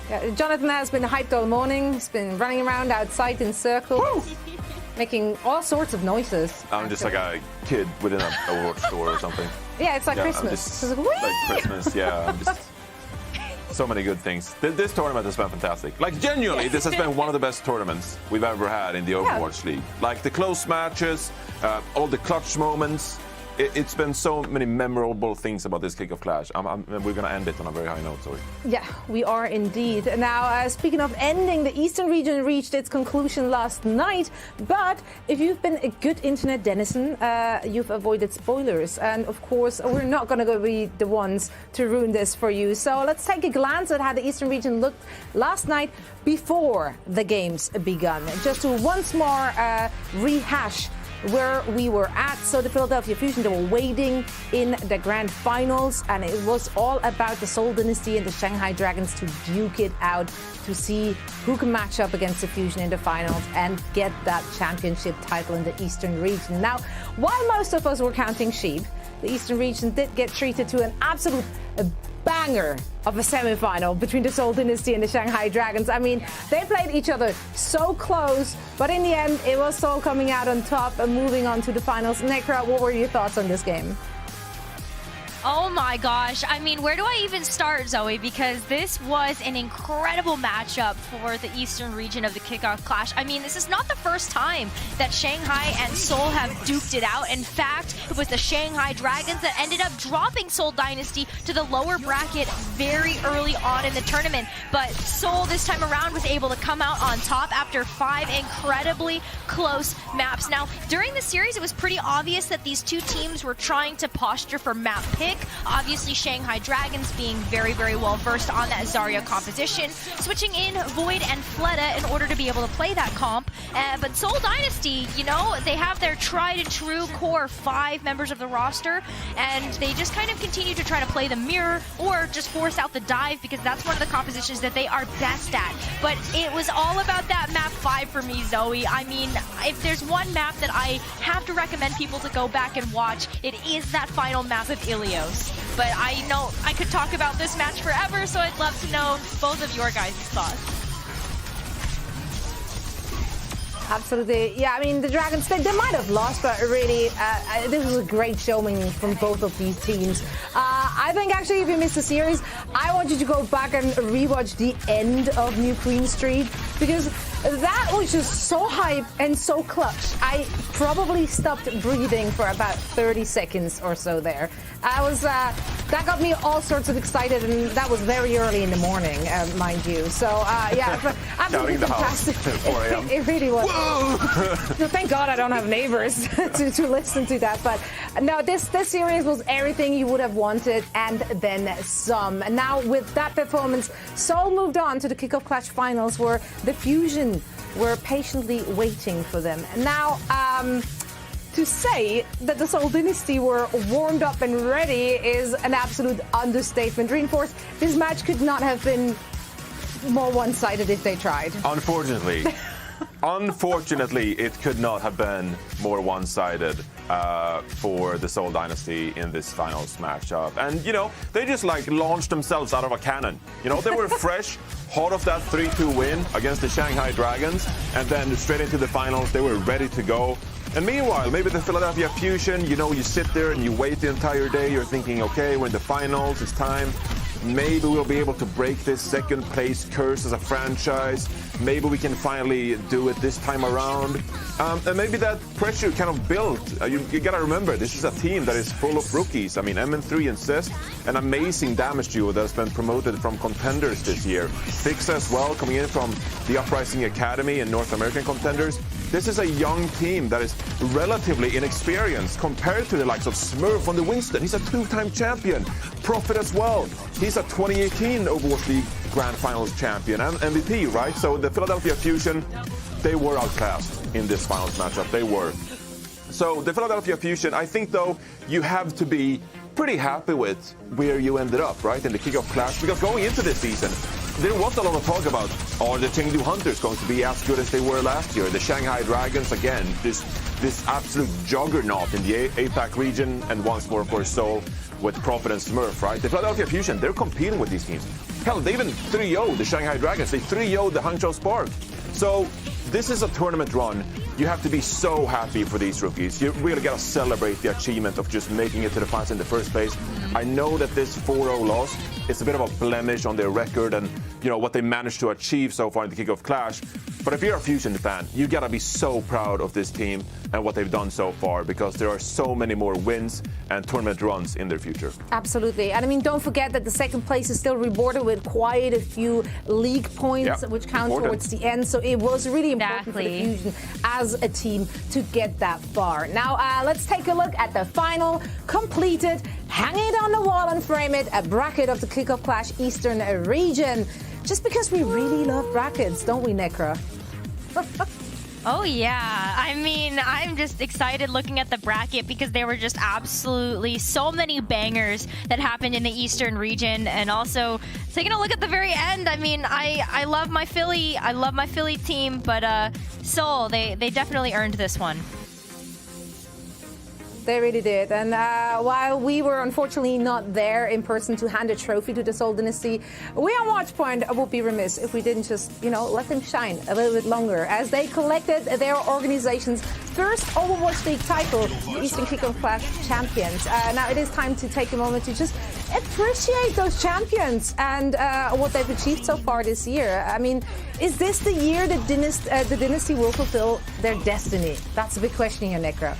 Yeah, Jonathan has been hyped all morning. He's been running around outside in circles, making all sorts of noises. I'm just like a kid within a Overwatch store or something. Yeah, it's like Christmas. It's like Christmas, yeah. I'm just so many good things. This tournament has been fantastic. Like, genuinely, this has been one of the best tournaments we've ever had in the Overwatch League. Like, the close matches, all the clutch moments. It's been so many memorable things about this kickoff clash. We're going to end it on a very high note, sorry. Yeah, we are indeed. Now, speaking of ending, the Eastern region reached its conclusion last night. But if you've been a good internet denizen, you've avoided spoilers. And of course, we're not going to be the ones to ruin this for you. So let's take a glance at how the Eastern region looked last night before the games begun. Just to once more rehash where we were at. So the Philadelphia Fusion, they were waiting in the grand finals, and it was all about the Seoul Dynasty and the Shanghai Dragons to duke it out, to see who can match up against the Fusion in the finals and get that championship title in the Eastern region. Now, while most of us were counting sheep, the Eastern region did get treated to an absolute banger of a semi-final between the Seoul Dynasty and the Shanghai Dragons. I mean, they played each other so close, but in the end, it was Seoul coming out on top and moving on to the finals. Necra, what were your thoughts on this game? Oh my gosh. I mean, where do I even start, Zoe? Because this was an incredible matchup for the Eastern region of the Kickoff Clash. I mean, this is not the first time that Shanghai and Seoul have duked it out. In fact, it was the Shanghai Dragons that ended up dropping Seoul Dynasty to the lower bracket very early on in the tournament. But Seoul this time around was able to come out on top after 5 incredibly close maps. Now, during the series, it was pretty obvious that these two teams were trying to posture for map pick. Obviously, Shanghai Dragons being very, very well versed on that Zarya composition, switching in Void and Fleta in order to be able to play that comp. But Seoul Dynasty, you know, they have their tried and true core 5 members of the roster, and they just kind of continue to try to play the mirror or just force out the dive, because that's one of the compositions that they are best at. But it was all about that map 5 for me, Zoe. I mean, if there's one map that I have to recommend people to go back and watch, it is that final map of Ilios. But I know I could talk about this match forever, so I'd love to know both of your guys' thoughts. Absolutely. Yeah, I mean, the Dragons, they might have lost, but really, this was a great showing from both of these teams. I think, actually, if you missed the series, I want you to go back and rewatch the end of New Queen Street, because that was just so hype and so clutch. I probably stopped breathing for about 30 seconds or so there. That got me all sorts of excited, and that was very early in the morning, mind you. So, yeah, absolutely fantastic. It really was. So thank God I don't have neighbors to listen to that. But no, this series was everything you would have wanted and then some. And now with that performance, Seoul moved on to the Kickoff Clash finals, where the Fusion were patiently waiting for them. And now, to say that the Seoul Dynasty were warmed up and ready is an absolute understatement. Reinforce, this match could not have been more one-sided if they tried. Unfortunately. Unfortunately, it could not have been more one-sided for the Seoul Dynasty in this finals matchup. And, you know, they just, like, launched themselves out of a cannon. You know, they were fresh, hot off that 3-2 win against the Shanghai Dragons, and then straight into the finals, they were ready to go. And meanwhile, maybe the Philadelphia Fusion, you know, you sit there and you wait the entire day, you're thinking, okay, we're in the finals, it's time. Maybe we'll be able to break this second place curse as a franchise. Maybe we can finally do it this time around. And maybe that pressure kind of built. You got to remember, this is a team that is full of rookies. I mean, MN3 and Cest, an amazing damage duo that's been promoted from contenders this year. Fix as well, coming in from the Uprising Academy and North American contenders. This is a young team that is relatively inexperienced compared to the likes of Smurf on the Winston. He's a two-time champion. Prophet as well. He's a 2018 Overwatch League Grand Finals champion and MVP, right? So the Philadelphia Fusion, they were outclassed in this finals matchup. They were. So the Philadelphia Fusion, I think, though, you have to be pretty happy with where you ended up, right, in the Kickoff Clash. Because going into this season, there was a lot of talk about, are the Chengdu Hunters going to be as good as they were last year? The Shanghai Dragons, again, this absolute juggernaut in the APAC region, and once more, of course, Seoul with Prophet and Smurf, right? The Philadelphia Fusion, they're competing with these teams. Hell, they even 3-0'd the Shanghai Dragons. They 3-0'd the Hangzhou Spark. So this is a tournament run. You have to be so happy for these rookies. You really got to celebrate the achievement of just making it to the finals in the first place. I know that this 4-0 loss is a bit of a blemish on their record and, you know, what they managed to achieve so far in the Kickoff Clash. But if you're a Fusion fan, you got to be so proud of this team and what they've done so far, because there are so many more wins and tournament runs in their future. Absolutely. And I mean, don't forget that the second place is still rewarded with quite a few league points, which count towards the end. So it was really important for the Fusion as a team to get that far. Now, let's take a look at the final completed, hang it on the wall and frame it, a bracket of the Kickoff Clash Eastern region. Just because we really love brackets, don't we, Necra? Oh yeah, I mean, I'm just excited looking at the bracket because there were just absolutely so many bangers that happened in the Eastern region, and also taking a look at the very end. I mean, I love my Philly, team, but Seoul, they definitely earned this one. They really did. And while we were unfortunately not there in person to hand a trophy to the Seoul Dynasty, we on Watchpoint would be remiss if we didn't just, you know, let them shine a little bit longer as they collected their organization's first Overwatch League title, the Eastern Kickoff Clash champions. Now it is time to take a moment to just appreciate those champions and what they've achieved so far this year. I mean, is this the year that the Dynasty will fulfill their destiny? That's a big question here, Necra.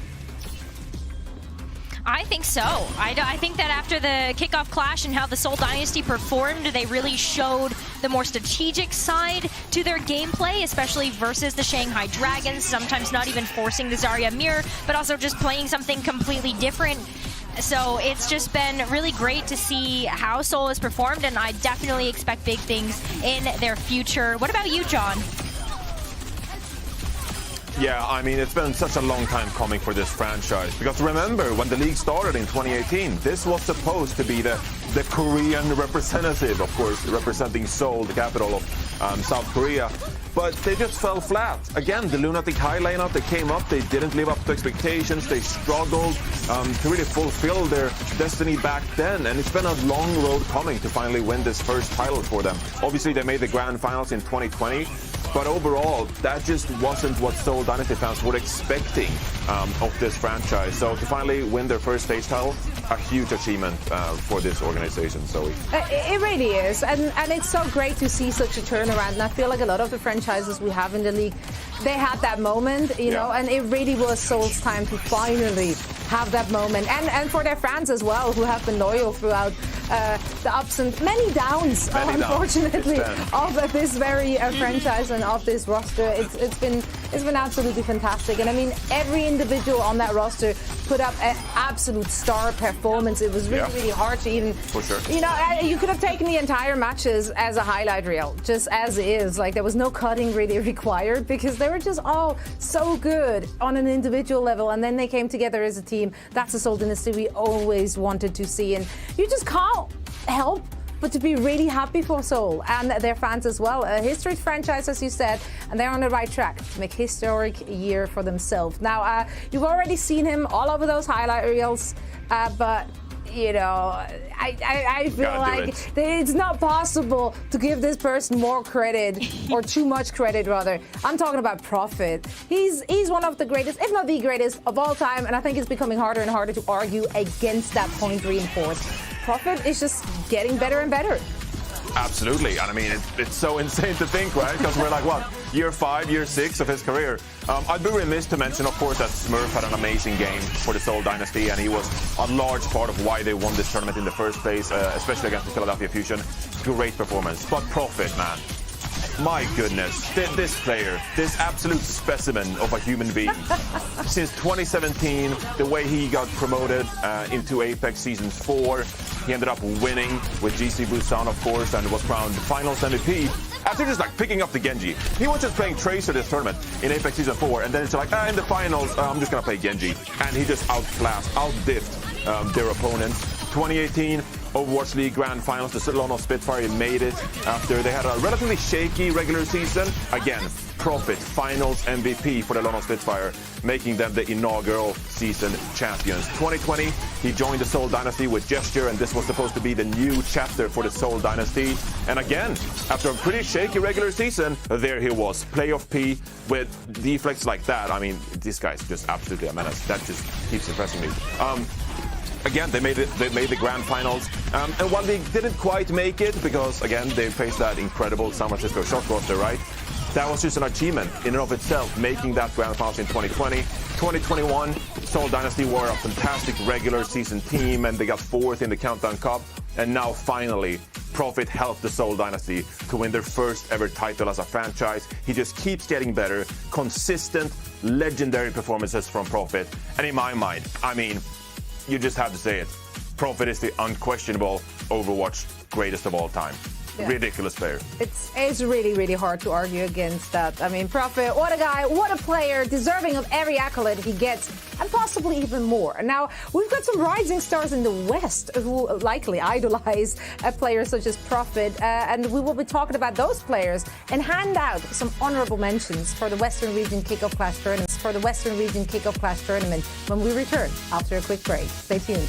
I think so. I think that after the Kickoff Clash and how the Seoul Dynasty performed, they really showed the more strategic side to their gameplay, especially versus the Shanghai Dragons, sometimes not even forcing the Zarya mirror, but also just playing something completely different. So it's just been really great to see how Seoul has performed, and I definitely expect big things in their future. What about you, John? Yeah, I mean, it's been such a long time coming for this franchise. Because remember, when the league started in 2018, this was supposed to be the Korean representative, of course, representing Seoul, the capital of South Korea. But they just fell flat. Again, the Lunatic High lineup, they came up, they didn't live up to expectations, they struggled to really fulfill their destiny back then, and it's been a long road coming to finally win this first title for them. Obviously, they made the grand finals in 2020, but overall, that just wasn't what Seoul Dynasty fans were expecting of this franchise. So to finally win their first stage title, a huge achievement for this organization, Zoe. It really is, and it's so great to see such a turnaround. And I feel like a lot of the franchises we have in the league, they had that moment, you know, and it really was Seoul's time to finally have that moment. And for their fans as well, who have been loyal throughout the ups and many downs, unfortunately, of this very franchise and of this roster. It's been absolutely fantastic. And I mean, every individual on that roster put up an absolute star performance. It was really hard to even, you know, you could have taken the entire matches as a highlight reel, just as is. Like, there was no cutting really required because they were just all so good on an individual level, and then they came together as a team. That's the Seoul Dynasty we always wanted to see, and you just can't help but to be really happy for Seoul and their fans as well. A historic franchise, as you said, and they're on the right track to make a historic year for themselves. Now, you've already seen him all over those highlight reels, but you know, I feel like it's not possible to give this person more credit, or too much credit rather. I'm talking about Prophet. He's one of the greatest, if not the greatest, of all time, and I think it's becoming harder and harder to argue against that point reinforced. Prophet is just getting better and better. Absolutely, and I mean, it's so insane to think, right? Because we're like, what, year 5, year 6 of his career. I'd be remiss to mention, of course, that Smurf had an amazing game for the Seoul Dynasty, and he was a large part of why they won this tournament in the first place, especially against the Philadelphia Fusion. Great performance. But Prophet, man, my goodness, this player, this absolute specimen of a human being. Since 2017, the way he got promoted into Apex Season 4, he ended up winning with GC Busan, of course, and was crowned Finals MVP. After just like picking up the Genji. He was just playing Tracer this tournament in Apex Season 4, and then it's like, in the finals, I'm just gonna play Genji. And he just outdiffed their opponents. 2018, Overwatch League Grand Finals, the Solano Spitfire made it after they had a relatively shaky regular season. Again, Prophet Finals MVP for the Solano Spitfire, making them the inaugural season champions. 2020, he joined the Seoul Dynasty with Gesture, and this was supposed to be the new chapter for the Seoul Dynasty. And again, after a pretty shaky regular season, there he was, Playoff P with deflects like that. I mean, this guy's just absolutely a menace. That just keeps impressing me. Again, they made the grand finals, and while they didn't quite make it, because again they faced that incredible San Francisco shot roster, right? That was just an achievement in and of itself, making that grand finals in 2020. 2021, Seoul Dynasty were a fantastic regular season team, and they got 4th in the Countdown Cup. And now finally, Prophet helped the Seoul Dynasty to win their first ever title as a franchise. He just keeps getting better, consistent, legendary performances from Prophet. And in my mind, I mean, you just have to say it. Prophet is the unquestionable Overwatch greatest of all time. Yeah. Ridiculous player. It's really, really hard to argue against that. I mean, Prophet, what a guy, what a player, deserving of every accolade he gets, and possibly even more. Now, we've got some rising stars in the West who likely idolize players such as Prophet, and we will be talking about those players and hand out some honorable mentions for the Western Region Kickoff Clash Tournament, when we return after a quick break. Stay tuned.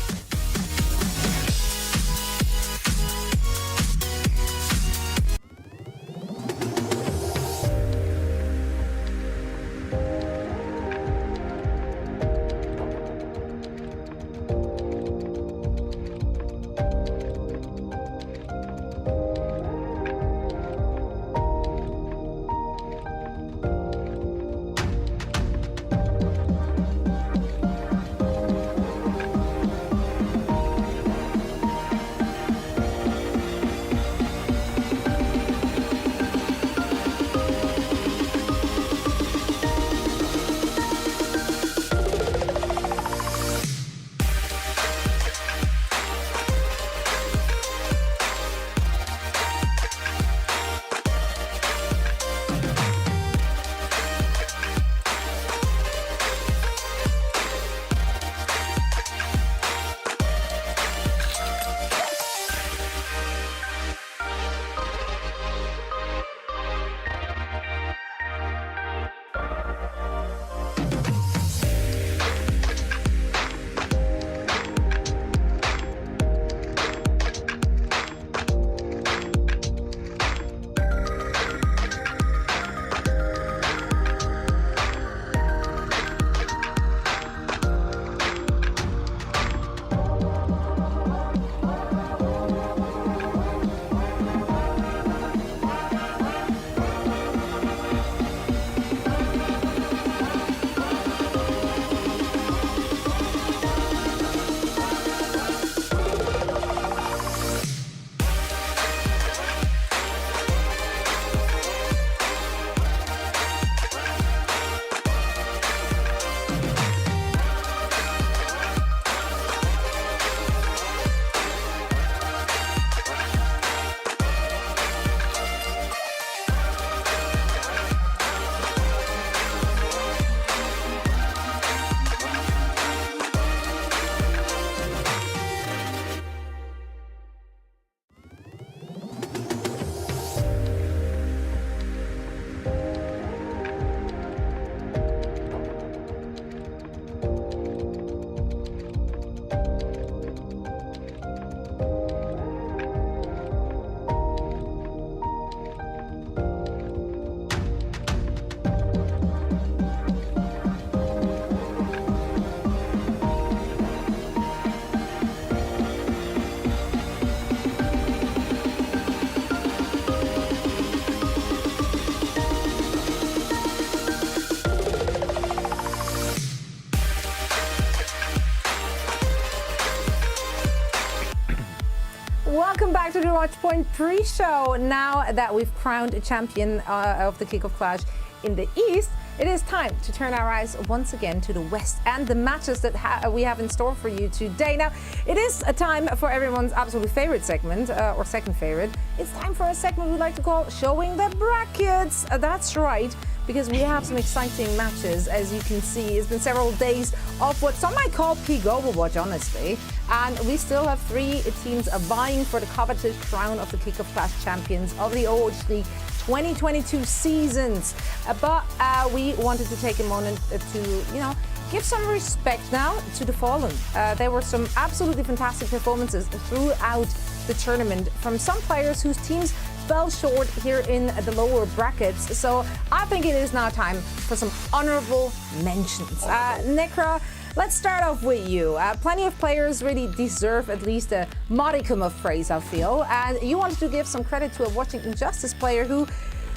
Welcome back to the Watchpoint pre-show. Now that we've crowned a champion of the Kickoff Clash in the East, it is time to turn our eyes once again to the West and the matches that we have in store for you today. Now, it is a time for everyone's absolute favorite segment, or second favorite. It's time for a segment we like to call Showing the Brackets. That's right, because we have some exciting matches. As you can see, it's been several days of what some might call peak Overwatch, honestly. And we still have 3 teams vying for the coveted crown of the Kickoff Clash champions of the Overwatch League 2022 seasons. But we wanted to take a moment to, give some respect now to the Fallen. There were some absolutely fantastic performances throughout the tournament from some players whose teams fell short here in the lower brackets. So I think it is now time for some honorable mentions. Necra, let's start off with you. Plenty of players really deserve at least a modicum of praise, I feel. And you wanted to give some credit to a Washington Justice player who,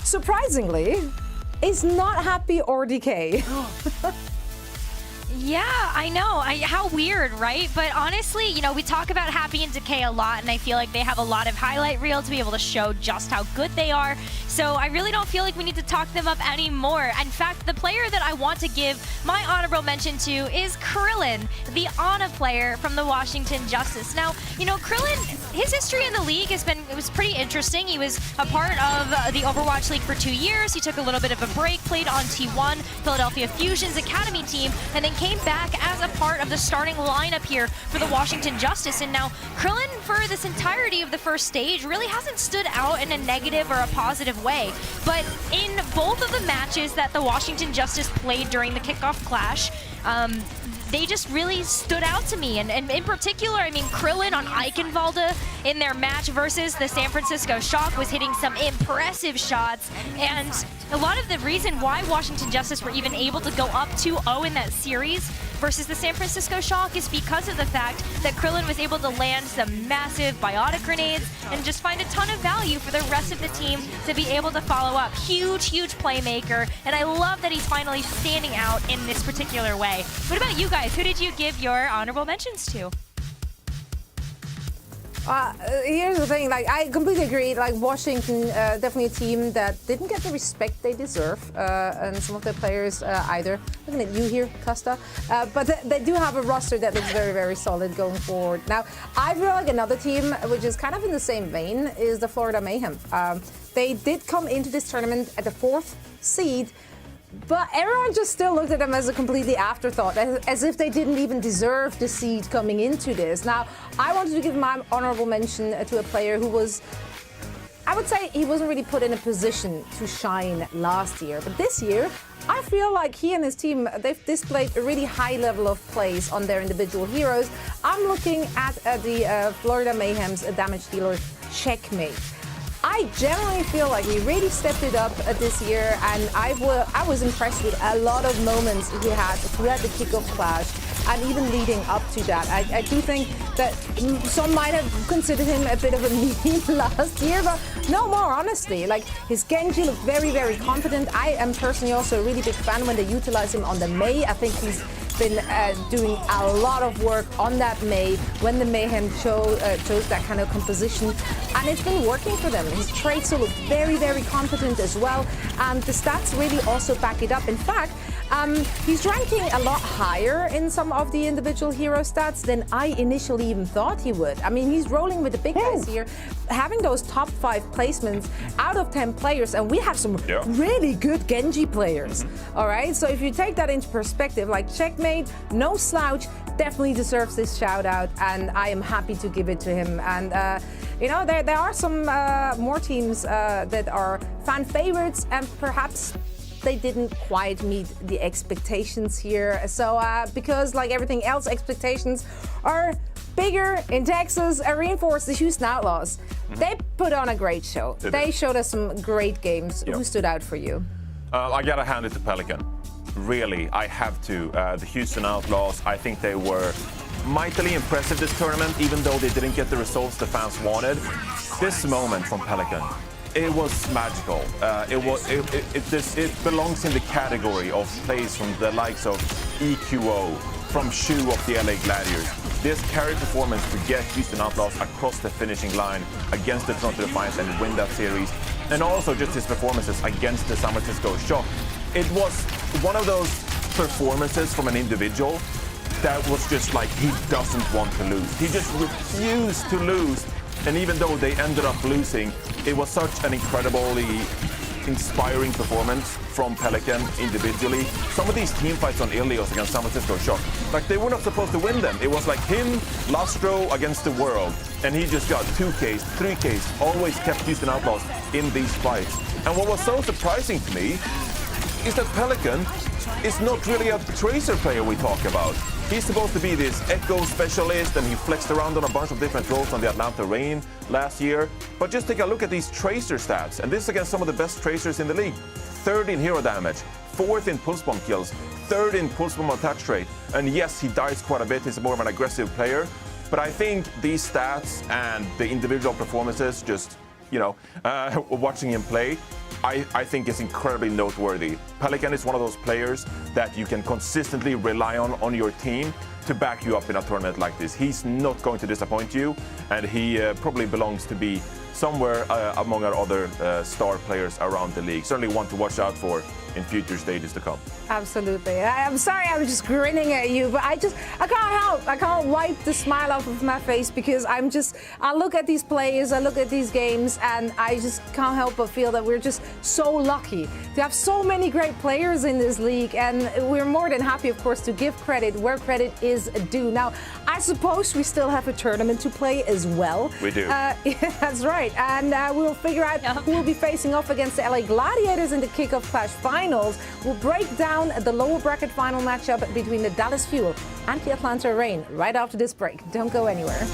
surprisingly, is not happy or decay. Yeah, I know. How weird, right? But honestly, we talk about Happy and Decay a lot, and I feel like they have a lot of highlight reel to be able to show just how good they are. So I really don't feel like we need to talk them up anymore. In fact, the player that I want to give my honorable mention to is Krillin, the Ana player from the Washington Justice. Now, Krillin, his history in the league it was pretty interesting. He was a part of the Overwatch League for 2 years. He took a little bit of a break, played on T1, Philadelphia Fusion's academy team, and then came back as a part of the starting lineup here for the Washington Justice. And now Krillin, for this entirety of the first stage, really hasn't stood out in a negative or a positive way. But in both of the matches that the Washington Justice played during the Kickoff Clash, they just really stood out to me. And in particular, Krillin on Eichenwalde in their match versus the San Francisco Shock was hitting some impressive shots. And a lot of the reason why Washington Justice were even able to go up 2-0 in that series versus the San Francisco Shock is because of the fact that Krillin was able to land some massive biotic grenades and just find a ton of value for the rest of the team to be able to follow up. Huge playmaker, and I love that he's finally standing out in this particular way. What about you guys? Who did you give your honorable mentions to? Here's the thing, I completely agree. Washington, definitely a team that didn't get the respect they deserve, and some of their players either. Looking at you here, Costa. But they do have a roster that looks very, very solid going forward. Now, I feel like another team, which is kind of in the same vein, is the Florida Mayhem. They did come into this tournament at the 4th seed, but everyone just still looked at them as a completely afterthought, as if they didn't even deserve the seed coming into this. Now, I wanted to give my honorable mention to a player who was, I would say he wasn't really put in a position to shine last year. But this year, I feel like he and his team, they've displayed a really high level of plays on their individual heroes. I'm looking at the Florida Mayhem's damage dealer, Checkmate. I generally feel like he really stepped it up this year, and I was impressed with a lot of moments he had throughout the Kickoff Clash and even leading up to that. I do think that some might have considered him a bit of a meme last year, but no more, honestly. His Genji looked very, very confident. I am personally also a really big fan when they utilize him on the Mei. I think he's been doing a lot of work on that Mei when the Mayhem chose that kind of composition, and it's been working for them. His traits look very, very competent as well, and the stats really also back it up. In fact, he's ranking a lot higher in some of the individual hero stats than I initially even thought he would. He's rolling with the big guys here, having those top 5 placements out of 10 players, and we have some really good Genji players. All right, so if you take that into perspective, Checkmate, no slouch, definitely deserves this shout out, and I am happy to give it to him. And there are some more teams that are fan favorites, and perhaps they didn't quite meet the expectations here. So because like everything else, expectations are bigger in Texas. I reinforced the Houston Outlaws. They put on a great show. They showed us some great games. Who stood out for you? I gotta hand it to Pelican. Really, I have to. The Houston Outlaws, I think they were mightily impressive this tournament, even though they didn't get the results the fans wanted. This moment from Pelican, it was magical. It belongs in the category of plays from the likes of EQO, from Shu of the LA Gladiators. This carry performance to get Houston Outlaws across the finishing line against the Toronto Defiant and win that series. And also just his performances against the San Francisco Shock. It was one of those performances from an individual that was just like he doesn't want to lose. He just refused to lose. And even though they ended up losing, it was such an incredibly inspiring performance from Pelican individually. Some of these team fights on Ilios against San Francisco Shock, like they were not supposed to win them. It was like him, Lastro against the world, and he just got 2Ks, 3Ks, always kept Houston Outlaws in these fights. And what was so surprising to me is that Pelican is not really a Tracer player we talk about. He's supposed to be this Echo specialist, and he flexed around on a bunch of different roles on the Atlanta Reign last year. But just take a look at these Tracer stats, and this is against some of the best Tracers in the league. 3rd in hero damage, 4th in pulse bomb kills, 3rd in pulse bomb attach rate. And yes, he dies quite a bit, he's more of an aggressive player. But I think these stats and the individual performances, just, you know, watching him play, I think is incredibly noteworthy. Pelican is one of those players that you can consistently rely on your team to back you up in a tournament like this. He's not going to disappoint you, and he probably belongs to be somewhere among our other star players around the league. Certainly one to watch out for in future stages to come. Absolutely. I'm sorry I was just grinning at you, but I can't help. I can't wipe the smile off of my face because I look at these players, I look at these games, and I just can't help but feel that we're just so lucky to have so many great players in this league, and we're more than happy, of course, to give credit where credit is due. Now, I suppose we still have a tournament to play as well. We do. Yeah, that's right. And we'll figure out who will be facing off against the LA Gladiators in the Kickoff Clash finals. We'll break down the lower bracket final matchup between the Dallas Fuel and the Atlanta Reign right after this break. Don't go anywhere.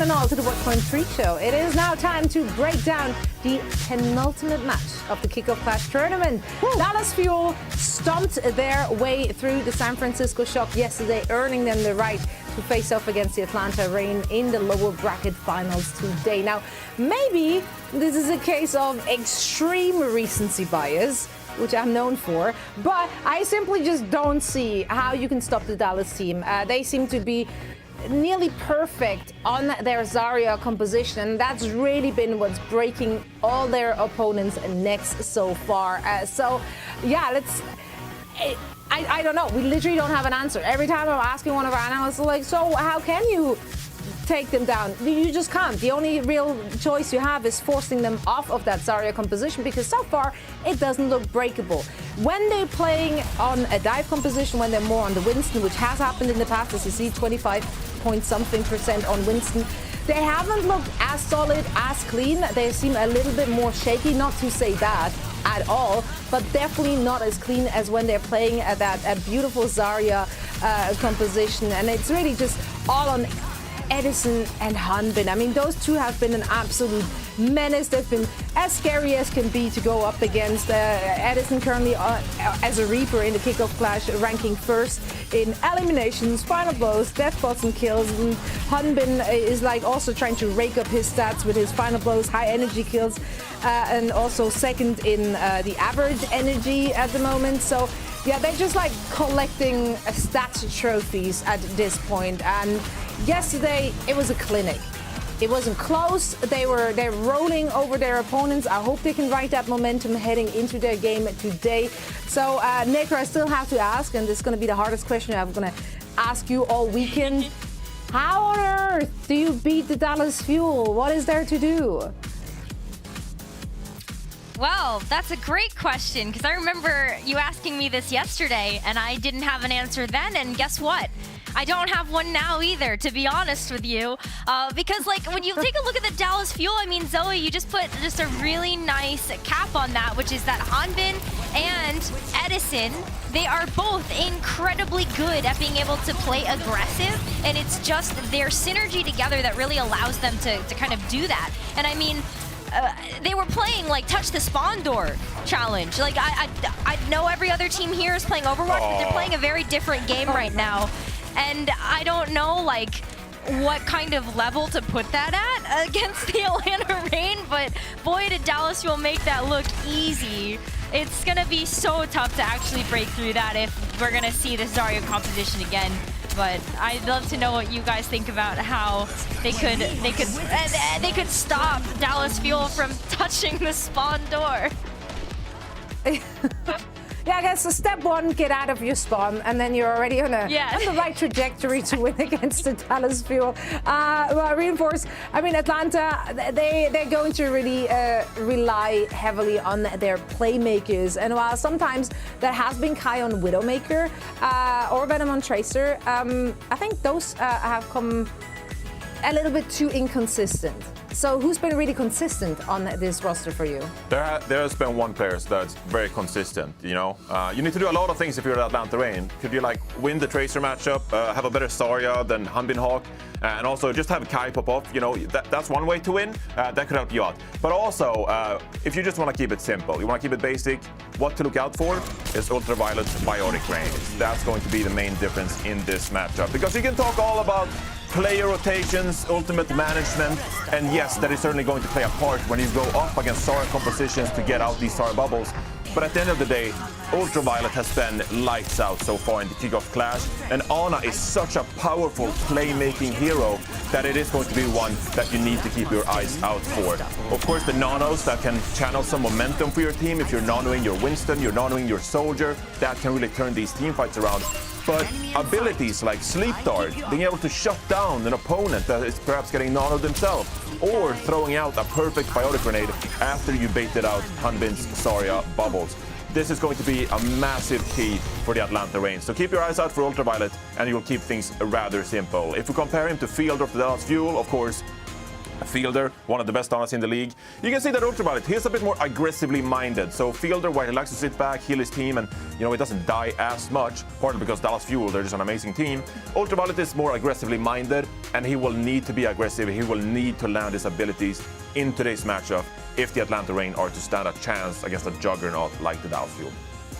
and all to the Watchpoint Freak Show. It is now time to break down the penultimate match of the Kickoff Clash tournament. Dallas Fuel stomped their way through the San Francisco Shock yesterday, earning them the right to face off against the Atlanta Reign in the lower bracket finals today. Now, maybe this is a case of extreme recency bias, which I'm known for, but I simply just don't see how you can stop the Dallas team. They seem to be nearly perfect on their Zarya composition, and that's really been what's breaking all their opponents' necks so far. So, yeah, I don't know. We literally don't have an answer. Every time I'm asking one of our analysts, like, so how can you take them down? You just can't. The only real choice you have is forcing them off of that Zarya composition, because so far it doesn't look breakable. When they're playing on a dive composition, when they're more on the Winston, which has happened in the past, as you see, 25-point-something% on Winston, they haven't looked as solid, as clean. They seem a little bit more shaky, not to say bad at all, but definitely not as clean as when they're playing at that beautiful Zarya composition. And it's really just all on Edison and Hanbin. I mean, those two have been an absolute menace. They've been as scary as can be to go up against. Edison currently as a Reaper in the Kickoff Clash, ranking first in eliminations, final blows, death bots and kills. And Hanbin is like also trying to rake up his stats with his final blows, high energy kills, and also second in the average energy at the moment. So yeah, they're just like collecting stats trophies at this point. And yesterday it was a clinic. It wasn't close. They're rolling over their opponents. I hope they can ride that momentum heading into their game today. So, Nicker, I still have to ask, and this is going to be the hardest question I'm going to ask you all weekend. How on earth do you beat the Dallas Fuel? What is there to do? Well, that's a great question, because I remember you asking me this yesterday, and I didn't have an answer then, and guess what? I don't have one now either, to be honest with you, because like when you take a look at the Dallas Fuel, I mean, Zoe, you just put just a really nice cap on that, which is that Hanbin and Edison, they are both incredibly good at being able to play aggressive, and it's just their synergy together that really allows them to kind of do that. And I mean, they were playing like touch the spawn door challenge. Like I know every other team here is playing Overwatch, but they're playing a very different game right now. And I don't know like what kind of level to put that at against the Atlanta Reign, but boy, did Dallas Fuel make that look easy. It's gonna be so tough to actually break through that if we're gonna see the Zarya composition again. But I'd love to know what you guys think about how they could stop Dallas Fuel from touching the spawn door. Yeah, I guess so step one, get out of your spawn, and then you're already on the right trajectory to win against the Dallas Fuel. Well, reinforce, I mean, Atlanta, they're going to really rely heavily on their playmakers. And while sometimes that has been Kai on Widowmaker or Venom on Tracer, I think those have come a little bit too inconsistent. So who's been really consistent on this roster for you? There has been one player that's very consistent, you know. You need to do a lot of things if you're at Atlanta Reign. Could you like win the Tracer matchup, have a better Zarya than Hanbin Hawk, and also just have Kai pop off, you know, that's one way to win. That could help you out. But also, if you just want to keep it simple, you want to keep it basic, what to look out for is Ultraviolet Biotic Range. That's going to be the main difference in this matchup. Because you can talk all about player rotations, ultimate management, and yes, that is certainly going to play a part when you go up against Zarya compositions to get out these Zarya bubbles. But at the end of the day, Ultraviolet has been lights out so far in the Kickoff Clash, and Ana is such a powerful playmaking hero that it is going to be one that you need to keep your eyes out for. Of course, the nanos that can channel some momentum for your team. If you're nanoing your Winston, you're nanoing your Soldier, that can really turn these team fights around. But abilities like Sleep Dart, being able to shut down an opponent that is perhaps getting nanoed themselves, or throwing out a perfect Biotic Grenade after you baited out Hanbin's Zarya bubbles. This is going to be a massive key for the Atlanta Reign. So keep your eyes out for Ultraviolet, and you'll keep things rather simple. If we compare him to Field of the Dallas Fuel, of course, Fielder, one of the best honors in the league. You can see that Ultraviolet, he's a bit more aggressively minded. So Fielder, where he likes to sit back, heal his team, and he doesn't die as much, partly because Dallas Fuel, they're just an amazing team. Ultraviolet is more aggressively minded, and he will need to be aggressive. He will need to land his abilities in today's matchup if the Atlanta Reign are to stand a chance against a juggernaut like the Dallas Fuel.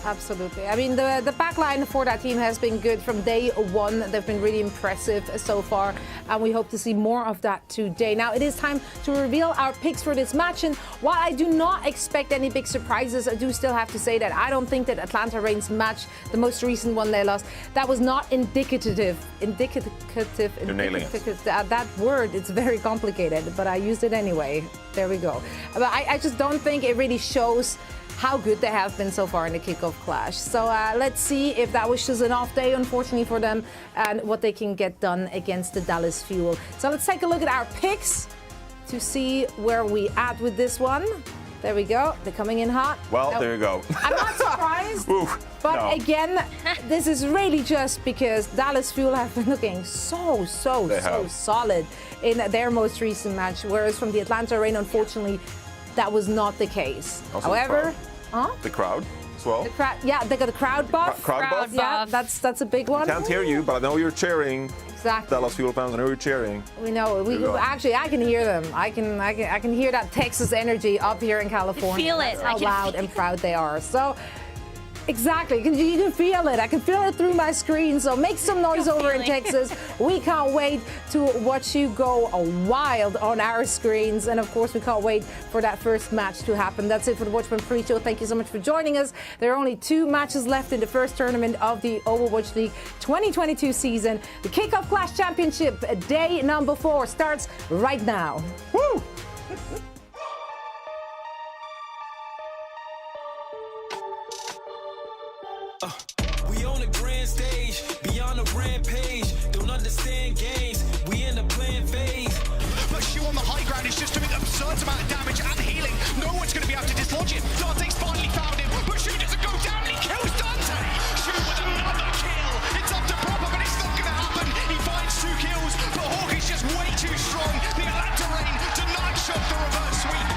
Absolutely. I mean, the backline for that team has been good from day one. They've been really impressive so far, and we hope to see more of that today. Now, it is time to reveal our picks for this match, and while I do not expect any big surprises, I do still have to say that I don't think that Atlanta Reign's match, the most recent one they lost, that was not indicative. You're nailing it. That word, it's very complicated, but I used it anyway. There we go. But I just don't think it really shows how good they have been so far in the kickoff clash. So let's see if that was just an off day, unfortunately for them, and what they can get done against the Dallas Fuel. So let's take a look at our picks to see where we at with this one. There we go. They're coming in hot. Well, there you go. I'm not surprised. But no. Again, this is really just because Dallas Fuel have been looking so solid in their most recent match, whereas from the Atlanta Reign, unfortunately, that was not the case. Also however, the crowd as well. They got a crowd buff. Crowd buff. Yeah, that's a big one. Can't hear you, but I know you're cheering. Exactly. Dallas Fuel fans, I know you're cheering. We know. Actually, I can hear them. I can hear that Texas energy up here in California. Feel it. That's how loud and proud they are. So. Exactly, you can feel it. I can feel it through my screen. So make some noise over in Texas. We can't wait to watch you go wild on our screens. And of course, we can't wait for that first match to happen. That's it for the Watchpoint pre-show. Thank you so much for joining us. There are only 2 matches left in the first tournament of the Overwatch League 2022 season. The Kickoff Clash Championship, day number 4, starts right now. Woo! We on a grand stage, beyond a rampage. Don't understand games, we in the playing phase. Push you on the high ground is just doing an absurd amount of damage and healing. No one's going to be able to dislodge him. Dante's finally found him, but Shu doesn't go down and he kills Dante. Shu with another kill. It's up to Proper, but it's not going to happen. He finds 2 kills, but Hawk is just way too strong. The Atlanta Reign denied shot the reverse sweep.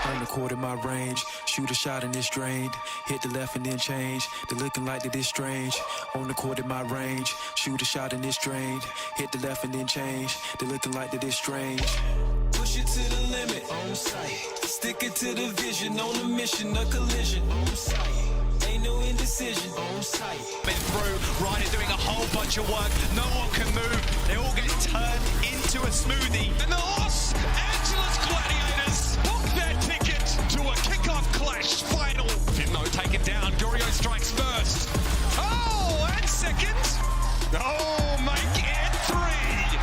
On the court of my range, shoot a shot and it's drained. Hit the left and then change. They're looking like that it's strange. On the court of my range, shoot a shot and it's drained. Hit the left and then change. They're looking like that it's strange. Push it to the limit, on sight. Stick it to the vision, on a mission, a collision, on sight. Ain't no indecision, on sight. Been through, Ryder doing a whole bunch of work. No one can move. They all get turned into a smoothie. And the Los Angeles Gladiators book their ticket to a kickoff clash final. Fimno taken down. Gorio strikes first. Oh, and second. Oh, make it 3.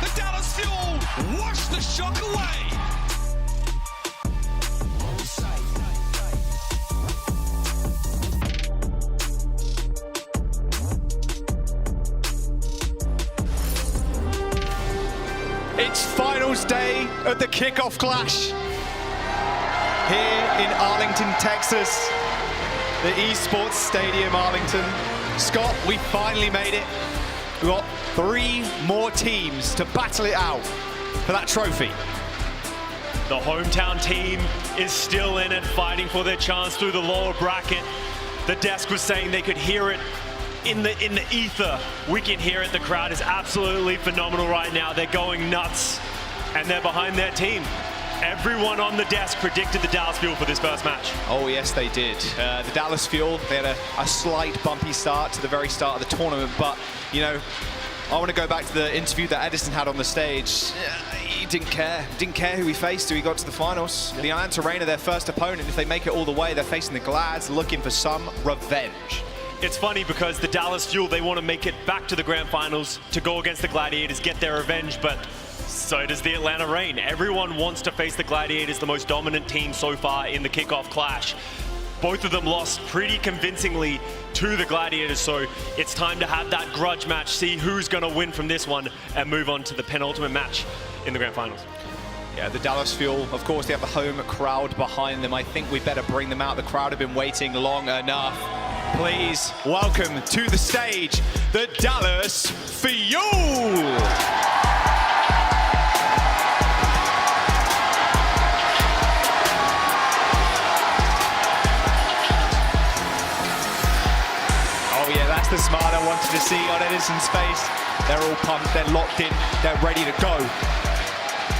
The Dallas Fuel wash the shock away. It's finals day of the kickoff clash here in Arlington, Texas, the Esports Stadium, Arlington. Scott, we finally made it. We've got 3 more teams to battle it out for that trophy. The hometown team is still in it, fighting for their chance through the lower bracket. The desk was saying they could hear it in the ether. We can hear it. The crowd is absolutely phenomenal right now. They're going nuts, and they're behind their team. Everyone on the desk predicted the Dallas Fuel for this first match. Oh yes, they did. The Dallas Fuel, they had a slight bumpy start to the very start of the tournament, but I want to go back to the interview that Edison had on the stage. He didn't care who he faced, who he got to the finals. The Atlanta Reign are their first opponent. If they make it all the way, they're facing the Glads, looking for some revenge. It's funny because the Dallas Fuel, they want to make it back to the grand finals to go against the Gladiators, get their revenge, but so does the Atlanta Reign. Everyone wants to face the Gladiators, the most dominant team so far in the kickoff clash. Both of them lost pretty convincingly to the Gladiators, so it's time to have that grudge match, see who's going to win from this one, and move on to the penultimate match in the grand finals. Yeah, the Dallas Fuel, of course, they have the home crowd behind them. I think we better bring them out. The crowd have been waiting long enough. Please welcome to the stage, the Dallas Fuel! That's the smile I wanted to see on Edison's face. They're all pumped, they're locked in, they're ready to go.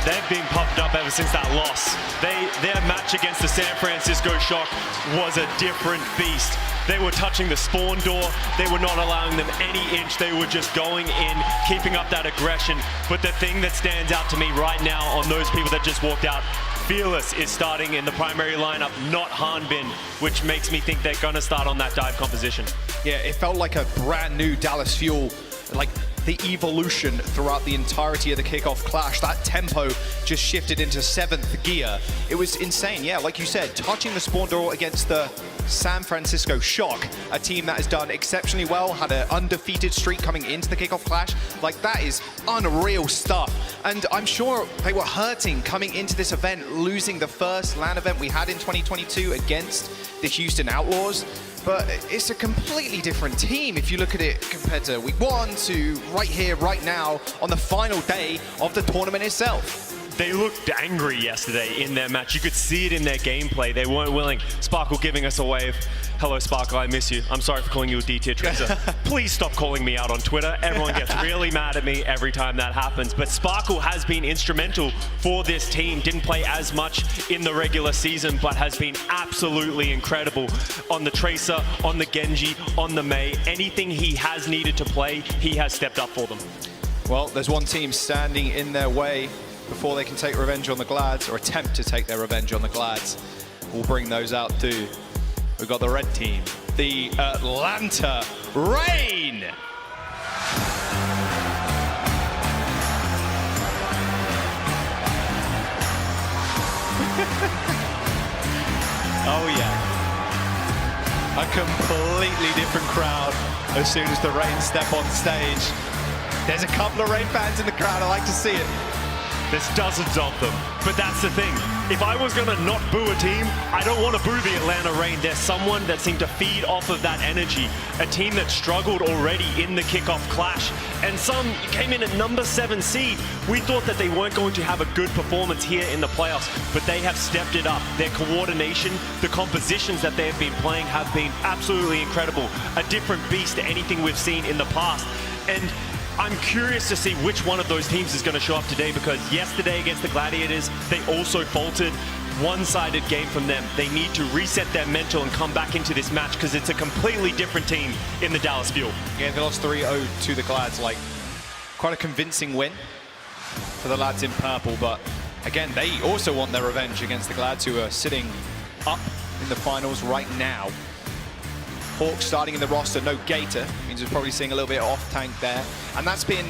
They've been pumped up ever since that loss. Their match against the San Francisco Shock was a different beast. They were touching the spawn door. They were not allowing them any inch. They were just going in, keeping up that aggression. But the thing that stands out to me right now on those people that just walked out, Fearless is starting in the primary lineup, not Hanbin, which makes me think they're going to start on that dive composition. Yeah, it felt like a brand new Dallas Fuel, like the evolution throughout the entirety of the kickoff clash. That tempo just shifted into 7th gear. It was insane, yeah, like you said, touching the spawn door against the San Francisco Shock, a team that has done exceptionally well, had an undefeated streak coming into the kickoff clash. Like, that is unreal stuff. And I'm sure they were hurting coming into this event, losing the first LAN event we had in 2022 against the Houston Outlaws. But it's a completely different team if you look at it compared to week 1 to right here, right now, on the final day of the tournament itself. They looked angry yesterday in their match. You could see it in their gameplay. They weren't willing. Sparkle giving us a wave. Hello, Sparkle, I miss you. I'm sorry for calling you a D-tier tracer. Please stop calling me out on Twitter. Everyone gets really mad at me every time that happens. But Sparkle has been instrumental for this team. Didn't play as much in the regular season, but has been absolutely incredible on the Tracer, on the Genji, on the Mei. Anything he has needed to play, he has stepped up for them. Well, there's one team standing in their way before they can take revenge on the Glads, or attempt to take their revenge on the Glads. We'll bring those out too. We've got the red team, the Atlanta Reign. Oh yeah. A completely different crowd as soon as the Reign step on stage. There's a couple of Reign fans in the crowd, I like to see it. There's dozens of them, but that's the thing. If I was gonna not boo a team, I don't want to boo the Atlanta Reign. There's someone that seemed to feed off of that energy. A team that struggled already in the kickoff clash, and some came in at number 7 seed. We thought that they weren't going to have a good performance here in the playoffs, but they have stepped it up. Their coordination, the compositions that they have been playing have been absolutely incredible. A different beast to anything we've seen in the past. And I'm curious to see which one of those teams is going to show up today, because yesterday against the Gladiators, they also faltered. One-sided game from them. They need to reset their mental and come back into this match, because it's a completely different team in the Dallas Fuel. Yeah, they lost 3-0 to the Glads. Like, quite a convincing win for the lads in purple. But again, they also want their revenge against the Glads, who are sitting up in the finals right now. Hawk starting in the roster, no Gator, means we're probably seeing a little bit off tank there. And that's been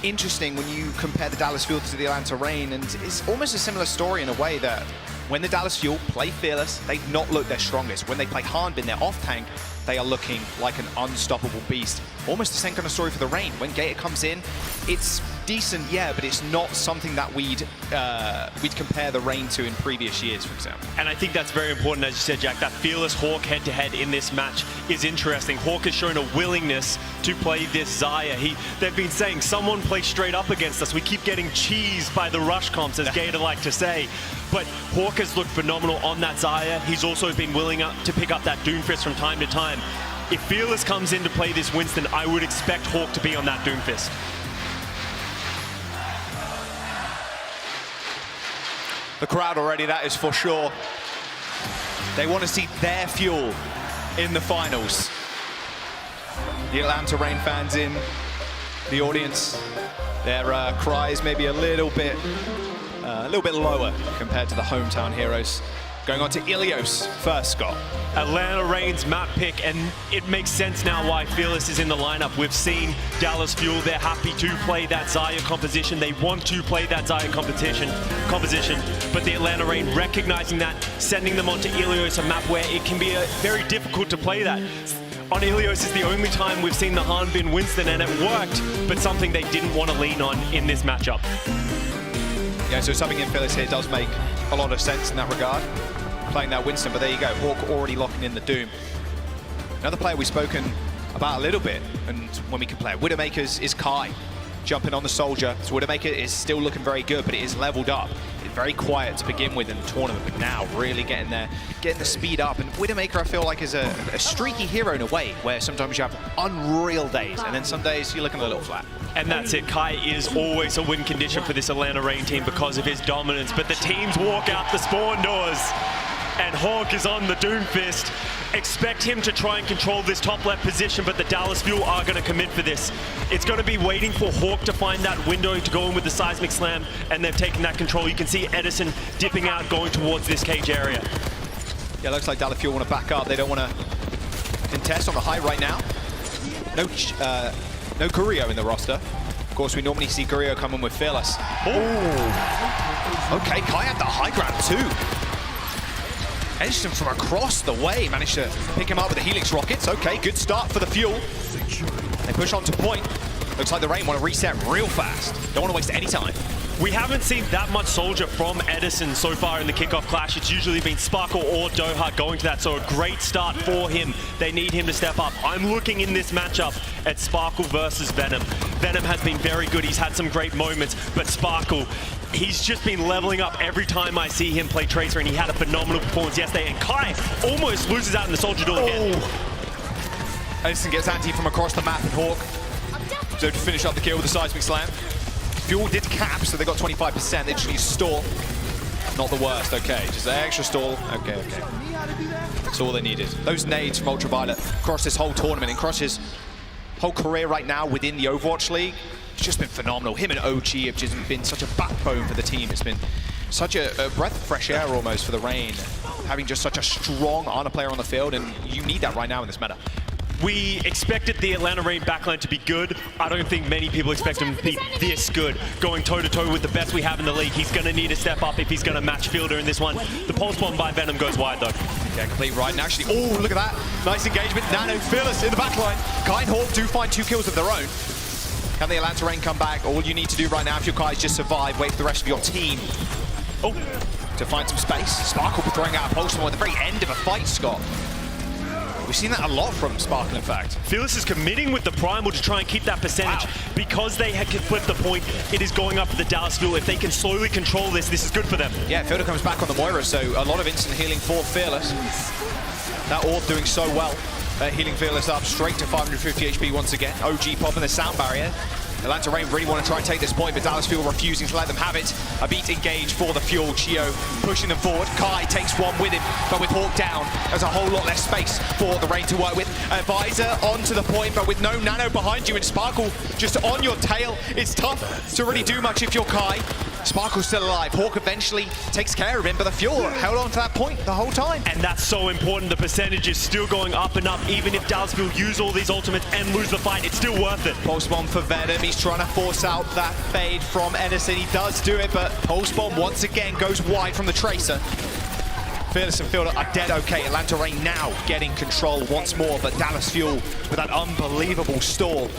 interesting when you compare the Dallas Fuel to the Atlanta Reign, and it's almost a similar story in a way that when the Dallas Fuel play Fearless, they not look their strongest. When they play Hanbin, their off tank, they are looking like an unstoppable beast. Almost the same kind of story for the Reign. When Gator comes in, it's decent, yeah, but it's not something that we'd compare the Reign to in previous years, for example. And I think that's very important, as you said, Jack. That Fearless Hawk head-to-head in this match is interesting. Hawk has shown a willingness to play this Xayah. They've been saying, someone play straight up against us. We keep getting cheesed by the rush comps, as Gator like to say. But Hawk has looked phenomenal on that Xayah. He's also been willing to pick up that Doomfist from time to time. If Fearless comes in to play this Winston, I would expect Hawk to be on that Doomfist. The crowd already, that is for sure. They want to see their Fuel in the finals. The Atlanta Reign fans in the audience, their cries maybe a little bit lower compared to the hometown heroes. Going on to Ilios first, Scott. Atlanta Reign's map pick, and it makes sense now why Fearless is in the lineup. We've seen Dallas Fuel, they're happy to play that Xayah composition. They want to play that Xayah composition, but the Atlanta Reign recognizing that, sending them onto Ilios, a map where it can be very difficult to play that. On Ilios is the only time we've seen the Hanbin Winston, and it worked, but something they didn't want to lean on in this matchup. Yeah, so something in Fearless here does make a lot of sense in that regard. Playing that Winston, but there you go, Hawk already locking in the Doom. Another player we've spoken about a little bit, and when we can play Widowmakers, is Kai. Jumping on the Soldier. So Widowmaker is still looking very good, but it is leveled up. very quiet to begin with in the tournament, but now really getting the speed up. And Widowmaker, I feel like, is a streaky hero in a way, where sometimes you have unreal days, and then some days you're looking a little flat. And that's it. Kai is always a win condition for this Atlanta Reign team because of his dominance, but the teams walk out the spawn doors, and Hawk is on the Doomfist. Expect him to try and control this top left position, but the Dallas Fuel are going to commit for this. It's going to be waiting for Hawk to find that window to go in with the Seismic Slam, and they've taken that control. You can see Edison dipping out, going towards this cage area. Yeah, looks like Dallas Fuel want to back up. They don't want to contest on the high right now. No Gurio in the roster. Of course, we normally see Gurio come in with Fearless. Oh! Okay, Kai had the high ground too. Edison from across the way managed to pick him up with the Helix rockets. Okay, good start for the Fuel. They push on to point. Looks like the Reign want to reset real fast. Don't want to waste any time. We haven't seen that much Soldier from Edison so far in the kickoff clash. It's usually been Sparkle or Doha going to that, so a great start for him. They need him to step up. I'm looking in this matchup at Sparkle versus Venom. Venom has been very good. He's had some great moments, but Sparkle, he's just been leveling up every time I see him play Tracer, and he had a phenomenal performance yesterday. And Kai almost loses out in the Soldier duel again. Edison gets anti from across the map, and Hawk so to finish up the kill with the Seismic Slam. Fuel did cap, so they got 25%. They just need stall. Not the worst, okay. Just an extra stall. Okay. That's all they needed. Those nades from Ultraviolet across this whole tournament and across his whole career right now within the Overwatch League. It's just been phenomenal. Him and OG have just been such a backbone for the team. It's been such a breath of fresh air almost for the Reign. Having just such a strong Honor player on the field, and you need that right now in this meta. We expected the Atlanta Reign backline to be good. I don't think many people expect him to be this good. Going toe-to-toe with the best we have in the league. He's going to need to step up if he's going to match Fielder in this one. The pulse bomb by Venom goes wide, though. Yeah, complete right. And actually, oh, look at that. Nice engagement. Nano Fearless in the backline. Kai and Hawk do find 2 kills of their own. Can the Atlanta Reign come back? All you need to do right now, if your Kai is just survive, wait for the rest of your team to find some space. Sparkle throwing out a pulse bomb at the very end of a fight, Scott. We've seen that a lot from Sparkle, in fact. Fearless is committing with the Primal to try and keep that percentage. Wow. Because they can flip the point, it is going up for the Dallas Fuel. If they can slowly control this, this is good for them. Yeah, Fielder comes back on the Moira, so a lot of instant healing for Fearless. That orb doing so well. Healing Fearless up straight to 550 HP once again. OG popping the sound barrier. Atlanta Reign really want to try and take this point, but Dallas Fuel refusing to let them have it. A beat engage for the Fuel. Chio pushing them forward. Kai takes one with him, but with Hawk down, there's a whole lot less space for the Reign to work with. Visor onto the point, but with no Nano behind you and Sparkle just on your tail, it's tough to really do much if you're Kai. Sparkle's still alive. Hawk eventually takes care of him, but the Fuel held on to that point the whole time. And that's so important. The percentage is still going up and up. Even if Dallas Fuel use all these ultimates and lose the fight, it's still worth it. Pulse Bomb for Venom. He's trying to force out that fade from Edison. He does do it, but Pulse Bomb once again goes wide from the Tracer. Fearless and Fielder are dead okay. Atlanta Reign now getting control once more, but Dallas Fuel with that unbelievable stall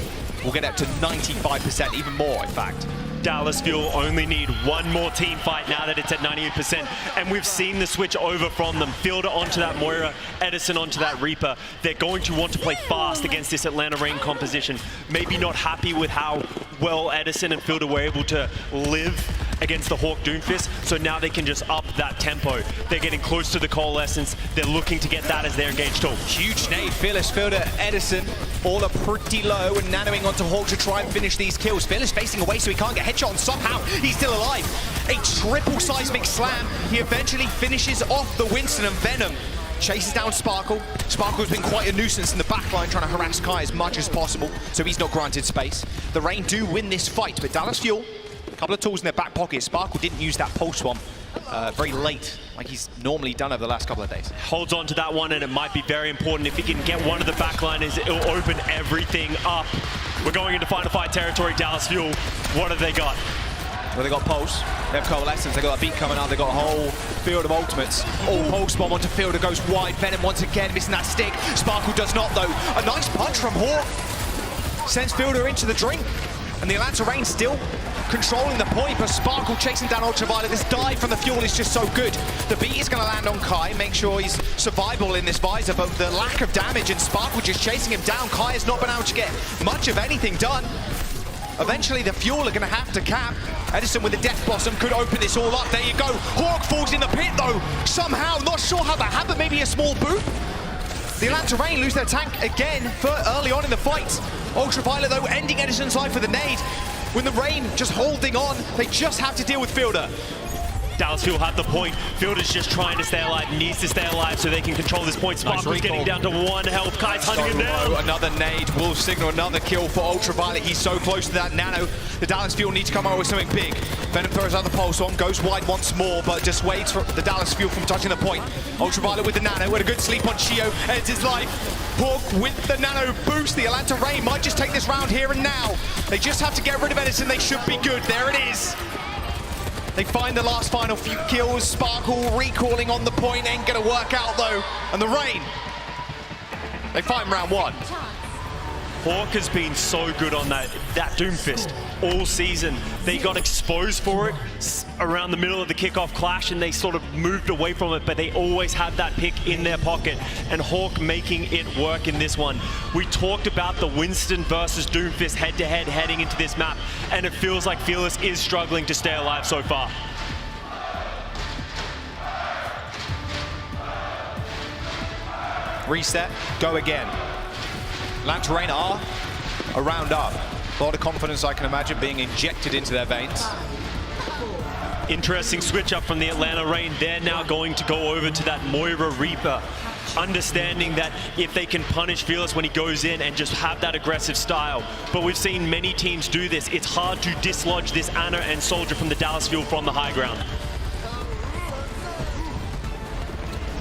will get up to 95%, even more in fact. Dallas Fuel only need one more team fight now that it's at 98%. And we've seen the switch over from them. Fielder onto that Moira, Edison onto that Reaper. They're going to want to play fast against this Atlanta Reign composition. Maybe not happy with how well Edison and Fielder were able to live against the Hawk Doomfist, so now they can just up that tempo. They're getting close to the Coalescence. They're looking to get that as their engaged tool. Huge nade. Fearless, Fielder, Edison, all are pretty low and nanoing onto Hawk to try and finish these kills. Fearless facing away so he can't get headshot, and somehow he's still alive. A triple Seismic Slam. He eventually finishes off the Winston, and Venom chases down Sparkle. Sparkle's been quite a nuisance in the backline, trying to harass Kai as much as possible, so he's not granted space. The Reign do win this fight, but Dallas Fuel, a couple of tools in their back pocket. Sparkle didn't use that Pulse Bomb very late, like he's normally done over the last couple of days. Holds on to that one, and it might be very important. If he can get one of the backliners, it'll open everything up. We're going into final fight territory. Dallas Fuel, what have they got? Well, they got Pulse, they have Coalescence, they got that beat coming up, they got a whole field of ultimates. Oh, Pulse Bomb onto Fielder goes wide. Venom once again missing that stick. Sparkle does not though. A nice punch from Hawk sends Fielder into the drink, and the Atlanta Reign still controlling the point, but Sparkle chasing down Ultraviolet. This dive from the Fuel is just so good. The beat is going to land on Kai, make sure he's survivable in this visor, but the lack of damage and Sparkle just chasing him down. Kai has not been able to get much of anything done. Eventually, the Fuel are going to have to cap. Edison with the Death Blossom could open this all up. There you go. Hawk falls in the pit, though. Somehow, not sure how that happened. Maybe a small boop. The Atlanta Reign lose their tank again for early on in the fight. Ultraviolet, though, ending Edison's life with a nade. When the Reign just holding on, they just have to deal with Fielder. Dallas Fuel had the point. Fielder's just trying to stay alive, needs to stay alive so they can control this point. Spark was getting down to 1 health. Kai's hunting him down. Another nade will signal another kill for Ultraviolet. He's so close to that nano. The Dallas Fuel need to come out with something big. Venom throws out the pulse on, goes wide once more, but just waits for the Dallas Fuel from touching the point. Ultraviolet with the nano, with a good sleep on Shio, ends his life. Hawk with the nano boost. The Atlanta Reign might just take this round here and now. They just have to get rid of Edison. They should be good. There it is. They find the last final few kills. Sparkle recalling on the point, ain't gonna work out though. And the Reign, they find round 1. Hawk has been so good on that Doomfist all season. They got exposed for it around the middle of the kickoff clash and they sort of moved away from it, but they always had that pick in their pocket, and Hawk making it work in this one. We talked about the Winston versus Doomfist head-to-head heading into this map, and it feels like Fearless is struggling to stay alive so far. Reset, go again. Atlanta Reign are a round up. A lot of confidence, I can imagine, being injected into their veins. Interesting switch up from the Atlanta Reign. They're now going to go over to that Moira Reaper, understanding that if they can punish Fearless when he goes in and just have that aggressive style. But we've seen many teams do this. It's hard to dislodge this Ana and Soldier from the Dallas Fuel from the high ground.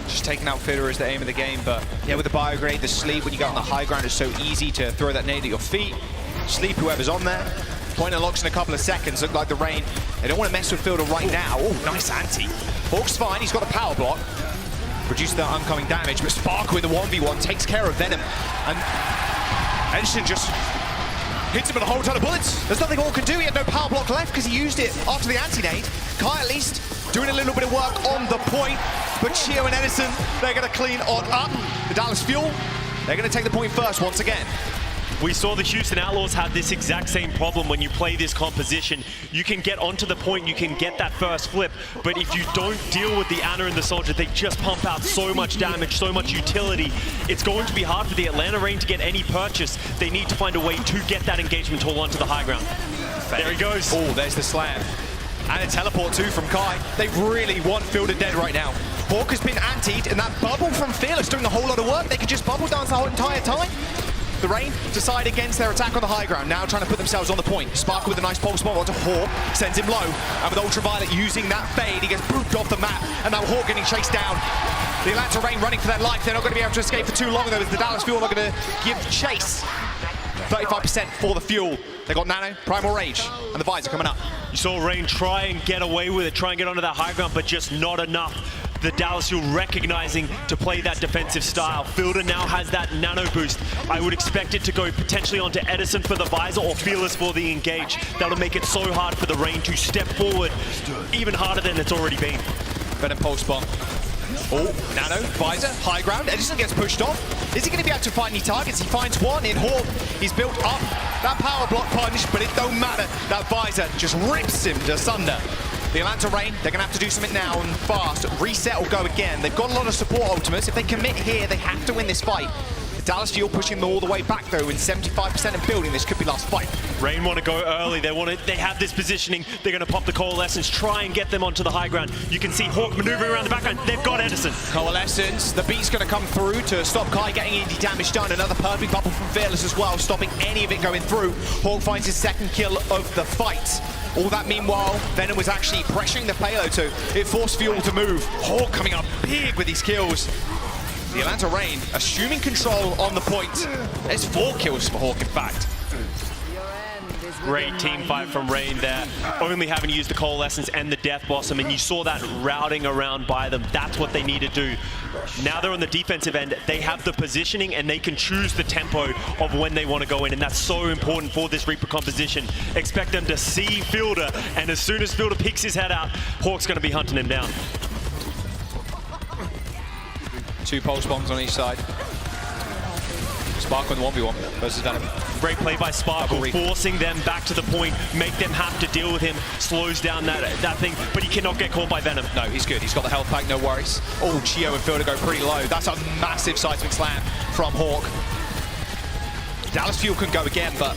Just taking out Fitter is the aim of the game, but yeah, with the Biograde, the sleep, when you get on the high ground, it's so easy to throw that nade at your feet. Sleep whoever's on there. Point unlocks in a couple of seconds. Look like the Reign, they don't want to mess with Fielder right now. Oh, nice anti. Hawk's fine, he's got a power block. Produces that oncoming damage, but Spark with the 1v1 takes care of Venom. And Edison just hits him with a whole ton of bullets. There's nothing Hawk can do. He had no power block left because he used it after the anti-nade. Kai at least doing a little bit of work on the point, but Chio and Edison, they're going to clean on up. The Dallas Fuel, they're going to take the point first once again. We saw the Houston Outlaws have this exact same problem when you play this composition. You can get onto the point, you can get that first flip, but if you don't deal with the Ana and the Soldier, they just pump out so much damage, so much utility. It's going to be hard for the Atlanta Reign to get any purchase. They need to find a way to get that engagement tool onto the high ground. There he goes. Oh, there's the slam. And a teleport too from Kai. They really want Fielder dead right now. Hawk has been antied, and that bubble from Fearless doing a whole lot of work. They could just bubble dance the whole entire time. The Reign decide against their attack on the high ground, now trying to put themselves on the point. Spark with a nice pulse bomb onto Hawk, sends him low. And with Ultraviolet using that fade, he gets booped off the map. And now Hawk getting chased down. The Atlanta Reign running for their life. They're not going to be able to escape for too long, though, as the Dallas Fuel are going to give chase. 35% for the Fuel. They got Nano, Primal Rage, and the Visor coming up. You saw Reign try and get away with it, try and get onto that high ground, but just not enough. The Dallas Fuel recognizing to play that defensive style. Fielder now has that nano boost. I would expect it to go potentially onto Edison for the Visor or Fearless for the engage. That'll make it so hard for the Reign to step forward, even harder than it's already been. Venom Pulse Bomb. Oh, Nano, Visor, high ground. Edison gets pushed off. Is he going to be able to find any targets? He finds one in Hawk. He's built up that power block punch, but it don't matter. That Visor just rips him asunder. The Atlanta Reign, they're going to have to do something now and fast. Reset or go again. They've got a lot of support ultimates. If they commit here, they have to win this fight. The Dallas Fuel pushing them all the way back, though, in 75% of building. This could be last fight. Reign want to go early. They have this positioning. They're going to pop the Coalescence, try and get them onto the high ground. You can see Hawk maneuvering around the background. They've got Edison. Coalescence. The beat's going to come through to stop Kai getting any damage done. Another perfect bubble from Fearless as well, stopping any of it going through. Hawk finds his second kill of the fight. All that meanwhile, Venom was actually pressuring the payload, so it forced Fuel to move. Hawk coming up big with these kills. The Atlanta Reign assuming control on the point. There's 4 kills for Hawk, in fact. Great team fight from Reign there, only having to use the Coalescence and the Death Blossom, and you saw that routing around by them. That's what they need to do. Now they're on the defensive end. They have the positioning and they can choose the tempo of when they want to go in, and that's so important for this Reaper composition. Expect them to see Fielder, and as soon as Fielder peeks his head out, Hawk's going to be hunting him down. 2 pulse bombs on each side. Spark on the 1v1 versus Venom. Great play by Sparkle, forcing them back to the point, make them have to deal with him, slows down that thing, but he cannot get caught by Venom. No, he's good. He's got the health pack, no worries. Oh, Chio and Fielder go pretty low. That's a massive seismic slam from Hawk. Dallas Fuel can go again, but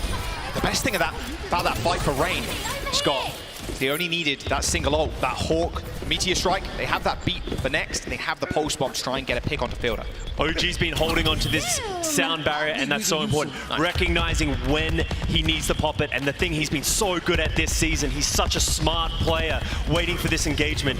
the best thing about that fight for Rain, Scott, they only needed that single ult, that Hawk, Meteor Strike. They have that beat for next, and they have the pulse bomb to try and get a pick onto Fielder. OG's been holding on to this sound barrier, and that's so important. Recognizing when he needs to pop it, and the thing he's been so good at this season, he's such a smart player, waiting for this engagement.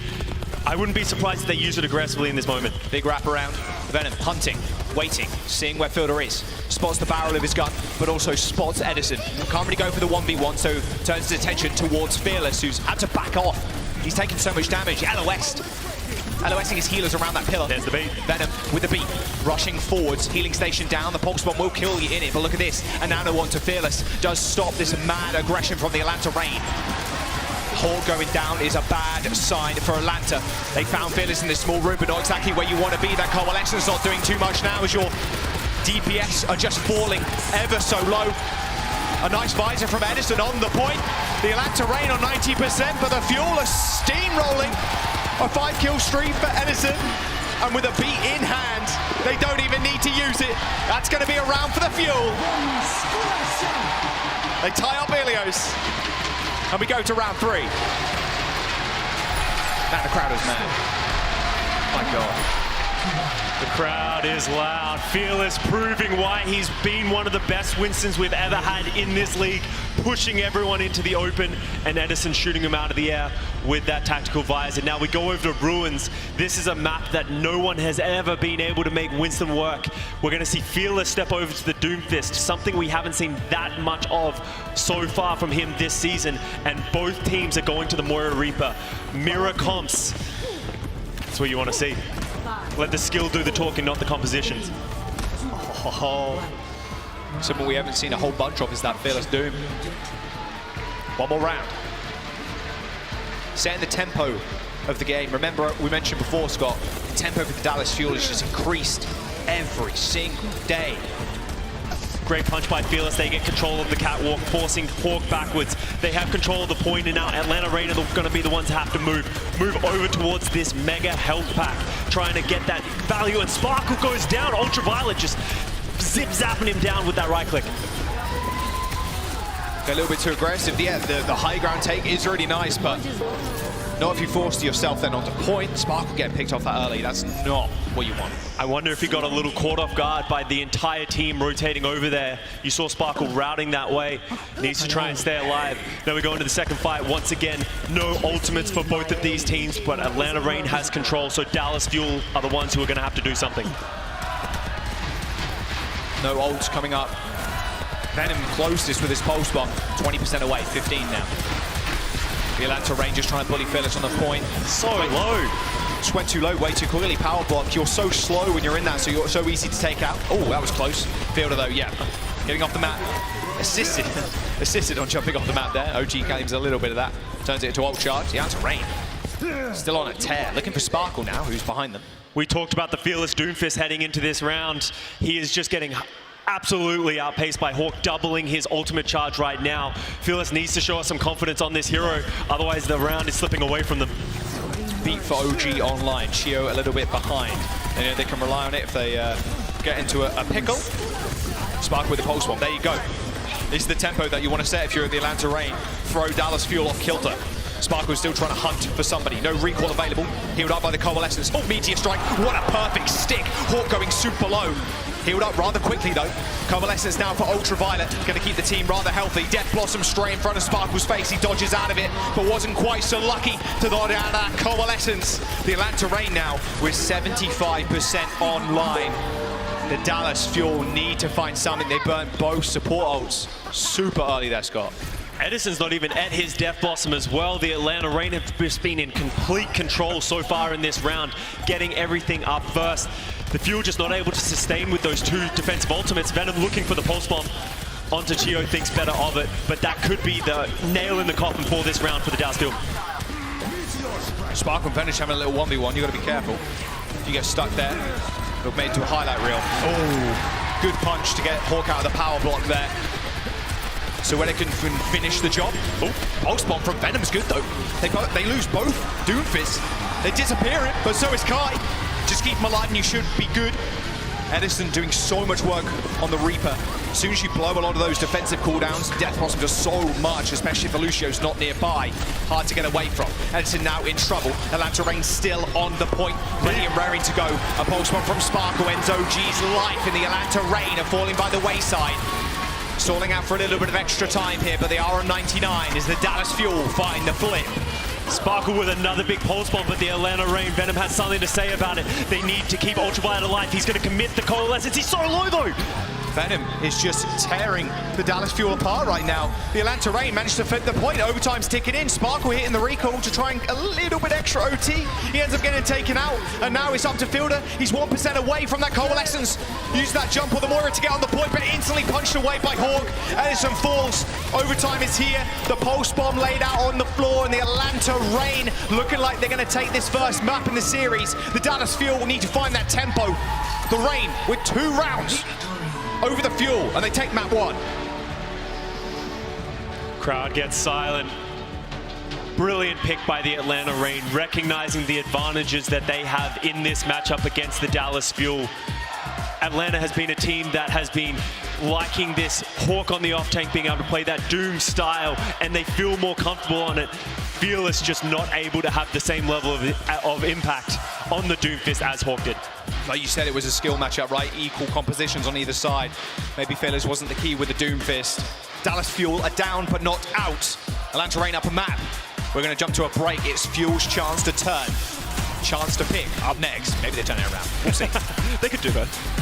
I wouldn't be surprised if they use it aggressively in this moment. Big wrap around. Venom hunting, waiting, seeing where Fielder is. Spots the barrel of his gun, but also spots Edison. Can't really go for the 1v1, so turns his attention towards Fearless, who's had to back off. He's taken so much damage. LOSing his healers around that pillar. There's the beat. Venom with the beat, rushing forwards. Healing station down. The pulse bomb will kill you in it, but look at this. A nano onto Fearless does stop this mad aggression from the Atlanta Reign. Hawk going down is a bad sign for Atlanta. They found Fearless in this small room, but not exactly where you want to be. That Coalescence not doing too much now as your DPS are just falling ever so low. A nice visor from Edison on the point. The Atlanta Reign on 90%, but the Fuel are steamrolling. A 5-kill streak for Edison. And with a beat in hand, they don't even need to use it. That's going to be a round for the Fuel. They tie up Ilios. And we go to round 3. Man, the crowd is mad. My God. The crowd is loud. Fearless proving why he's been one of the best Winstons we've ever had in this league, pushing everyone into the open, and Edison shooting him out of the air with that tactical visor. Now we go over to Ruins. This is a map that no one has ever been able to make Winston work. We're going to see Fearless step over to the Doomfist, something we haven't seen that much of so far from him this season, and both teams are going to the Moira Reaper. Mirror comps. That's what you want to see. Let the skill do the talking, not the compositions. Oh. Something we haven't seen a whole bunch of is that Fearless Doom. One more round. Setting the tempo of the game. Remember, we mentioned before, Scott, the tempo for the Dallas Fuel is just increased every single day. Great punch by Fearless. They get control of the catwalk, forcing Hawk backwards. They have control of the point, and now Atlanta Reign are going to be the ones that have to move over towards this mega health pack, trying to get that value, and Sparkle goes down. Ultraviolet just zip-zapping him down with that right click. A little bit too aggressive. Yeah, the high ground take is really nice, but not if you force yourself then onto point. Sparkle getting picked off that early. That's not what you want. I wonder if he got a little caught off guard by the entire team rotating over there. You saw Sparkle routing that way. Needs to try and stay alive. Now we go into the second fight. Once again, no ultimates for both of these teams, but Atlanta Reign has control, so Dallas Fuel are the ones who are going to have to do something. No ults coming up. Venom closest with his pulse bomb. 20% away, 15 now. The Atlanta Rangers trying to bully Fearless on the point. So low. Just went too low, way too quickly. Power block. You're so slow when you're in that, so you're so easy to take out. Oh, that was close. Fielder though, yeah. Getting off the map. Assisted on jumping off the map there. OG claims a little bit of that. Turns it into ult charge. The Atlanta Reign still on a tear. Looking for Sparkle now, who's behind them. We talked about the Fearless Doomfist heading into this round. He is just getting absolutely outpaced by Hawk, doubling his ultimate charge right now. Fearless needs to show us some confidence on this hero, otherwise the round is slipping away from them. Beat for OG online. Chio a little bit behind. And, you know, they can rely on it if they get into a pickle. Spark with the pulse bomb. There you go. This is the tempo that you want to set if you're at the Atlanta Reign. Throw Dallas Fuel off kilter. Sparkle's still trying to hunt for somebody. No recall available. Healed up by the Coalescence. Oh, Meteor Strike. What a perfect stick. Hawk going super low. Healed up rather quickly though. Coalescence now for Ultraviolet. Going to keep the team rather healthy. Death Blossom straight in front of Sparkle's face. He dodges out of it, but wasn't quite so lucky to dodge out of that Coalescence. The Atlanta Reign now with 75% online. The Dallas Fuel need to find something. They burnt both support ults super early there, Scott. Edison's not even at his Death Blossom as well. The Atlanta Reign have just been in complete control so far in this round, getting everything up first. The Fuel just not able to sustain with those two defensive ultimates. Venom looking for the pulse bomb. Onto Chio, thinks better of it, but that could be the nail in the coffin for this round for the Dallas Fuel. Spark and Venish having a little 1v1. You got to be careful. You get stuck there, you're made to a highlight reel. Oh, good punch to get Hawk out of the power block there. so where they can finish the job. Oh, pulse bomb from Venom's good though. They lose both. Doomfist, they disappear it, but so is Kai. Just keep them alive and you should be good. Edison doing so much work on the Reaper. As soon as you blow a lot of those defensive cooldowns, Death Blossom does so much, especially if Lucio's not nearby. Hard to get away from. Edison now in trouble. Atlanta Rain still on the point, ready and raring to go. A pulse bomb from Sparkle ends OG's life, and the Atlanta Rain are falling by the wayside. Stalling out for a little bit of extra time here, but they are on 99 as the Dallas Fuel find the flip. Sparkle with another big pulse bomb, but the Atlanta Rain, Venom has something to say about it. They need to keep Ultraviolet alive. He's going to commit the Coalescence. He's so low though. Venom is just tearing the Dallas Fuel apart right now. The Atlanta Rain managed to flip the point. Overtime's ticking in. Sparkle hitting the recall to try and a little bit extra OT. He ends up getting taken out, and now it's up to Fielder. He's 1% away from that Coalescence. Use that jump or the Moira to get on the point, but instantly punched away by Hawk. Edison falls. Overtime is here. The pulse bomb laid out on the floor, and the Atlanta Rain looking like they're going to take this first map in the series. The Dallas Fuel will need to find that tempo. The Rain with 2 rounds over the Fuel, and they take map 1. Crowd gets silent. Brilliant pick by the Atlanta Rain, recognizing the advantages that they have in this matchup against the Dallas Fuel. Atlanta has been a team that has been liking this Hawk on the off tank, being able to play that Doom style, and they feel more comfortable on it. Fearless just not able to have the same level of impact on the Doomfist as Hawk did. Like you said, it was a skill matchup, right? Equal compositions on either side. Maybe Fearless wasn't the key with the Doomfist. Dallas Fuel are down but not out. Atlanta Rain up a map. We're going to jump to a break. It's Fuel's chance to turn. Chance to pick up next. Maybe they turn it around. We'll see. They could do both.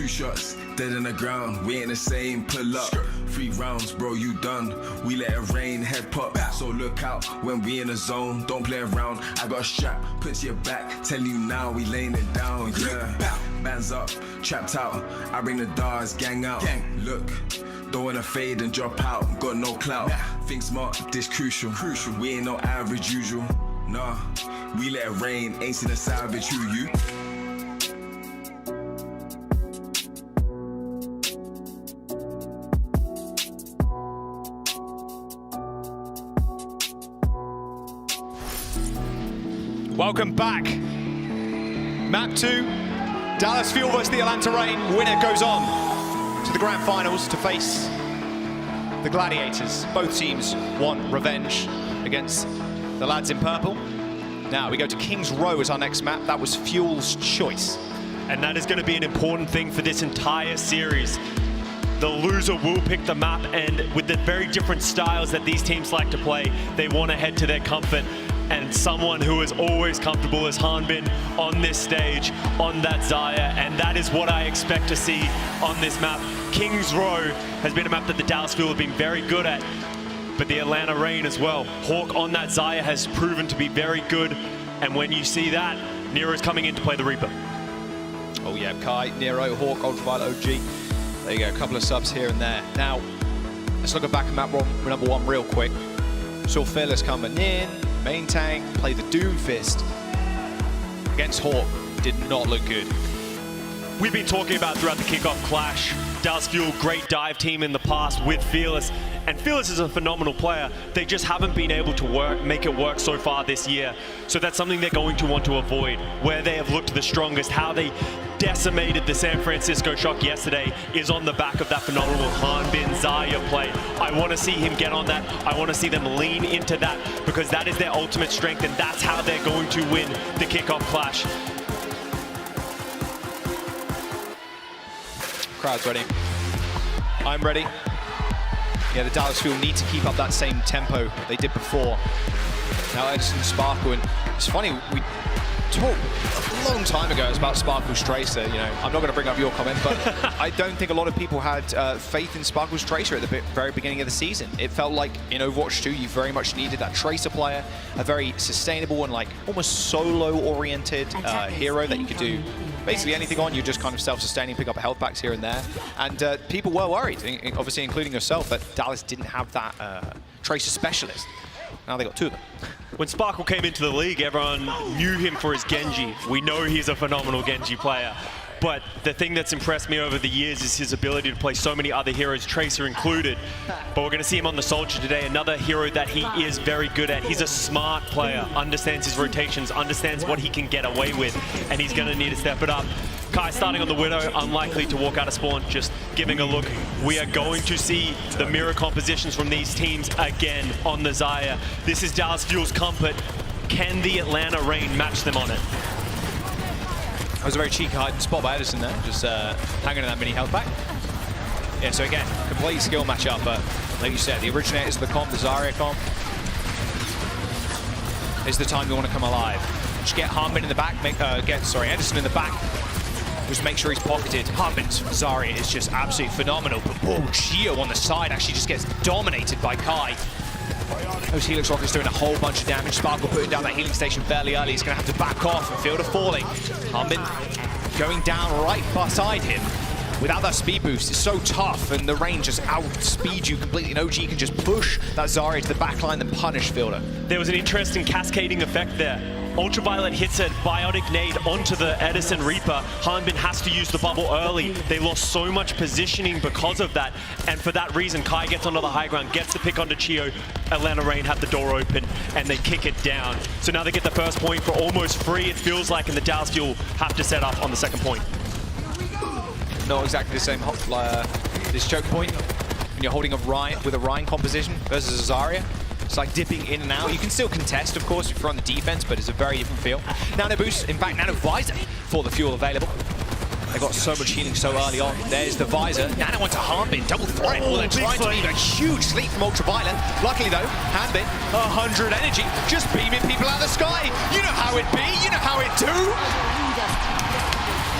2 shots, dead in the ground. We ain't the same, pull up. 3 rounds, bro, you done. We let it rain, head pop. So look out when we in the zone. Don't play around. I got a strap, put to your back. Tell you now, we laying it down. Yeah, bands up, trapped out. I bring the dogs, gang out. Look, don't wanna fade and drop out. Got no clout. Think smart, this crucial. We ain't no average usual. Nah, we let it rain. Ain't seen a savage. Who you? Welcome back. Map 2, Dallas Fuel versus the Atlanta Reign. Winner goes on to the grand finals to face the Gladiators. Both teams want revenge against the lads in purple. Now we go to King's Row as our next map. That was Fuel's choice. And that is going to be an important thing for this entire series. The loser will pick the map, and with the very different styles that these teams like to play, they want to head to their comfort. And someone who is always comfortable is Hanbin on this stage, on that Zaya, and that is what I expect to see on this map. King's Row has been a map that the Dallas Fuel have been very good at, but the Atlanta Reign as well. Hawk on that Zaya has proven to be very good, and when you see that, Nero's coming in to play the Reaper. Oh yeah, Kai, Nero, Hawk, Ultraviolet OG. There you go, a couple of subs here and there. Now, let's look at back at map number 1 real quick. Saw Fearless coming in. Main tank, play the Doomfist against Hawk. Did not look good. We've been talking about throughout the kickoff clash, Dallas Fuel, great dive team in the past with Fearless. And Fearless is a phenomenal player. They just haven't been able to make it work so far this year. So that's something they're going to want to avoid. Where they have looked the strongest, how they decimated the San Francisco Shock yesterday is on the back of that phenomenal Hanbin Zaya play. I want to see him get on that. I want to see them lean into that because that is their ultimate strength, and that's how they're going to win the kickoff clash. Crowd's ready. I'm ready. Yeah, the Dallas Fuel need to keep up that same tempo they did before. Now Edison Sparkle, and it's funny, we talked a long time ago about Sparkle's Tracer. You know, I'm not going to bring up your comment, but I don't think a lot of people had faith in Sparkle's Tracer at the very beginning of the season. It felt like in Overwatch 2, you very much needed that Tracer player, a very sustainable and like almost solo-oriented hero that you could do basically anything on. You're just kind of self-sustaining, pick up health packs here and there. And people were worried, obviously including yourself, that Dallas didn't have that Tracer specialist. Now they got 2 of them. When Sparkle came into the league, everyone knew him for his Genji. We know he's a phenomenal Genji player. But the thing that's impressed me over the years is his ability to play so many other heroes, Tracer included. But we're going to see him on the Soldier today, another hero that he is very good at. He's a smart player, understands his rotations, understands what he can get away with, and he's going to need to step it up. Kai starting on the Widow, unlikely to walk out of spawn, just giving a look. We are going to see the mirror compositions from these teams again on the Zaya. This is Dallas Fuel's comfort. Can the Atlanta Reign match them on it? That was a very cheeky hiding spot by Edison there, just hanging in that mini health pack. Yeah, so again, complete skill matchup, but like you said, the originators of the comp, the Zarya comp, is the time you want to come alive. Just get Hanbin in the back, Edison in the back, just make sure he's pocketed. Hanbin's Zarya is just absolutely phenomenal, but whoa, Gio on the side actually just gets dominated by Kai. Those Helix Rockets doing a whole bunch of damage. Sparkle putting down that healing station fairly early. He's going to have to back off and feel the falling. Hanbin going down right beside him. Without that speed boost, it's so tough, and the range just outspeeds you completely. And OG can just push that Zarya to the backline and punish Fielder. There was an interesting cascading effect there. Ultraviolet hits a biotic nade onto the Edison Reaper. Hanbin has to use the bubble early. They lost so much positioning because of that. And for that reason, Kai gets onto the high ground, gets the pick onto Chio. Atlanta Reign have the door open, and they kick it down. So now they get the first point for almost free, it feels like, and the Dallas Fuel have to set up on the second point. Not exactly the same this choke point when you're holding a Ryan with a Ryan composition versus a Zarya. It's like dipping in and out. You can still contest, of course, if you're on the defense, but it's a very different feel. Nano boost, in fact, Nano visor for the Fuel available. They got so much healing so early on. There's the visor. Nano onto Hanbin, double threat. Well, they're trying to leave a huge sleep from Ultraviolet. Luckily though, Hanbin, 100 energy, just beaming people out of the sky. You know how it be, you know how it do.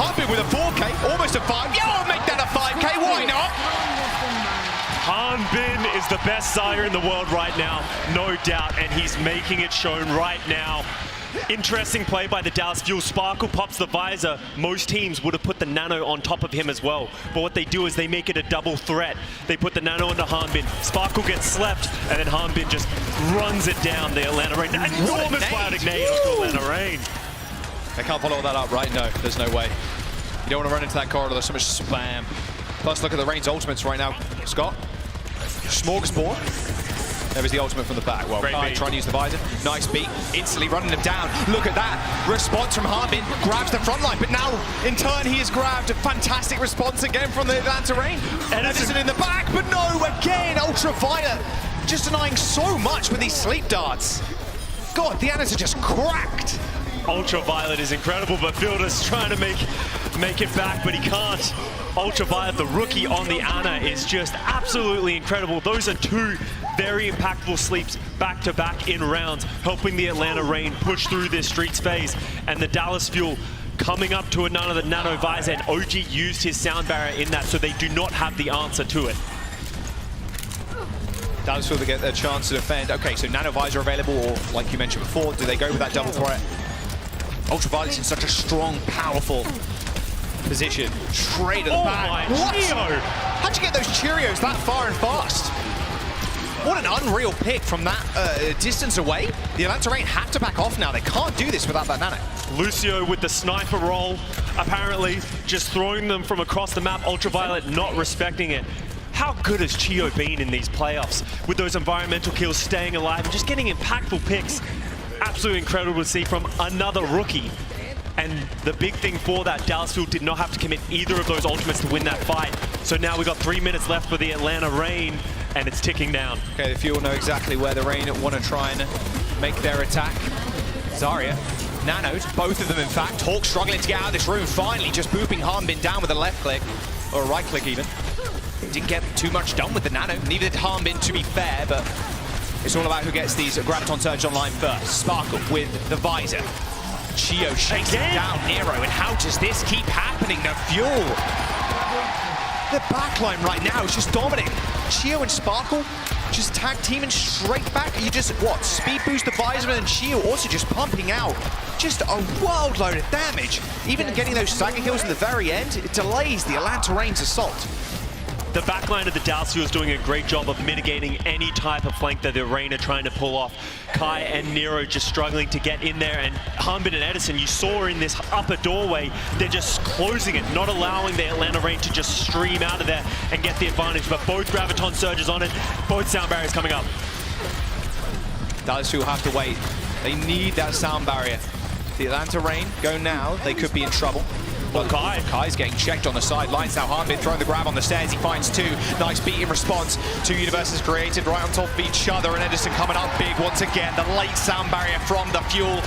Harbin with a 4K, almost a 5. Yeah, I'll make that a 5K, why not? Hanbin is the best Sire in the world right now, no doubt, and he's making it shown right now. Interesting play by the Dallas Fuel. Sparkle pops the visor. Most teams would have put the Nano on top of him as well. But what they do is they make it a double threat. They put the Nano into Hanbin. Sparkle gets slept, and then Hanbin just runs it down the Atlanta Rain. Enormous biotic nade onto Atlanta Rain. They can't follow that up right, no. There's no way. You don't want to run into that corridor. There's so much spam. Plus, look at the Rain's ultimates right now. Scott. Smorgasbord. There was the ultimate from the back. Well, trying to use the visor. Nice beat. Instantly running him down. Look at that. Response from Hanbin. Grabs the front line. But now, in turn, he has grabbed a fantastic response again from the Atlanta Rain. Edison in the back. But no, again, Ultraviolet. Just denying so much with these sleep darts. God, the Anas are just cracked. Ultraviolet is incredible, but Fielder's trying to make it back, but he can't. Ultraviolet, the rookie on the Ana, is just absolutely incredible. Those are two very impactful sleeps back-to-back in rounds, helping the Atlanta Rain push through this Streets phase. And the Dallas Fuel coming up to another Nano Visor, and OG used his sound barrier in that, so they do not have the answer to it. Dallas Fuel to get their chance to defend. Okay, so Nano Visor available, or like you mentioned before, do they go with that double threat? Ultraviolet's in such a strong, powerful position. Straight to the back. What? How'd you get those Cheerios that far and fast? What an unreal pick from that distance away. The Atlanta Rain have to back off now. They can't do this without that Nano. Lucio with the sniper roll, apparently just throwing them from across the map. Ultraviolet not respecting it. How good has Chio been in these playoffs with those environmental kills, staying alive and just getting impactful picks? Absolutely incredible to see from another rookie. And the big thing for that, Dallas Fuel did not have to commit either of those ultimates to win that fight. So now we've got 3 minutes left for the Atlanta Rain, and it's ticking down. Okay, the Fuel know exactly where the Rain want to try and make their attack. Zarya, Nanos, both of them in fact. Hawk struggling to get out of this room, finally just booping Hanbin down with a left click, or a right click even. Didn't get too much done with the Nano, neither did Hanbin to be fair, but it's all about who gets these Graviton Surge online first. Sparkle with the visor. Chio chasing down Nero, and how does this keep happening? The Fuel. The backline right now is just dominating. Chio and Sparkle just tag teaming straight back. You just, what, speed boost the visor, and Chio also just pumping out just a world load of damage. Even getting those stagger kills at the very end, it delays the Atlanta Rain's assault. The backline of the Dallas Fuel is doing a great job of mitigating any type of flank that the Rain are trying to pull off. Kai and Nero just struggling to get in there, and Hanbin and Edison, you saw in this upper doorway, they're just closing it, not allowing the Atlanta Rain to just stream out of there and get the advantage. But both Graviton Surges on it, both sound barriers coming up. Dallas Fuel have to wait. They need that sound barrier. The Atlanta Rain go now, they could be in trouble. But Kai's getting checked on the sidelines now. Hanbin throwing the grab on the stairs. He finds two. Nice beat in response. Two universes created right on top of each other. And Edison coming up big once again. The late sound barrier from the Fuel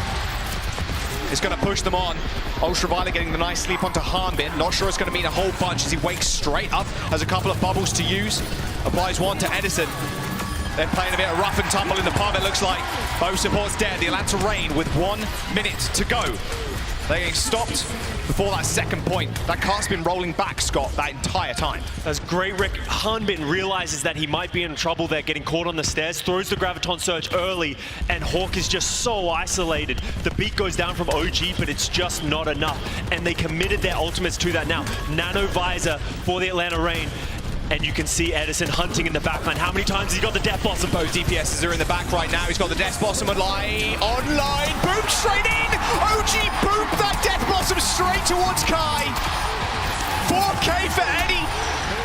is going to push them on. Ultraviolet getting the nice sleep onto Hanbin. Not sure it's going to mean a whole bunch as he wakes straight up. Has a couple of bubbles to use. Applies one to Edison. They're playing a bit of rough and tumble in the pub, it looks like. Both supports dead. The Atlanta Rain with 1 minute to go. They're getting stopped before that second point. That cart's been rolling back, Scott, that entire time. That's great, Rick. Hanbin realizes that he might be in trouble there, getting caught on the stairs, throws the Graviton Surge early, and Hawk is just so isolated. The beat goes down from OG, but it's just not enough. And they committed their ultimates to that now. Nano Visor for the Atlanta Rain. And you can see Edison hunting in the backline. How many times has he got the Death Blossom? Both DPSs are in the back right now. He's got the Death Blossom online. Boom, straight in. OG boom that Death Blossom straight towards Kai. 4K for Eddie.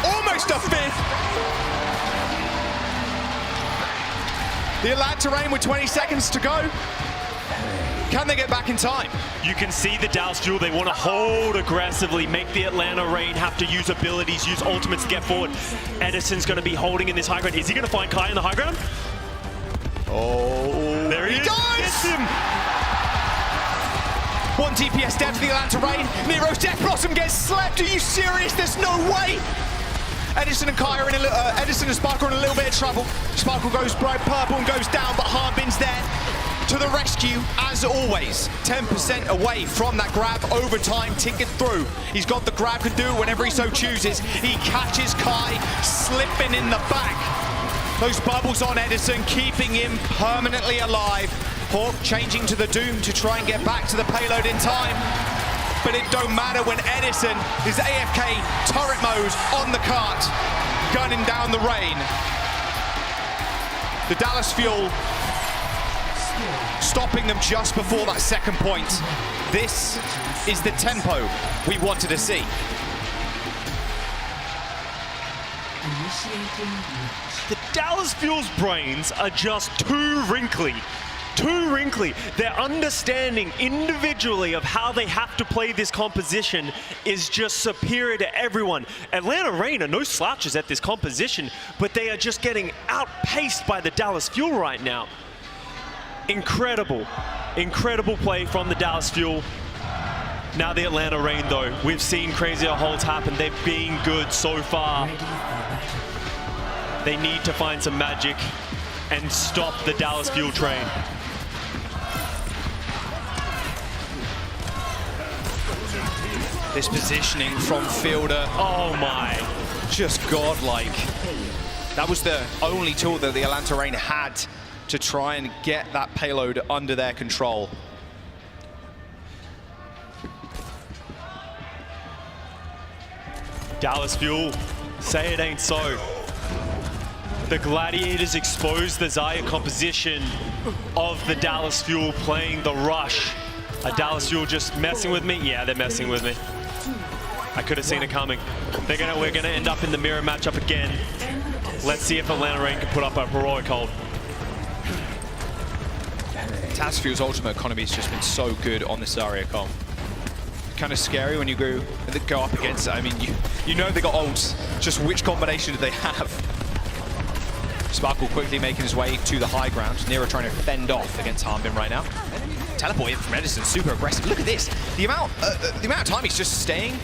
Almost a fifth. The Atlanta Rain with 20 seconds to go. Can they get back in time? You can see the Dallas Fuel, they want to hold aggressively, make the Atlanta Rain have to use abilities, use ultimates to get forward. Edison's going to be holding in this high ground. Is he going to find Kai in the high ground? Oh, there he is. Does! Gets him! 1 DPS dead for the Atlanta Rain. Nero's Death Blossom gets slept. Are you serious? There's no way. Edison and Kai are in a little, Edison and Sparkle are in a little bit of trouble. Sparkle goes bright purple and goes down, but Hanbin's there. to the rescue as always. 10% away from that grab, overtime ticket through. He's got the grab, can do it whenever he so chooses. He catches Kai slipping in the back. Those bubbles on Edison, keeping him permanently alive. Hawk changing to the Doom to try and get back to the payload in time. But it don't matter when Edison is AFK turret mode on the cart, gunning down the rain. The Dallas Fuel stopping them just before that second point. This is the tempo we wanted to see. The Dallas Fuel's brains are just too wrinkly. Too wrinkly. Their understanding individually of how they have to play this composition is just superior to everyone. Atlanta Reign are no slouches at this composition, but they are just getting outpaced by the Dallas Fuel right now. Incredible, incredible play from the Dallas Fuel. Now the Atlanta Reign though, we've seen crazier holds happen. They've been good so far. They need to find some magic and stop the Dallas Fuel train. This positioning from Fielder, oh my, just godlike. That was the only tool that the Atlanta Reign had to try and get that payload under their control. Dallas Fuel, say it ain't so. The Gladiators exposed the Xayah composition of the Dallas Fuel playing the rush. Dallas Fuel just messing with me? Yeah, they're messing with me. I could have seen it coming. We're gonna end up in the mirror matchup again. Let's see if Atlanta Reign can put up a heroic hold. Dallas Fuel's ultimate economy has just been so good on this Zarya comp. Kind of scary when you go up against it. I mean, you know they got ults. Just which combination do they have? Sparkle quickly making his way to the high ground. Nero trying to fend off against Harbin right now. Teleport in from Edison, super aggressive. Look at this. The amount of time he's just staying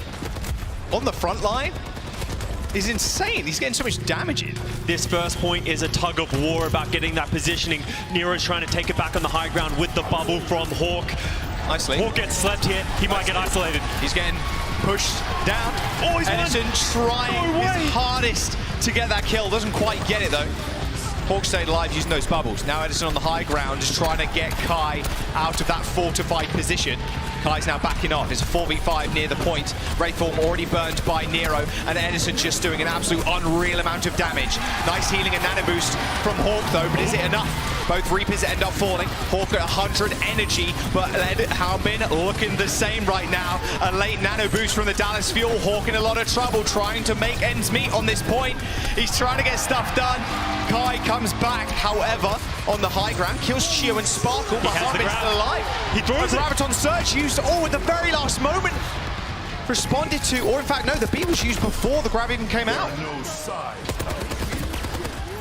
on the front line is insane. He's getting so much damage in. This first point is a tug of war about getting that positioning. Nero's trying to take it back on the high ground with the bubble from Hawk. Nicely. Hawk gets slept here. He might get isolated. He's getting pushed down. Oh, he's Edison trying his hardest to get that kill. Doesn't quite get it though. Hawk stayed alive using those bubbles. Now Edison on the high ground just trying to get Kai out of that fortified position. Kai's now backing off. It's a 4v5 near the point. Wraithform already burned by Nero, and Edison just doing an absolute unreal amount of damage. Nice healing and nano boost from Hawk though, but is it enough? Both Reapers end up falling. Hawk at 100 energy, but Harbin looking the same right now. A late nano boost from the Dallas Fuel. Hawk in a lot of trouble trying to make ends meet on this point. He's trying to get stuff done. Kai comes back, however, on the high ground, kills Chio and Sparkle, but Harbin's still alive. He throws a Graviton Surge used at the very last moment. Responded to, or in fact, no, the B was used before the grab even came out.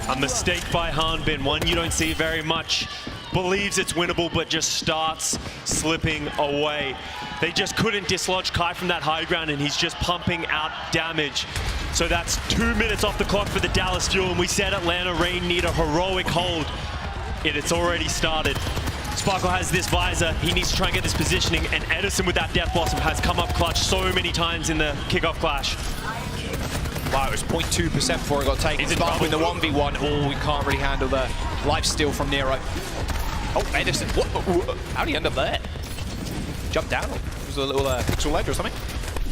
A mistake by Harbin, one you don't see very much. Believes it's winnable, but just starts slipping away. They just couldn't dislodge Kai from that high ground, and he's just pumping out damage. So that's 2 minutes off the clock for the Dallas Fuel, and we said Atlanta Reign need a heroic hold. It's already started. Sparkle has this visor. He needs to try and get this positioning, and Edison with that Death Blossom has come up clutch so many times in the kickoff clash. Wow, it was 0.2% before it got taken. Sparkle in the 1v1. Oh, we can't really handle the lifesteal from Nero. Oh, Edison. How did he end up there? Jumped down? It was a little pixel ledge or something?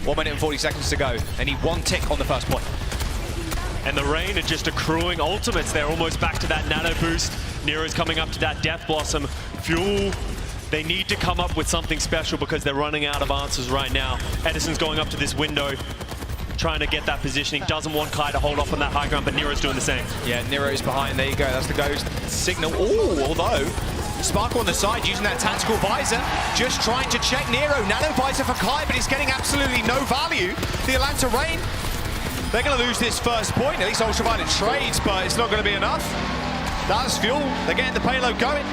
1 minute and 40 seconds to go. They need one tick on the first point. And the Reign are just accruing ultimates. They're almost back to that nano boost. Nero's coming up to that Death Blossom. Fuel, they need to come up with something special because they're running out of answers right now. Edison's going up to this window, trying to get that positioning. Doesn't want Kai to hold off on that high ground, but Nero's doing the same. Yeah, Nero's behind. There you go. That's the ghost signal. Oh, although Sparkle on the side using that tactical visor, just trying to check Nero. Nano visor for Kai, but he's getting absolutely no value. The Atlanta Reign, they're going to lose this first point. At least Ultraviolet trades, but it's not going to be enough. That's Fuel. They're getting the payload going.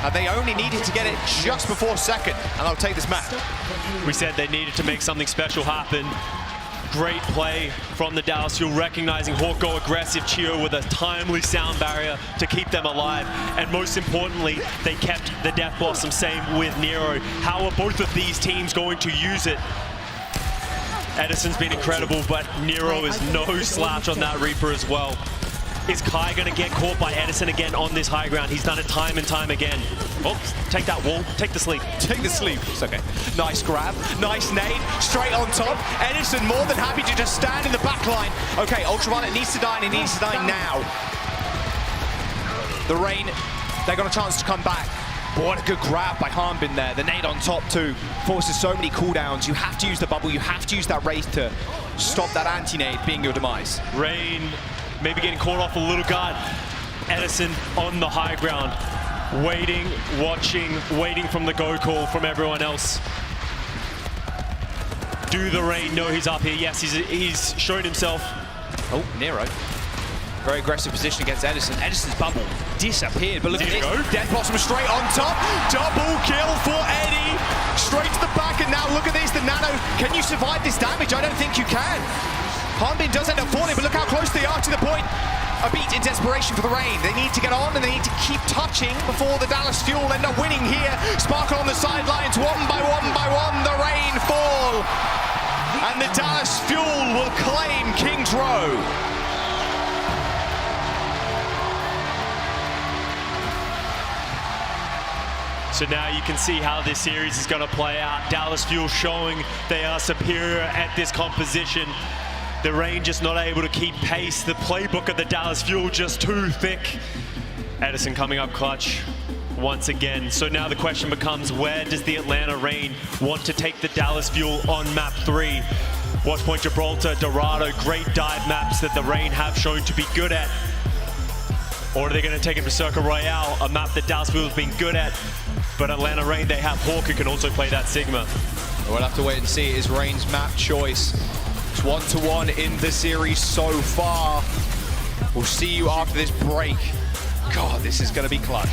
And they only needed to get it just before second, and they'll take this map. We said they needed to make something special happen. Great play from the Dallas Fuel, recognizing Hawk go aggressive. Chio with a timely sound barrier to keep them alive. And most importantly, they kept the Death Blossom, same with Nero. How are both of these teams going to use it? Edison's been incredible, but Nero is no slouch on that Reaper as well. Is Kai going to get caught by Edison again on this high ground? He's done it time and time again. Oh, take that wall. Take the sleep. Take the sleep. It's okay. Nice grab. Nice nade. Straight on top. Edison more than happy to just stand in the back line. Okay, Ultraviolet needs to die, and he needs to die now. The Rain, they got a chance to come back. But what a good grab by Harbin there. The nade on top too. Forces so many cooldowns. You have to use the bubble. You have to use that Wraith to stop that anti-nade being your demise. Rain maybe getting caught off a little guard. Edison on the high ground. Waiting, watching, waiting from the go call from everyone else. Do the Rain know he's up here? Yes, he's shown himself. Oh, Nero. Very aggressive position against Edison. Edison's bubble disappeared, but look at this. Death Blossom straight on top. Double kill for Eddie. Straight to the back, and now look at this. The Nano, can you survive this damage? I don't think you can. Harbin does end up falling, but look how close they are to the point. A beat in desperation for the Rain. They need to get on, and they need to keep touching before the Dallas Fuel end up winning here. Sparkle on the sidelines, one by one, the Rain fall. And the Dallas Fuel will claim King's Row. So now you can see how this series is going to play out. Dallas Fuel showing they are superior at this composition. The Rain just not able to keep pace. The playbook of the Dallas Fuel just too thick. Edison coming up clutch once again. So now the question becomes, where does the Atlanta Rain want to take the Dallas Fuel on map 3? Watchpoint, Gibraltar, Dorado, great dive maps that the Rain have shown to be good at. Or are they going to take him to Circle Royale, a map that Dallas Fuel has been good at? But Atlanta Rain, they have Hawk who can also play that Sigma. We'll have to wait and see. It is Rain's map choice. It's 1-1 in the series so far. We'll see you after this break. God, this is going to be clutch.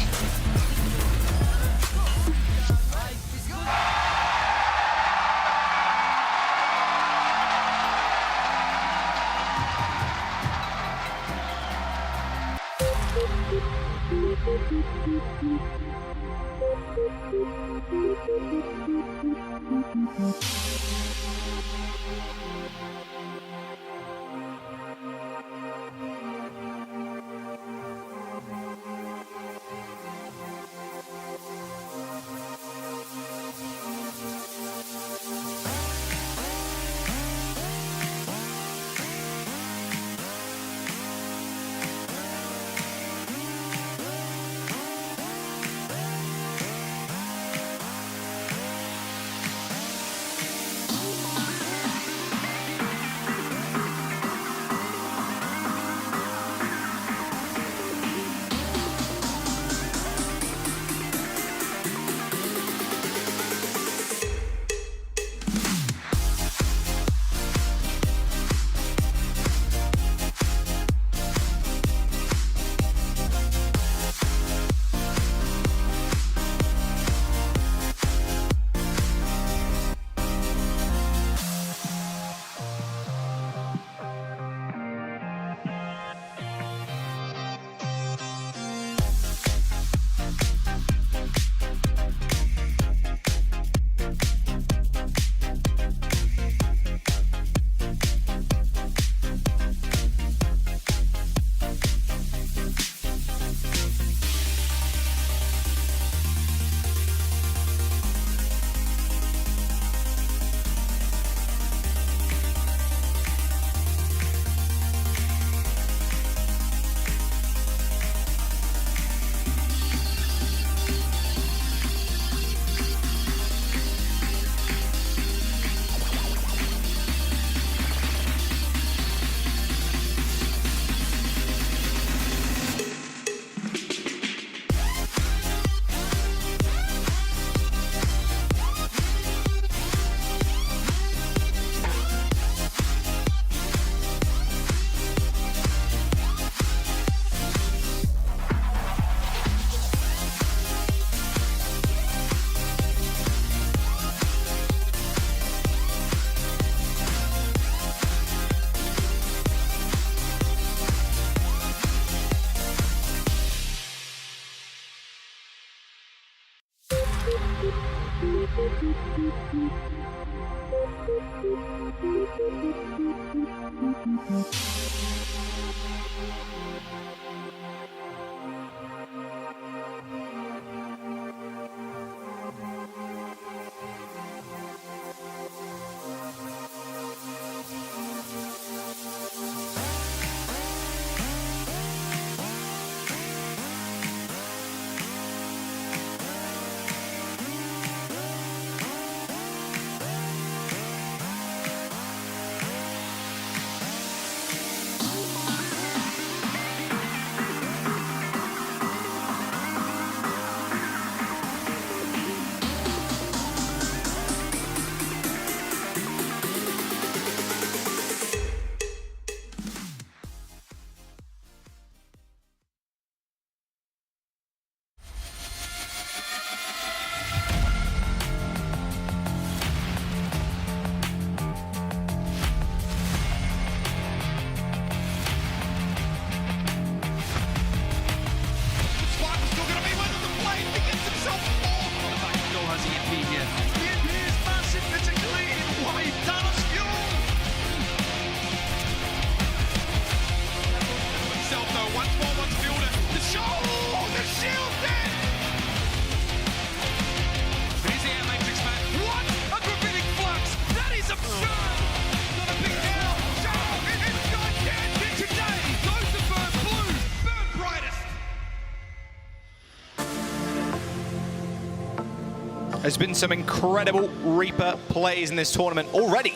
There's been some incredible Reaper plays in this tournament already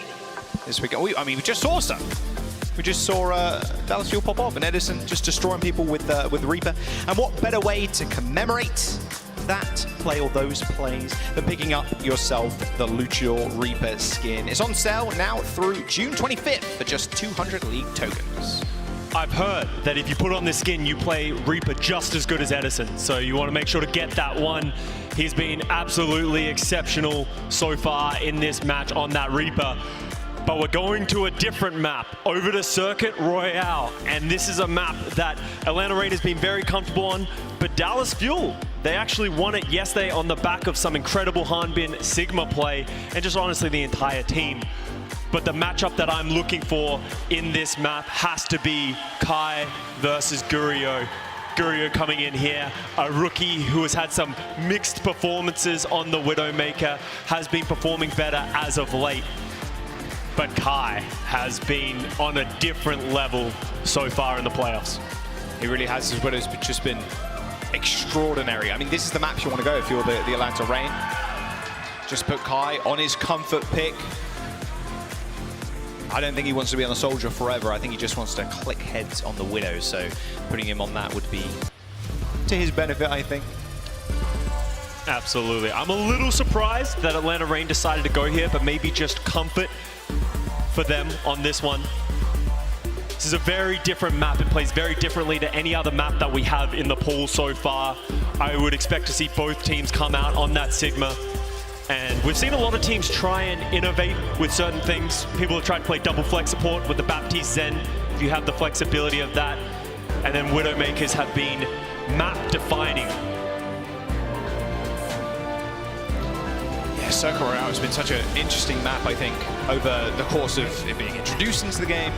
this weekend. I mean, we just saw some. We just saw Dallas Fuel pop off and Edison just destroying people with Reaper. And what better way to commemorate that play or those plays than picking up yourself the Luchador Reaper skin. It's on sale now through June 25th for just 200 League tokens. I've heard that if you put on this skin, you play Reaper just as good as Edison. So you want to make sure to get that one. He's been absolutely exceptional so far in this match on that Reaper. But we're going to a different map, over to Circuit Royale. And this is a map that Atlanta Reign has been very comfortable on, but Dallas Fuel, they actually won it yesterday on the back of some incredible Hanbin Sigma play, and just honestly the entire team. But the matchup that I'm looking for in this map has to be Kai versus Gurio. Gurio coming in here, a rookie who has had some mixed performances on the Widowmaker, has been performing better as of late. But Kai has been on a different level so far in the playoffs. He really has. His Widow's just been extraordinary. I mean, this is the map you want to go if you're the Atlanta Reign. Just put Kai on his comfort pick. I don't think he wants to be on the Soldier forever. I think he just wants to click heads on the Widow. So putting him on that would be to his benefit, I think. Absolutely. I'm a little surprised that Atlanta Reign decided to go here, but maybe just comfort for them on this one. This is a very different map. It plays very differently to any other map that we have in the pool so far. I would expect to see both teams come out on that Sigma. And we've seen a lot of teams try and innovate with certain things. People have tried to play double flex support with the Baptiste Zen, if you have the flexibility of that. And then Widowmakers have been map defining. Yeah, Circle Royale has been such an interesting map, I think, over the course of it being introduced into the game.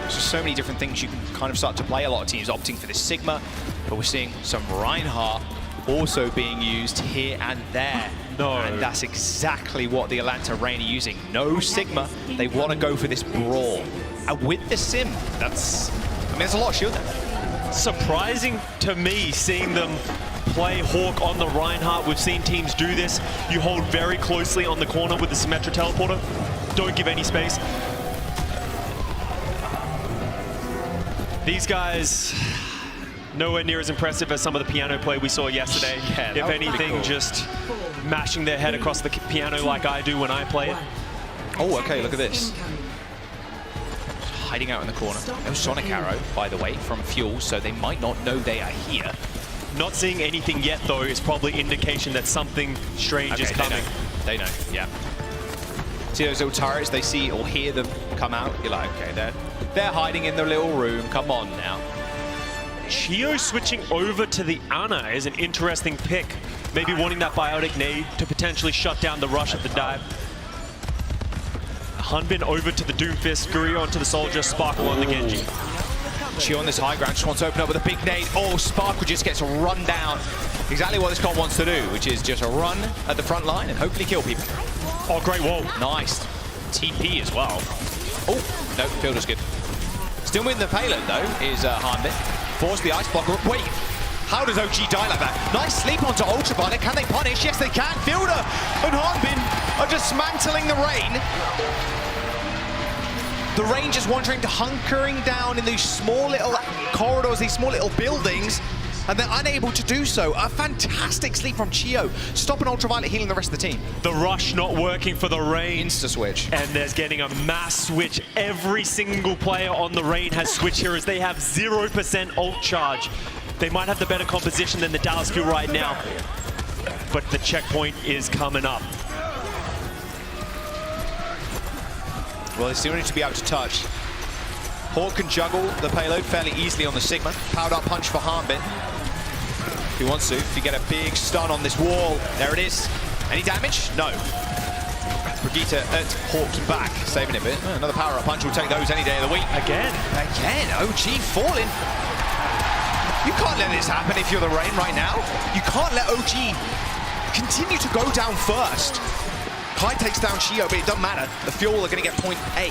There's just so many different things you can kind of start to play. A lot of teams opting for this Sigma, but we're seeing some Reinhardt also being used here and there. No. And that's exactly what the Atlanta Reign are using. No Sigma. They want to go for this brawl. And with the Sim, that's, I mean, there's a lot of shield there. Surprising to me seeing them play Hawk on the Reinhardt. We've seen teams do this. You hold very closely on the corner with the Symmetra Teleporter. Don't give any space. These guys, nowhere near as impressive as some of the piano play we saw yesterday. Yeah, if anything, cool. Just mashing their head across the piano like I do when I play it. Oh, okay, look at this. Hiding out in the corner. No Sonic Arrow, by the way, from Fuel, so they might not know they are here. Not seeing anything yet, though, is probably indication that something strange is coming. They know, yeah. See those little turrets, they see or hear them come out. You're like, okay, they're hiding in the little room. Come on now. Chio switching over to the Ana is an interesting pick. Maybe wanting that biotic nade to potentially shut down the rush of the dive. Hanbin over to the Doomfist, Gurio onto the Soldier, Sparkle on the Genji. Chio on this high ground just wants to open up with a big nade. Oh, Sparkle just gets run down. Exactly what this comp wants to do, which is just a run at the front line and hopefully kill people. Oh, great wall. Nice. TP as well. Oh, no, Fielder's good. Still winning the payload, though, is Hanbin. Force the ice blocker. Wait, how does OG die like that? Nice sleep onto Ultraviolet. Can they punish? Yes, they can. Fielder and Hanbin are dismantling the Reign. The Reign just wandering to hunkering down in these small little corridors, these small little buildings, and they're unable to do so. A fantastic sleep from Chio. Stopping Ultraviolet, healing the rest of the team. The rush not working for the Reign. Insta-switch. And there's getting a mass switch. Every single player on the Reign has switch here as they have 0% ult charge. They might have the better composition than the Dallas Fuel right now, but the checkpoint is coming up. Well, they still need to be able to touch. Hawk can juggle the payload fairly easily on the Sigma. Powered up punch for Hanbin. If he wants to, if you get a big stun on this wall. There it is. Any damage? No. Brigitte at Hawk's back, saving it a bit. Another power-up punch will take those any day of the week. Again, OG falling. You can't let this happen if you're the Reign right now. You can't let OG continue to go down first. Kai takes down Shio, but it doesn't matter. The Fuel are going to get point A.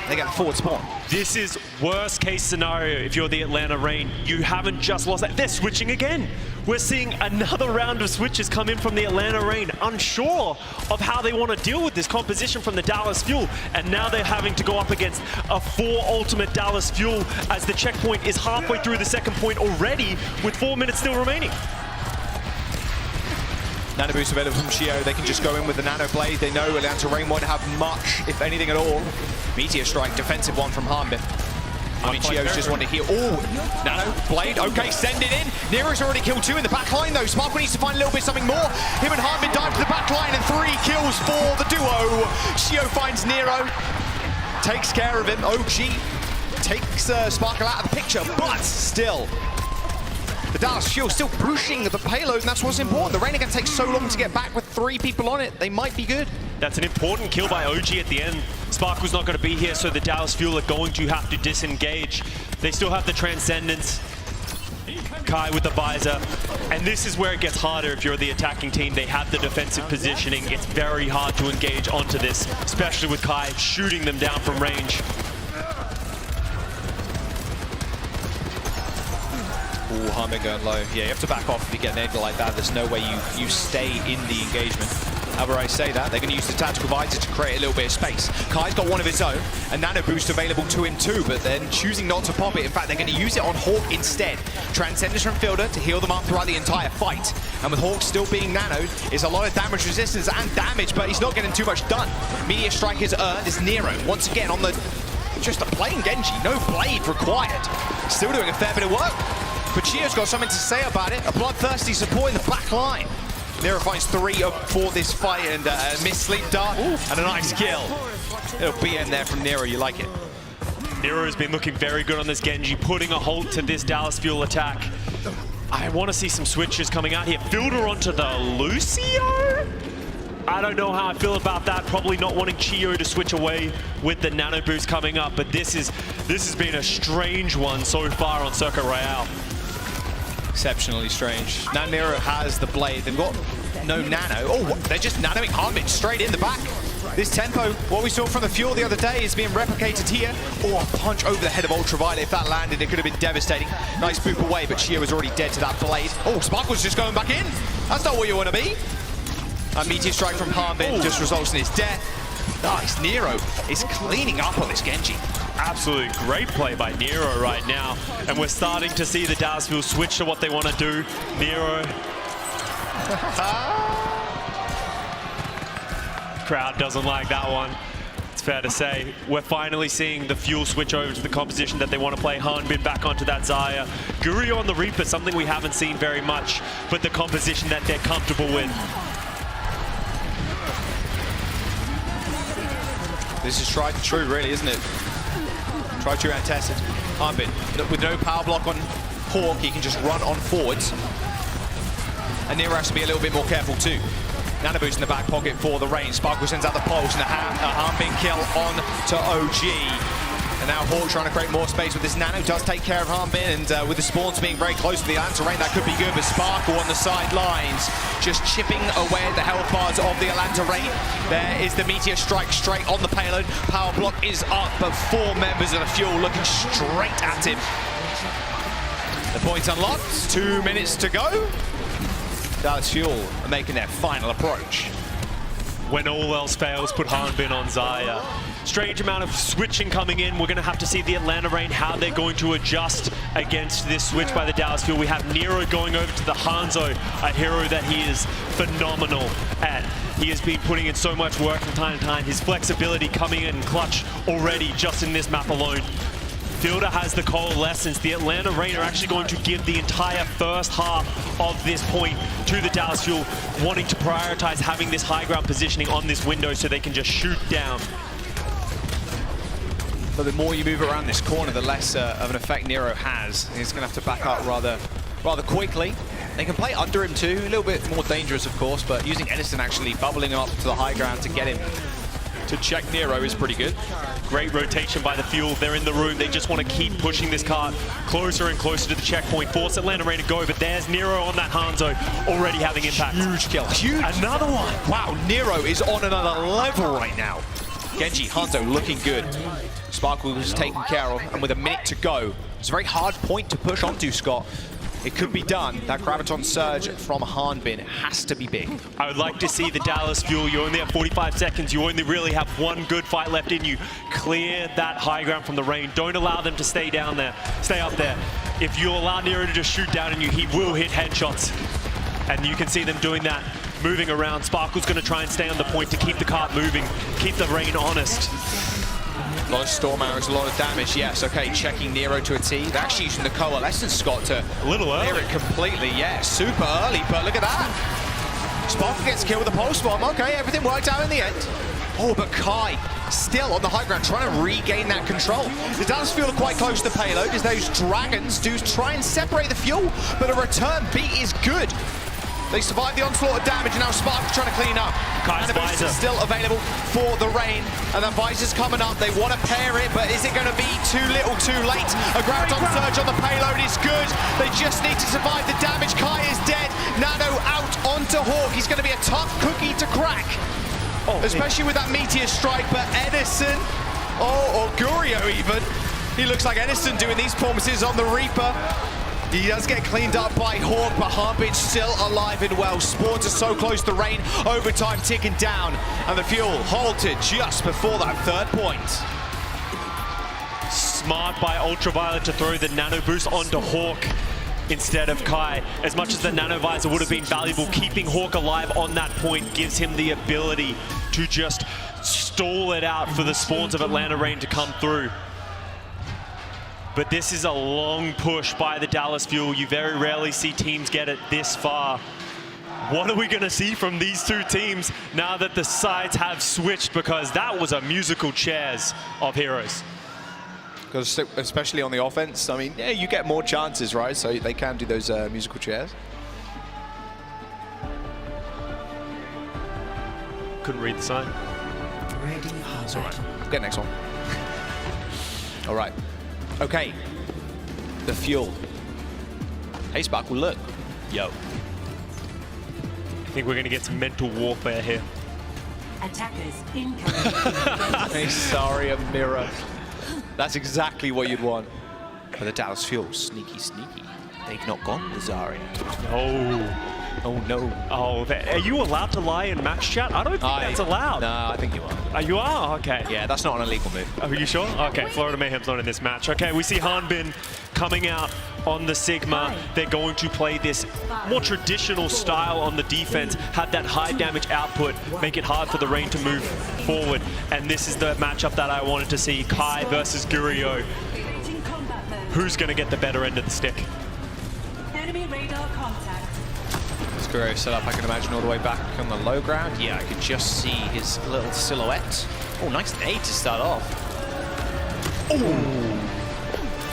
They get the forward spawn. This is worst case scenario if you're the Atlanta Reign. You haven't just lost that. They're switching again. We're seeing another round of switches come in from the Atlanta Reign, unsure of how they want to deal with this composition from the Dallas Fuel. And now they're having to go up against a 4 ultimate Dallas Fuel as the checkpoint is halfway through the second point already with 4 minutes still remaining. Nano boost available from Shio. They can just go in with the Nano Blade. They know Atlanta Reign won't have much, if anything at all. Meteor Strike, defensive one from Harbin. I mean, Shio's just wanted to heal. Oh, Nano Blade. Okay, send it in. Nero's already killed 2 in the back line, though. Sparkle needs to find a little bit something more. Him and Harbin dive to the back line, and 3 kills for the duo. Shio finds Nero, takes care of him. OG takes Sparkle out of the picture, but still. The Dallas Fuel still pushing the payload, and that's what's important. The Reign are going to take so long to get back with 3 people on it. They might be good. That's an important kill by OG at the end. Sparkle's not going to be here, so the Dallas Fuel are going to have to disengage. They still have the Transcendence. Kai with the visor. And this is where it gets harder if you're the attacking team. They have the defensive positioning. It's very hard to engage onto this, especially with Kai shooting them down from range. Ooh, Harmon going low. Yeah, you have to back off if you get an angle like that. There's no way you stay in the engagement. However, I say that, they're going to use the tactical visor to create a little bit of space. Kai's got one of his own, a nano boost available to him too, but then choosing not to pop it. In fact, they're going to use it on Hawk instead. Transcendence from Fielder to heal them up throughout the entire fight. And with Hawk still being nanoed, it's a lot of damage resistance and damage, but he's not getting too much done. Meteor Strike is earned as Nero, once again on the just a plain Genji, no blade required. Still doing a fair bit of work. But Chio's got something to say about it. A bloodthirsty support in the back line. Nero finds 3 for this fight, and a missed sleep dart and a nice kill. It'll be in there from Nero, you like it. Nero has been looking very good on this Genji, putting a halt to this Dallas Fuel attack. I want to see some switches coming out here. Fielder onto the Lucio? I don't know how I feel about that. Probably not wanting Chio to switch away with the nano boost coming up, but this has been a strange one so far on Circuit Royale. Exceptionally strange. Now Nero has the blade. They've got no nano. Oh, they're just nanoing Harmon straight in the back. This tempo, what we saw from the Fuel the other day, is being replicated here. Oh, a punch over the head of Ultraviolet. If that landed, it could have been devastating. Nice boop away, but Chio is already dead to that blade. Oh, Sparkle's just going back in. That's not where you want to be. A Meteor Strike from Harbin just results in his death. Nice, Nero is cleaning up on this Genji. Absolutely great play by Nero right now. And we're starting to see the Dallas Fuel switch to what they want to do. Nero. Crowd doesn't like that one. It's fair to say. We're finally seeing the Fuel switch over to the composition that they want to play. Hanbin back onto that Xayah. Guryo on the Reaper, something we haven't seen very much, but the composition that they're comfortable with. This is tried and true, really, isn't it? Tried, true, and tested. Hanbin, with no power block on Hawk, he can just run on forwards. And Nero has to be a little bit more careful too. Nano boost in the back pocket for the Reign. Sparkle sends out the pulse, and a Hanbin kill on to OG. And now Hawk trying to create more space with this nano. Does take care of Hanbin, and with the spawns being very close to the Atlanta Reign, that could be good. But Sparkle on the sidelines, just chipping away at the health bars of the Atlanta Reign. There is the Meteor Strike straight on the payload. Power block is up, but 4 members of the Fuel looking straight at him. The point's unlocked. 2 minutes to go. Dallas Fuel are making their final approach. When all else fails, put Hanbin on Xayah. Strange amount of switching coming in. We're going to have to see the Atlanta Reign, how they're going to adjust against this switch by the Dallas Fuel. We have Nero going over to the Hangzhou, a hero that he is phenomenal at. He has been putting in so much work from time to time. His flexibility coming in clutch already just in this map alone. Fielder has the coalescence. The Atlanta Reign are actually going to give the entire first half of this point to the Dallas Fuel, wanting to prioritize having this high ground positioning on this window so they can just shoot down. But the more you move around this corner, the less of an effect Nero has. He's going to have to back up rather quickly. They can play under him too, a little bit more dangerous, of course, but using Edison actually bubbling him up to the high ground to get him to check Nero is pretty good. Great rotation by the Fuel. They're in the room. They just want to keep pushing this cart closer and closer to the checkpoint. Force Atlanta Rain to go, but there's Nero on that Hangzhou already having impact. Huge kill. Huge. Another one. Wow, Nero is on another level right now. Genji, Hangzhou looking good. Sparkle was taken care of, and with a minute to go, it's a very hard point to push onto, Scott. It could be done. That Graviton Surge from Hanbin has to be big. I would like to see the Dallas Fuel. You only have 45 seconds. You only really have one good fight left in you. Clear that high ground from the rain. Don't allow them to stay down there. Stay up there. If you allow Nero to just shoot down on you, he will hit headshots. And you can see them doing that, moving around. Sparkle's going to try and stay on the point to keep the cart moving, keep the rain honest. A lot of storm arrows, a lot of damage, yes. Okay, checking Nero to a T. They're actually using the coalescence, Scott, to clear it completely. Yeah, super early, but look at that. Sparkle gets killed with a pulse bomb. Okay, everything worked out in the end. Oh, but Kai still on the high ground, trying to regain that control. The Dallas Fuel are quite close to the payload as those Dragons do try and separate the Fuel, but a return beat is good. They survived the onslaught of damage, and now Spark's trying to clean up. Kai's visor is still available for the rain, and that visor's coming up. They want to pair it, but is it going to be too little, too late? A Graviton Surge on the payload is good. They just need to survive the damage. Kai is dead. Nano out onto Hawk. He's going to be a tough cookie to crack, especially with that Meteor Strike. But Edison, or Gurio even, he looks like Edison doing these performances on the Reaper. He does get cleaned up by Hawk, but Harbin's still alive and well. Sports are so close to rain, overtime ticking down, and the Fuel halted just before that third point. Smart by Ultraviolet to throw the Nano Boost onto Hawk instead of Kai. As much as the Nano Visor would have been valuable, keeping Hawk alive on that point gives him the ability to just stall it out for the spawns of Atlanta Rain to come through. But this is a long push by the Dallas Fuel. You very rarely see teams get it this far. What are we going to see from these two teams now that the sides have switched? Because that was a musical chairs of heroes. Because especially on the offense, I mean, yeah, you get more chances, right? So they can do those musical chairs. Couldn't read the sign. It's all right. Get next one. All right. Okay, the Fuel. Hey, Sparkle, look. Yo. I think we're going to get some mental warfare here. Attackers incoming. Hey, sorry, a mirror. That's exactly what you'd want. For the Dallas Fuel, sneaky, sneaky. They've not gone the Zarya. Oh. Oh, no. Oh, are you allowed to lie in match chat? I don't think that's allowed. No, I think you are. You are? Okay. Yeah, that's not an illegal move. Are you sure? Okay, Florida Mayhem's not in this match. Okay, we see Hanbin coming out on the Sigma. They're going to play this more traditional style on the defense, have that high damage output, make it hard for the Rain to move forward. And this is the matchup that I wanted to see, Kai versus Gurio. Who's going to get the better end of the stick? Enemy radar contact. Gurio set up, I can imagine, all the way back on the low ground. Yeah, I could just see his little silhouette. Oh, nice nade to start off. Oh,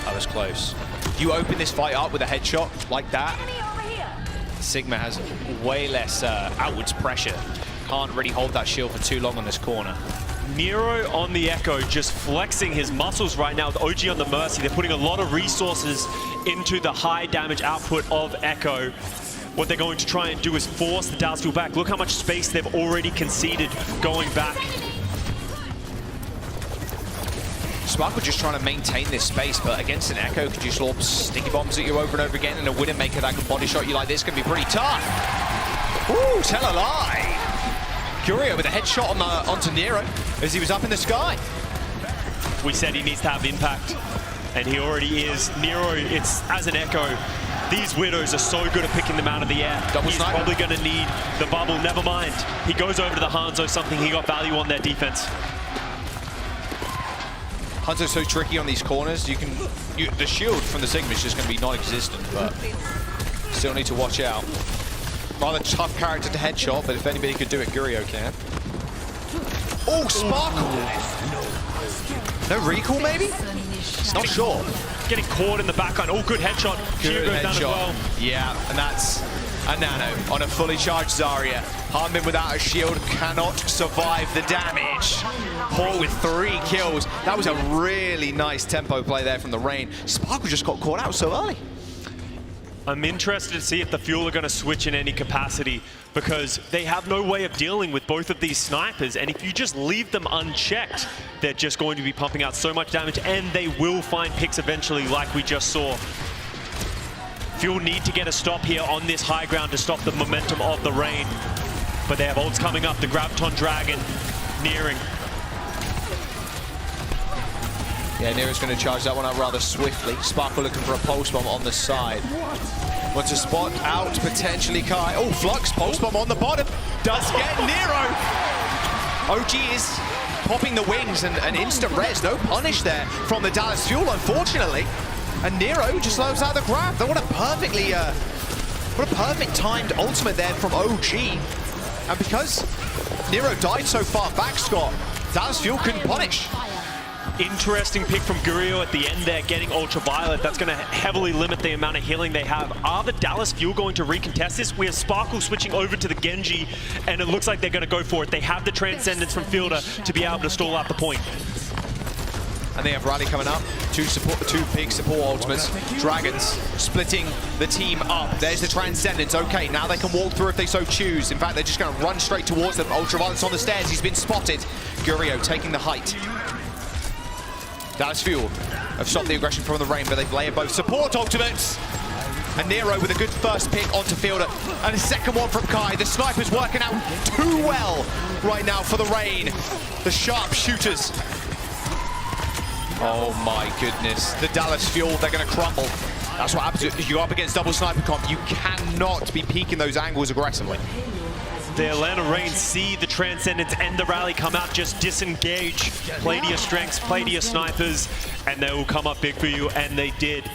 that was close. You open this fight up with a headshot like that, Sigma has way less outwards pressure. Can't really hold that shield for too long on this corner. Nero on the Echo, just flexing his muscles right now with OG on the Mercy. They're putting a lot of resources into the high damage output of Echo. What they're going to try and do is force the Dallas Fuel back. Look how much space they've already conceded going back. Sparkle just trying to maintain this space, but against an Echo, could you slurp sticky bombs at you over and over again, and a Widowmaker that can body shot you like this can be pretty tough. Ooh, tell a lie. Gurio with a headshot on onto Nero as he was up in the sky. We said he needs to have impact, and he already is. Nero, it's as an Echo. These Widows are so good at picking them out of the air. He's probably going to need the bubble. Never mind. He goes over to the Hangzhou, something he got value on their defense. Hangzhou's so tricky on these corners. The shield from the Sigma is just going to be non-existent, but still need to watch out. Rather tough character to headshot, but if anybody could do it, Gurio can. Oh, Sparkle! No recall, maybe? Not sure. Getting caught in the backline. Oh, good headshot. Shield goes down as well. Yeah, and that's A Nano on a fully charged Zarya. Harmon without a shield cannot survive the damage. Hall with 3 kills. That was a really nice tempo play there from the Rain. Sparkle just got caught out so early. I'm interested to see if the Fuel are going to switch in any capacity, because they have no way of dealing with both of these snipers, and if you just leave them unchecked, they're just going to be pumping out so much damage, and they will find picks eventually, like we just saw. Fuel need to get a stop here on this high ground to stop the momentum of the Rain, but they have ults coming up. The Graviton Dragon nearing. Yeah, Nero's going to charge that one up rather swiftly. Sparkle looking for a pulse bomb on the side. Wants to spot out potentially Kai. Oh, Flux, pulse bomb on the bottom. Does get Nero. OG is popping the wings and instant res. No punish there from the Dallas Fuel, unfortunately. And Nero just loads out the grab. What a perfect timed ultimate there from OG. And because Nero died so far back, Scott, Dallas Fuel couldn't punish. Interesting pick from Gurio at the end there, getting Ultraviolet. That's going to heavily limit the amount of healing they have. Are the Dallas Fuel going to recontest this? We have Sparkle switching over to the Genji, and it looks like they're going to go for it. They have the Transcendence from Fielder to be able to stall out the point. And they have Rally coming up. Two big support ultimates. Dragons splitting the team up. There's the Transcendence. Okay, now they can walk through if they so choose. In fact, they're just going to run straight towards them. Ultraviolet's on the stairs. He's been spotted. Gurio taking the height. Dallas Fuel have stopped the aggression from the Rain, but they've layered both support ultimates. And Nero with a good first pick onto Fielder. And a second one from Kai. The sniper's working out too well right now for the Rain. The sharpshooters. Oh my goodness. The Dallas Fuel, they're going to crumble. That's what happens if you go up against double sniper comp. You cannot be peeking those angles aggressively. The Atlanta Rain see the Transcendence and the Rally come out, just disengage. Play to your strengths, play to your snipers, and they will come up big for you, and they did.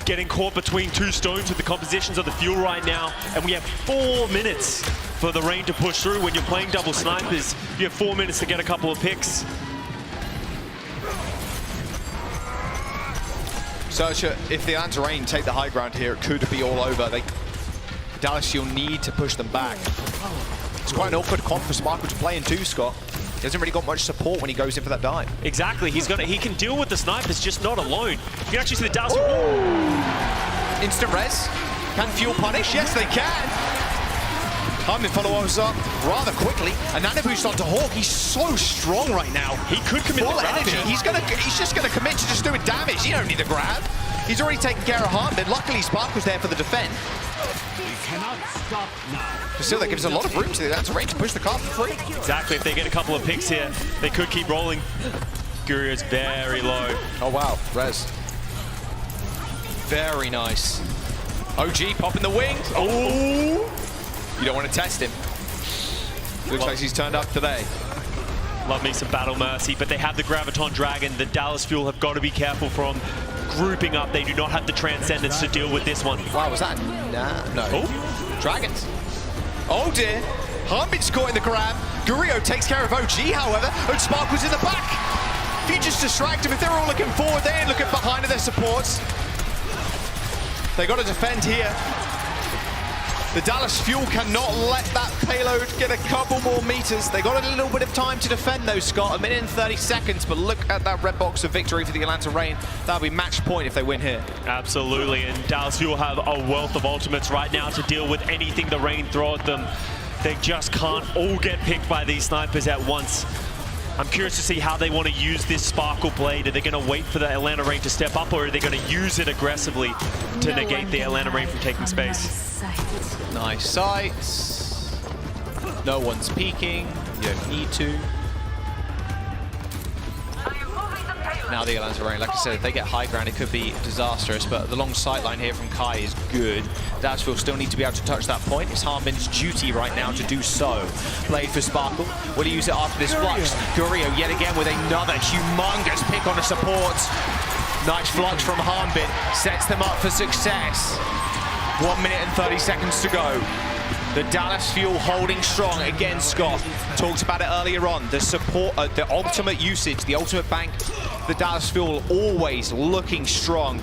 Getting caught between two stones with the compositions of the Fuel right now, and we have 4 minutes for the Rain to push through. When you're playing double snipers, you have 4 minutes to get a couple of picks. Searcher, if the Atlanta Rain take the high ground here, it could be all over. Dallas Fuel need to push them back. It's quite an awkward comp for Sparkle to play in too, Scott. He hasn't really got much support when he goes in for that dive. Exactly, he can deal with the snipers, just not alone. You can actually see the Dallas. Instant res. Can Fuel punish? Yes, they can. Harmon follow-ups up rather quickly. And Nano boost onto Hawk. He's so strong right now. He could commit full the grab energy. here. He's just going to commit to just doing damage. He don't need a grab. He's already taken care of Harmon. Luckily, Spark was there for the defend. Cannot stop now. But still, that gives a lot of room to the Atlanta Rain to push the car for free. Exactly, if they get a couple of picks here, they could keep rolling. Gurio's very low. Oh wow, res. Very nice. OG popping the wings. Oh! You don't want to test him. Looks like he's turned up today. Love me some Battle Mercy, but they have the Graviton Dragon. The Dallas Fuel have got to be careful from grouping up. They do not have the Transcendence to deal with this one. Wow, was that? Nah, no. Oh, Dragons. Oh dear. Harmon's caught in the grab. Gurio takes care of OG, however. And Sparkle's in the back. If you just distract them, if they're all looking forward, they ain't looking behind at their supports. They got to defend here. The Dallas Fuel cannot let that payload get a couple more meters. They got a little bit of time to defend those, Scott. 1 minute and 30 seconds, but look at that red box of victory for the Atlanta Rain. That'll be match point if they win here. Absolutely, and Dallas Fuel have a wealth of ultimates right now to deal with anything the Rain throw at them. They just can't all get picked by these snipers at once. I'm curious to see how they want to use this Sparkle Blade. Are they going to wait for the Atlanta Rain to step up, or are they going to use it aggressively to negate the Atlanta Rain from taking space? Nice sights. No one's peeking. You don't need to. Now the Atlanta Rain, like I said, if they get high ground, it could be disastrous, but the long sight line here from Kai is good. Dallas Fuel still need to be able to touch that point. It's Harmon's duty right now to do so. Blade for Sparkle. Will he use it after this flux? Gurio yet again with another humongous pick on the support. Nice flux from Harmon. Sets them up for success. 1 minute and 30 seconds to go. The Dallas Fuel holding strong. Again, Scott talked about it earlier on. The support, the ultimate usage, the ultimate bank. The Dallas Fuel always looking strong.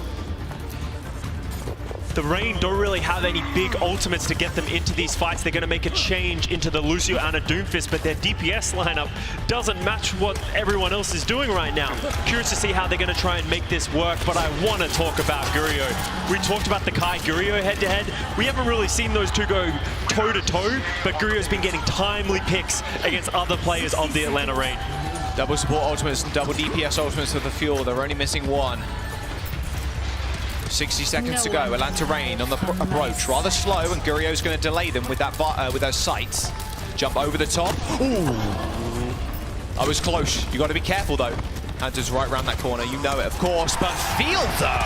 the Reign don't really have any big ultimates to get them into these fights. They're going to make a change into the Lucio and a Doomfist, but their DPS lineup doesn't match what everyone else is doing right now. Curious to see how they're going to try and make this work, but I want to talk about Gurio. We talked about the Kai Gurio head-to-head. We haven't really seen those two go toe-to-toe, but Gurio's been getting timely picks against other players of the Atlanta Reign. Double support ultimates and double DPS ultimates for the Fuel. They're only missing one. 60 seconds to go. Atlanta Reign on the approach, rather slow, and Gurio's going to delay them with that with those sights. Jump over the top. Ooh, I was close. You got to be careful though. Hunters right around that corner. You know it, of course. But Fielder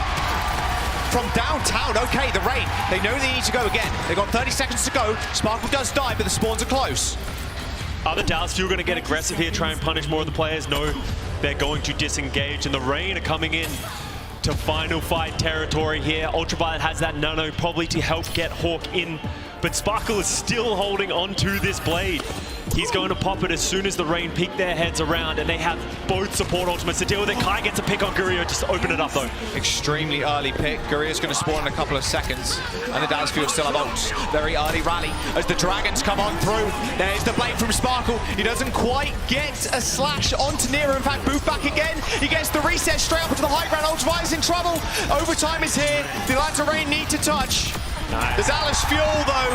from downtown. Okay, the Reign. They know they need to go again. They got 30 seconds to go. Sparkle does die, but the spawns are close. Are the Dallas Fuel going to get aggressive here, try and punish more of the players? No, they're going to disengage, and the Reign are coming in to final fight territory here. Ultraviolet has that nano probably to help get Hawk in, but Sparkle is still holding on to this blade. He's going to pop it as soon as the Reign peek their heads around, and they have both support ultimates to deal with it. Kai gets a pick on Gurio just to open it up though. Extremely early pick. Gurio's going to spawn in a couple of seconds, and the Dallas Fuel still have ults. Very early rally as the Dragons come on through. There's the blade from Sparkle. He doesn't quite get a slash onto Nero. In fact, move back again. He gets the reset straight up into the high ground. Ultraviolet's in trouble. Overtime is here. The Atlanta Reign need to touch. Nice. The Dallas Fuel, though,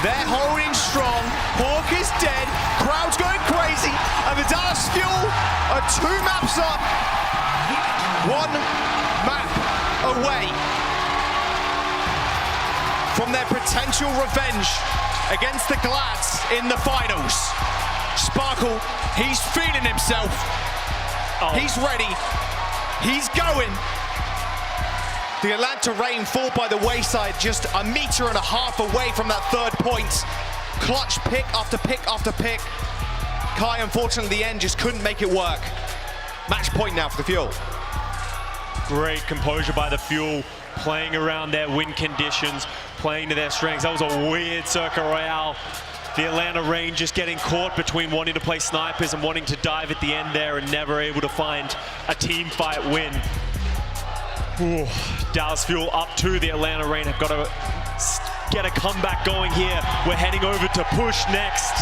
they're holding strong. Hawk is dead. Crowd's going crazy. And the Dallas Fuel are 2 maps up. 1 map away from their potential revenge against the Glads in the finals. Sparkle, he's feeling himself. He's ready. He's going. The Atlanta Reign fall by the wayside, just 1.5 meters away from that 3rd point. Clutch pick after pick after pick. Kai, unfortunately, the end just couldn't make it work. Match point now for the Fuel. Great composure by the Fuel, playing around their win conditions, playing to their strengths. That was a weird Circle Royale. The Atlanta Reign just getting caught between wanting to play snipers and wanting to dive at the end there and never able to find a team fight win. Ooh, Dallas Fuel up to the Atlanta Reign have got to get a comeback going here. We're heading over to Push next.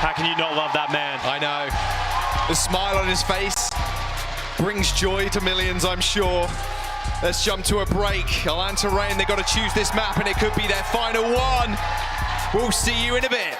How can you not love that man? I know. The smile on his face brings joy to millions, I'm sure. Let's jump to a break. Atlanta Reign, they've got to choose this map, and it could be their final one. We'll see you in a bit.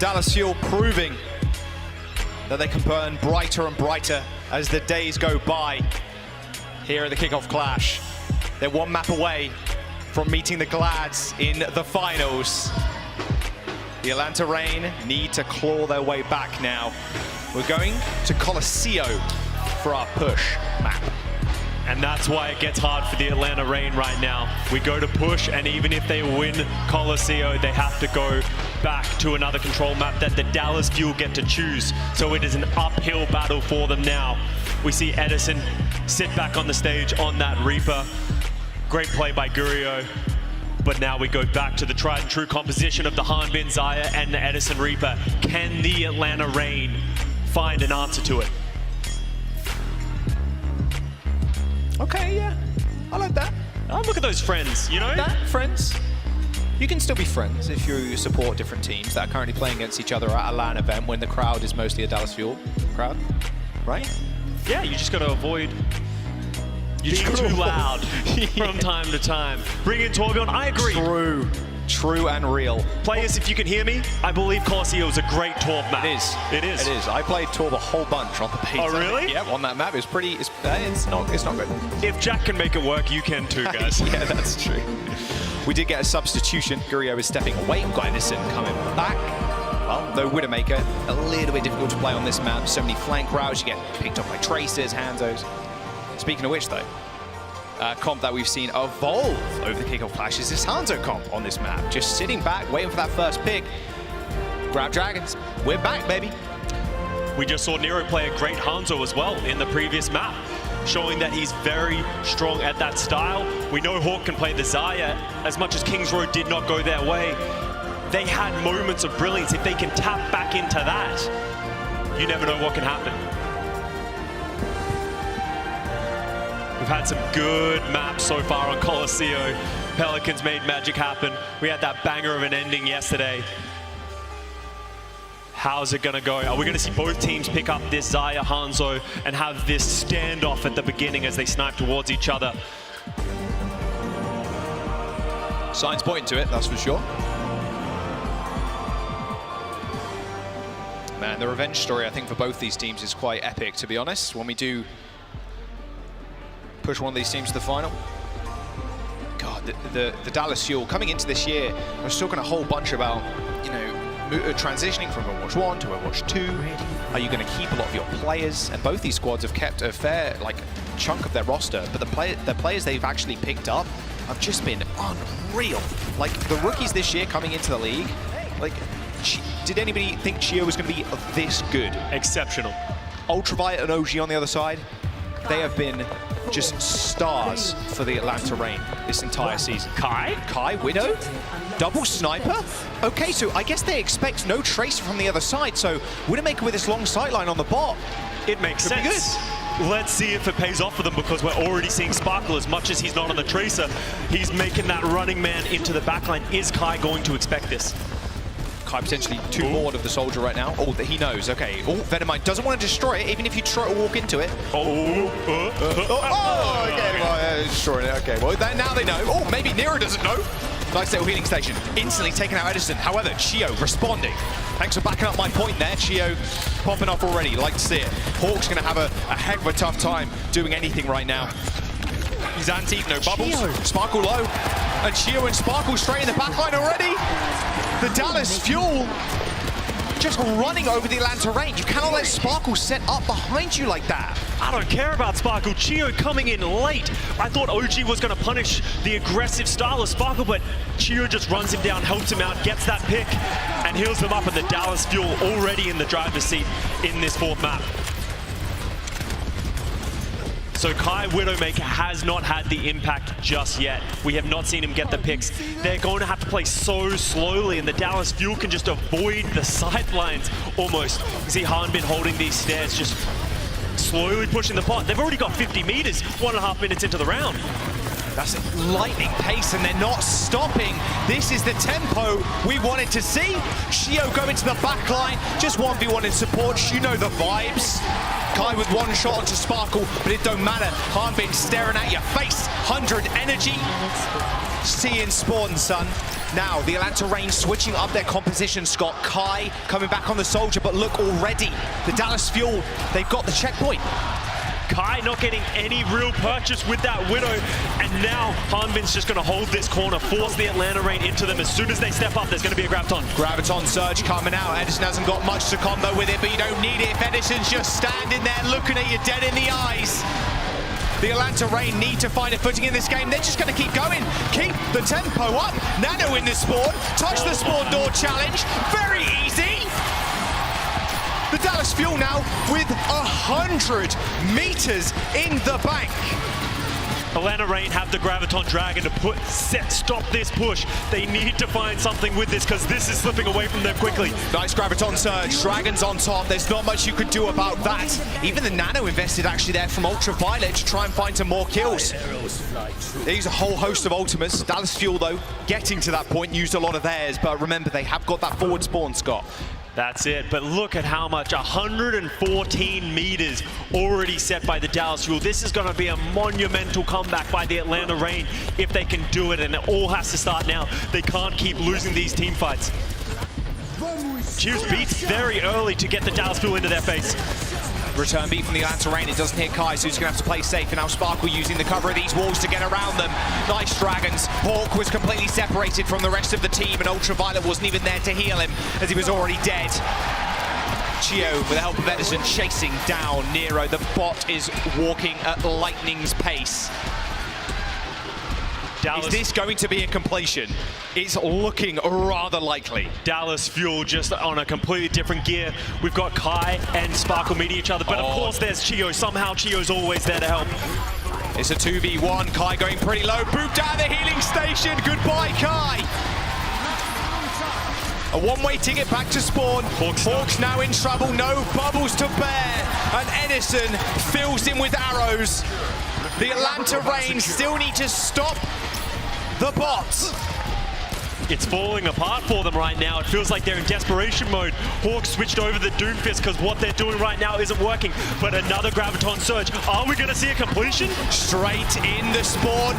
Dallas Fuel proving that they can burn brighter and brighter as the days go by here at the Kickoff Clash. They're one map away from meeting the Glads in the finals. The Atlanta Reign need to claw their way back now. We're going to Colosseo for our push map. And that's why it gets hard for the Atlanta Reign right now. We go to push, and even if they win Colosseo, they have to go back to another control map that the Dallas Fuel get to choose. So it is an uphill battle for them now. We see Edison sit back on the stage on that Reaper. Great play by Gurio. But now we go back to the tried and true composition of the Hanbin, Zaya, and the Edison Reaper. Can the Atlanta Reign find an answer to it? Okay, yeah, I like that. Oh, look at those friends, you know? That, friends. You can still be friends if you support different teams that are currently playing against each other at a LAN event when the crowd is mostly a Dallas Fuel crowd, right? Yeah, you just got to avoid being too loud from time to time. Bring in Torbjorn, I agree. True and real. Players, if you can hear me, I believe Colosseo is a great Torb map. It is. It is. It is. I played Torb a whole bunch on the beta. Oh, really? Yeah, on that map. It's pretty. It's not good. If Jack can make it work, you can too, guys. Yeah, that's true. We did get a substitution. Gurio is stepping away. We've got Edison coming back. Well, though Widowmaker, a little bit difficult to play on this map. So many flank routes. You get picked up by Tracers, Hangzhous. Speaking of which, though, comp that we've seen evolve over the Kickoff Clash is this Hangzhou comp on this map. Just sitting back, waiting for that first pick. Grab Dragons. We're back, baby. We just saw Nero play a great Hangzhou as well in the previous map, showing that he's very strong at that style. We know Hawk can play the Zaya. As much as Kings Road did not go their way, they had moments of brilliance. If they can tap back into that, you never know what can happen. We've had some good maps so far on Colosseo. Pelicans made magic happen. We had that banger of an ending yesterday. How's it gonna go? Are we gonna see both teams pick up this Zaya Hangzhou and have this standoff at the beginning as they snipe towards each other? Signs pointing to it, that's for sure. Man, the revenge story, I think, for both these teams is quite epic, to be honest. When we do push one of these teams to the final. God, the Dallas Fuel coming into this year, I was talking a whole bunch about, you know, transitioning from Overwatch 1 to Overwatch 2. Are you going to keep a lot of your players? And both these squads have kept a fair chunk of their roster, but the players they've actually picked up have just been unreal. Like the rookies this year coming into the league, did anybody think Chio was going to be this good? Exceptional. Ultraviolet and OG on the other side, they have been just stars for the Atlanta Reign this entire season. Kai, Widow, double sniper. Okay, so I guess they expect no tracer from the other side, so Widowmaker with this long sightline on the bot. It makes sense. Let's see if it pays off for them, because we're already seeing Sparkle. As much as he's not on the tracer, he's making that running man into the backline. Is Kai going to expect this? Kai potentially too bored of the soldier right now. Oh, he knows. Okay. Oh, Venomite doesn't want to destroy it, even if you try to walk into it. Okay, well, destroying it. Okay, well, now they know. Oh, maybe Nero doesn't know. Nice little healing station. Instantly taking out Edison. However, Chio responding. Thanks for backing up my point there. Chio popping off already. Like to see it. Hawk's going to have a heck of a tough time doing anything right now. He's anti, no bubbles. Chio. Sparkle low. And Chio and Sparkle straight in the backline already. The Dallas Fuel just running over the Atlanta Reign. You cannot let Sparkle set up behind you like that. I don't care about Sparkle. Chio coming in late. I thought OG was going to punish the aggressive style of Sparkle, but Chio just runs him down, helps him out, gets that pick, and heals them up, and the Dallas Fuel already in the driver's seat in this fourth map. So Kai Widowmaker has not had the impact just yet. We have not seen him get the picks. They're going to have to play so slowly, and the Dallas Fuel can just avoid the sidelines almost. You see Hanbin holding these stairs, just slowly pushing the pot. They've already got 50 meters, 1.5 minutes into the round. That's lightning pace, and they're not stopping. This is the tempo we wanted to see. Chio going to the back line, just 1v1 in support. You know the vibes. Kai with one shot onto Sparkle, but it don't matter. Hanbin staring at your face. 100 energy. Seeing spawn, son. Now, the Atlanta Reign switching up their composition, Scott. Kai coming back on the Soldier, but look already, the Dallas Fuel, they've got the checkpoint. Kai not getting any real purchase with that Widow, and now Hanbin's just going to hold this corner, force the Atlanta Reign into them. As soon as they step up, there's going to be a Graviton. Graviton Surge coming out. Edison hasn't got much to combo with it, but you don't need it if Edison's just standing there looking at you dead in the eyes. The Atlanta Reign need to find a footing in this game. They're just going to keep going. Keep the tempo up. Nano in the spawn. Touch the spawn door challenge. Very easy. The Dallas Fuel now with 100 meters in the bank. Atlanta Reign have the Graviton Dragon to stop this push. They need to find something with this because this is slipping away from them quickly. Nice Graviton Surge, Dragons on top. There's not much you could do about that. Even the Nano invested actually there from Ultraviolet to try and find some more kills. They use a whole host of ultimates. Dallas Fuel, though, getting to that point, used a lot of theirs. But remember, they have got that forward spawn, Scott. That's it, but look at how much, 114 meters already set by the Dallas Fuel. This is going to be a monumental comeback by the Atlanta Reign if they can do it, and it all has to start now. They can't keep losing these team fights. Choose beats very early to get the Dallas Fuel into their face. Return beat from the Atlanta Reign. It doesn't hit Kai, so he's going to have to play safe. And now Sparkle using the cover of these walls to get around them. Nice Dragons. Hawk was completely separated from the rest of the team, and Ultraviolet wasn't even there to heal him as he was already dead. Chio, with the help of Edison, chasing down Nero. The bot is walking at lightning's pace. Dallas. Is this going to be a completion? It's looking rather likely. Dallas Fuel just on a completely different gear. We've got Kai and Sparkle meeting each other, but of course there's Chio. Somehow Chio's always there to help. It's a 2v1. Kai going pretty low. Booped out of the healing station. Goodbye, Kai. A one-way ticket back to spawn. Hawk's now in trouble. No bubbles to bear. And Edison fills him with arrows. The Atlanta Reign still need to stop the bots. It's falling apart for them right now. It feels like they're in desperation mode. Hawk switched over the Doomfist because what they're doing right now isn't working. But another Graviton Surge. Are we going to see a completion? Straight in the spawn.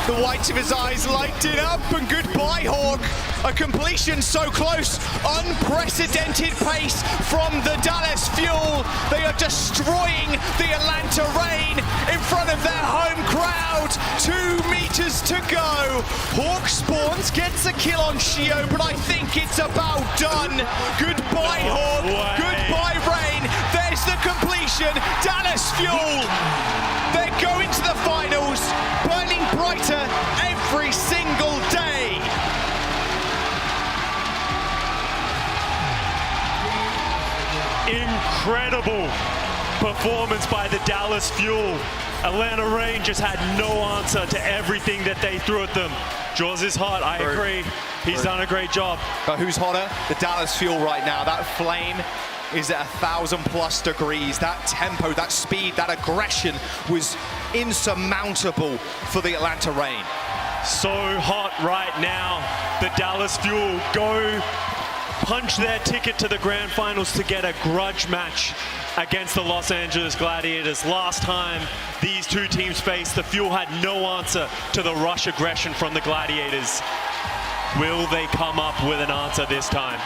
The whites of his eyes lighting up, and goodbye, Hawk. A completion so close. Unprecedented pace from the Dallas Fuel. They are destroying the Atlanta Reign in front of their home crowd. 2 meters to go. Hawk spawns, gets a kill on Shio, but I think it's about done. Goodbye, Hawk. Goodbye, Reign. There's the completion. Dallas Fuel. They're going to the finals, burning brighter every single day. Incredible performance by the Dallas Fuel. Atlanta Reign just had no answer to everything that they threw at them. Jaws is hot, I agree. He's done a great job. But who's hotter? The Dallas Fuel right now. That flame is at 1,000+ degrees. That tempo, that speed, that aggression was insurmountable for the Atlanta Reign. So hot right now. The Dallas Fuel go punch their ticket to the grand finals to get a grudge match against the Los Angeles Gladiators. Last time these two teams faced, the Fuel had no answer to the rush aggression from the Gladiators. Will they come up with an answer this time?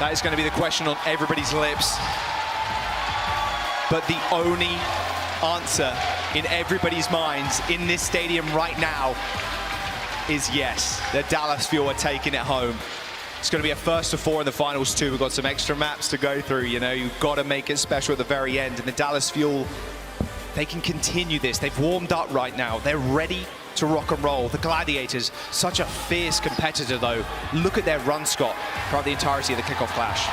That is going to be the question on everybody's lips. But the only answer in everybody's minds in this stadium right now is yes, the Dallas Fuel are taking it home. It's going to be a first of 4 in the finals too. We've got some extra maps to go through. You know, you've got to make it special at the very end. And the Dallas Fuel, they can continue this. They've warmed up right now. They're ready to rock and roll. The Gladiators, such a fierce competitor though. Look at their run, Scott, throughout the entirety of the kickoff clash.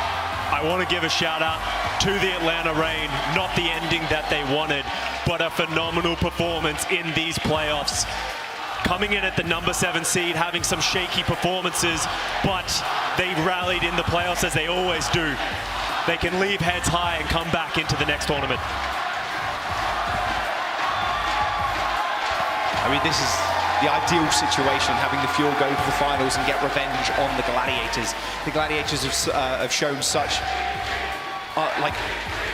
I want to give a shout out to the Atlanta Reign. Not the ending that they wanted, but a phenomenal performance in these playoffs. Coming in at the number 7 seed, having some shaky performances, but they rallied in the playoffs as they always do. They can leave heads high and come back into the next tournament. I mean, this is the ideal situation, having the Fuel go to the finals and get revenge on the Gladiators. The Gladiators have shown such like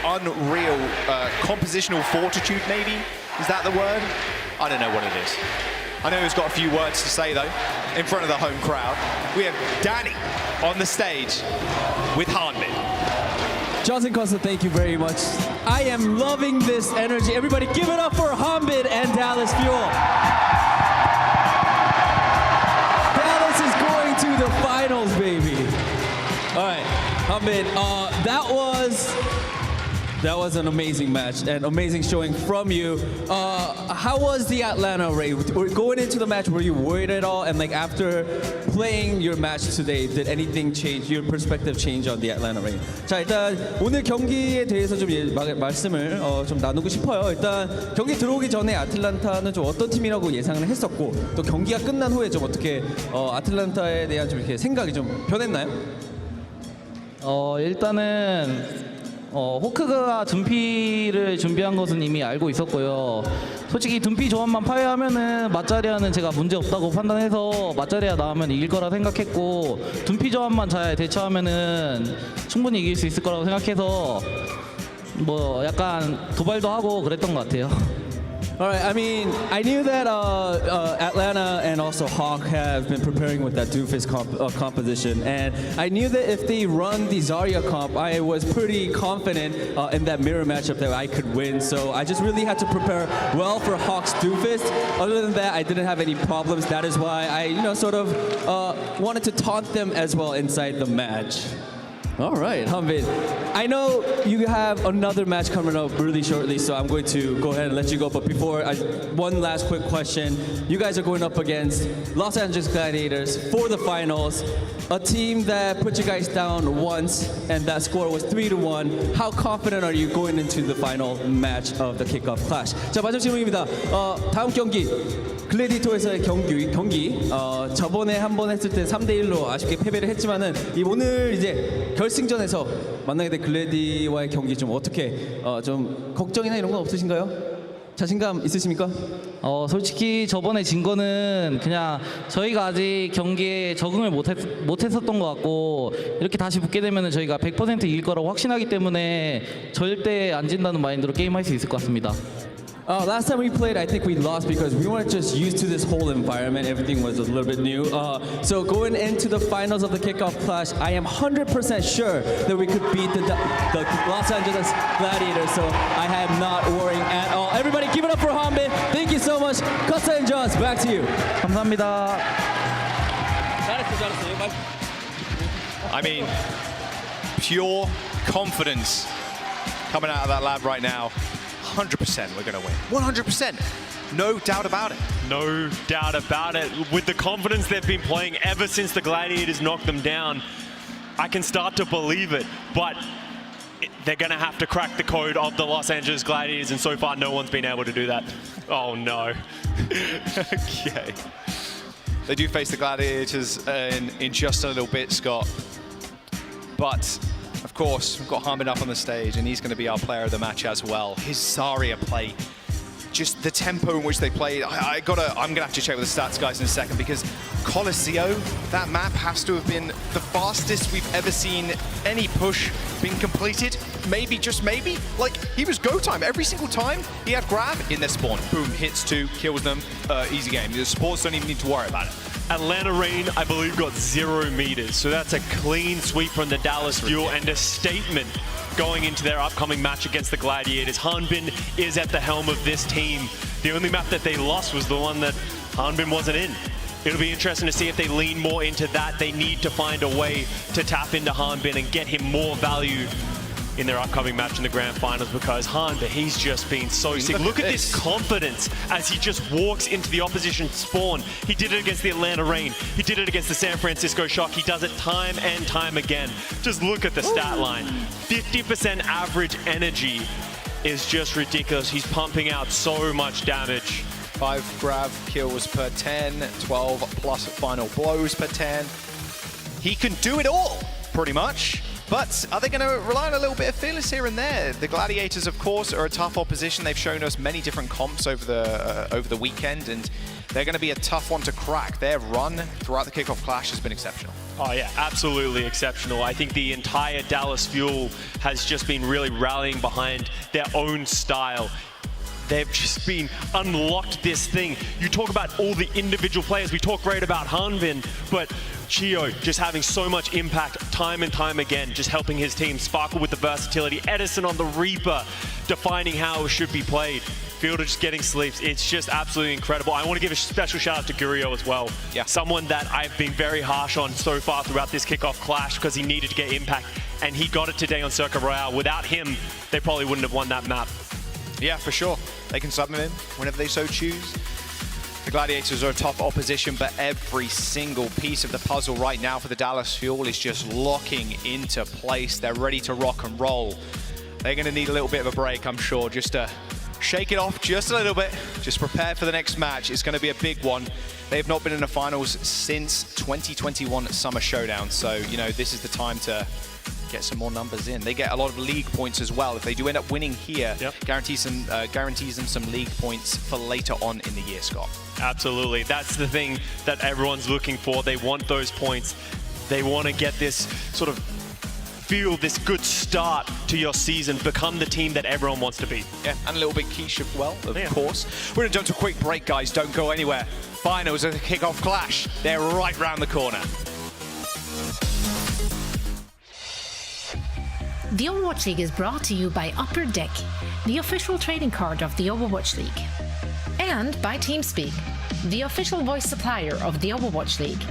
unreal compositional fortitude, maybe? Is that the word? I don't know what it is. I know he's got a few words to say, though, in front of the home crowd. We have Danny on the stage with Hanbin. Johnson Costa, thank you very much. I am loving this energy. Everybody give it up for Hanbin and Dallas Fuel. Dallas is going to the finals, baby. All right, Hanbin, that was an amazing match, an amazing showing from you. How was the Atlanta raid? Going into the match, were you worried at all? And like after playing your match today, did anything change? Your perspective change on the Atlanta raid? 자, 일단 오늘 경기에 대해서 좀 말씀을 좀 나누고 싶어요. 일단 경기 들어오기 전에 아틀란타는 좀 어떤 팀이라고 예상을 했었고, 또 경기가 끝난 후에 좀 어떻게 아틀란타에 대한 좀 이렇게 생각이 좀 변했나요? 일단은 호크가 둔피를 준비한 것은 이미 알고 있었고요. 솔직히 둔피 조합만 파괴하면은 맞자리아는 제가 문제 없다고 판단해서 맞자리아 나오면 이길 거라 생각했고, 둔피 조합만 잘 대처하면은 충분히 이길 수 있을 거라고 생각해서 뭐 약간 도발도 하고 그랬던 것 같아요. All right, I mean, I knew that Atlanta and also Hawk have been preparing with that Doofus composition, and I knew that if they run the Zarya comp, I was pretty confident in that mirror matchup that I could win, so I just really had to prepare well for Hawk's Doofus. Other than that, I didn't have any problems. That is why I, sort of wanted to taunt them as well inside the match. All right, Hanbin. I know you have another match coming up really shortly, so I'm going to go ahead and let you go. But before, one last quick question. You guys are going up against Los Angeles Gladiators for the finals, a team that put you guys down once, and that score was 3-1. How confident are you going into the final match of the Kickoff Clash? 자, 마지막 질문입니다. 다음 경기. 글래디토에서의 경기 저번에 한 번 했을 때 3대1로 아쉽게 패배를 했지만은 오늘 이제 결승전에서 만나게 된 글래디와의 경기 좀 어떻게 좀 걱정이나 이런 건 없으신가요? 자신감 있으십니까? 솔직히 저번에 진 거는 그냥 저희가 아직 경기에 적응을 못했었던 것 같고, 이렇게 다시 붙게 되면 저희가 100% 이길 거라고 확신하기 때문에 절대 안 진다는 마인드로 게임할 수 있을 것 같습니다. Last time we played, I think we lost because we weren't just used to this whole environment. Everything was a little bit new. So going into the finals of the Kickoff Clash, I am 100% sure that we could beat the Los Angeles Gladiators. So I am not worrying at all. Everybody give it up for Hanbin. Thank you so much. Costa and Joss, back to you. 감사합니다. 잘했어. I mean, pure confidence coming out of that lab right now. 100% we're going to win. 100%. No doubt about it. No doubt about it. With the confidence they've been playing ever since the Gladiators knocked them down, I can start to believe it. But they're going to have to crack the code of the Los Angeles Gladiators, and so far no one's been able to do that. Oh, no. Okay. They do face the Gladiators in just a little bit, Scott. But of course, we've got Hanbin up on the stage, and he's going to be our player of the match as well. His Zarya play, just the tempo in which they played. I'm going to have to check with the stats guys in a second, because Coliseo, that map has to have been the fastest we've ever seen any push being completed. Maybe, just maybe. Like, he was go time every single time. He had grab in their spawn. Boom, hits 2, kills them. Easy game. The supports don't even need to worry about it. Atlanta Reign, I believe, got 0 meters. So that's a clean sweep from the Dallas Fuel and a statement going into their upcoming match against the Gladiators. Hanbin is at the helm of this team. The only map that they lost was the one that Hanbin wasn't in. It'll be interesting to see if they lean more into that. They need to find a way to tap into Hanbin and get him more value in their upcoming match in the grand finals, because Hanbin, he's just been so sick. Look at this confidence as he just walks into the opposition spawn. He did it against the Atlanta Reign. He did it against the San Francisco Shock. He does it time and time again. Just look at the stat line. 50% average energy is just ridiculous. He's pumping out so much damage. 5 grab kills per 10, 12 plus final blows per 10. He can do it all, pretty much. But are they going to rely on a little bit of fearless here and there? The Gladiators, of course, are a tough opposition. They've shown us many different comps over the weekend, and they're going to be a tough one to crack. Their run throughout the Kickoff Clash has been exceptional. Oh yeah, absolutely exceptional. I think the entire Dallas Fuel has just been really rallying behind their own style. they've just been unlocked this thing. You talk about all the individual players. We talk great about Hanvin, but Chio just having so much impact time and time again, just helping his team. Sparkle with the versatility. Edison on the Reaper, defining how it should be played. Fielder just getting sleeps. It's just absolutely incredible. I want to give a special shout out to Gurio as well. Yeah. Someone that I've been very harsh on so far throughout this kickoff clash because he needed to get impact, and he got it today on Circuit Royale. Without him, they probably wouldn't have won that map. Yeah, for sure. They can sub him in whenever they so choose. The Gladiators are a tough opposition, but every single piece of the puzzle right now for the Dallas Fuel is just locking into place. They're ready to rock and roll. They're going to need a little bit of a break, I'm sure, just to shake it off just a little bit. Just prepare for the next match. It's going to be a big one. They have not been in the finals since 2021 Summer Showdown, so, you know, this is the time to get some more numbers in. They get a lot of league points as well. If they do end up winning here, guarantees them some league points for later on in the year, Scott. Absolutely. That's the thing that everyone's looking for. They want those points. They want to get this sort of feel this good start to your season, become the team that everyone wants to be. Yeah, and a little bit quiche as well, of course. We're going to jump to a quick break, guys. Don't go anywhere. Finals of the kickoff clash. They're right round the corner. The Overwatch League is brought to you by Upper Deck, the official trading card of the Overwatch League. And by TeamSpeak, the official voice supplier of the Overwatch League.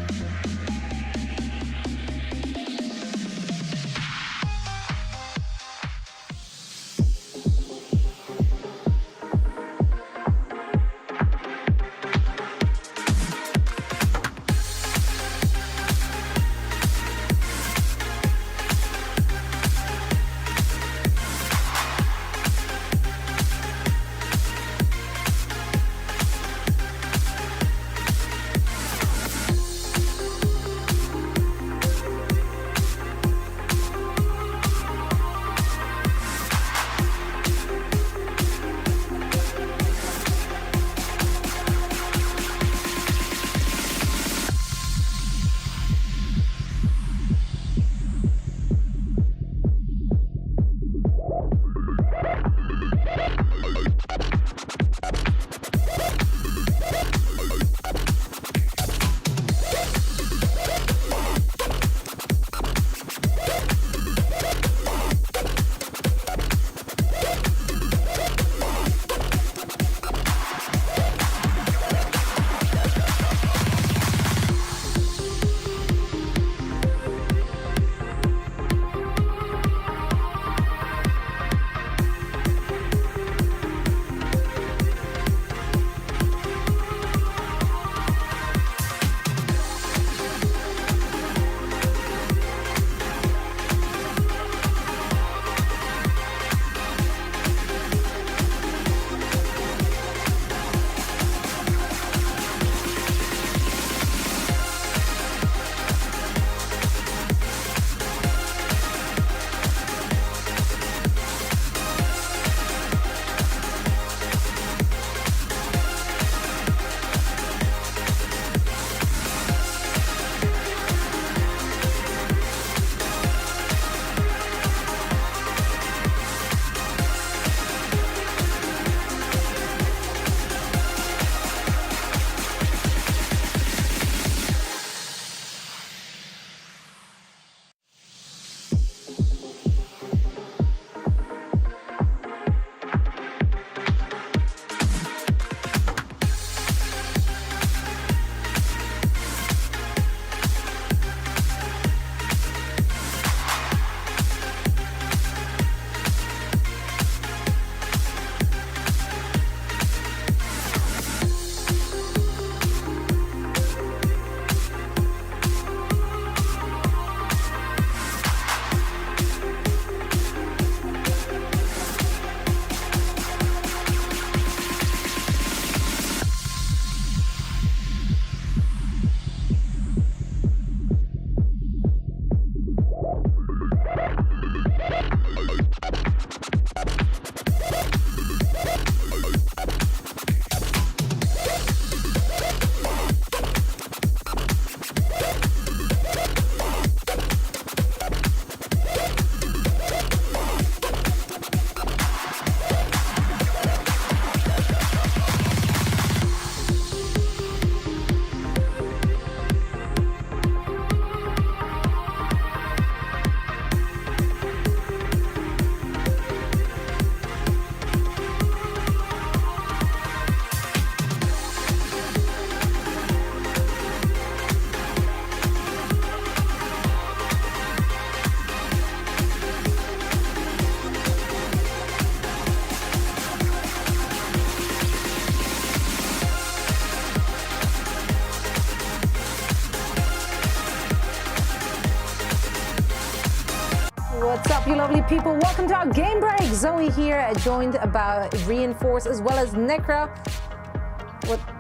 you lovely people. Welcome to our game break. Zoe here, joined by Reinforce as well as Necra.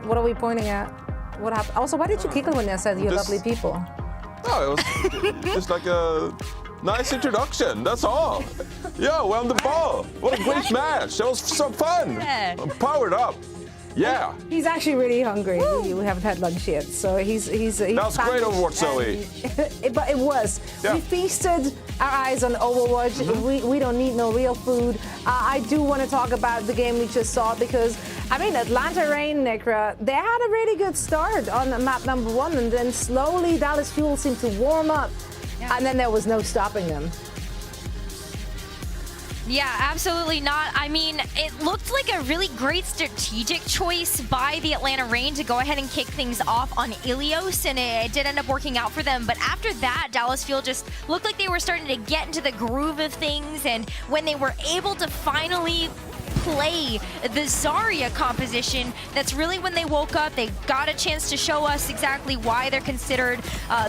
What are we pointing at? What happened? Also, why did you giggle when I said you lovely people? No, it was just like a nice introduction. That's all. Yeah, we're on the ball. What a great match. That was so fun. Yeah. I'm powered up. Yeah. He's actually really hungry. We haven't had lunch yet, so he's That was great Overwatch, Zoe. But it was. Yeah. We feasted our eyes on Overwatch. We don't need no real food. I do want to talk about the game we just saw because, I mean, Atlanta Reign, Necra, they had a really good start on map number 1, and then slowly Dallas Fuel seemed to warm up, and then there was no stopping them. Yeah, absolutely not. I mean, it looked like a really great strategic choice by the Atlanta Reign to go ahead and kick things off on Ilios, and it did end up working out for them. But after that, Dallas Fuel just looked like they were starting to get into the groove of things, and when they were able to finally play the Zarya composition, that's really when they woke up. They got a chance to show us exactly why they're considered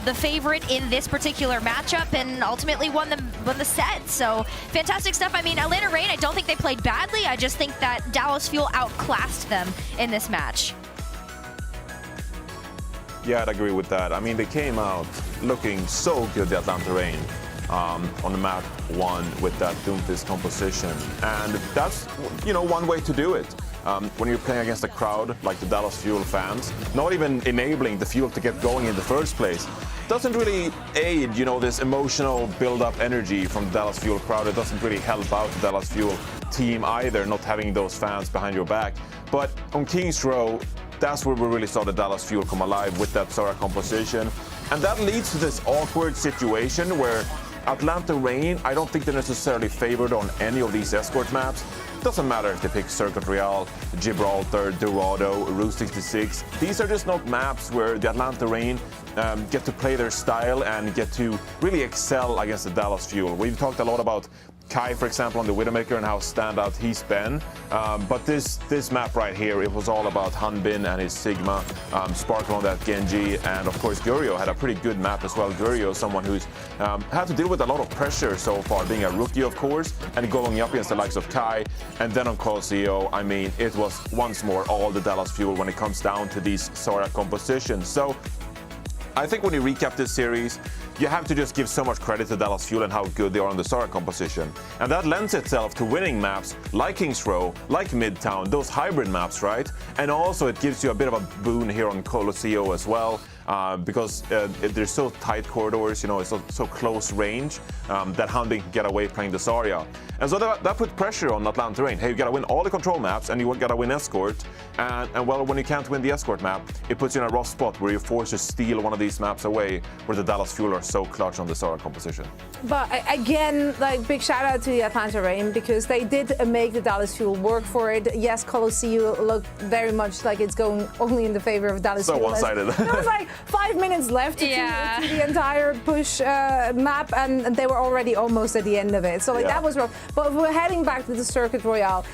the favorite in this particular matchup, and ultimately won the set. So fantastic stuff. I mean, Atlanta Reign, I don't think they played badly. I just think that Dallas Fuel outclassed them in this match. Yeah, I'd agree with that. I mean, they came out looking so good, the Atlanta Reign, on the map 1 with that Doomfist composition. And that's, one way to do it. When you're playing against a crowd like the Dallas Fuel fans, not even enabling the Fuel to get going in the first place, doesn't really aid, this emotional build-up energy from the Dallas Fuel crowd. It doesn't really help out the Dallas Fuel team either, not having those fans behind your back. But on King's Row, that's where we really saw the Dallas Fuel come alive with that Zarya composition. And that leads to this awkward situation where Atlanta Reign, I don't think they're necessarily favored on any of these escort maps. Doesn't matter if they pick Circuit Real, Gibraltar, Dorado, Route 66. These are just not maps where the Atlanta Reign get to play their style and get to really excel against the Dallas Fuel. We've talked a lot about Kai, for example, on the Widowmaker and how standout he's been. But this map right here, it was all about Hanbin and his Sigma, Sparkle on that Genji, and of course Gurio had a pretty good map as well. Gurio, someone who's had to deal with a lot of pressure so far, being a rookie, of course, and going up against the likes of Kai. And then on CoStream, I mean, it was once more all the Dallas Fuel when it comes down to these Zarya compositions. So I think when you recap this series, you have to just give so much credit to Dallas Fuel and how good they are on the Zarya composition. And that lends itself to winning maps like King's Row, like Midtown, those hybrid maps, right? And also it gives you a bit of a boon here on Coloseo as well. Because they're so tight corridors, it's so close range that Hanbin can get away playing the Zarya. And so that put pressure on Atlanta Reign. Hey, you gotta win all the control maps and you gotta win escort. And well, when you can't win the escort map, it puts you in a rough spot where you're forced to steal one of these maps away where the Dallas Fuel are so clutch on the Zarya composition. But again, big shout out to the Atlanta Reign because they did make the Dallas Fuel work for it. Yes, Coloseo looked very much like it's going only in the favor of Dallas Fuel. So one-sided. There was 5 minutes left to the entire push map, and they were already almost at the end of it. So that was rough. But we're heading back to the Circuit Royale.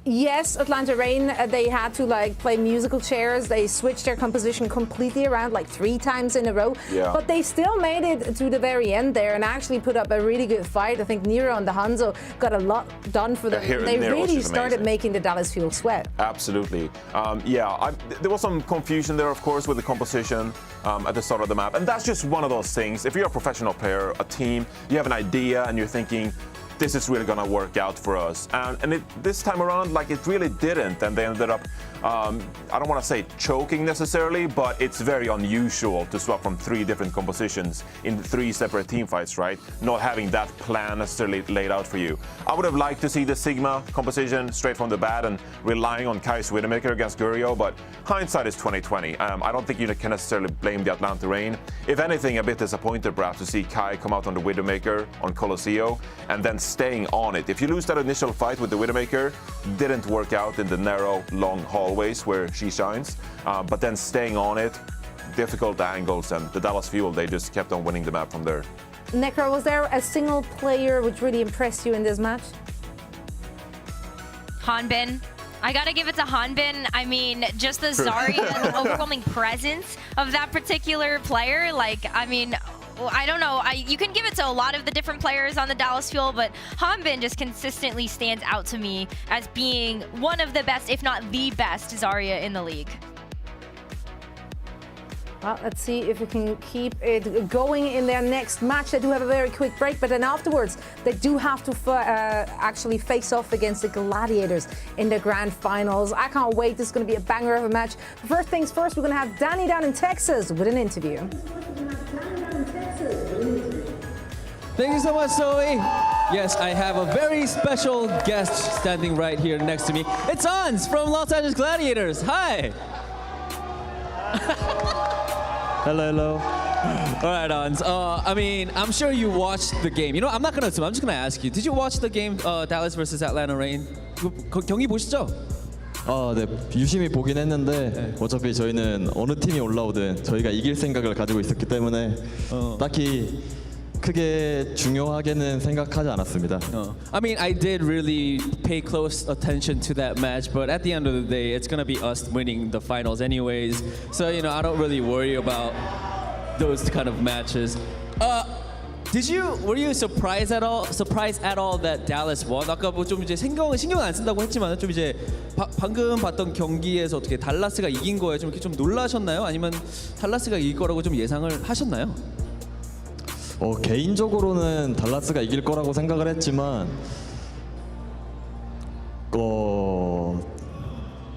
Yes, Atlanta Reign, they had to play musical chairs. They switched their composition completely around 3 times in a row. Yeah. But they still made it to the very end there and actually put up a really good fight. I think Nero and the Hangzhou got a lot done for them. They really started making the Dallas Fuel sweat. Absolutely. There was some confusion there, of course, with the composition at the start of the map. And that's just one of those things. If you're a professional player, a team, you have an idea and you're thinking, this is really going to work out for us. And this time around, it really didn't. And they ended up, I don't want to say choking necessarily, but it's very unusual to swap from 3 different compositions in 3 separate team fights, right? Not having that plan necessarily laid out for you. I would have liked to see the Sigma composition straight from the bat and relying on Kai's Widowmaker against Gurio, but hindsight is 2020. I don't think you can necessarily blame the Atlanta Reign. If anything, a bit disappointed perhaps to see Kai come out on the Widowmaker on Coloseo and then staying on it. If you lose that initial fight with the Widowmaker, didn't work out in the narrow, long hallways where she shines, but then staying on it, difficult angles, and the Dallas Fuel, they just kept on winning the map from there. Necro, was there a single player which really impressed you in this match? Hanbin. I gotta give it to Hanbin. I mean, just the Zarya and the overwhelming presence of that particular player. I don't know. You can give it to a lot of the different players on the Dallas Fuel, but Hanbin just consistently stands out to me as being one of the best, if not the best, Zarya in the league. Well, let's see if we can keep it going in their next match. They do have a very quick break, but then afterwards, they do have to actually face off against the Gladiators in the grand finals. I can't wait. This is going to be a banger of a match. But first things first, we're going to have Danny down in Texas with an interview. Thank you so much, Zoe. Yes, I have a very special guest standing right here next to me. It's Ans from Los Angeles Gladiators. Hi. Hello. All right, Ans. I mean, I'm sure you watched the game. You know, I'm not gonna assume. I'm just gonna ask you. Did you watch the game, Dallas versus Atlanta Reign? 경기 보시죠? 네, 유심히 보긴 했는데 어차피 저희는 어느 팀이 올라오든 저희가 이길 생각을 가지고 있었기 때문에 딱히 크게 중요하게는 생각하지 않았습니다. I mean, I did really pay close attention to that match, but at the end of the day, it's gonna be us winning the finals anyways. So, you know, I don't really worry about those kind of matches. Were you surprised at all that Dallas won? 아까 뭐 좀 이제 신경 안 쓴다고 했지만 좀 이제 방금 봤던 경기에서 어떻게 달라스가 이긴 거에 좀 이렇게 좀 놀라셨나요? 아니면 달라스가 이길 거라고 좀 예상을 하셨나요? 개인적으로는 달라스가 이길 거라고 생각을 했지만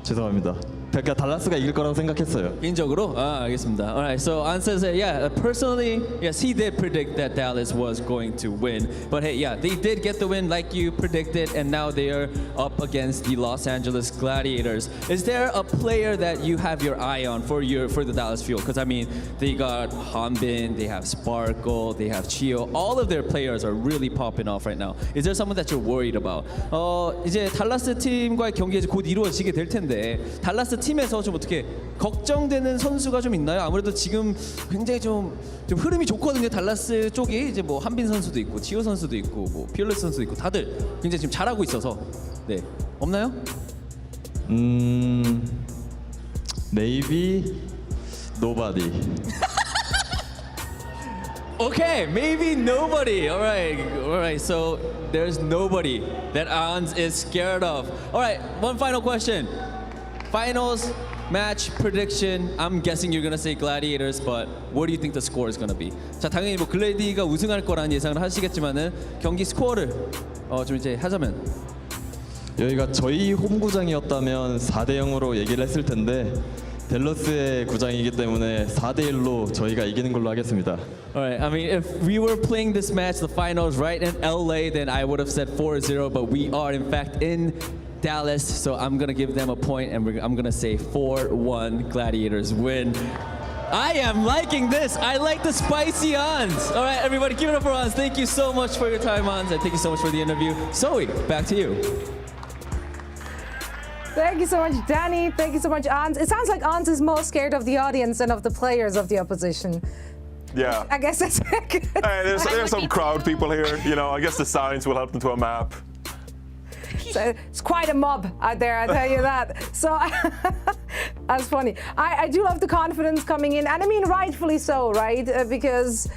죄송합니다. 그러니까 달라스가 이길 거라고 생각했어요. 개인적으로? 알겠습니다. Alright, so An says that, yeah, personally, yes, he did predict that Dallas was going to win. But hey, yeah, they did get the win like you predicted, and now they are up against the Los Angeles Gladiators. Is there a player that you have your eye on for the Dallas Fuel? Because I mean, they got Hanbin, they have Sparkle, they have Chio. All of their players are really popping off right now. Is there someone that you're worried about? 이제 달라스 팀과의 경기가 곧 이루어지게 될 텐데 달라스 팀에서 좀 어떻게 걱정되는 선수가 좀 있나요? 아무래도 지금 굉장히 좀 흐름이 좋거든요. 달라스 쪽이 이제 뭐 한빈 선수도 있고 치오 선수도 있고 뭐 피어레스 선수도 있고 다들 굉장히 지금 잘하고 있어서 네 없나요? Maybe nobody. Okay, maybe nobody. All right. So there's nobody that Ans is scared of. All right, one final question. Finals match prediction. I'm guessing you're gonna say Gladiators, but what do you think the score is gonna be? 자, 당연히 뭐 글래디가 우승할 거라는 예상을 하시겠지만은 경기 스코어를 좀 이제 하자면 여기가 저희 홈구장이었다면 4대 0으로 얘기를 했을 텐데 댈러스의 구장이기 때문에 4대 1로 저희가 이기는 걸로 하겠습니다. Alright, I mean, if we were playing this match, the finals, right in LA, then I would have said 4-0, but we are in fact in Dallas, so I'm gonna give them a point, and I'm gonna say 4-1 Gladiators win. I am liking this. I like the spicy Ans. All right, everybody, give it up for Ans. Thank you so much for your time, Ans, and thank you so much for the interview. Zoe, back to you. Thank you so much, Danny. Thank you so much, Ans. It sounds like Ans is more scared of the audience than of the players of the opposition. Yeah. I guess that's good. Hey, there's some crowd people here. You know, I guess the signs will help them to a map. So it's quite a mob out there, I tell you that. So that's funny. I do love the confidence coming in, and I mean rightfully so, right? Because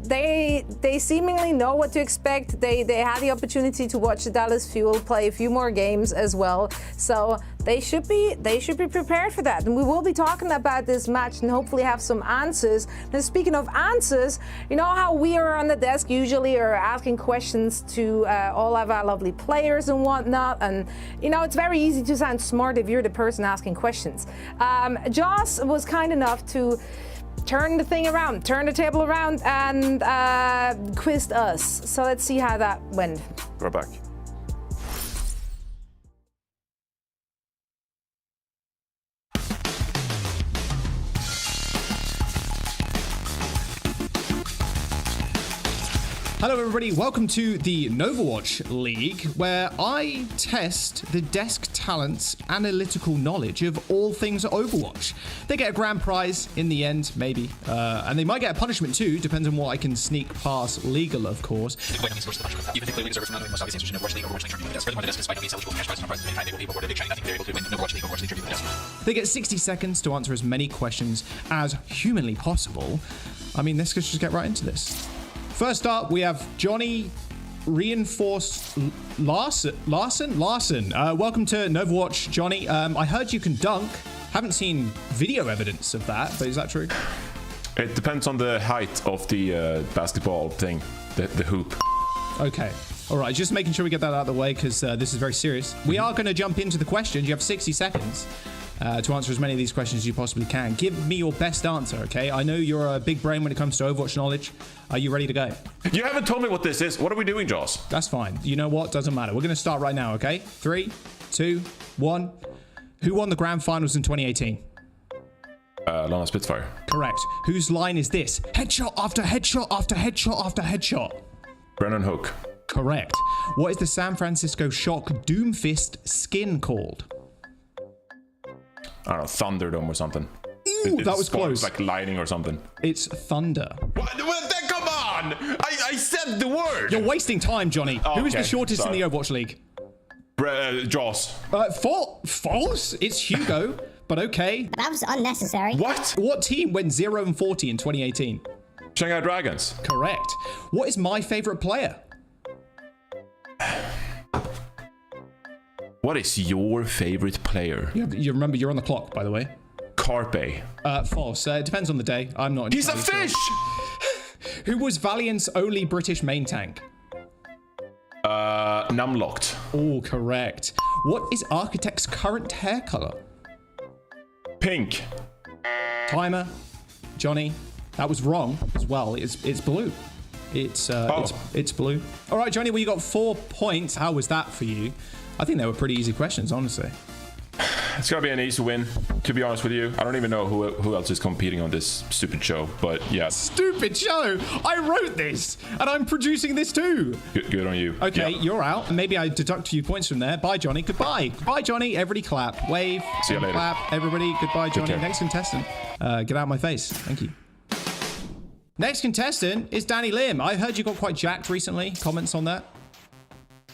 they seemingly know what to expect. They had the opportunity to watch the Dallas Fuel play a few more games as well, so they should be prepared for that. And we will be talking about this match and hopefully have some answers. And speaking of answers, you know how we are on the desk usually are asking questions to all of our lovely players and whatnot, and you know it's very easy to sound smart if you're the person asking questions. Joss was kind enough to turn the table around and quizzed us. So let's see how that went. We're back. Hello everybody, welcome to the Overwatch League, where I test the desk talent's analytical knowledge of all things Overwatch. They get a grand prize in the end, maybe, and they might get a punishment too, depends on what I can sneak past legal, of course. They get 60 seconds to answer as many questions as humanly possible. I mean, let's just get right into this. First up, we have Johnny Reinforce Larson. Welcome to Overwatch, Johnny. I heard you can dunk. Haven't seen video evidence of that, but is that true? It depends on the height of the basketball thing, the hoop. Okay. All right, just making sure we get that out of the way because this is very serious. We are going to jump into the questions. You have 60 seconds to answer as many of these questions as you possibly can. Give me your best answer, okay? I know you're a big brain when it comes to Overwatch knowledge. Are you ready to go? You haven't told me what this is. What are we doing, Joss? That's fine. You know what? Doesn't matter. We're going to start right now, okay? 3, 2, 1. Who won the grand finals in 2018? Lana Spitfire. Correct. Whose line is this? Headshot after headshot after headshot after headshot. Brennan Hook. Correct. What is the San Francisco Shock Doomfist skin called? I don't know, Thunderdome or something. Ooh, that was close. Like lightning or something. It's Thunder. What? Well, then come on! I said the word! You're wasting time, Johnny. Oh, Who is the okay. shortest Sorry. in the Overwatch League? Joss. False? It's Hugo, but okay. That was unnecessary. What? What team went 0-40 in 2018? Shanghai Dragons. Correct. What is my favorite player? What is your favorite player? You remember you're on the clock, by the way. Carpe. False. It depends on the day. I'm not. He's a fish! Sure. Who was Valiant's only British main tank? Numlocked. Oh, correct. What is Architect's current hair color? Pink. Timer. Johnny. That was wrong as well. It's blue. It's blue. All right, Johnny. Well, you got 4 points. How was that for you? I think they were pretty easy questions, honestly. It's gonna be an easy win, to be honest with you. I don't even know who else is competing on this stupid show, but yeah. Stupid show! I wrote this, and I'm producing this too. Good on you. Okay, yeah. You're out. Maybe I deduct a few points from there. Bye, Johnny. Goodbye. Bye, Johnny. Everybody clap. Wave. See you later. Clap. Everybody. Goodbye, Johnny. Next contestant. Get out of my face. Thank you. Next contestant is Danny Lim. I heard you got quite jacked recently. Comments on that?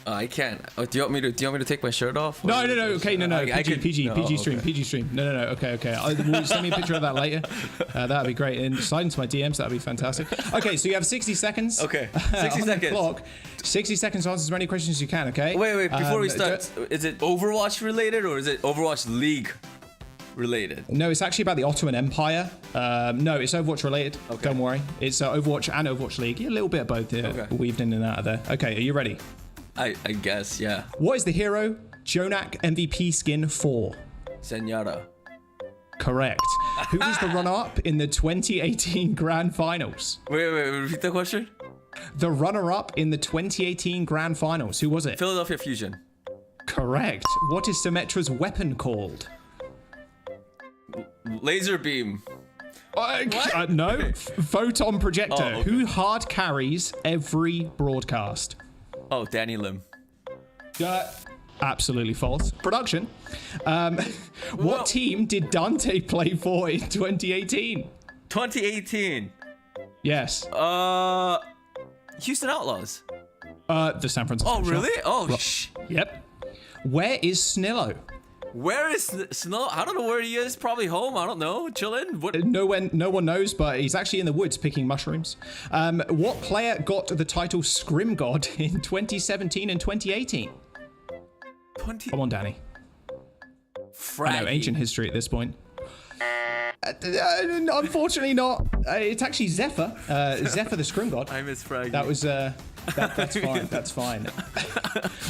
I can't. Oh, do you want me to take my shirt off? No. Okay, no. PG stream. Okay. PG stream. No. Okay. Will send me a picture of that later. That'd be great. And slide into my DMs. That'd be fantastic. Okay, so you have 60 seconds. Okay, 60 seconds. Clock. 60 seconds to answer as many questions as you can. Okay. Wait. Before we start, is it Overwatch related or is it Overwatch League related? No, it's actually about the Ottoman Empire. No, it's Overwatch related. Okay. Don't worry. It's Overwatch and Overwatch League. A little bit of both here, weaved in and out of there. Okay, are you ready? I guess, yeah. What is the hero Jonak MVP skin for? Senora. Correct. Who was the runner-up in the 2018 Grand Finals? Wait, repeat the question? The runner-up in the 2018 Grand Finals. Who was it? Philadelphia Fusion. Correct. What is Symmetra's weapon called? Laser beam. No. Photon projector. Oh, okay. Who hard carries every broadcast? Oh, Danny Lim. Absolutely false. Production. What team did Dante play for in 2018? 2018. Yes. Houston Outlaws. The San Francisco. Oh, really? Oh, Yep. Where is Snillo? Where is Snow? I don't know where he is. Probably home. I don't know. Chilling. What? No one knows, but he's actually in the woods picking mushrooms. What player got the title Scrim God in 2017 and 2018? Come on, Danny. I know, ancient history at this point. Unfortunately not. It's actually Zephyr. Zephyr the Scrim God. I miss Fraggy. That was... that's fine. That's fine.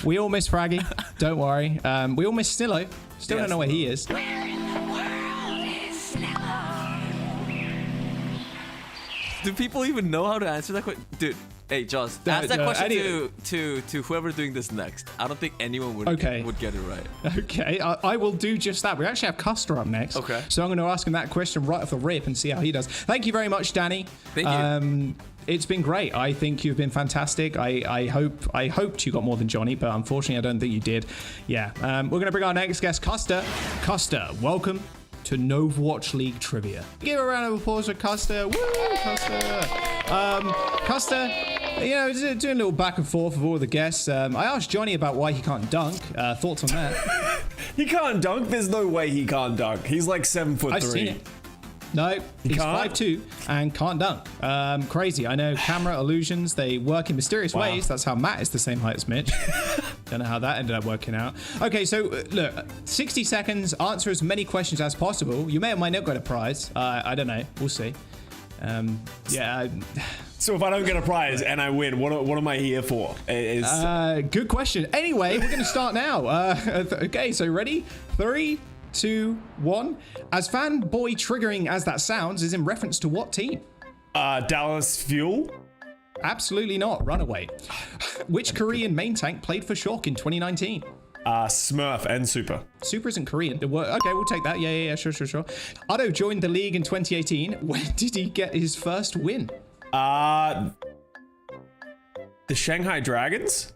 We all miss Fraggy. Don't worry. We all miss Snillo. Still don't know where he is. Where in the world is Snillo? Do people even know how to answer that question? Dude, hey, Joss, ask that question to whoever's doing this next. I don't think anyone would get it right. Okay, I will do just that. We actually have Custer up next. Okay. So I'm going to ask him that question right off the rip and see how he does. Thank you very much, Danny. Thank you. It's been great. I think you've been fantastic. I hoped you got more than Johnny, but unfortunately I don't think you did. Yeah. We're going to bring our next guest, Custer. Custer, welcome to Overwatch League Trivia. Give a round of applause for Custer. Woo, Custer. Custer, you know, doing a little back and forth with all the guests. I asked Johnny about why he can't dunk. Thoughts on that? He can't dunk. There's no way he can't dunk. He's like 7'3". I've seen it. No, he's 5'2" and can't dunk. Crazy. I know camera illusions, they work in mysterious ways. That's how Matt is the same height as Mitch. Don't know how that ended up working out. Okay, so look, 60 seconds, answer as many questions as possible. You may or may not get a prize. I don't know. We'll see. So if I don't get a prize and I win, what am I here for? Good question. Anyway, we're going to start now. Okay, so ready? 3, 2, 1. As fanboy triggering as that sounds, is in reference to what team? Dallas Fuel? Absolutely not. Runaway. Which Korean main tank played for Shock in 2019? Smurf and Super. Super isn't Korean. Okay, we'll take that. Yeah, sure. Otto joined the league in 2018. When did he get his first win? The Shanghai Dragons?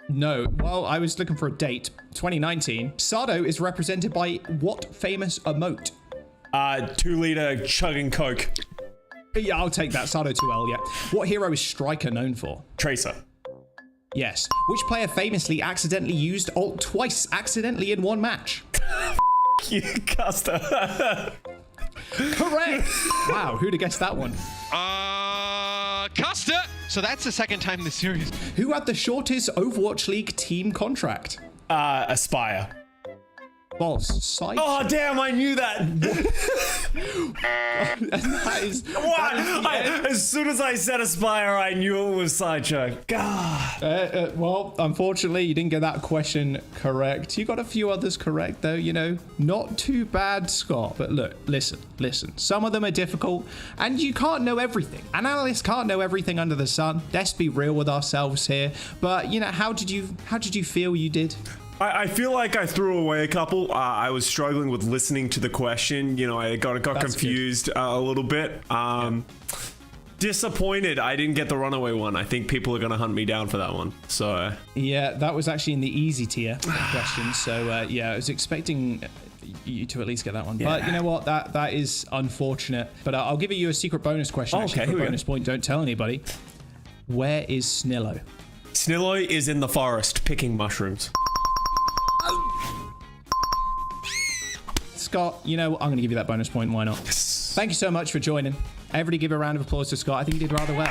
No. Well, I was looking for a date. 2019. Sado is represented by what famous emote? 2-liter chugging Coke. Yeah, I'll take that. Sado 2L, yeah. What hero is Striker known for? Tracer. Yes. Which player famously accidentally used ult twice accidentally in one match? You, Custer. Correct. Wow, who'd have guessed that one? Custer. So that's the second time this series. Who had the shortest Overwatch League team contract? Aspire. False. Side. Oh damn! I knew that. That is what? As soon as I said Aspire, I knew it was Sideshow. God. Well, unfortunately, you didn't get that question correct. You got a few others correct, though. You know, not too bad, Scott. But look, listen. Some of them are difficult, and you can't know everything. An analyst can't know everything under the sun. Let's be real with ourselves here. But you know, how did you feel you did? I feel like I threw away a couple. I was struggling with listening to the question. You know, I got confused a little bit. Disappointed I didn't get the runaway one. I think people are going to hunt me down for that one. So yeah, that was actually in the easy tier question. So yeah, I was expecting you to at least get that one. Yeah. But you know what? That is unfortunate. But I'll give you a secret bonus question. Oh, okay, secret bonus point. Don't tell anybody. Where is Snillo? Snillo is in the forest picking mushrooms. Scott, you know what? I'm going to give you that bonus point. Why not? Yes. Thank you so much for joining. Everybody give a round of applause to Scott. I think he did rather well.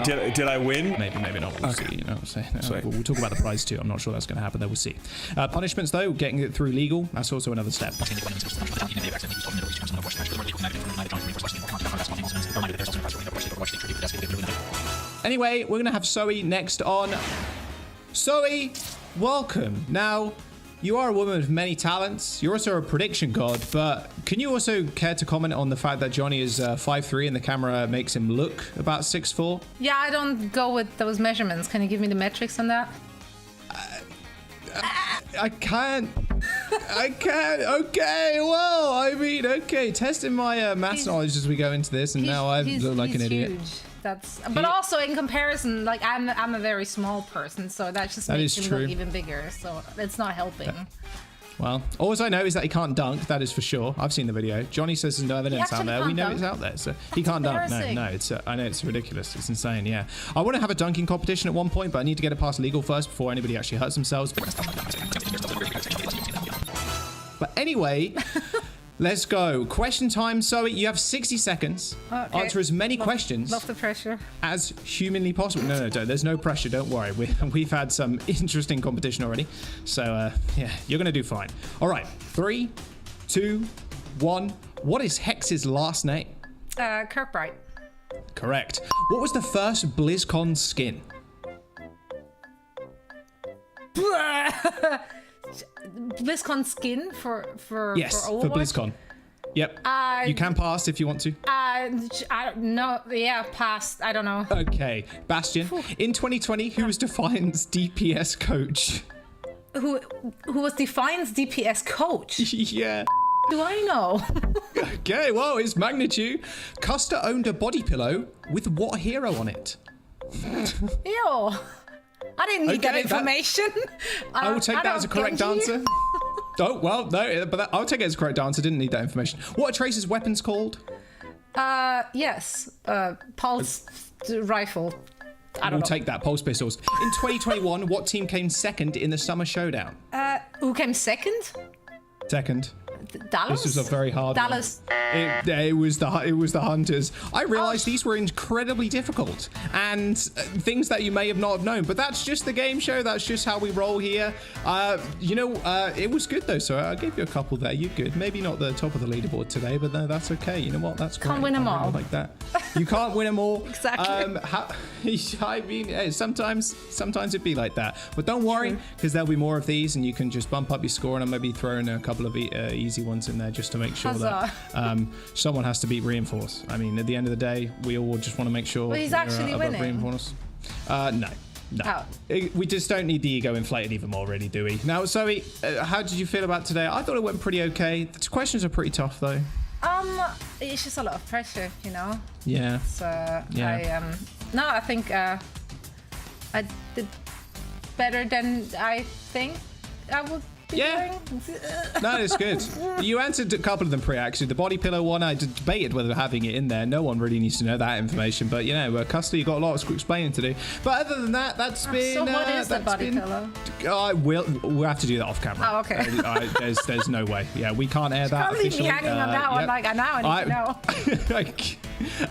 Did I win? Maybe not. We'll see. You know what I'm saying? We'll talk about the prize too. I'm not sure that's going to happen, though. We'll see. Punishments, though, getting it through legal. That's also another step. Anyway, we're going to have Zoe next on. Zoe, welcome. Now, you are a woman of many talents. You're also a prediction god, but can you also care to comment on the fact that Johnny is 5'3" and the camera makes him look about 6'4"? Yeah, I don't go with those measurements. Can you give me the metrics on that? I can't. Okay, well, I mean, okay. Testing my maths knowledge as we go into this, and now I look like an idiot. Huge. But also in comparison, like I'm a very small person, so that just makes him look even bigger. So it's not helping. Well, all I know is that he can't dunk. That is for sure. I've seen the video. Johnny says there's no evidence out there. We know it's out there, so he can't dunk. No, it's. I know it's ridiculous. It's insane. Yeah, I want to have a dunking competition at one point, but I need to get it past legal first before anybody actually hurts themselves. But anyway. Let's go. Question time. Zoe, you have 60 seconds. Okay. Answer as many questions. Love the pressure. As humanly possible. No, there's no pressure. Don't worry. We've had some interesting competition already. So, yeah, you're going to do fine. All right. 3, 2, 1. What is Hex's last name? Kirkbride. Correct. What was the first BlizzCon skin? BlizzCon skin for yes, for Overwatch? For BlizzCon. Yep. You can pass if you want to. I don't know. Yeah, pass. I don't know. Okay, Bastion. In 2020, who was Defiant's DPS coach? Who was Defiant's DPS coach? Yeah. Do I know? Okay, well, it's Magnitude. Custer owned a body pillow with what hero on it? Ew. I didn't need that information. I will take that as a correct answer. Oh, well, no, but I'll take it as a correct answer. Didn't need that information. What are Tracer's weapons called? Yes. Pulse rifle. I don't know. We'll take that. Pulse pistols. In 2021, what team came second in the Summer Showdown? Who came second? Second. Dallas? This was a very hard Dallas. one. It was the Hunters. I realized these were incredibly difficult and things that you may have not have known, but that's just the game show. That's just how we roll here. It was good though, so I gave you a couple there. You're good. Maybe not the top of the leaderboard today, but no, that's okay. You know what? That's great. Can't win them all. Like that. You can't win them all. Exactly. I mean, sometimes it'd be like that, but don't worry, because there'll be more of these, and you can just bump up your score, and I'll maybe throw in a couple of easy ones in there just to make sure that someone has to beat Reinforce. I mean, at the end of the day, we all just want to make sure. Well, he's actually winning. Reinforce. No. Oh. We just don't need the ego inflated even more, really, do we? Now, Zoe, how did you feel about today? I thought it went pretty okay. The questions are pretty tough, though. It's just a lot of pressure, you know. Yeah. So Yeah. I think I did better than I think I would be doing. No, it's good. You answered a couple of them actually. The body pillow one, I debated whether having it in there. No one really needs to know that information, but you know, Custer, you got a lot of explaining to do. But other than that, that's been. So what is the body pillow? We'll have to do that off camera. Oh, okay. There's no way. Yeah, we can't air that. Can't leave me hanging on that one. Like now I need to know.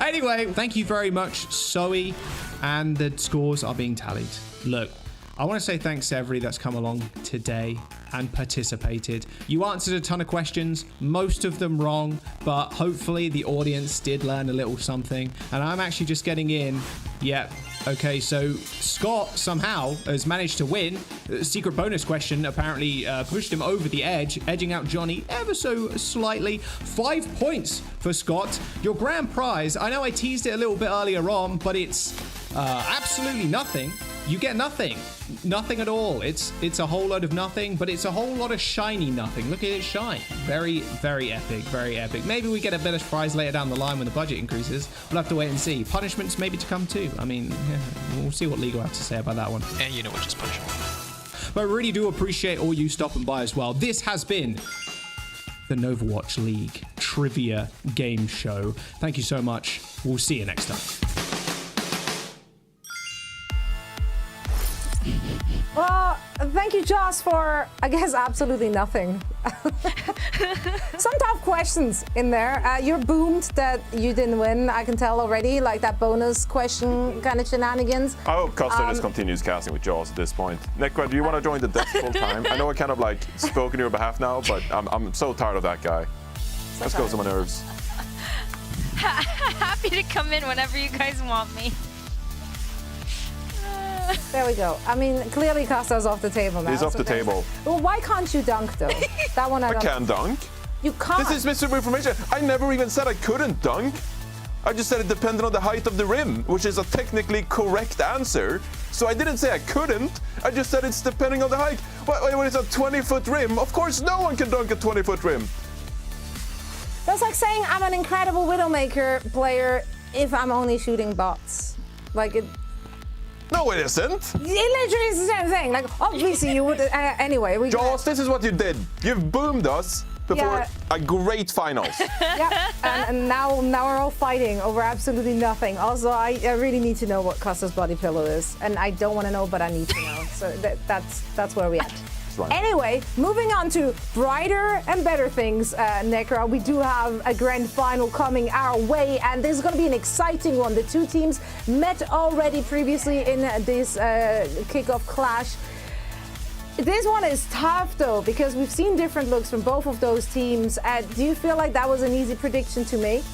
Anyway, thank you very much, Zoe, and the scores are being tallied. Look, I want to say thanks to everybody that's come along today and participated. You answered a ton of questions, most of them wrong, but hopefully the audience did learn a little something. And I'm actually just getting in. Yep. Okay, so Scott somehow has managed to win. The secret bonus question apparently pushed him over the edge, edging out Johnny ever so slightly. 5 points for Scott. Your grand prize, I know I teased it a little bit earlier on, but it's absolutely nothing. You get nothing. Nothing at all. It's a whole load of nothing, but it's a whole lot of shiny nothing. Look at it shine. Very, very epic. Very epic. Maybe we get a better prize later down the line when the budget increases. We'll have to wait and see. Punishments maybe to come too. I mean, yeah, we'll see what League will have to say about that one. And you know what, just punishment. But I really do appreciate all you stopping by as well. This has been the Overwatch League Trivia Game Show. Thank you so much. We'll see you next time. Well, thank you, Joss, for, I guess, absolutely nothing. Some tough questions in there. You're boomed that you didn't win, I can tell already, like that bonus question kind of shenanigans. I hope Custer just continues casting with Jaws at this point. Nekra, do you want to join the desk full time? I know I kind of like spoke on your behalf now, but I'm so tired of that guy. Let's go to my nerves. Happy to come in whenever you guys want me. There we go. I mean, clearly Costa's off the table now. He's off the table. Well, why can't you dunk, though? That one I can't dunk. You can't. This is misinformation. I never even said I couldn't dunk. I just said it depended on the height of the rim, which is a technically correct answer. So I didn't say I couldn't. I just said it's depending on the height. When it's a 20-foot rim, of course no one can dunk a 20-foot rim. That's like saying I'm an incredible Widowmaker player if I'm only shooting bots. Like it. No, it isn't. It literally is the same thing. Like, obviously, you would. Anyway, Jaws, this is what you did. You've boomed us before a great finals. Yeah, and now we're all fighting over absolutely nothing. Also, I really need to know what Costa's body pillow is, and I don't want to know, but I need to know. So that's where we at. Right. Anyway, moving on to brighter and better things, Nekra. We do have a grand final coming our way, and this is going to be an exciting one. The two teams met already previously in this kickoff clash. This one is tough, though, because we've seen different looks from both of those teams. Do you feel like that was an easy prediction to make?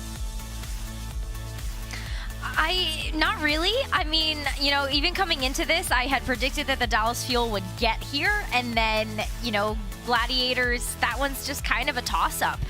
Not really. I mean, you know, even coming into this, I had predicted that the Dallas Fuel would get here, and then, you know, Gladiators, that one's just kind of a toss-up.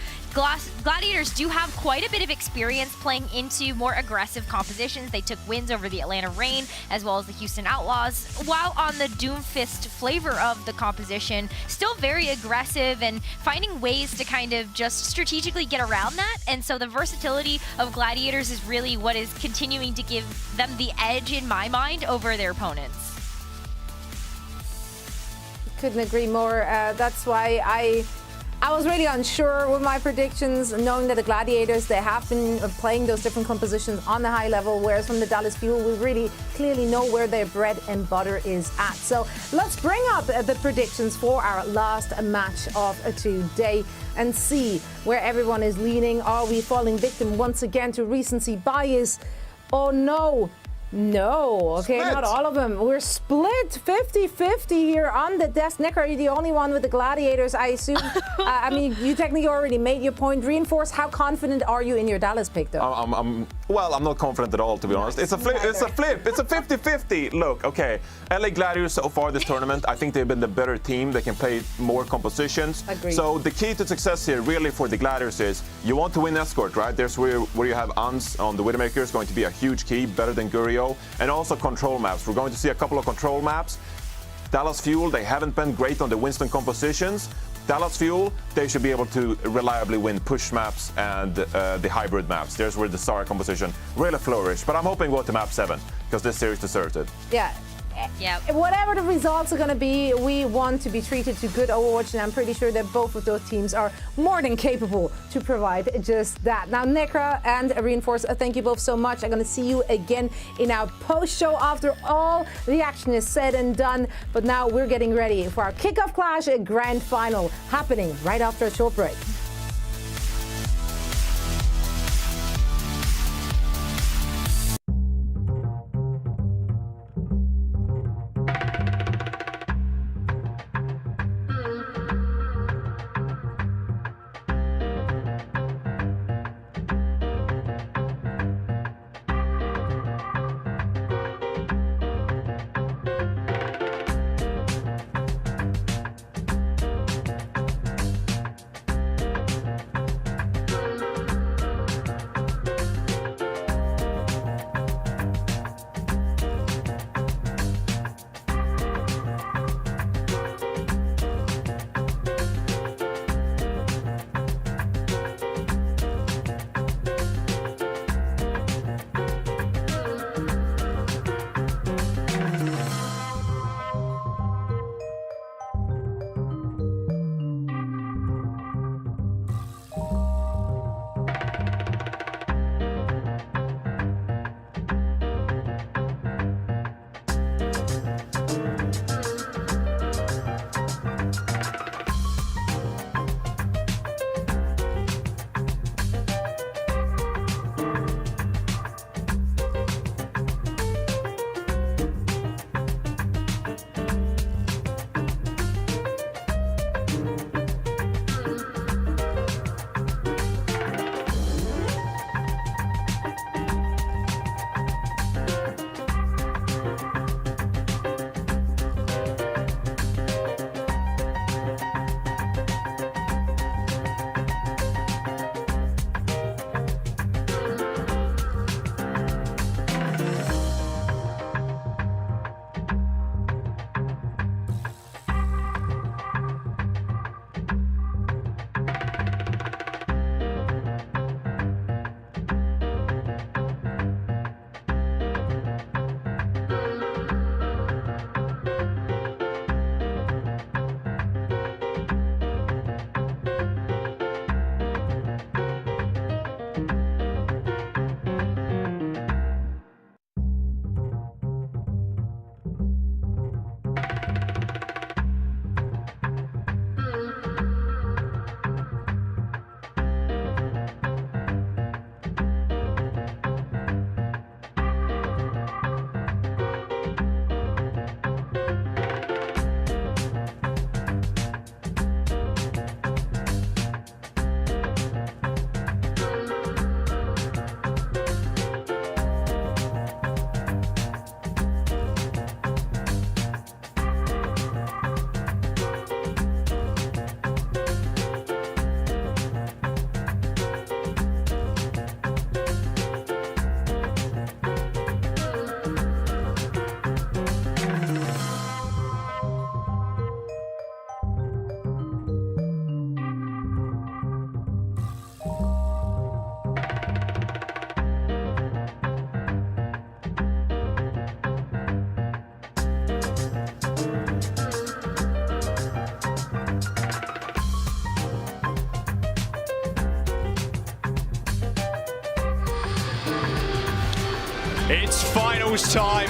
Gladiators do have quite a bit of experience playing into more aggressive compositions. They took wins over the Atlanta Reign as well as the Houston Outlaws, while on the Doomfist flavor of the composition, still very aggressive and finding ways to kind of just strategically get around that. And so the versatility of Gladiators is really what is continuing to give them the edge in my mind over their opponents. Couldn't agree more. That's why I was really unsure with my predictions, knowing that the Gladiators, they have been playing those different compositions on the high level, whereas from the Dallas Fuel, we really clearly know where their bread and butter is at. So let's bring up the predictions for our last match of today and see where everyone is leaning. Are we falling victim once again to recency bias? Oh no. No, okay, Split. Not all of them. We're split 50-50 here on the desk. Nick, are you the only one with the Gladiators, I assume? I mean, you technically already made your point. Reinforce, how confident are you in your Dallas pick, though? I'm not confident at all, to be honest. It's a flip. It's a 50-50. Look, okay, LA Gladiators so far this tournament, I think they've been the better team. They can play more compositions. Agreed. So the key to success here, really, for the Gladiators is you want to win Escort, right? There's where you have Ans on the Widowmaker is going to be a huge key, better than Gurio. And also control maps. We're going to see a couple of control maps. Dallas Fuel, they haven't been great on the Winston compositions. Dallas Fuel, they should be able to reliably win push maps and the hybrid maps. There's where the Zara composition really flourished. But I'm hoping we'll go to map 7 because this series deserves it. Yeah. Whatever the results are going to be, we want to be treated to good Overwatch, and I'm pretty sure that both of those teams are more than capable to provide just that. Now, Necra and Reinforce, thank you both so much. I'm going to see you again in our post-show after all the action is said and done. But now we're getting ready for our Kickoff Clash Grand Final happening right after a short break. It's finals time.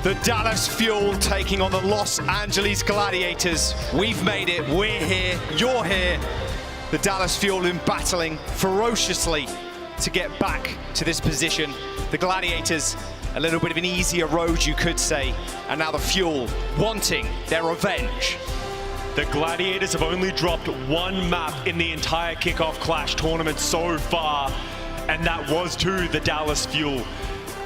The Dallas Fuel taking on the Los Angeles Gladiators. We've made it, we're here, you're here. The Dallas Fuel in battling ferociously to get back to this position. The Gladiators, a little bit of an easier road, you could say, and now the Fuel wanting their revenge. The Gladiators have only dropped one map in the entire Kickoff Clash tournament so far, and that was to the Dallas Fuel.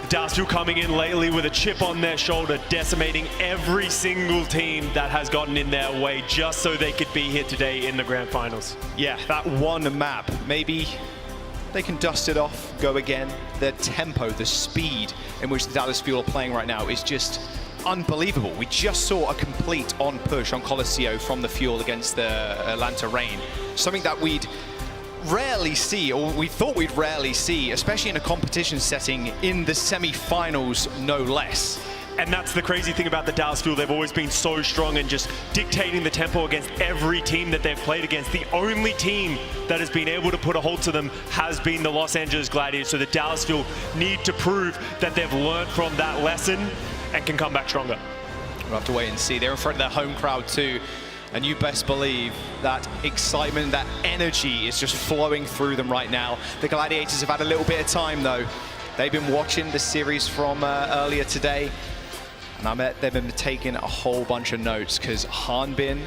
The Dallas Fuel coming in lately with a chip on their shoulder, decimating every single team that has gotten in their way just so they could be here today in the grand finals. Yeah, that one map, maybe they can dust it off, go again. The tempo, the speed in which the Dallas Fuel are playing right now is just unbelievable. We just saw a complete on push on Colosseo from the Fuel against the Atlanta Reign. Something that we'd rarely see, or we thought we'd rarely see, especially in a competition setting in the semi-finals, no less. And that's the crazy thing about the Dallas Fuel. They've always been so strong and just dictating the tempo against every team that they've played against. The only team that has been able to put a hold to them has been the Los Angeles Gladiators. So the Dallas Fuel need to prove that they've learned from that lesson and can come back stronger. We'll have to wait and see. They're in front of their home crowd too. And you best believe that excitement, that energy is just flowing through them right now. The Gladiators have had a little bit of time though. They've been watching the series from earlier today. And I bet they've been taking a whole bunch of notes because Hanbin,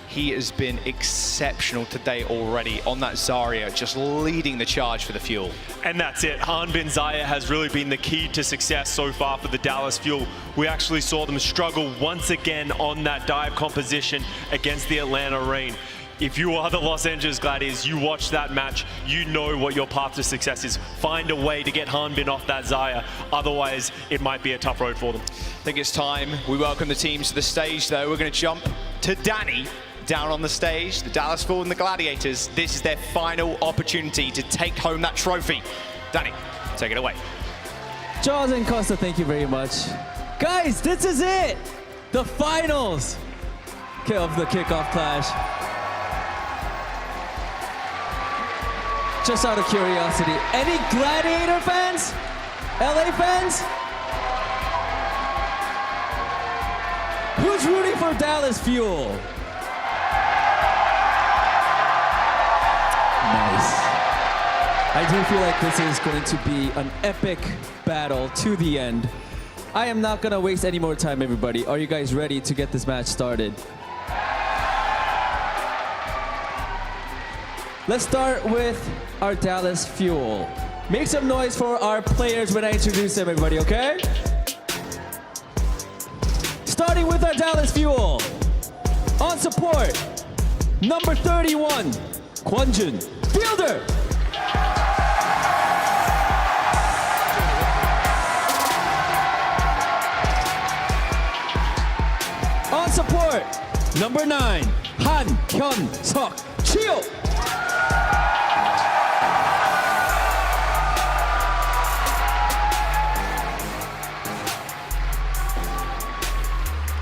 he has been exceptional today already on that Zarya, just leading the charge for the Fuel. And that's it. Hanbin Zarya has really been the key to success so far for the Dallas Fuel. We actually saw them struggle once again on that dive composition against the Atlanta Reign. If you are the Los Angeles Gladiators, you watch that match, you know what your path to success is. Find a way to get Hanbin off that Zarya, otherwise it might be a tough road for them. I think it's time we welcome the teams to the stage though. We're going to jump to Danny down on the stage. The Dallas Fuel and the Gladiators, this is their final opportunity to take home that trophy. Danny, take it away. Jaws and Costa, thank you very much. Guys, this is it! The finals of the Kickoff Clash. Just out of curiosity, any Gladiator fans? LA fans? Who's rooting for Dallas Fuel? Nice. I do feel like this is going to be an epic battle to the end. I am not gonna waste any more time, everybody. Are you guys ready to get this match started? Let's start with our Dallas Fuel. Make some noise for our players when I introduce them, everybody, okay? Starting with our Dallas Fuel. On support, number 31, Kwonjun, fielder. On support, number 9, Han Hyun-seok, Chio.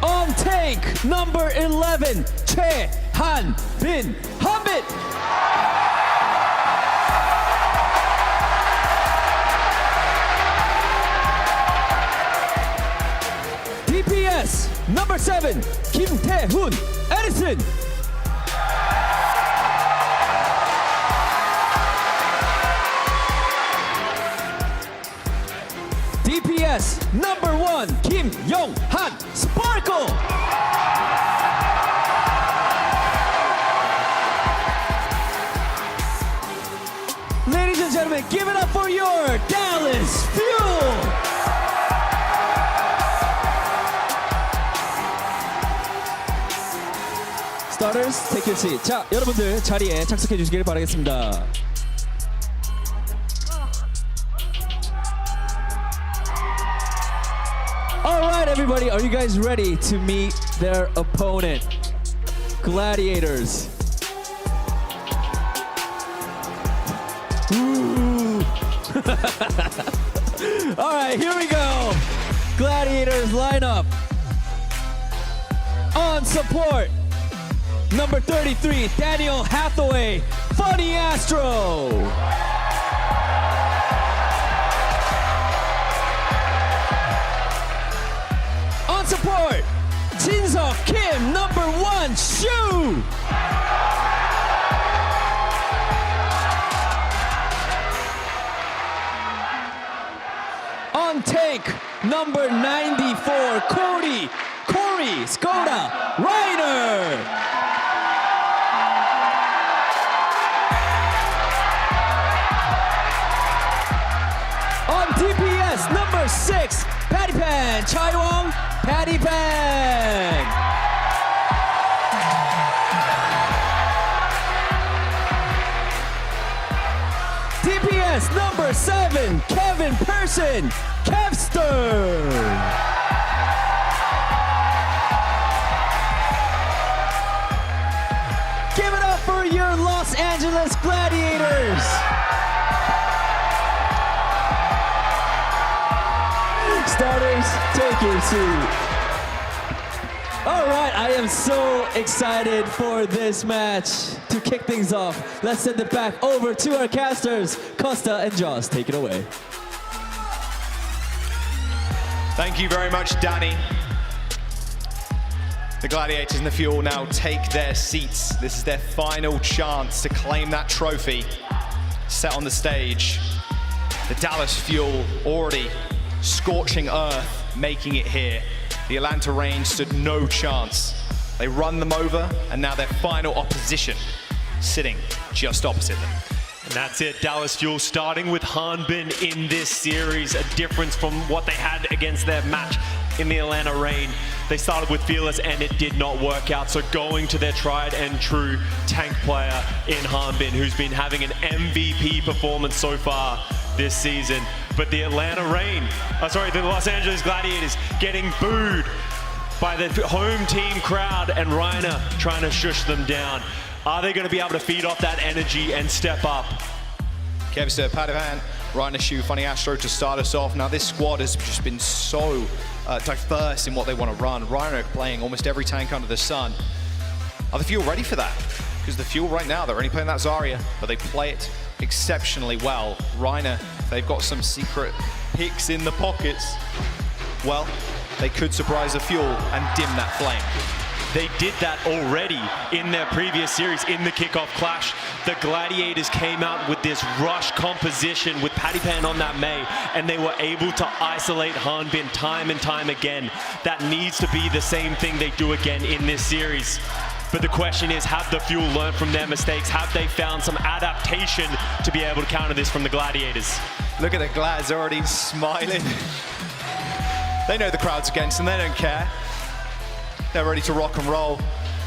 On tank, number 11, Choi Han-bin, Hanbin. DPS, number 7, Kim Tae-hoon, Edison. DPS, number 1, Kim Yong-han, Sparkle. Ladies and gentlemen, give it up for your Dallas Fuel. Starters, take your seat. 자, 여러분들 자리에 착석해 주시길 바라겠습니다. All right, everybody, are you guys ready to meet their opponent? Gladiators. Ooh. All right, here we go. Gladiators lineup. On support, number 33, Daniel Hathaway, Funny Astro. number 94, Corey Skoda Reiner. On DPS, number 6, Patty Pan, Chaiwong, Patty Pan. DPS, number 7, Kevin Person, Kevster. Give it up for your Los Angeles Gladiators. Starters, take your seat. All right, I am so excited for this match. To kick things off, let's send it back over to our casters, Costa and Joss. Take it away. Thank you very much, Danny. The Gladiators and the Fuel now take their seats. This is their final chance to claim that trophy set on the stage. The Dallas Fuel already scorching earth, making it here. The Atlanta Reign stood no chance. They run them over, and now their final opposition sitting just opposite them. And that's it, Dallas Fuel starting with Hanbin in this series, a difference from what they had against their match in the Atlanta Reign. They started with Fearless and it did not work out, so going to their tried and true tank player in Hanbin, who's been having an MVP performance so far this season. But the Atlanta Reign, the Los Angeles Gladiators getting booed by the home team crowd and Reiner trying to shush them down. Are they going to be able to feed off that energy and step up? Kevster, Padavan, Reiner, Shu, Funny Astro to start us off. Now this squad has just been so diverse in what they want to run. Reiner playing almost every tank under the sun. Are the Fuel ready for that? Because the Fuel right now, they're only playing that Zarya, but they play it exceptionally well. Reiner, they've got some secret picks in the pockets. Well, they could surprise the Fuel and dim that flame. They did that already in their previous series in the Kickoff Clash. The Gladiators came out with this rush composition with Patty Pan on that Mei, and they were able to isolate Hanbin time and time again. That needs to be the same thing they do again in this series. But the question is, have the Fuel learned from their mistakes? Have they found some adaptation to be able to counter this from the Gladiators? Look at the Glads already smiling. They know the crowd's against them, they don't care. They're ready to rock and roll.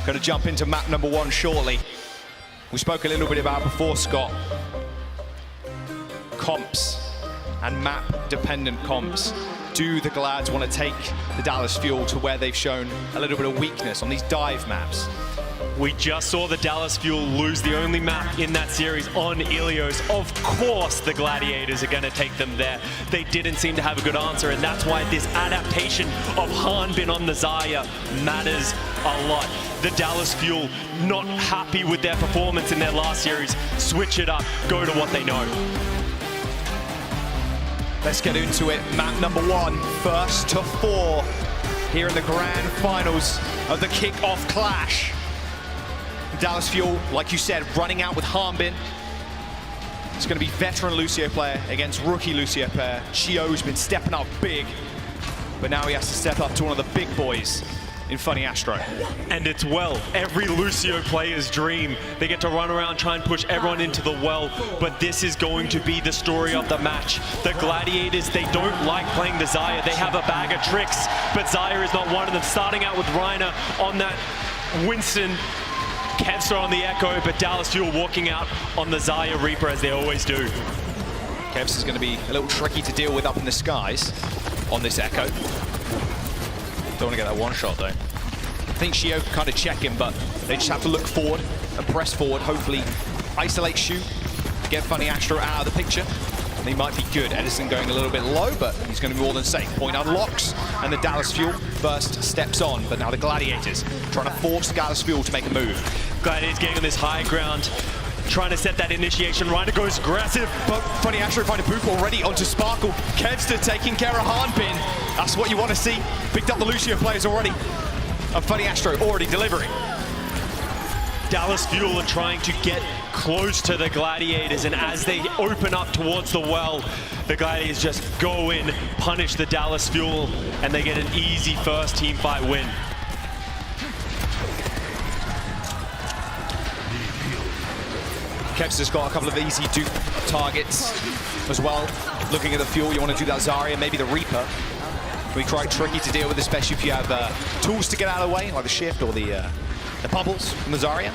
Going to jump into map number 1 shortly. We spoke a little bit about before, Scott. Comps and map-dependent comps. Do the Glads want to take the Dallas Fuel to where they've shown a little bit of weakness on these dive maps? We just saw the Dallas Fuel lose the only map in that series on Ilios. Of course the Gladiators are going to take them there. They didn't seem to have a good answer, and that's why this adaptation of Hanbin on the Zarya matters a lot. The Dallas Fuel not happy with their performance in their last series. Switch it up, go to what they know. Let's get into it. Map number 1, first to 4, here in the grand finals of the Kickoff Clash. Dallas Fuel, like you said, running out with Hanbin. It's going to be veteran Lucio player against rookie Lucio player. Chio's been stepping up big, but now he has to step up to one of the big boys in Funny Astro. And it's every Lucio player's dream. They get to run around, try and push everyone into the well, but this is going to be the story of the match. The Gladiators, they don't like playing the Zarya. They have a bag of tricks, but Zarya is not one of them. Starting out with Reiner on that Winston, Kevster on the Echo, but Dallas Fuel walking out on the Zarya Reaper as they always do. Kevster's going to be a little tricky to deal with up in the skies on this Echo. Don't want to get that one shot though. I think Shio can kind of check him, but they just have to look forward and press forward, hopefully isolate Shu, get Funny Astro out of the picture, and he might be good. Edison going a little bit low, but he's going to be more than safe. Point unlocks, and the Dallas Fuel first steps on, but now the Gladiators trying to force the Dallas Fuel to make a move. Gladiators getting on this high ground, trying to set that initiation. Reiner goes aggressive. But Funny Astro find a poop already onto Sparkle. Kevster taking care of Hanbin. That's what you want to see. Picked up the Lucio players already. And Funny Astro already delivering. Dallas Fuel are trying to get close to the Gladiators, and as they open up towards the well, the Gladiators just go in, punish the Dallas Fuel, and they get an easy first team fight win. Kev's just got a couple of easy dupe targets as well. Looking at the Fuel, you want to do that Zarya, maybe the Reaper. We quite tricky to deal with, especially if you have tools to get out of the way, like the shift or the bubbles from the Zarya.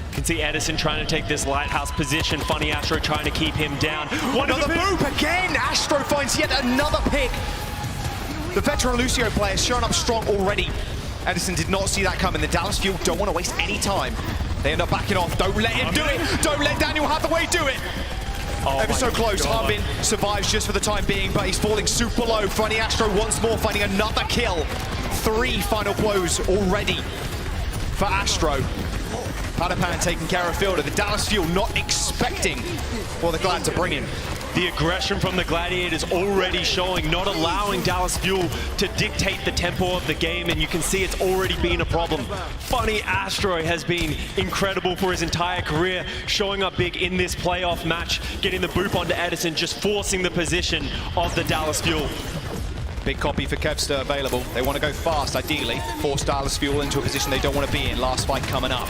You can see Edison trying to take this lighthouse position. Funny Astro trying to keep him down. Another boop again! Astro finds yet another pick. The veteran Lucio player is showing up strong already. Edison did not see that coming. The Dallas Fuel don't want to waste any time. They end up backing off. Don't let him do it! Don't let Daniel Hathaway do it! Ever so close. Harbin survives just for the time being, but he's falling super low. Funny Astro once more finding another kill. 3 final blows already for Astro. Padapan taking care of Fielder. The Dallas Fuel not expecting what the Glad to bring in. The aggression from the Gladiators already showing, not allowing Dallas Fuel to dictate the tempo of the game, and you can see it's already been a problem. Funny Astro has been incredible for his entire career, showing up big in this playoff match, getting the boop onto Edison, just forcing the position of the Dallas Fuel. Big copy for Kevster available. They want to go fast, ideally. Force Dallas Fuel into a position they don't want to be in. Last fight coming up.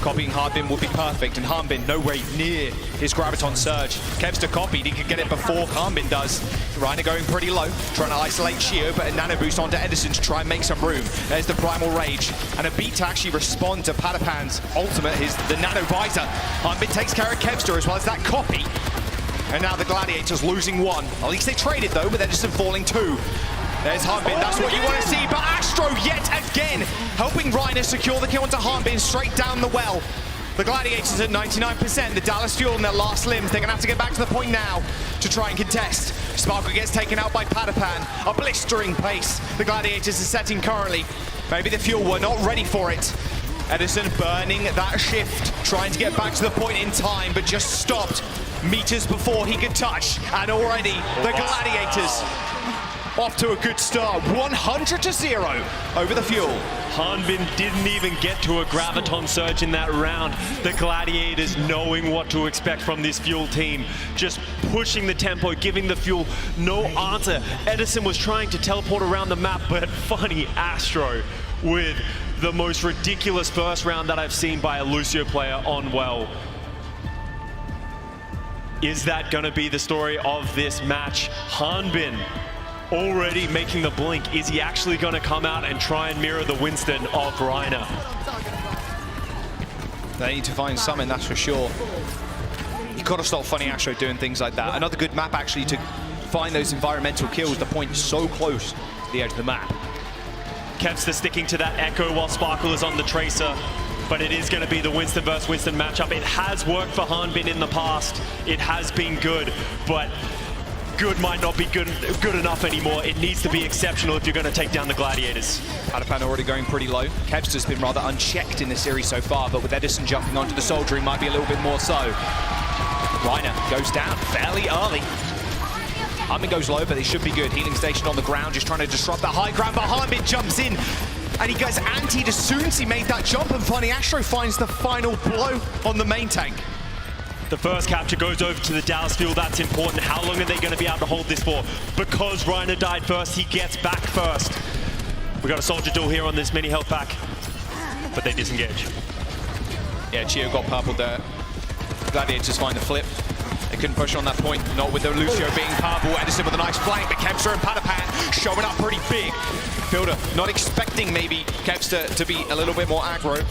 Copying Harbin would be perfect, and Harbin nowhere near his Graviton Surge. Kevster copied, he could get it before Harbin does. Reiner going pretty low, trying to isolate Shio, but a nano boost onto Edison to try and make some room. There's the Primal Rage, and a beat to actually respond to Padapan's ultimate, the Nano Visor. Harbin takes care of Kevster as well as that copy. And now the Gladiators losing 1. At least they traded though, with Edison falling 2. There's Harbin, that's what you want to see, but Astro yet again helping Reiner secure the kill onto Harbin straight down the well. The Gladiators at 99%, the Dallas Fuel in their last limbs. They're going to have to get back to the point now to try and contest. Sparkle gets taken out by Padapan, a blistering pace the Gladiators are setting currently. Maybe the Fuel were not ready for it. Edison burning that shift, trying to get back to the point in time, but just stopped meters before he could touch. And already the Gladiators off to a good start, 100-0 over the Fuel. Hanbin didn't even get to a Graviton Surge in that round. The Gladiators knowing what to expect from this Fuel team, just pushing the tempo, giving the Fuel no answer. Edison was trying to teleport around the map, but Funny Astro with the most ridiculous first round that I've seen by a Lucio player on well. Is that going to be the story of this match? Hanbin already making the blink. Is he actually going to come out and try and mirror the Winston of Reiner? They need to find something, that's for sure. You've got to stop Funny Astro doing things like that. Another good map actually to find those environmental kills. The point is so close to the edge of the map. Kevster sticking to that Echo while Sparkle is on the Tracer, but it is going to be the Winston versus Winston matchup. It has worked for Hanbin in the past. It has been good, but good might not be good enough anymore. It needs to be exceptional if you're going to take down the Gladiators. Padapan already going pretty low. Kevster's been rather unchecked in the series so far, but with Edison jumping onto the Soldier, he might be a little bit more so. Reiner goes down fairly early. Hanbin goes low, but they should be good. Healing station on the ground, just trying to disrupt that high ground, but Hanbin jumps in, and he gets antied as soon as he made that jump, and Funny Astro finds the final blow on the main tank. The first capture goes over to the Dallas Fuel. That's important. How long are they going to be able to hold this for? Because Reiner died first, he gets back first. We got a Soldier duel here on this mini health pack, but they disengage. Yeah, Chio got purple there. Gladiators find the flip. They couldn't push on that point, not with the Lucio being purple. Edison with a nice flank, but Kevster and Padapan showing up pretty big. Fielder not expecting maybe Kevster to be a little bit more aggro.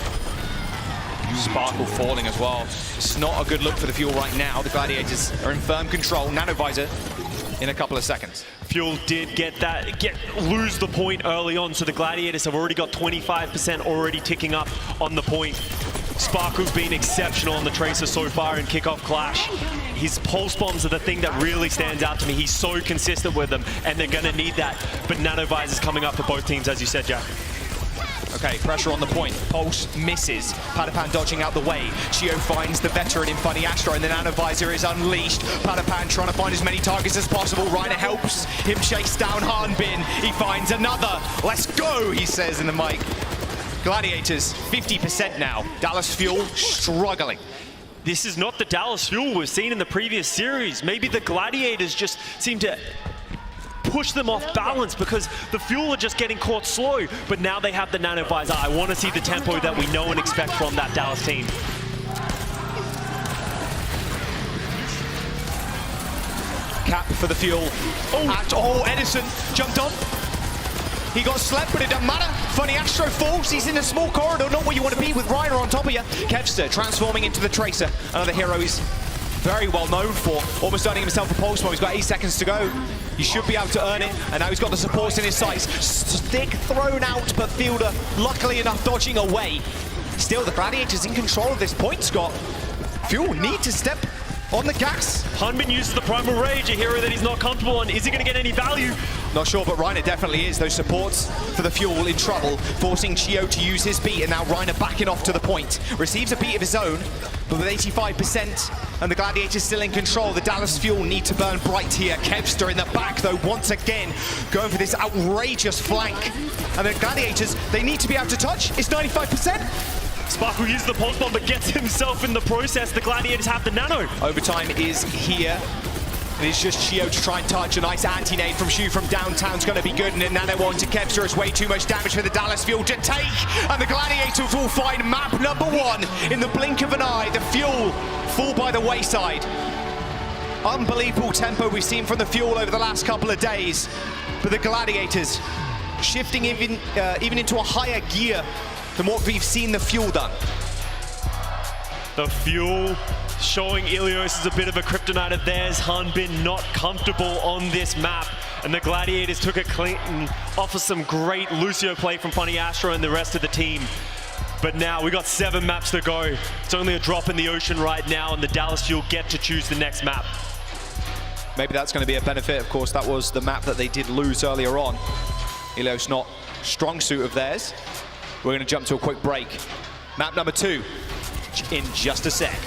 Sparkle falling as well. It's not a good look for the Fuel right now. The Gladiators are in firm control. Nano Visor in a couple of seconds. Fuel did lose the point early on, so the Gladiators have already got 25% already ticking up on the point. Sparkle's been exceptional on the Tracer so far in Kickoff Clash. His pulse bombs are the thing that really stands out to me. He's so consistent with them, and they're going to need that. But Nano Visor's coming up for both teams, as you said, Jack. Okay, pressure on the point. Pulse misses. Padapan dodging out the way. Chio finds the veteran in Funny Astro, and the Nano Visor is unleashed. Padapan trying to find as many targets as possible. Reiner helps him chase down Hanbin. He finds another. Let's go, he says in the mic. Gladiators, 50% now. Dallas Fuel struggling. This is not the Dallas Fuel we've seen in the previous series. Maybe the Gladiators just seem to push them off balance because the Fuel are just getting caught slow, but now they have the Nano Visor. I want to see the tempo that we know and expect from that Dallas team. Cap for the Fuel. Oh, Edison jumped on. He got slept, but it doesn't matter. Funny Astro falls. He's in a small corridor, not where you want to be with Ryder on top of you. Kevster transforming into the Tracer. Another hero he's very well known for. Almost earning himself a pulse bomb. He's got 8 seconds to go. He should be able to earn it, and now he's got the supports in his sights. Stick thrown out, but Fielder, luckily enough, dodging away. Still, the Gladiators in control of this point, Scott. Fuel need to step on the gas. Hunbin uses the Primal Rage, a hero that he's not comfortable on. Is he going to get any value? Not sure, but Reiner definitely is. Those supports for the Fuel in trouble, forcing Chio to use his beat, and now Reiner backing off to the point. Receives a beat of his own, but with 85%, and the Gladiators still in control, the Dallas Fuel need to burn bright here. Kevster in the back, though, once again, going for this outrageous flank. And the Gladiators, they need to be able to touch. It's 95%. Sparkle uses the pulse bomb, but gets himself in the process. The Gladiators have the Nano. Overtime is here. It is just Chio to try and touch. A nice anti-nade from Shu from downtown's going to be good. And a Nano on to Kevster is way too much damage for the Dallas Fuel to take. And the Gladiators will find map number 1 in the blink of an eye. The Fuel fall by the wayside. Unbelievable tempo we've seen from the Fuel over the last couple of days. But the Gladiators shifting even into a higher gear than what we've seen the Fuel done. The Fuel showing Ilios is a bit of a kryptonite of theirs. Hunbin not comfortable on this map. And the Gladiators took it clean off of some great Lucio play from Funny Astro and the rest of the team. But now we got 7 maps to go. It's only a drop in the ocean right now, and the Dallas Fuel get to choose the next map. Maybe that's going to be a benefit. Of course, that was the map that they did lose earlier on. Ilios not strong suit of theirs. We're going to jump to a quick break. Map number 2 in just a sec.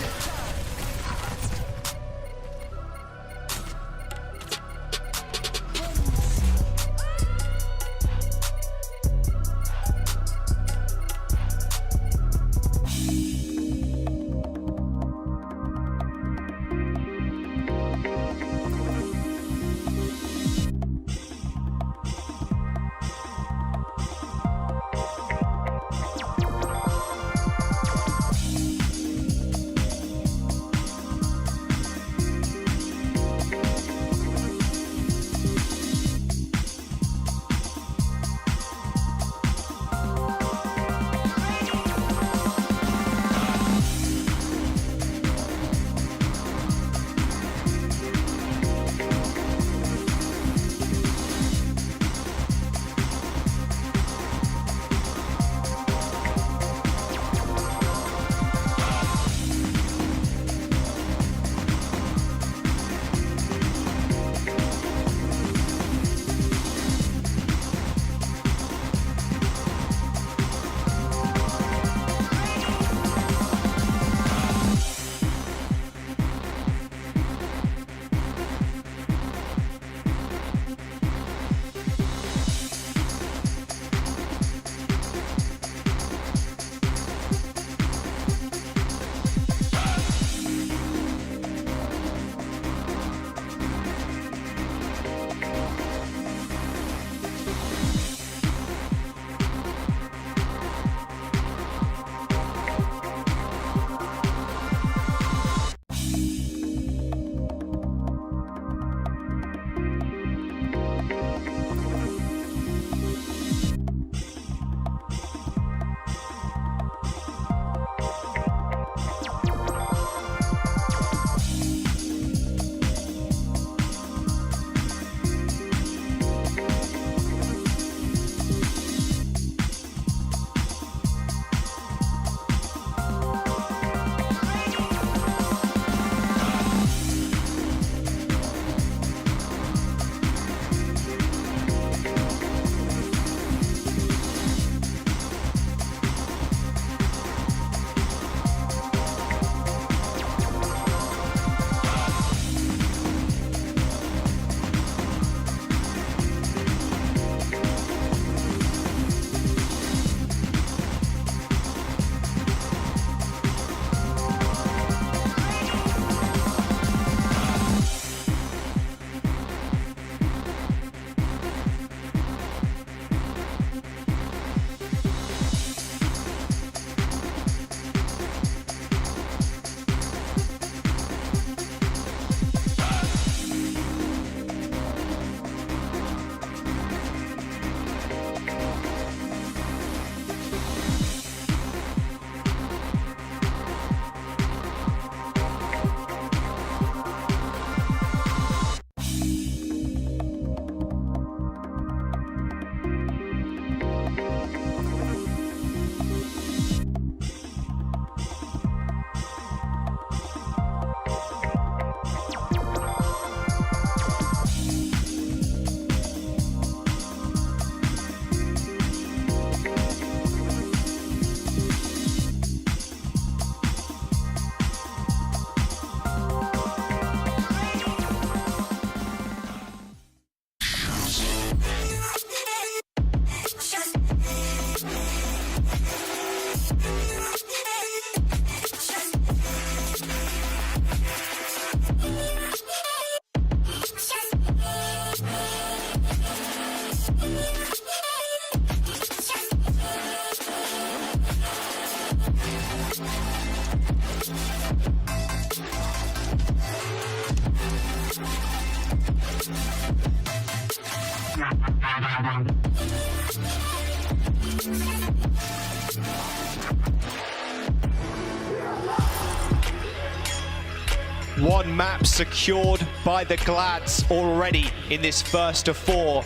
One map secured by the Glads already in this first of 4.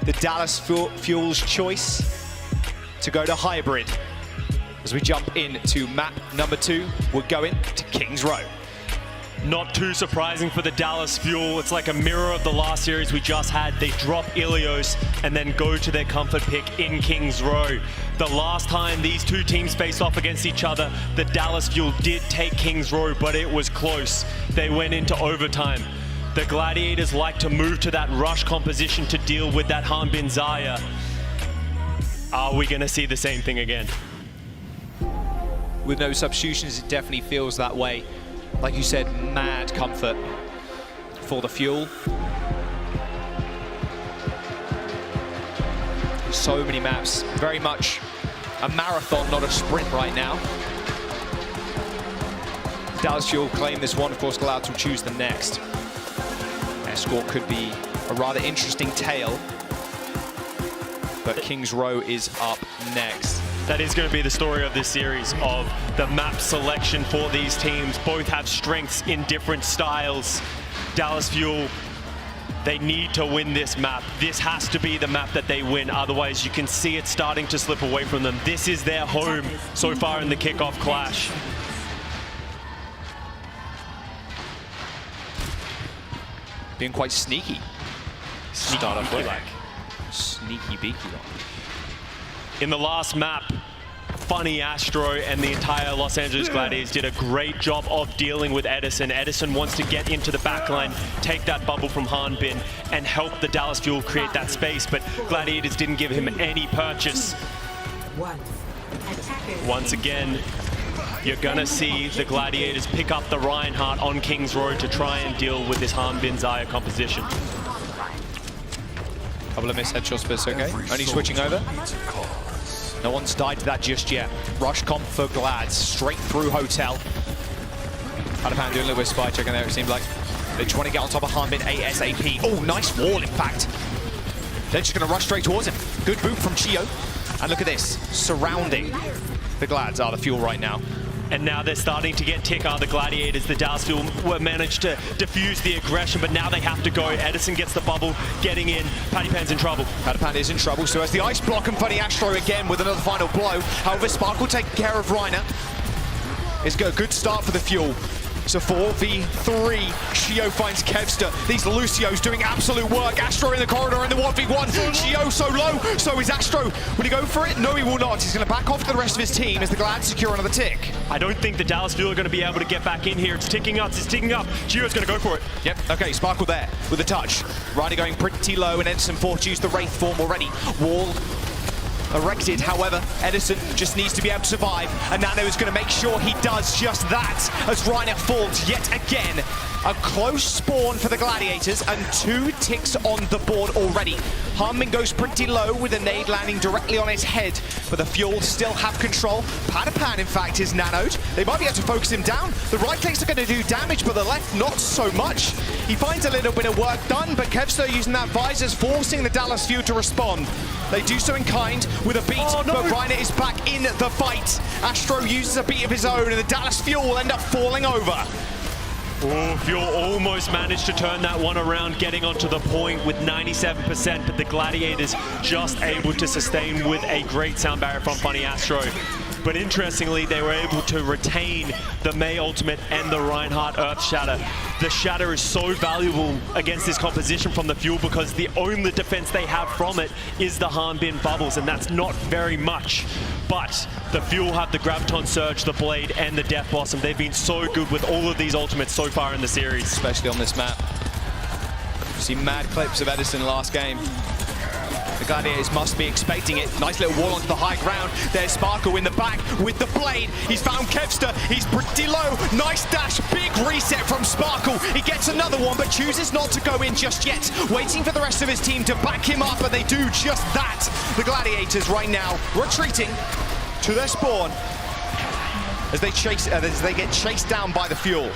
The Dallas Fuel's choice to go to hybrid. As we jump into map number 2, we're going to Kings Row. Not too surprising for the Dallas Fuel. It's like a mirror of the last series we just had. They drop Ilios and then go to their comfort pick in Kings Row. The last time these two teams faced off against each other, the Dallas Fuel did take Kings Row, but it was close. They went into overtime. The Gladiators like to move to that rush composition to deal with that Harbin Zarya. Are we gonna see the same thing again? With no substitutions, it definitely feels that way. Like you said, mad comfort for the Fuel. So many maps, very much a marathon, not a sprint right now. Dallas Fuel claim this one, of course, Glads will choose the next. Escort could be a rather interesting tale, but Kings Row is up next. That is going to be the story of this series, of the map selection for these teams. Both have strengths in different styles. Dallas Fuel, they need to win this map. This has to be the map that they win, otherwise you can see it starting to slip away from them. This is their home so far in the kickoff clash. Being quite sneaky. Start off with. Sneaky beaky. In the last map, Funny Astro and the entire Los Angeles Gladiators did a great job of dealing with Edison. Edison wants to get into the backline, take that bubble from Harbin, and help the Dallas Fuel create that space, but Gladiators didn't give him any purchase. Once again, you're gonna see the Gladiators pick up the Reinhardt on Kings Row to try and deal with this Harbin Zarya composition. Couple of missed headshots, but it's okay. Only switching over. No one's died to that just yet. Rush comp for Glads, straight through Hotel. Padapan doing a little bit of spy checking there, it seems like. They're trying to get on top of Harbin ASAP. Oh, nice wall, in fact. They're just going to rush straight towards him. Good boot from Chio. And look at this, surrounding the Glads are the Fuel right now. And now they're starting to get Ticker, the Gladiators. The Dallas Fuel managed to diffuse the aggression, but now they have to go. Edison gets the bubble, getting in. Padapan's in trouble. Padapan is in trouble, so as the ice block and Funny Astro again with another final blow. However, Spark will take care of Reiner. It's a good start for the Fuel. So 4v3, Chio finds Kevster. These Lucios doing absolute work. Astro in the corridor in the 1v1. Chio so low, so is Astro. Will he go for it? No, he will not. He's going to back off to the rest of his team as the Glads secure another tick. I don't think the Dallas Fuel are going to be able to get back in here. It's ticking up, it's ticking up. Chio's going to go for it. Yep, okay, Sparkle there with a touch. Ryder going pretty low, and Edison Forge used the Wraith form already. Wall erected, however, Edison just needs to be able to survive, and Nano is going to make sure he does just that as Reiner falls yet again. A close spawn for the Gladiators and 2 ticks on the board already. Harmon goes pretty low with a nade landing directly on his head, but the Fuel still have control. Padapan, in fact, is nanoed. They might be able to focus him down. The right clicks are going to do damage, but the left not so much. He finds a little bit of work done, but Kevster using that visor is forcing the Dallas Fuel to respond. They do so in kind with a beat, but Reiner is back in the fight. Astro uses a beat of his own, and the Dallas Fuel will end up falling over. Oh, Fuel almost managed to turn that one around, getting onto the point with 97%, but the Gladiators just able to sustain with a great sound barrier from Funny Astro. But interestingly, they were able to retain the May Ultimate and the Reinhardt Earth Shatter. The Shatter is so valuable against this composition from the Fuel because the only defense they have from it is the Harbin bubbles, and that's not very much. But the Fuel have the Graviton Surge, the Blade, and the Death Blossom. They've been so good with all of these ultimates so far in the series. Especially on this map. You see mad clips of Edison last game. The Gladiators must be expecting it. Nice little wall onto the high ground. There's Sparkle in the back with the Blade. He's found Kevster. He's pretty low. Nice dash. Big reset from Sparkle. He gets another one, but chooses not to go in just yet. Waiting for the rest of his team to back him up, and they do just that. The Gladiators right now retreating to their spawn as they get chased down by the Fuel.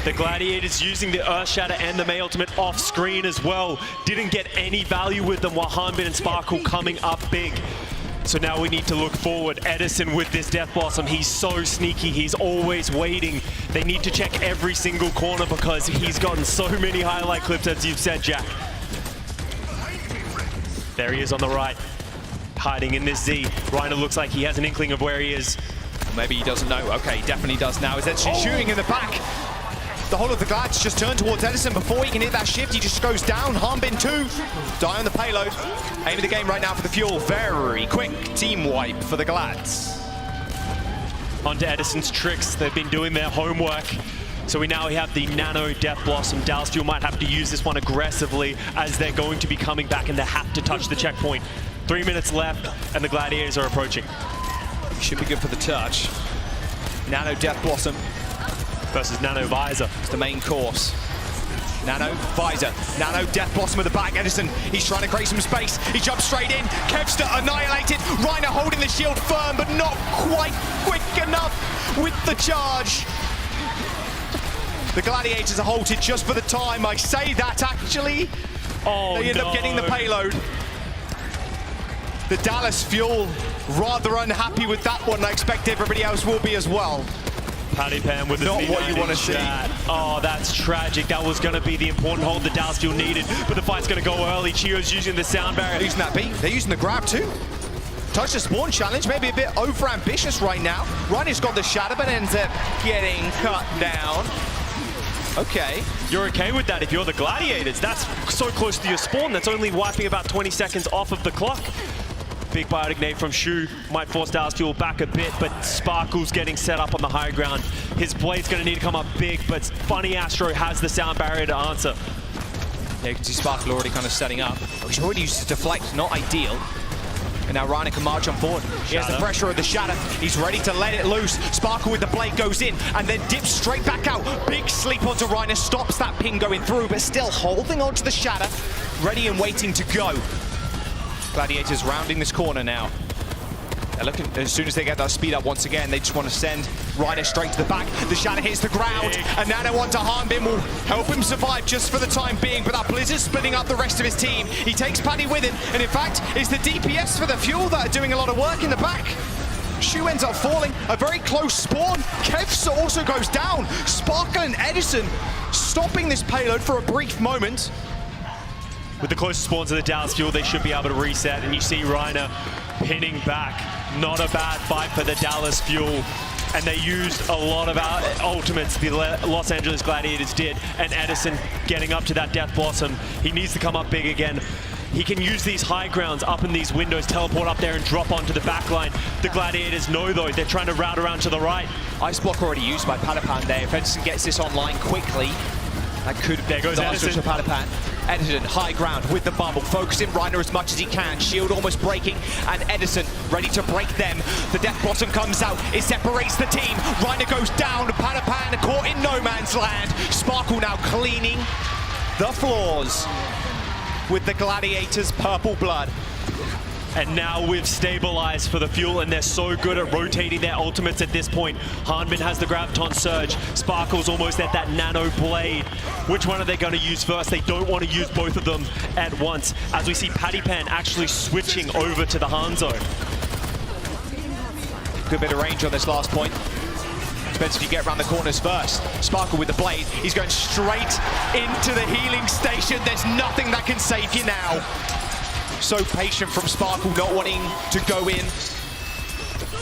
The Gladiators using the Earth Shatter and the May Ultimate off screen as well. Didn't get any value with them while Harbin and Sparkle coming up big. So now we need to look forward. Edison with this Death Blossom, he's so sneaky, he's always waiting. They need to check every single corner because he's gotten so many highlight clips, as you've said, Jack. There he is on the right, hiding in this Z. Reiner looks like he has an inkling of where he is. Maybe he doesn't know. Okay, he definitely does now. Is Edison shooting in the back? The whole of the Glads just turned towards Edison before he can hit that shift. He just goes down. Harbin 2, die on the payload. Aim of the game right now for the Fuel. Very quick team wipe for the Glads. Onto Edison's tricks. They've been doing their homework. So we now have the Nano Death Blossom. Dallas Fuel might have to use this one aggressively as they're going to be coming back and they have to touch the checkpoint. 3 minutes left and the Gladiators are approaching. Should be good for the touch. Nano Death Blossom versus Nano Visor. It's the main course. Nano, Visor, Nano Death Blossom at the back. Edison, he's trying to create some space. He jumps straight in. Kevster annihilated. Reiner holding the shield firm, but not quite quick enough with the charge. The Gladiators are halted just for the time. I say that actually. They end up getting the payload. The Dallas Fuel rather unhappy with that one. I expect everybody else will be as well. Paddy Pan with the not what you want to see. Oh, that's tragic. That was going to be the important hold the Dallas Fuel needed, but the fight's going to go early. Chio's using the sound barrier. Using that beat. They're using the grab too. Touch the spawn challenge, maybe a bit over ambitious right now. Reiner's got the shadow, but ends up getting cut down. Okay. You're okay with that if you're the Gladiators. That's so close to your spawn. That's only wiping about 20 seconds off of the clock. Big biotic nade from Shu might force Dallas Fuel back a bit, but Sparkle's getting set up on the high ground. His blade's going to need to come up big, but Funny Astro has the sound barrier to answer. Yeah, you can see Sparkle already kind of setting up. Oh, he's already used his deflect, not ideal. And now Reiner can march on forward. He has the pressure of the Shadow. He's ready to let it loose. Sparkle with the blade goes in and then dips straight back out. Big sleep onto Reiner, stops that ping going through, but still holding onto the Shadow, ready and waiting to go. Gladiators rounding this corner now. They're looking, as soon as they get that speed up once again, they just want to send Reiner straight to the back. The Shadow hits the ground, and Nano onto Harbin will help him survive just for the time being, but that Blizzard's splitting up the rest of his team. He takes Paddy with him, and in fact, it's the DPS for the Fuel that are doing a lot of work in the back. Shu ends up falling, a very close spawn. Kevs also goes down. Sparkle and Edison stopping this payload for a brief moment. With the closest spawns of the Dallas Fuel, they should be able to reset, and you see Reiner pinning back. Not a bad fight for the Dallas Fuel. And they used a lot of ultimates, the Los Angeles Gladiators did, and Edison getting up to that Death Blossom. He needs to come up big again. He can use these high grounds up in these windows, teleport up there and drop onto the back line. The Gladiators know though, they're trying to route around to the right. Ice block already used by Padapan there. If Edison gets this online quickly, that could there goes Edison. Padapan. Edison, high ground with the bubble, focusing Reiner as much as he can. Shield almost breaking, and Edison ready to break them. The Death Blossom comes out, it separates the team. Reiner goes down, Padapan caught in no man's land. Sparkle now cleaning the floors with the Gladiators' purple blood. And now we've stabilized for the Fuel, and they're so good at rotating their ultimates at this point. Hanbin has the Graviton Surge. Sparkle's almost at that Nano Blade. Which one are they going to use first? They don't want to use both of them at once, as we see Paddy Pan actually switching over to the Hangzhou. Good bit of range on this last point. Depends if you get around the corners first. Sparkle with the blade. He's going straight into the healing station. There's nothing that can save you now. So patient from Sparkle, not wanting to go in.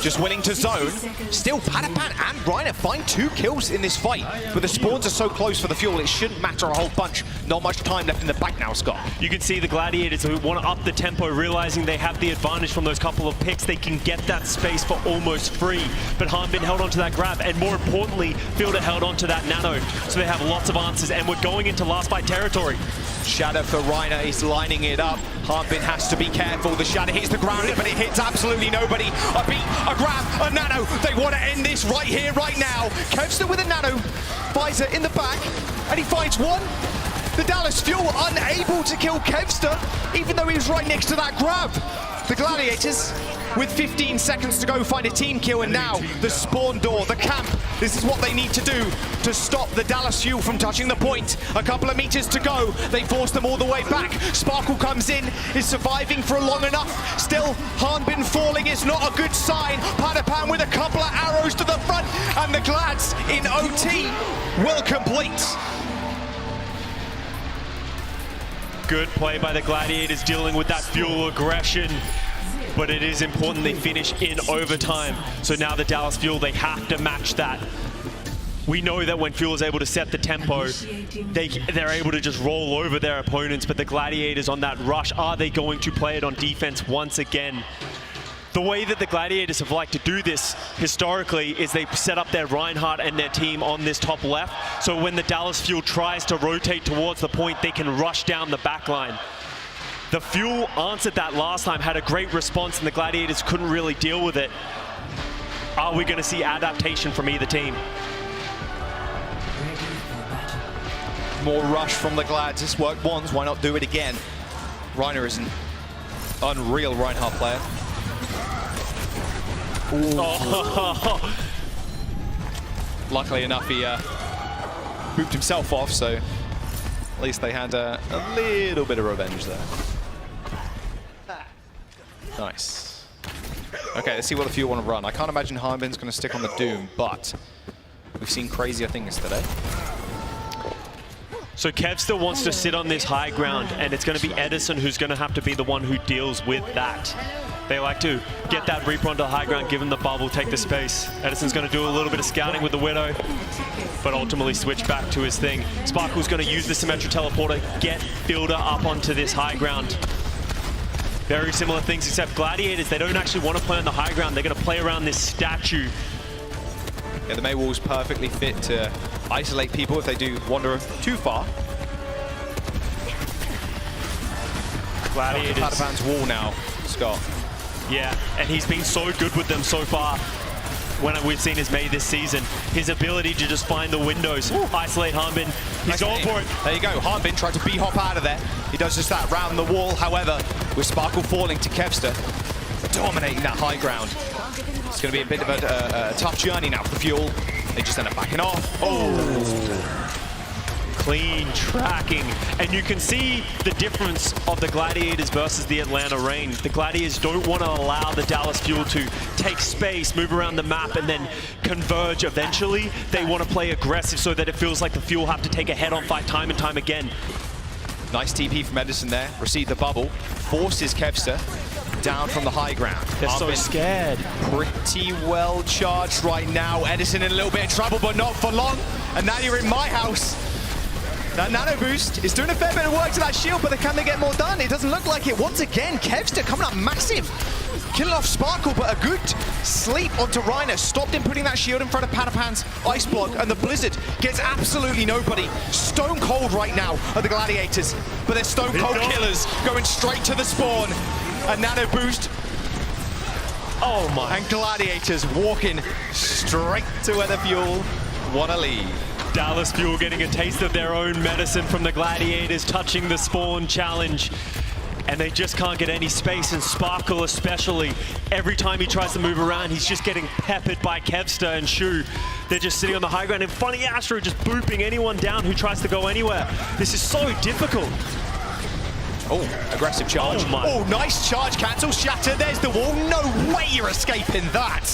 Just winning to zone. Still, Padapan and Reiner find 2 kills in this fight. But the spawns are so close for the Fuel, it shouldn't matter a whole bunch. Not much time left in the back now, Scott. You can see the Gladiators who want to up the tempo, realizing they have the advantage from those couple of picks. They can get that space for almost free. But Hanbin held onto that grab, and more importantly, Fielder held onto that Nano. So they have lots of answers, and we're going into last fight territory. Shadow for Reiner is lining it up. Hanbin has to be careful. The Shadow hits the ground, but it hits absolutely nobody. A beat, a grab, a Nano. They want to end this right here, right now. Kevster with a Nano. Visor in the back, and he finds one. The Dallas Fuel unable to kill Kevster, even though he was right next to that grab. The Gladiators with 15 seconds to go find a team kill, and now the spawn door, the camp. This is what they need to do to stop the Dallas Fuel from touching the point. A couple of meters to go. They force them all the way back. Sparkle comes in, is surviving for long enough. Still, Hanbin falling is not a good sign. Padapan with a couple of arrows to the front, and the Glads in OT will complete. Good play by the Gladiators dealing with that Fuel aggression, but it is important they finish in overtime. So now the Dallas Fuel, they have to match that. We know that when Fuel is able to set the tempo, they're able to just roll over their opponents, but the Gladiators on that rush, are they going to play it on defense once again? The way that the Gladiators have liked to do this historically is they set up their Reinhardt and their team on this top left. So when the Dallas Fuel tries to rotate towards the point, they can rush down the back line. The Fuel answered that last time, had a great response, and the Gladiators couldn't really deal with it. Are we going to see adaptation from either team? More rush from the Glads. This worked once, why not do it again? Reiner is an unreal Reinhardt player. Oh. Luckily enough, he booped himself off, so at least they had a little bit of revenge there. Nice. Okay, let's see what the Fuel want to run. I can't imagine Hanbin's going to stick on the Doom, but we've seen crazier things today. So Kev still wants to sit on this high ground, and it's going to be Edison who's going to have to be the one who deals with that. They like to get that Reaper onto the high ground, give him the bubble, take the space. Edison's going to do a little bit of scouting with the Widow, but ultimately switch back to his thing. Sparkle's going to use the Symmetric Teleporter, get Fielder up onto this high ground. Very similar things, except Gladiators, they don't actually want to play on the high ground. They're going to play around this statue. Yeah, the May Wall's perfectly fit to isolate people if they do wander too far. Gladiators. Padapan's wall now, Scott. Yeah, and he's been so good with them so far. When we've seen his May this season, his ability to just find the windows, isolate Hanbin. He's going for it. There you go. Hanbin tried to B-hop out of there. He does just that, round the wall. However, with Sparkle falling to Kevster, dominating that high ground. It's going to be a bit of a tough journey now for Fuel. They just end up backing off. Oh! Clean tracking. And you can see the difference of the Gladiators versus the Atlanta Reign. The Gladiators don't want to allow the Dallas Fuel to take space, move around the map, and then converge eventually. They want to play aggressive so that it feels like the Fuel have to take a head-on fight time and time again. Nice TP from Edison there. Received the bubble. Forces Kevster down from the high ground. They're so scared. Pretty well charged right now. Edison in a little bit of trouble, but not for long. And now you're in my house. That nano boost is doing a fair bit of work to that shield, but can they get more done? It doesn't look like it. Once again, Kevster coming up massive. Killing off Sparkle, but a good sleep onto Reiner. Stopped him putting that shield in front of Padapan's ice block, and the Blizzard gets absolutely nobody. Stone cold right now are the Gladiators, but they're stone cold killers going straight to the spawn. A nano boost. Oh my. And Gladiators walking straight to where the Fuel want to leave. Dallas Fuel getting a taste of their own medicine from the Gladiators, touching the spawn challenge. And they just can't get any space, and Sparkle especially. Every time he tries to move around, he's just getting peppered by Kevster and Shu. They're just sitting on the high ground, and funny Astro just booping anyone down who tries to go anywhere. This is so difficult. Oh, aggressive charge. Oh, nice charge cancel. Shatter, there's the wall. No way you're escaping that.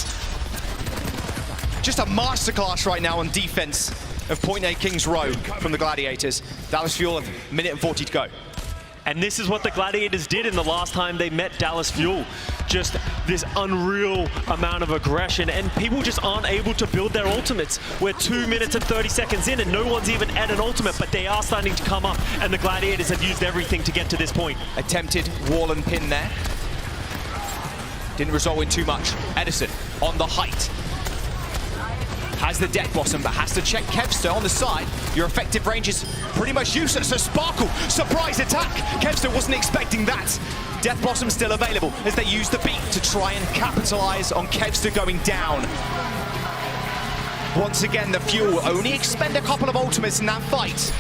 Just a masterclass right now on defense of Point A Kings Row from the Gladiators. Dallas Fuel, a minute and 40 to go. And this is what the Gladiators did in the last time they met Dallas Fuel. Just this unreal amount of aggression, and people just aren't able to build their ultimates. We're 2 minutes and 30 seconds in, and no one's even at an ultimate, but they are starting to come up, and the Gladiators have used everything to get to this point. Attempted wall and pin there. Didn't result in too much. Edison on the height. Has the Death Blossom, but has to check Kevster on the side. Your effective range is pretty much useless. So Sparkle, surprise attack. Kevster wasn't expecting that. Death Blossom still available as they use the beat to try and capitalize on Kevster going down. Once again, the Fuel only expend a couple of ultimates in that fight.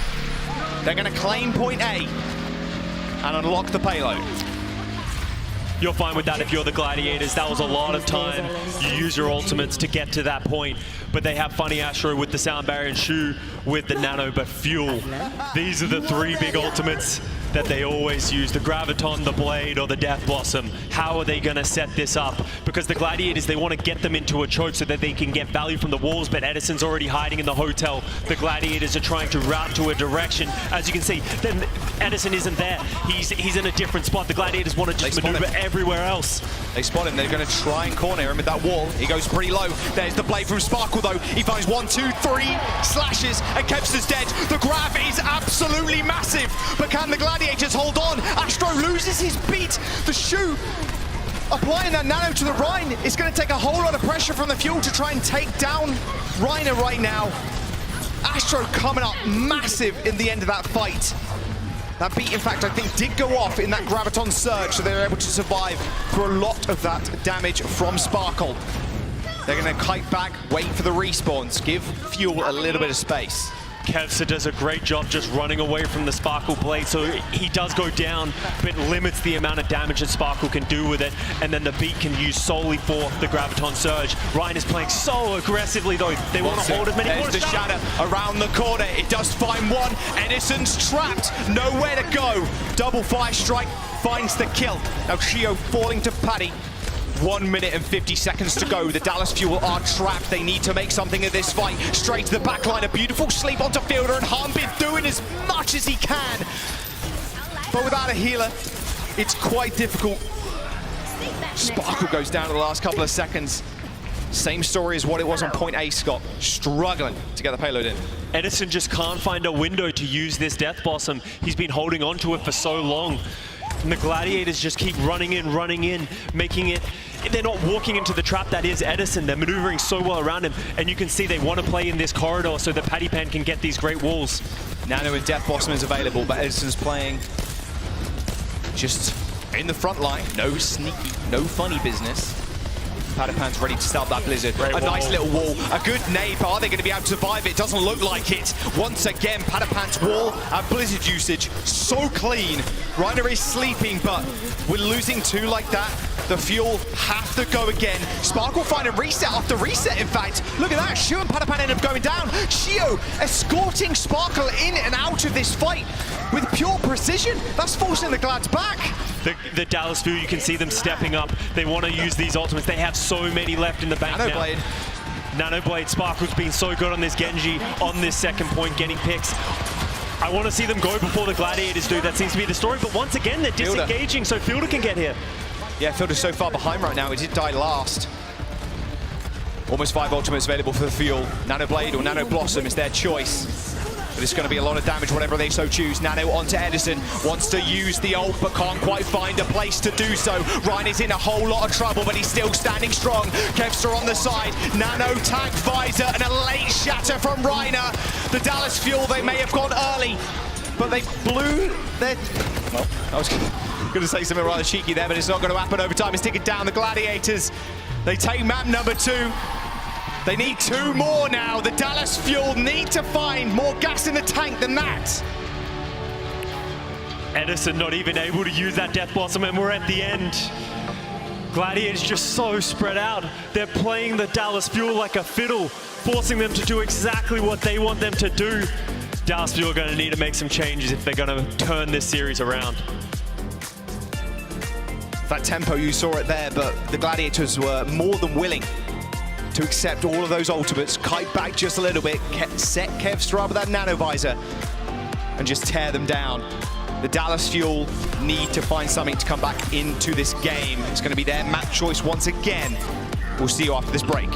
They're going to claim Point A and unlock the payload. you're fine with that if you're the Gladiators. That was a lot of time. You use your ultimates to get to that point. But they have Funny Astro with the Sound Barrier and Shu with the Nano, but Fuel. These are the three big ultimates that they always use, the Graviton, the Blade, or the Death Blossom. How are they gonna set this up? Because the Gladiators, they wanna get them into a choke so that they can get value from the walls, but Edison's already hiding in the hotel. The Gladiators are trying to route to a direction. As you can see, then Edison isn't there. He's in a different spot. The Gladiators wanna just maneuver everywhere else. They spot him, they're gonna try and corner him with that wall. He goes pretty low. There's the Blade from Sparkle though. He finds 1, 2, 3 slashes, and Kevster's dead. The grab is absolutely massive, but can the Gladiators hold on? Astro loses his beat. The Shu applying that Nano to the Rhine is going to take a whole lot of pressure from the Fuel to try and take down Reiner right now. Astro coming up massive in the end of that fight. That beat, in fact, I think did go off in that Graviton surge, so they were able to survive through a lot of that damage from Sparkle. They're going to kite back, wait for the respawns, give Fuel a little bit of space. Kevster does a great job just running away from the Sparkle Blade, so he does go down, but limits the amount of damage that Sparkle can do with it, and then the beat can use solely for the Graviton Surge. Ryan is playing so aggressively though, they want to hold as many corners. There's the Shatter around the corner, it does find one, Edison's trapped, nowhere to go. Double fire strike finds the kill. Now Shio falling to Paddy. 1 minute and 50 seconds to go. The Dallas Fuel are trapped. They need to make something of this fight. Straight to the back line. A beautiful sleep onto Fielder, and Harmbid doing as much as he can. But without a healer, it's quite difficult. Sparkle goes down to the last couple of seconds. Same story as what it was on point A, Scott. Struggling to get the payload in. Edison just can't find a window to use this Death Blossom. He's been holding on to it for so long. And the Gladiators just keep running in, making it... They're not walking into the trap that is Edison. They're maneuvering so well around him. And you can see they want to play in this corridor so that Paddy Pan can get these great walls. Nano and Death Blossom is available, but Edison's playing just in the front line. No sneaky, no funny business. Padapan's ready to start that Blizzard. Nice little wall, a good nade, but are they going to be able to survive it? Doesn't look like it. Once again, Padapan's wall and Blizzard usage so clean. Reiner is sleeping, but we're losing two like that. The Fuel have to go again. Sparkle finding reset after reset, in fact. Look at that, Shu and Padapan end up going down. Shio escorting Sparkle in and out of this fight with pure precision. That's forcing the Glads back. The Dallas Fuel, you can see them stepping up. They want to use these ultimates. They have so many left in the bank now. Blade. Nano Blade, Sparkle's been so good on this Genji, on this second point, getting picks. I want to see them go before the Gladiators do. That seems to be the story, but once again, they're disengaging, so Fielder can get here. Yeah, Fielder's so far behind right now. He did die last. Almost 5 ultimates available for the Fuel. Nano Blade or Nano Blossom is their choice. But it's going to be a lot of damage, whatever they so choose. Nano onto Edison, wants to use the ult, but can't quite find a place to do so. Ryan is in a whole lot of trouble, but he's still standing strong. Kevster on the side, Nano tag visor, and a late shatter from Reiner. The Dallas Fuel, they may have gone early, but they blew their... Well, I was going to say something rather cheeky there, but it's not going to happen over time. It's ticking down the Gladiators. They take map number 2. They need 2 more now. The Dallas Fuel need to find more gas in the tank than that. Edison not even able to use that Death Blossom, and we're at the end. Gladiators just so spread out. They're playing the Dallas Fuel like a fiddle, forcing them to do exactly what they want them to do. Dallas Fuel are going to need to make some changes if they're going to turn this series around. That tempo, you saw it there, but the Gladiators were more than willing to accept all of those ultimates, kite back just a little bit, set Kevster up with that Nano Visor, and just tear them down. The Dallas Fuel need to find something to come back into this game. It's going to be their map choice once again. We'll see you after this break.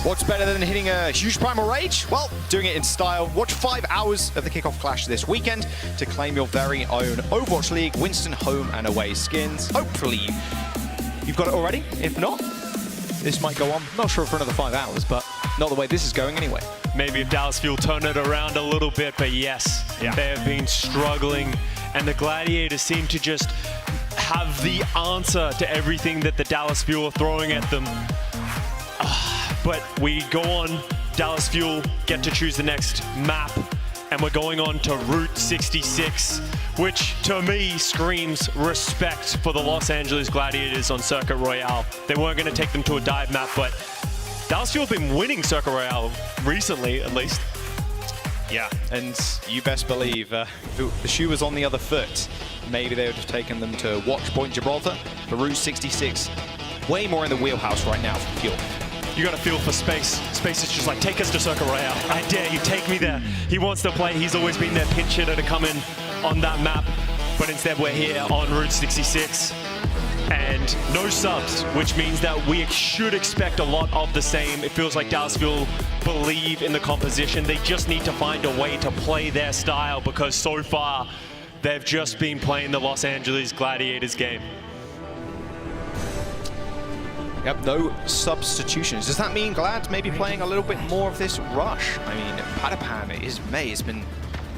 What's better than hitting a huge Primal Rage? Well, doing it in style. Watch 5 hours of the Kickoff Clash this weekend to claim your very own Overwatch League Winston home and away skins. Hopefully, you've got it already. If not, this might go on. Not sure for another 5 hours, but not the way this is going anyway. Maybe if Dallas Fuel turn it around a little bit, but yes, they have been struggling, and the Gladiators seem to just have the answer to everything that the Dallas Fuel are throwing at them. But we go on, Dallas Fuel get to choose the next map, and we're going on to Route 66, which to me screams respect for the Los Angeles Gladiators on Circuit Royale. They weren't going to take them to a dive map, but Dallas Fuel have been winning Circuit Royale recently, at least. Yeah, and you best believe if the shoe was on the other foot, maybe they would have taken them to Watchpoint Gibraltar. For Route 66, way more in the wheelhouse right now for Fuel. You got to feel for Space. Space is just like, take us to Circuit Royale. I dare you, take me there. He wants to play. He's always been their pinch hitter to come in on that map. But instead we're here on Route 66. And no subs, which means that we should expect a lot of the same. It feels like Dallas Fuel believe in the composition. They just need to find a way to play their style, because so far they've just been playing the Los Angeles Gladiators game. Yep, no substitutions. Does that mean Glad maybe playing a little bit more of this rush? I mean, Patapan has been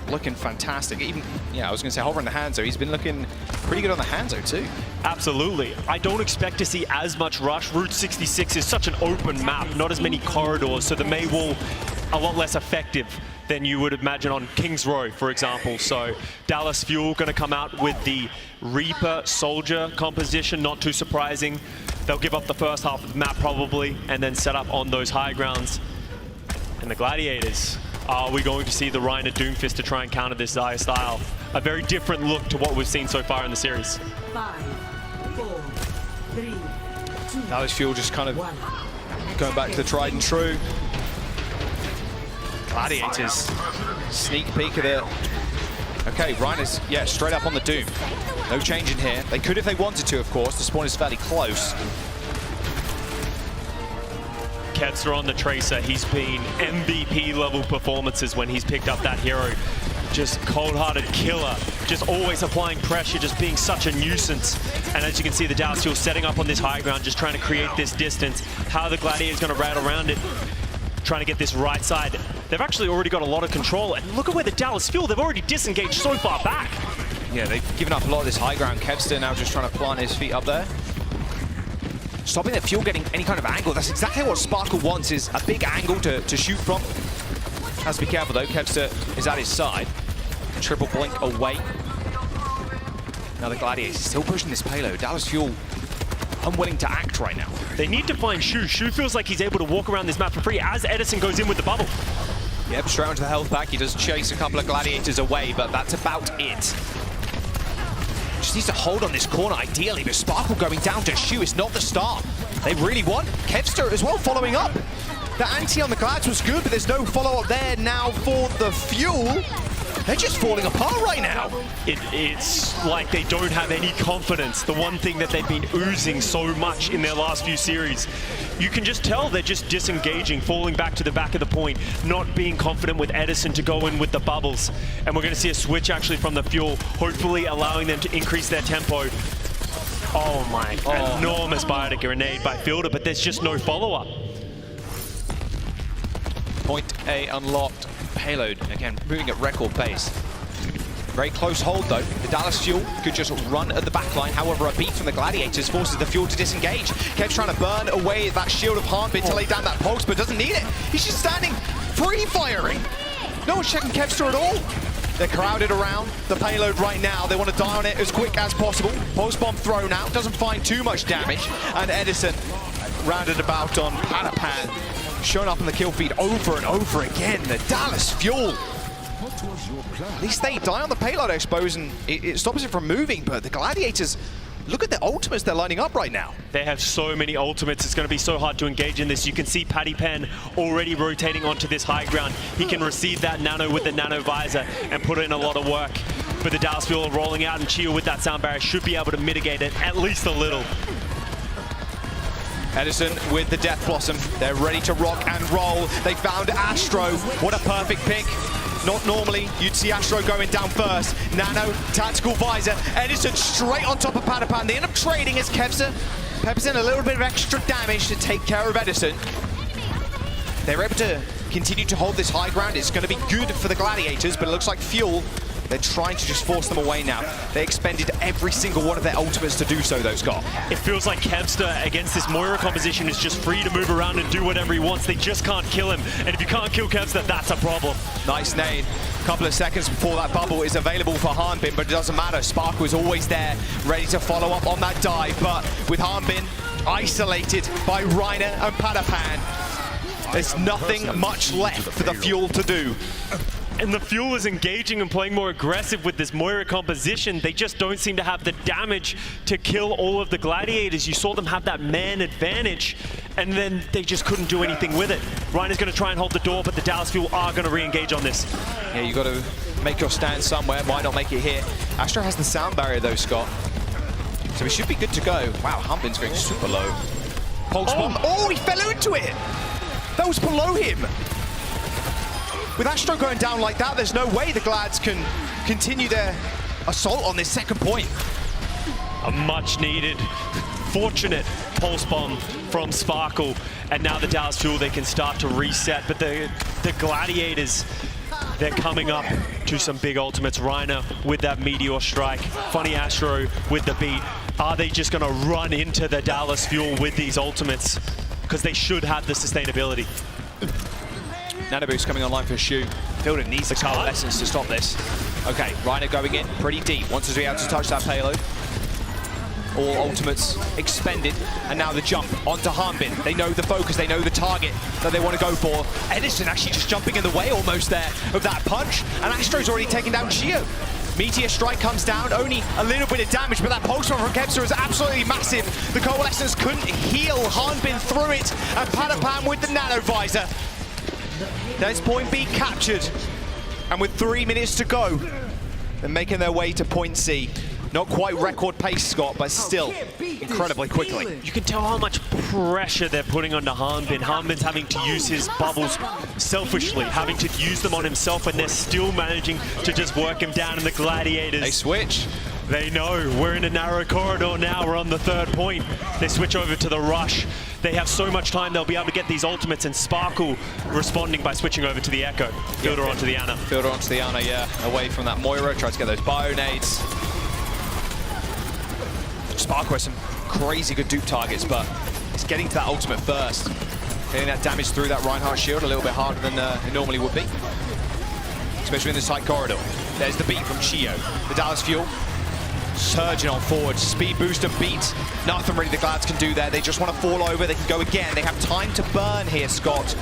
looking fantastic. Even, I was going to say hovering the Hangzhou. He's been looking pretty good on the Hangzhou too. Absolutely. I don't expect to see as much rush. Route 66 is such an open map, not as many corridors, so the Mei Wall a lot less effective than you would imagine on King's Row, for example. So Dallas Fuel going to come out with the Reaper Soldier composition, not too surprising. They'll give up the first half of the map probably, and then set up on those high grounds. And the Gladiators, are we going to see the Reiner Doomfist to try and counter this Xayah style? A very different look to what we've seen so far in the series. 5, 4, 3, 2, Dallas Fuel just kind of going back to the tried and true. Gladiators, sneak peek of it. Okay, Reiner's, straight up on the Doom. No change in here. They could if they wanted to, of course. The spawn is fairly close. Kevster on the Tracer. He's been MVP level performances when he's picked up that hero. Just cold-hearted killer. Just always applying pressure, just being such a nuisance. And as you can see, the Dallas Fuel setting up on this high ground, just trying to create this distance. How are the Gladiators going to rattle around it? Trying to get this right side. They've actually already got a lot of control. And look at where the Dallas Fuel, they've already disengaged so far back. Yeah, they've given up a lot of this high ground. Kevster now just trying to plant his feet up there. Stopping the Fuel getting any kind of angle. That's exactly what Sparkle wants, is a big angle to shoot from. Has to be careful though, Kevster is at his side. Triple blink away. Now the Gladiators still pushing this payload. Dallas Fuel unwilling to act right now. They need to find Shu. Shu feels like he's able to walk around this map for free as Edison goes in with the bubble. Yep, straight onto the health pack. He does chase a couple of Gladiators away, but that's about it. Just needs to hold on this corner ideally, but Sparkle going down to Shu is not the start they really want. Kevster as well following up. The anti on the Glads was good, but there's no follow-up there now for the Fuel. They're just falling apart right now. It's like they don't have any confidence. The one thing that they've been oozing so much in their last few series. You can just tell they're just disengaging, falling back to the back of the point, not being confident with Edison to go in with the bubbles. And we're going to see a switch actually from the Fuel, hopefully allowing them to increase their tempo. Oh my, enormous biotic grenade by Fielder, but there's just no follow-up. Point A unlocked. Payload, again, moving at record pace. Very close hold though. The Dallas Fuel could just run at the back line. However, a beat from the Gladiators forces the Fuel to disengage. Kev's trying to burn away that shield of Heartbeat to lay down that pulse, but doesn't need it. He's just standing free firing. No one's checking Kevster at all. They're crowded around the payload right now. They want to die on it as quick as possible. Pulse bomb thrown out, doesn't find too much damage. And Edison rounded about on Patapan. Shown up on the kill feed over and over again. The Dallas Fuel. At least they die on the payload, I suppose, and it stops it from moving. But the Gladiators, look at the ultimates they're lining up right now. They have so many ultimates. It's going to be so hard to engage in this. You can see Paddy Pen already rotating onto this high ground. He can receive that nano with the nano visor and put in a lot of work. But the Dallas Fuel rolling out, and Chio with that sound barrier should be able to mitigate it at least a little. Edison with the Death Blossom. They're ready to rock and roll. They found Astro. What a perfect pick. Not normally, you'd see Astro going down first. Nano, tactical visor. Edison straight on top of Padapan. They end up trading as Kevza peppers in a little bit of extra damage to take care of Edison. They're able to continue to hold this high ground. It's going to be good for the Gladiators, but it looks like Fuel, they're trying to just force them away now. They expended every single one of their ultimates to do so, though, Scott. It feels like Kevster against this Moira composition is just free to move around and do whatever he wants. They just can't kill him. And if you can't kill Kevster, that's a problem. Nice nade. A couple of seconds before that bubble is available for Hanbin, but it doesn't matter. Spark was always there, ready to follow up on that dive. But with Hanbin isolated by Reiner and Padapan, there's nothing much left for the Fuel to do. And the Fuel is engaging and playing more aggressive with this Moira composition. They just don't seem to have the damage to kill all of the Gladiators. You saw them have that man advantage, and then they just couldn't do anything with it. Reiner's going to try and hold the door, but the Dallas Fuel are going to re-engage on this. Yeah, you got to make your stand somewhere. Might not make it here. Astro has the sound barrier, though, Scott. So we should be good to go. Wow, Humbin's going super low. Pulse bomb. Oh, he fell into it! That was below him. With Astro going down like that, there's no way the Glads can continue their assault on this second point. A much needed, fortunate pulse bomb from Sparkle. And now the Dallas Fuel, they can start to reset. But the Gladiators, they're coming up to some big ultimates. Reiner with that Meteor Strike. Funny Astro with the beat. Are they just going to run into the Dallas Fuel with these ultimates? Because they should have the sustainability. Nano boost coming online for Shu. Fielder needs the coalescence to stop this. Okay, Reiner going in pretty deep. Wants to be able to touch that payload. All ultimates expended. And now the jump onto Hanbin. They know the focus, they know the target that they want to go for. Edison actually just jumping in the way almost there of that punch. And Astro's already taken down Chio. Meteor Strike comes down, only a little bit of damage, but that pulse bomb from Kevster is absolutely massive. The coalescence couldn't heal Hanbin through it. And Padapan with the nano visor. There's point B captured, and with 3 minutes to go, they're making their way to point C. Not quite record pace, Scott, but still incredibly quickly. You can tell how much pressure they're putting onto Hanbin. Hanbin's having to use his bubbles selfishly, having to use them on himself, and they're still managing to just work him down in the Gladiators. They switch. They know we're in a narrow corridor now. We're on the third point. They switch over to the rush. They have so much time, they'll be able to get these ultimates, and Sparkle responding by switching over to the Echo. Fielder onto the Ana. Fielder onto the Ana, yeah. Away from that Moira, tries to get those bio nades. Sparkle has some crazy good dupe targets, but it's getting to that ultimate first. Getting that damage through that Reinhardt shield a little bit harder than it normally would be. Especially in this tight corridor. There's the beat from Chio. The Dallas Fuel surging on forward. Speed boost and beat. Nothing really the Glads can do there. They just want to fall over. They can go again. They have time to burn here, Scott.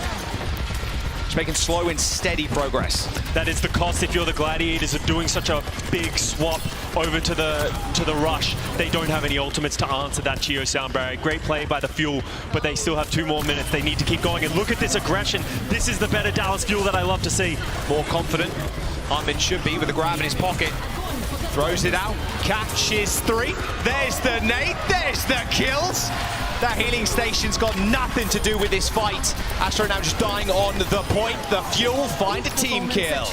Just making slow and steady progress. That is the cost if you're the Gladiators of doing such a big swap over to the rush. They don't have any ultimates to answer that Chio sound barrier. Great play by the Fuel, but they still have 2 more minutes. They need to keep going, and look at this aggression. This is the better Dallas Fuel that I love to see. More confident. Armin should be with the grab in his pocket. Throws it out, catches 3. There's the nade, there's the kills. That healing station's got nothing to do with this fight. Astro now just dying on the point. The Fuel find a team kill.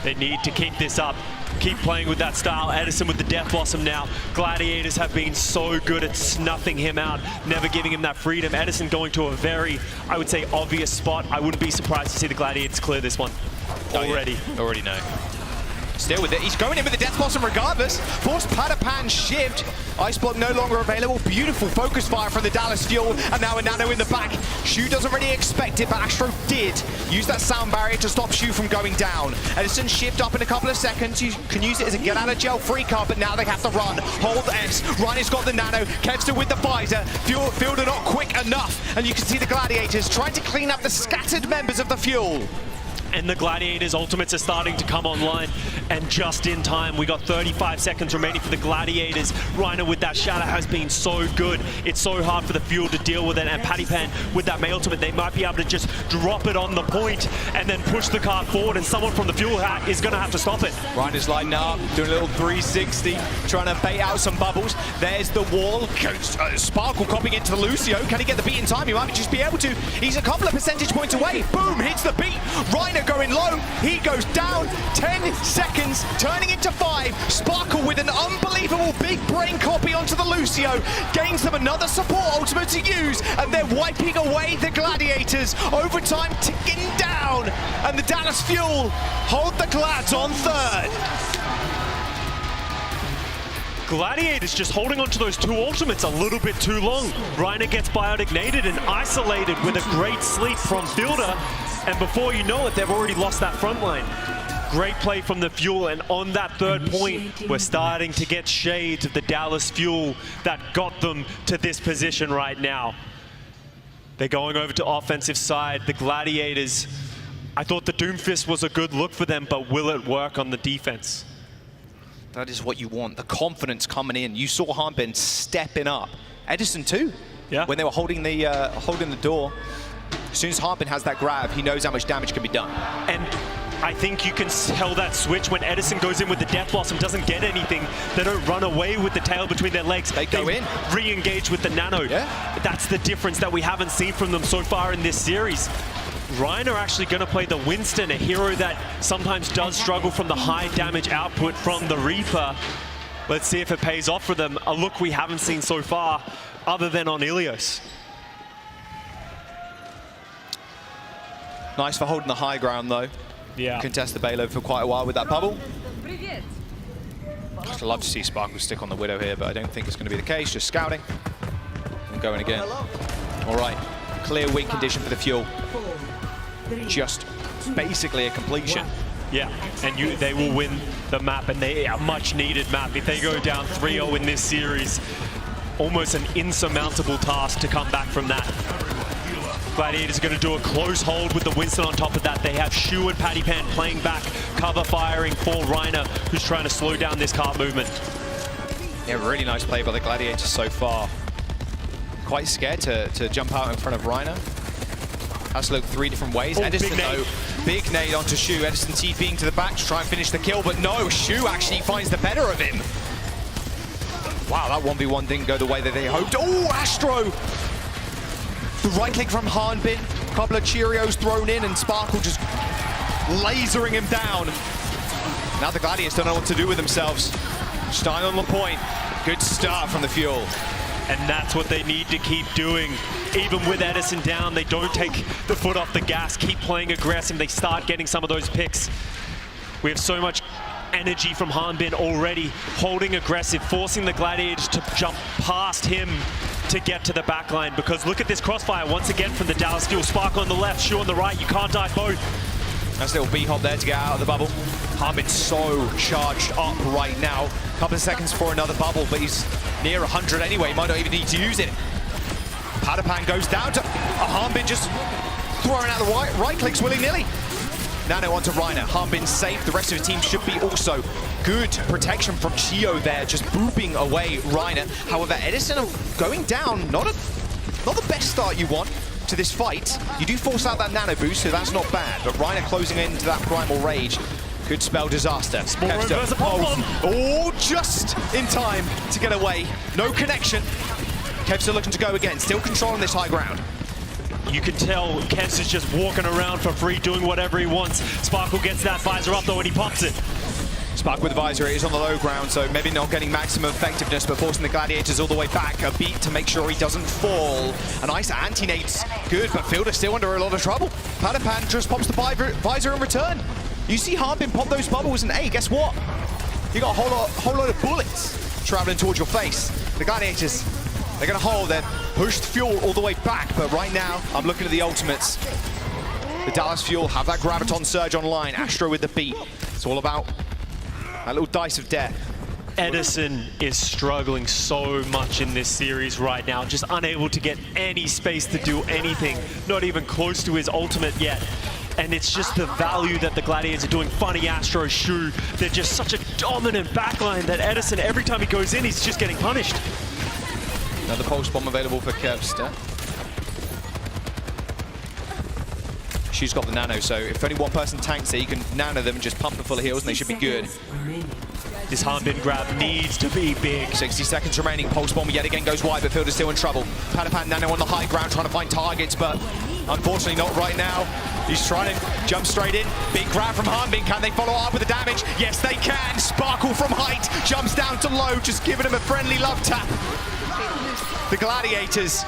They need to keep this up. Keep playing with that style. Edison with the Death Blossom now. Gladiators have been so good at snuffing him out, never giving him that freedom. Edison going to a very, I would say, obvious spot. I wouldn't be surprised to see the Gladiators clear this one already. Oh, yeah. Already know. Still with it. He's going in with the Death Blossom regardless. Forced Padapan shift. Ice Block no longer available. Beautiful focus fire from the Dallas Fuel. And now a Nano in the back. Shu doesn't really expect it, but Astro did use that sound barrier to stop Shu from going down. Edison shift up in a couple of seconds. You can use it as a get out of jail free card, but now they have to run. Hold S. Reiner's got the Nano. Kevster with the visor. Fielder not quick enough. And you can see the Gladiators trying to clean up the scattered members of the Fuel. and the Gladiators' ultimates are starting to come online. And just in time, we got 35 seconds remaining for the Gladiators. Reiner with that shatter has been so good. It's so hard for the Fuel to deal with it, and Pattypan with that May ultimate, they might be able to just drop it on the point and then push the card forward, and someone from the Fuel hat is going to have to stop it. Reiner's lighting up, doing a little 360, trying to bait out some bubbles. There's the wall. Sparkle copying into the Lucio. Can he get the beat in time? He might just be able to. He's a couple of percentage points away. Boom, hits the beat. Reiner going low. He goes down. 10 seconds, turning into 5. Sparkle with an unbelievable big brain copy onto the Lucio. Gains them another support ultimate to use, and they're wiping away the Gladiators. Overtime ticking down, and the Dallas Fuel hold the Glads on 3rd. Gladiators just holding on to those 2 ultimates a little bit too long. Reiner gets bioignited and isolated with a great sleep from Fielder, and before you know it, they've already lost that front line. Great play from the Fuel, and on that 3rd point, we're starting to get shades of the Dallas Fuel that got them to this position right now. They're going over to offensive side. The Gladiators, I thought the Doomfist was a good look for them, but will it work on the defense? That is what you want, the confidence coming in. You saw Harbin stepping up. Edison too, when they were holding the door. As soon as Harbin has that grab, he knows how much damage can be done. And I think you can tell that switch when Edison goes in with the Death Blossom, doesn't get anything. They don't run away with the tail between their legs. They go in. Re-engage with the Nano. Yeah. That's the difference that we haven't seen from them so far in this series. Reiner actually going to play the Winston, a hero that sometimes does struggle from the high damage output from the Reaper. Let's see if it pays off for them. A look we haven't seen so far, other than on Ilios. Nice for holding the high ground though. Yeah. Contest the payload for quite a while with that bubble. I'd love to see Sparkle stick on the Widow here, but I don't think it's going to be the case. Just scouting and going again. All right, clear win condition for the Fuel. Just basically a completion. Yeah, and they will win the map, and they a much needed map. If they go down 3-0 in this series, almost an insurmountable task to come back from that. Gladiators are going to do a close hold with the Winston on top of that. They have Shu and Pattypan playing back, cover firing for Reiner, who's trying to slow down this cart movement. Yeah, really nice play by the Gladiators so far. Quite scared to jump out in front of Reiner. Has to look 3 different ways. Edison, though, big nade onto Shu. Edison TPing to the back to try and finish the kill, but no, Shu actually finds the better of him. Wow, that 1v1 didn't go the way that they hoped. Oh, Astro! The right click from Hanbin, a couple of Cheerios thrown in, and Sparkle just lasering him down. Now the Gladiators don't know what to do with themselves. Stein on the point. Good start from the Fuel. And that's what they need to keep doing. Even with Edison down, they don't take the foot off the gas, keep playing aggressive. They start getting some of those picks. We have so much energy from Hanbin already, holding aggressive, forcing the Gladiators to jump past him to get to the back line, because look at this crossfire once again from the Dallas Fuel. Spark on the left, Shu on the right, you can't dive both. Nice little B-hop there to get out of the bubble. Hanbin's so charged up right now. Couple of seconds for another bubble, but he's near 100 anyway. He might not even need to use it. Pattypan goes down to Hanbin, just throwing out the right clicks willy-nilly. Nano onto Reiner. Hanbin's safe. The rest of the team should be also. Good protection from Chio there, just booping away Reiner. However, Edison going down. Not the best start you want to this fight. You do force out that nano boost, so that's not bad. But Reiner closing into that primal rage could spell disaster. Oh, just in time to get away. No connection. Kev's looking to go again. Still controlling this high ground. You can tell Kevs is just walking around for free, doing whatever he wants. Sparkle gets that visor up though, and he pops it. Spark with the visor, it is on the low ground, so maybe not getting maximum effectiveness, but forcing the Gladiators all the way back. A beat to make sure he doesn't fall. A nice anti-nade's good, but Fielder's still under a lot of trouble. Pattypan just pops the visor in return. You see Hanbin pop those bubbles, and hey, guess what? You got a whole lot of bullets traveling towards your face. The Gladiators, they're gonna hold, they've pushed Fuel all the way back, but right now, I'm looking at the ultimates. The Dallas Fuel have that Graviton Surge online, Astro with the beat. It's all about that little dice of death. Edison is struggling so much in this series right now, just unable to get any space to do anything, not even close to his ultimate yet. And it's just the value that the Gladiators are doing. Funny Astro, Shu, they're just such a dominant backline that Edison, every time he goes in, he's just getting punished. Another pulse bomb available for Kevster. She's got the nano, so if only one person tanks it, you can nano them and just pump them full of heals and they should be good. This Harbin grab needs to be big. 60 seconds remaining. Pulse bomb yet again goes wide, but Field is still in trouble. Padapan nano on the high ground trying to find targets, but unfortunately not right now. He's trying to jump straight in. Big grab from Harbin. Can they follow up with the damage? Yes, they can. Sparkle from height jumps down to low, just giving him a friendly love tap. The Gladiators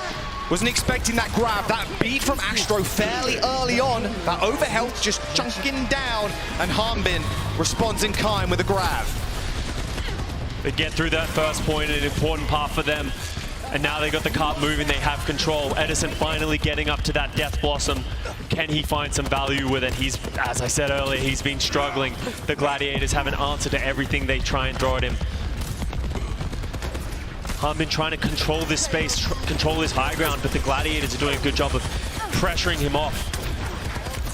wasn't expecting that grab, that beat from Astro fairly early on. That overhealth just chunking down, and Harbin responds in kind with a grab. They get through that first point, an important part for them. And now they got the cart moving, they have control. Edison finally getting up to that Death Blossom. Can he find some value with it? He's, as I said earlier, he's been struggling. The Gladiators have an answer to everything they try and throw at him. Harbin trying to control this space, control his high ground, but the Gladiators are doing a good job of pressuring him off,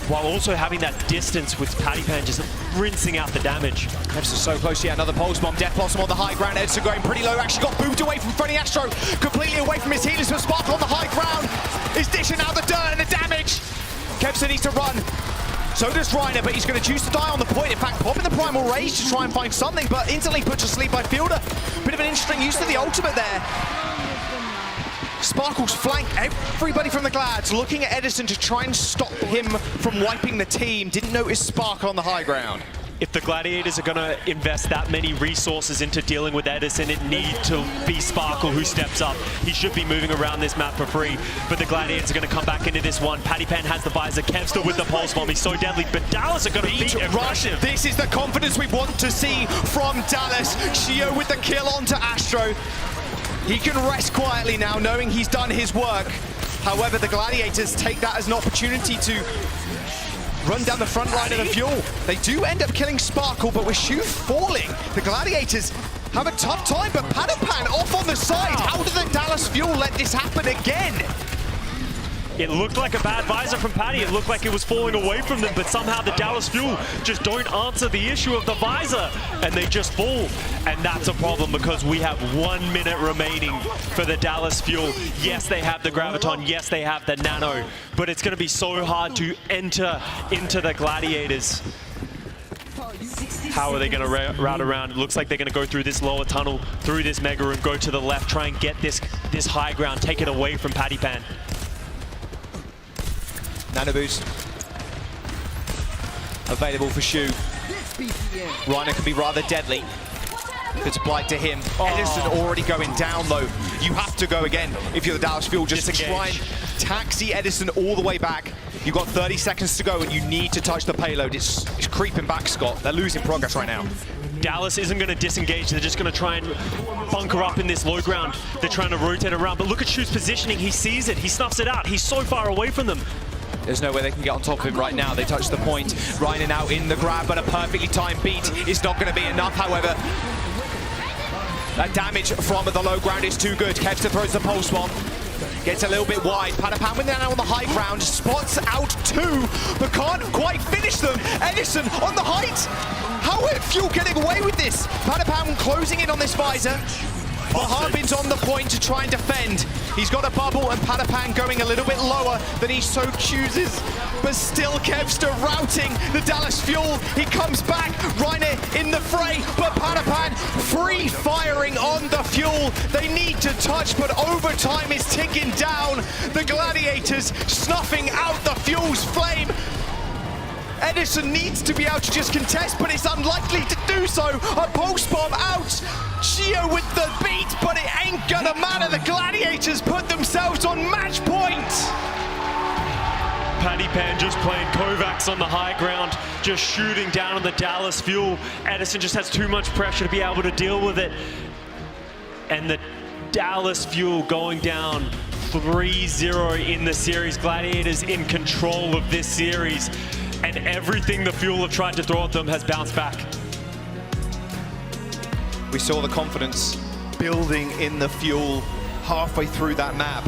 while also having that distance with Padapan just rinsing out the damage. Kevster so close, yeah, another pulse bomb. Death Blossom on the high ground. Edison going pretty low, actually got moved away from Funny Astro, completely away from his healers, but Sparkle on the high ground is dishing out the dirt and the damage. Kevster needs to run. So does Reiner, but he's going to choose to die on the point. In fact, popping the Primal Rage to try and find something, but instantly put to sleep by Fielder. Bit of an interesting use of the ultimate there. Sparkle's flanked everybody from the Glads, looking at Edison to try and stop him from wiping the team. Didn't notice Sparkle on the high ground. If the Gladiators are going to invest that many resources into dealing with Edison, it needs to be Sparkle who steps up. He should be moving around this map for free, but the Gladiators are going to come back into this one. Padapan has the visor, Kevster with the pulse bomb. He's so deadly, but Dallas are going to beat aggressive. This is the confidence we want to see from Dallas. Shio with the kill onto Astro. He can rest quietly now, knowing he's done his work. However, the Gladiators take that as an opportunity to run down the front line of the Fuel. They do end up killing Sparkle, but with Shu falling, the Gladiators have a tough time, but Padapan off on the side. How did the Dallas Fuel let this happen again? It looked like a bad visor from Paddy. It looked like it was falling away from them, but somehow the Dallas Fuel just don't answer the issue of the visor, and they just fall. And that's a problem because we have 1 minute remaining for the Dallas Fuel. Yes, they have the Graviton. Yes, they have the Nano, but it's going to be so hard to enter into the Gladiators. How are they going to route around? It looks like they're going to go through this lower tunnel, through this mega room, go to the left, try and get this high ground, take it away from Padapan. Nano boost available for Shu. Reiner can be rather deadly if it's applied to him. Edison already going down though. You have to go again if you're the Dallas Fuel. Just try and taxi Edison all the way back. You've got 30 seconds to go and you need to touch the payload. It's creeping back, Scott. They're losing progress right now. Dallas isn't going to disengage. They're just going to try and bunker up in this low ground. They're trying to rotate around, but look at Shu's positioning. He sees it. He snuffs it out. He's so far away from them. There's no way they can get on top of him right now. They touch the point. Reiner now in the grab, but a perfectly timed beat is not going to be enough, however. That damage from the low ground is too good. Kevster throws the pulse bomb. Gets a little bit wide. Padapan with Nano on the high ground. Spots out two, but can't quite finish them. Edison on the height. How are Fuel getting away with this? Padapan closing in on this visor. But Harbin's on the point to try and defend. He's got a bubble and Padapan going a little bit lower than he so chooses. But still Kevster routing the Dallas Fuel. He comes back, Reiner in the fray, but Padapan free firing on the Fuel. They need to touch, but overtime is ticking down. The Gladiators snuffing out the Fuel's flame. Edison needs to be able to just contest, but it's unlikely to do so. A pulse bomb out. Shio with the beat, but it ain't gonna matter. The Gladiators put themselves on match point. Padapan just playing Kovacs on the high ground, just shooting down on the Dallas Fuel. Edison just has too much pressure to be able to deal with it. And the Dallas Fuel going down 3-0 in the series. Gladiators in control of this series. And everything the Fuel have tried to throw at them has bounced back. We saw the confidence building in the Fuel halfway through that map.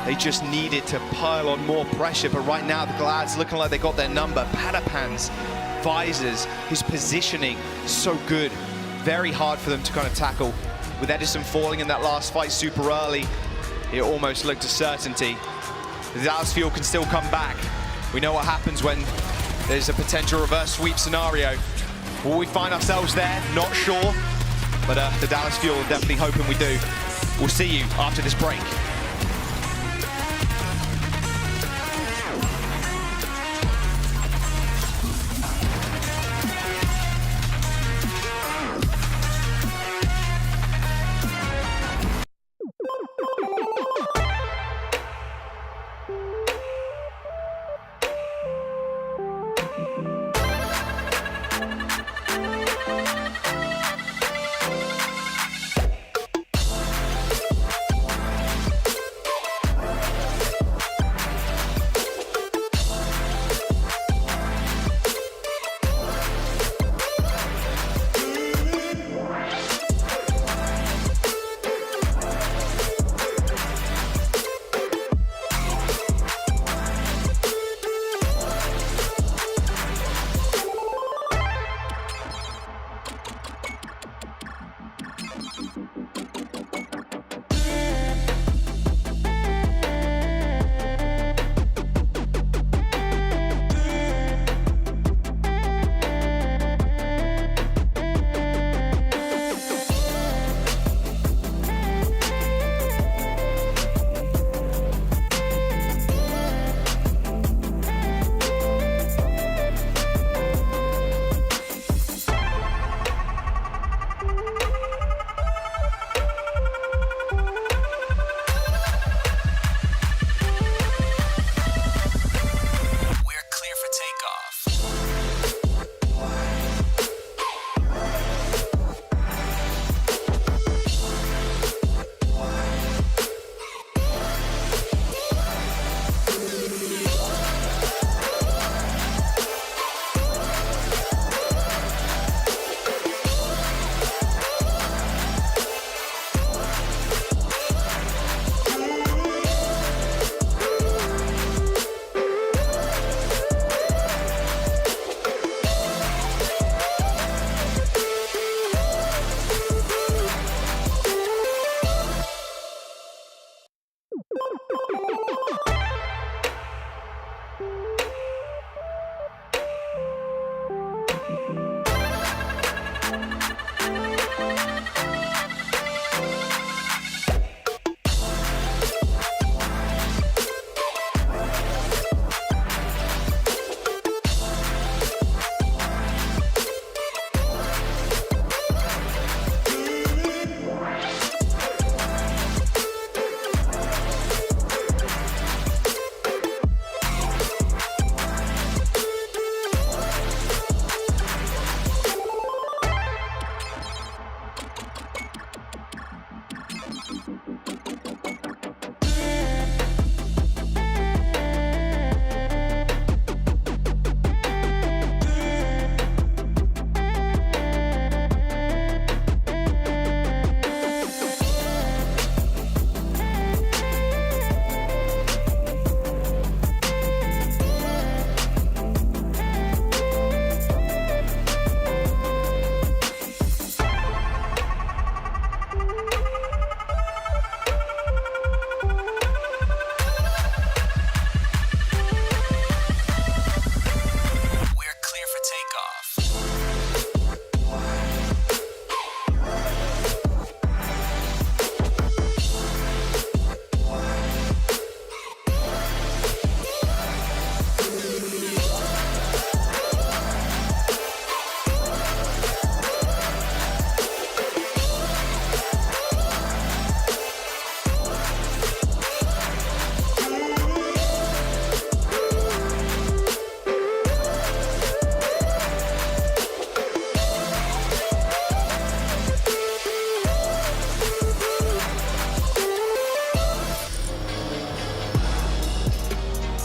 They just needed to pile on more pressure, but right now the Glads looking like they got their number. Patapans, visors, his positioning, so good. Very hard for them to kind of tackle. With Edison falling in that last fight super early, it almost looked a certainty. The Dallas Fuel can still come back. We know what happens when there's a potential reverse sweep scenario. Will we find ourselves there? Not sure. But the Dallas Fuel are definitely hoping we do. We'll see you after this break.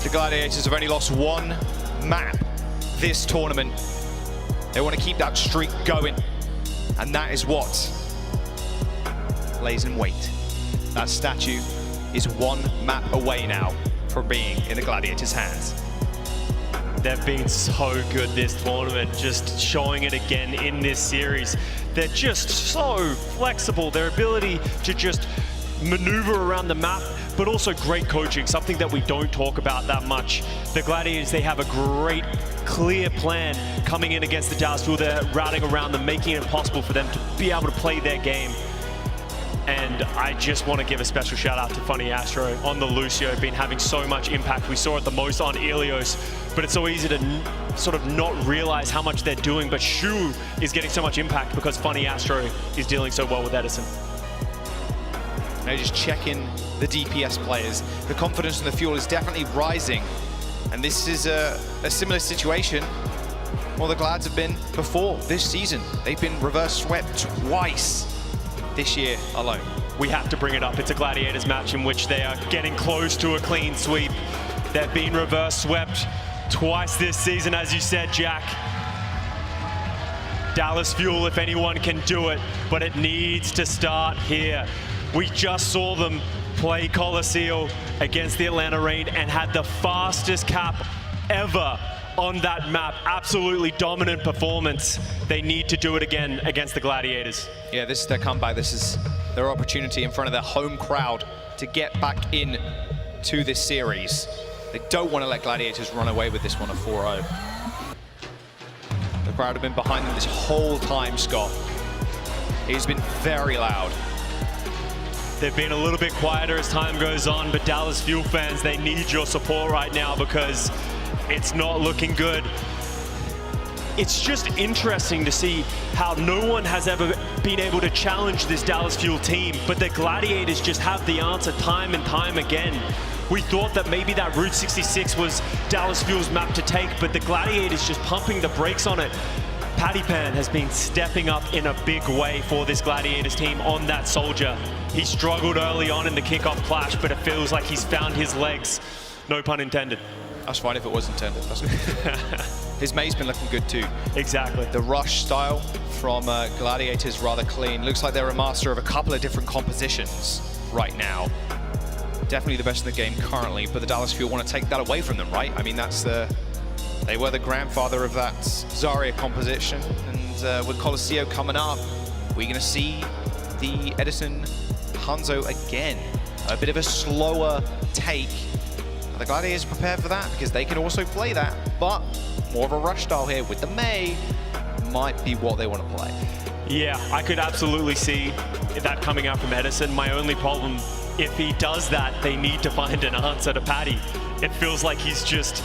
The Gladiators have only lost one map this tournament. They want to keep that streak going, and that is what lays in wait. That statue is one map away now from being in the Gladiators' hands. They've been so good this tournament, just showing it again in this series. They're just so flexible. Their ability to just maneuver around the map, but also great coaching, something that we don't talk about that much. The Gladiators, they have a great, clear plan coming in against the Dallas Fuel. They're routing around them, making it possible for them to be able to play their game. And I just want to give a special shout out to Funny Astro on the Lucio, been having so much impact. We saw it the most on Ilios, but it's so easy to sort of not realize how much they're doing. But Shu is getting so much impact because Funny Astro is dealing so well with Edison. Now just checking the DPS players. The confidence in the Fuel is definitely rising. And this is a similar situation. Well, the Glads have been before this season. They've been reverse swept twice this year alone. We have to bring it up. It's a Gladiators match in which they are getting close to a clean sweep. They've been reverse swept twice this season, as you said, Jack. Dallas Fuel, if anyone can do it, but it needs to start here. We just saw them play Coliseum against the Atlanta Reign and had the fastest cap ever on that map. Absolutely dominant performance. They need to do it again against the Gladiators. Yeah, this is their comeback. This is their opportunity in front of their home crowd to get back in to this series. They don't want to let Gladiators run away with this one at 4-0. The crowd have been behind them this whole time, Scott. It's been very loud. They've been a little bit quieter as time goes on, but Dallas Fuel fans, they need your support right now because it's not looking good. It's just interesting to see how no one has ever been able to challenge this Dallas Fuel team, but the Gladiators just have the answer time and time again. We thought that maybe that Route 66 was Dallas Fuel's map to take, but the Gladiators just pumping the brakes on it. Paddy Pan has been stepping up in a big way for this Gladiators team on that Soldier. He struggled early on in the kickoff clash, but it feels like he's found his legs. No pun intended. That's fine if it was intended. His mate's been looking good too. Exactly. The rush style from Gladiators rather clean. Looks like they're a master of a couple of different compositions right now. Definitely the best in the game currently, but the Dallas Fuel want to take that away from them, right? I mean, they were the grandfather of that Zarya composition, and with Coliseum coming up, we're going to see the Edison Hangzhou again. A bit of a slower take. The Gladiators prepared for that because they can also play that, but more of a rush style here with the May might be what they want to play. Yeah, I could absolutely see that coming out from Edison. My only problem, if he does that, they need to find an answer to Paddy. It feels like he's just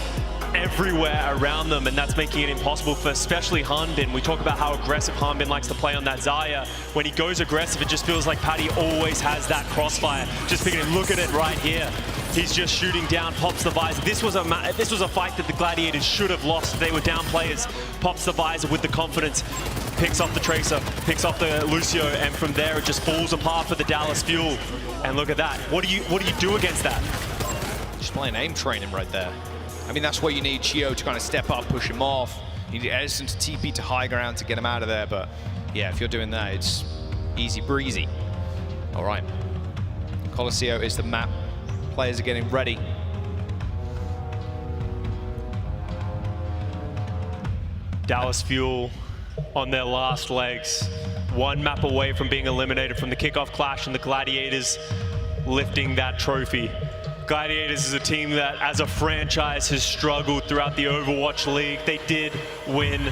everywhere around them, and that's making it impossible for especially Hanbin. We talk about how aggressive Hanbin likes to play on that Zarya. When he goes aggressive, it just feels like Paddy always has that crossfire. Just thinking, look at it right here. He's just shooting down, pops the visor. This was a fight that the Gladiators should have lost. They were down players. Pops the visor with the confidence, picks off the Tracer, picks off the Lucio, and from there it just falls apart for the Dallas Fuel. And look at that. What do you do against that? Just playing aim training right there. I mean, that's where you need Chio to kind of step up, push him off. You need Edison to TP to high ground to get him out of there. But yeah, if you're doing that, it's easy breezy. All right. Coliseum is the map. Players are getting ready. Dallas Fuel on their last legs. One map away from being eliminated from the kickoff clash, and the Gladiators lifting that trophy. Gladiators is a team that, as a franchise, has struggled throughout the Overwatch League. They did win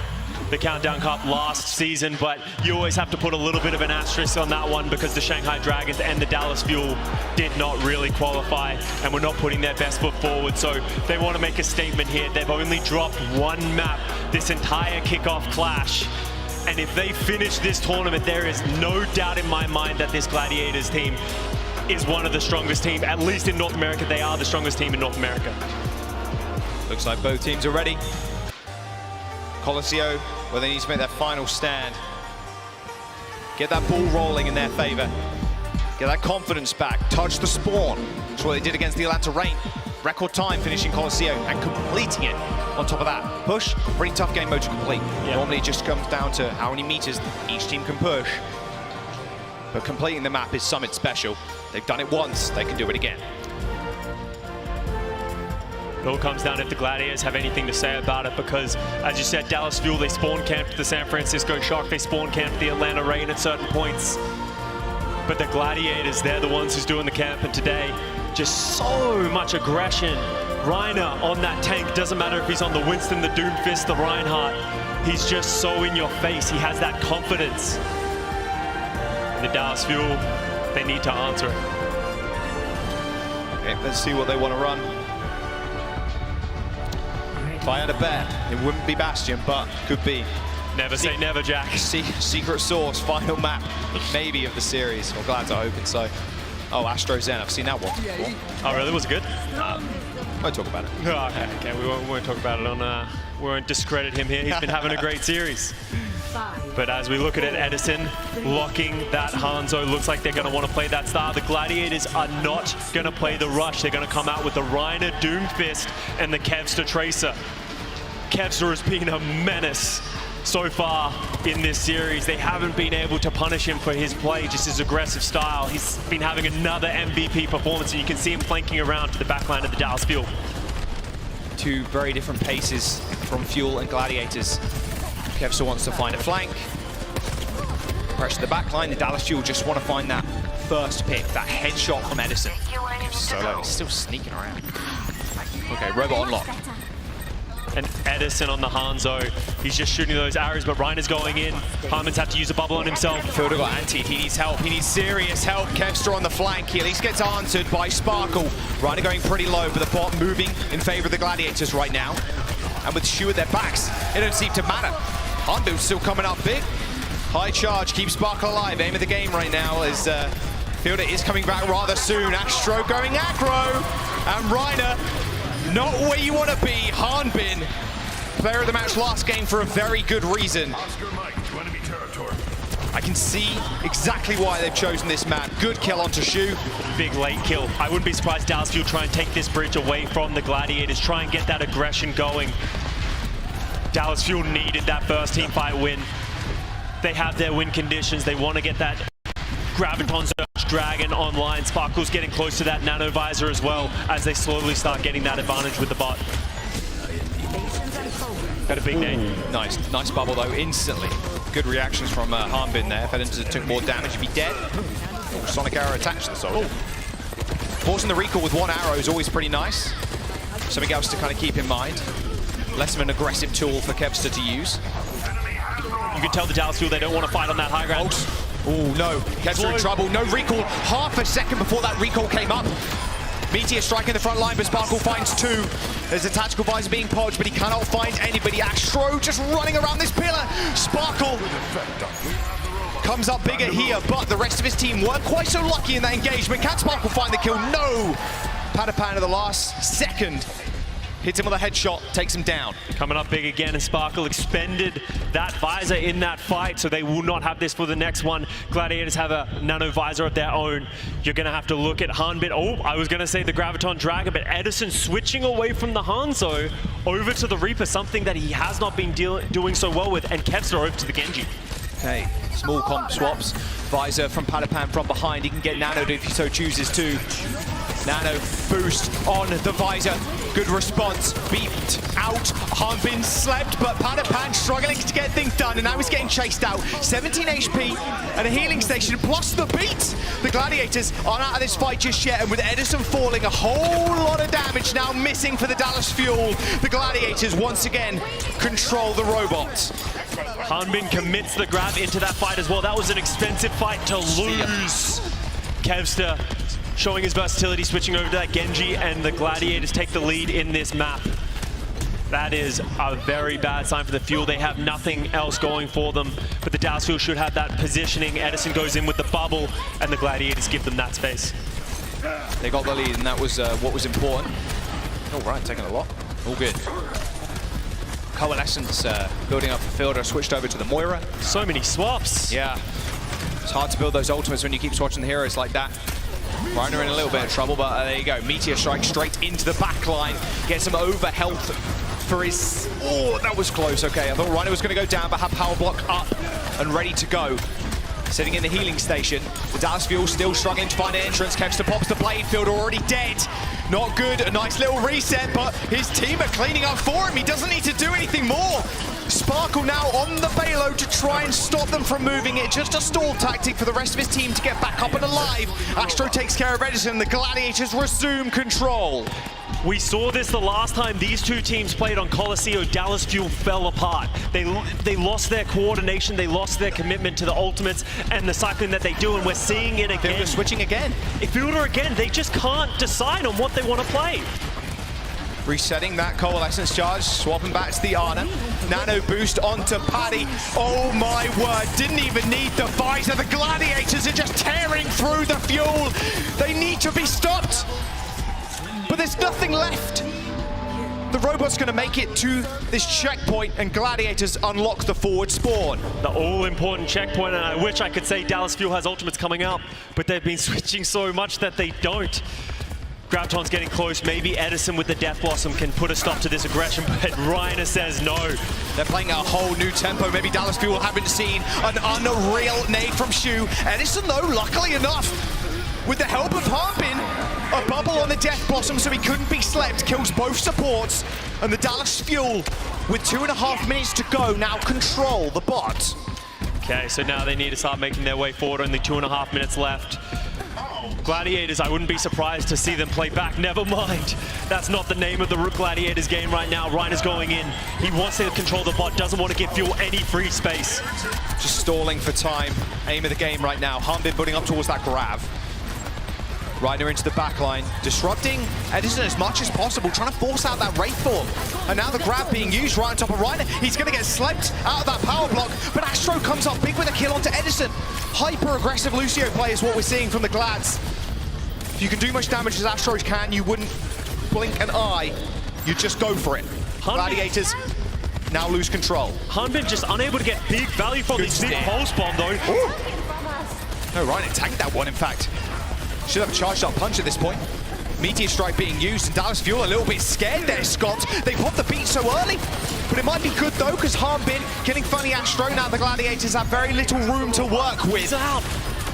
the Countdown Cup last season, but you always have to put a little bit of an asterisk on that one because the Shanghai Dragons and the Dallas Fuel did not really qualify and were not putting their best foot forward. So they want to make a statement here. They've only dropped one map this entire kickoff clash. And if they finish this tournament, there is no doubt in my mind that this Gladiators team is one of the strongest teams, at least in North America. They are the strongest team in North America. Looks like both teams are ready. Coliseum, where they need to make their final stand. Get that ball rolling in their favor. Get that confidence back. Touch the spawn. That's what they did against the Atlanta Reign. Record time finishing Coliseum and completing it. On top of that, push, pretty tough game mode to complete. Yeah. Normally it just comes down to how many meters each team can push. But completing the map is something special. They've done it once, they can do it again. It all comes down if the Gladiators have anything to say about it, because, as you said, Dallas Fuel, they spawn camped the San Francisco Shock, they spawn camped the Atlanta Rain at certain points. But the Gladiators, they're the ones who's doing the camping today. Just so much aggression. Reiner on that tank, doesn't matter if he's on the Winston, the Doomfist, the Reinhardt. He's just so in your face, he has that confidence. And the Dallas Fuel, they need to answer it. Okay, let's see what they want to run. If I had a bet, it wouldn't be Bastion, but could be. Never say never, Jack. Secret Source, final map, maybe, of the series. Well, glad to hoping so. Oh, Astro Zen, I've seen that one before. Oh, really? Was it good? Won't talk about it. Oh, okay, we won't talk about it on, we won't discredit him here. He's been having a great series. But as we look at it, Edison locking that Hangzhou, looks like they're going to want to play that style. The Gladiators are not going to play the rush. They're going to come out with the Reiner Doomfist and the Kevster Tracer. Kevster has been a menace so far in this series. They haven't been able to punish him for his play, just his aggressive style. He's been having another MVP performance, and you can see him flanking around to the backline of the Dallas Fuel. Two very different paces from Fuel and Gladiators. Kevster wants to find a flank. Pressure the backline. The Dallas Fuel just want to find that first pick, that headshot from Edison. Solo, he's still sneaking around. Okay, robot unlocked. And Edison on the Hangzhou, he's just shooting those arrows, but Reiner's going in. Harmon's had to use a bubble on himself. Fielder got antied, he needs help, he needs serious help. Kevster on the flank, he at least gets answered by Sparkle. Reiner going pretty low, but the bot moving in favor of the Gladiators right now. And with Shu at their backs, it don't seem to matter. Hanbu's still coming up big. High charge, keeps Sparkle alive. Aim of the game right now as Fielder is coming back rather soon. Astro going aggro, and Reiner, not where you want to be. Hanbin, player of the match last game for a very good reason. I can see exactly why they've chosen this map. Good kill onto Shu. Big late kill. I wouldn't be surprised Dallas Fuel try and take this bridge away from the Gladiators, try and get that aggression going. Dallas Fuel needed that first team fight win. They have their win conditions. They want to get that Graviton Surge Dragon online. Sparkle's getting close to that Nano Visor as well as they slowly start getting that advantage with the bot. Got a big name. Nice bubble though, instantly. Good reactions from Hanbin there. If Edison took more damage, he'd be dead. Oh, Sonic Arrow attached to the soldier. Forcing the recall with one arrow is always pretty nice. Something else to kind of keep in mind. Less of an aggressive tool for Kevster to use. You can tell the Dallas Fuel they don't want to fight on that high ground. Oh no, Kevster in trouble. No recall. Half a second before that recall came up. Meteor striking the front line, but Sparkle finds two. There's a tactical visor being podged, but he cannot find anybody. Astro just running around this pillar. Sparkle comes up bigger here, but the rest of his team weren't quite so lucky in that engagement. Can Sparkle find the kill? No! Padapan at the last second. Hits him with a headshot, takes him down. Coming up big again, and Sparkle expended that visor in that fight, so they will not have this for the next one. Gladiators have a Nano Visor of their own. You're going to have to look at Hanbin. Oh, I was going to say the Graviton Dragon, but Edison switching away from the Hangzhou over to the Reaper, something that he has not been doing so well with, and Kevster over to the Genji. Okay, small comp swaps. Visor from Padapan from behind. He can get nanoed if he so chooses to. Nano boost on the visor. Good response. Beeped out. Hanbin slept, but Padapan struggling to get things done, and now he's getting chased out. 17 HP and a healing station plus the beat. The Gladiators aren't out of this fight just yet, and with Edison falling, a whole lot of damage now missing for the Dallas Fuel. The Gladiators once again control the robots. Hanbin commits the grab into that fight as well. That was an expensive fight to lose. Kevster showing his versatility, switching over to that Genji, and the Gladiators take the lead in this map. That is a very bad sign for the Fuel. They have nothing else going for them, but the Dallas Fuel should have that positioning. Edison goes in with the bubble, and the Gladiators give them that space. They got the lead, and that was what was important. All right, taking a lot. All good. Coalescence building up for Fielder, switched over to the Moira. So many swaps. Yeah. It's hard to build those ultimates when you keep swatching the heroes like that. Reiner in a little bit of trouble, but there you go. Meteor strike straight into the back line. Gets some over health for his... Oh, that was close. Okay, I thought Reiner was going to go down, but have power block up and ready to go. sitting in the healing station. The Dallas Fuel still struggling to find an entrance. Kevster pops the blade field, already dead. Not good, a nice little reset, but his team are cleaning up for him. He doesn't need to do anything more. Sparkle now on the payload to try and stop them from moving it. Just a stall tactic for the rest of his team to get back up and alive. Astro takes care of Edison. The Gladiators resume control. We saw this the last time these two teams played on Coliseum. Dallas Fuel fell apart. They lost their coordination, they lost their commitment to the ultimates and the cycling that they do, and we're seeing it again. They're switching again. Fielder again, they just can't decide on what they want to play. Resetting that Coalescence Charge, swapping back to the Ana. Nano boost onto Paddy. Oh my word, didn't even need the visor. The Gladiators are just tearing through the fuel. They need to be stopped. But there's nothing left. The robot's going to make it to this checkpoint, and Gladiators unlock the forward spawn. The all-important checkpoint, and I wish I could say Dallas Fuel has ultimates coming up, but they've been switching so much that they don't. Graviton's getting close. Maybe Edison with the Death Blossom can put a stop to this aggression, but Reiner says no. They're playing a whole new tempo. Maybe Dallas Fuel haven't seen an unreal nade from Shu. Edison, though, luckily enough, with the help of Harbin, a bubble on the Death Blossom so he couldn't be slept, kills both supports, and the Dallas Fuel, with 2.5 minutes to go, now control the bot. Okay, so now they need to start making their way forward. Only 2.5 minutes left. Gladiators, I wouldn't be surprised to see them play back. Never mind. That's not the name of the Gladiators game right now. Reiner's going in. He wants to control the bot, doesn't want to give Fuel any free space. Just stalling for time. Aim of the game right now. Harbin building up towards that grab. Reiner into the backline, disrupting Edison as much as possible, trying to force out that Wraith form. And now the grab being used right on top of Reiner. He's going to get slept out of that power block, but Astro comes up big with a kill onto Edison. Hyper-aggressive Lucio play is what we're seeing from the Glads. If you can do much damage as Astro can, you wouldn't blink an eye. You'd just go for it. Gladiators now lose control. Harbin just unable to get big value from this big pulse bomb, though. Ooh. No, Reiner tagged that one, in fact. Should have a charged up punch at this point. Meteor Strike being used, and Dallas Fuel a little bit scared there, Scott. They popped the beat so early, but it might be good though, because Harbin killing Funny Astro. Now the Gladiators have very little room to work with.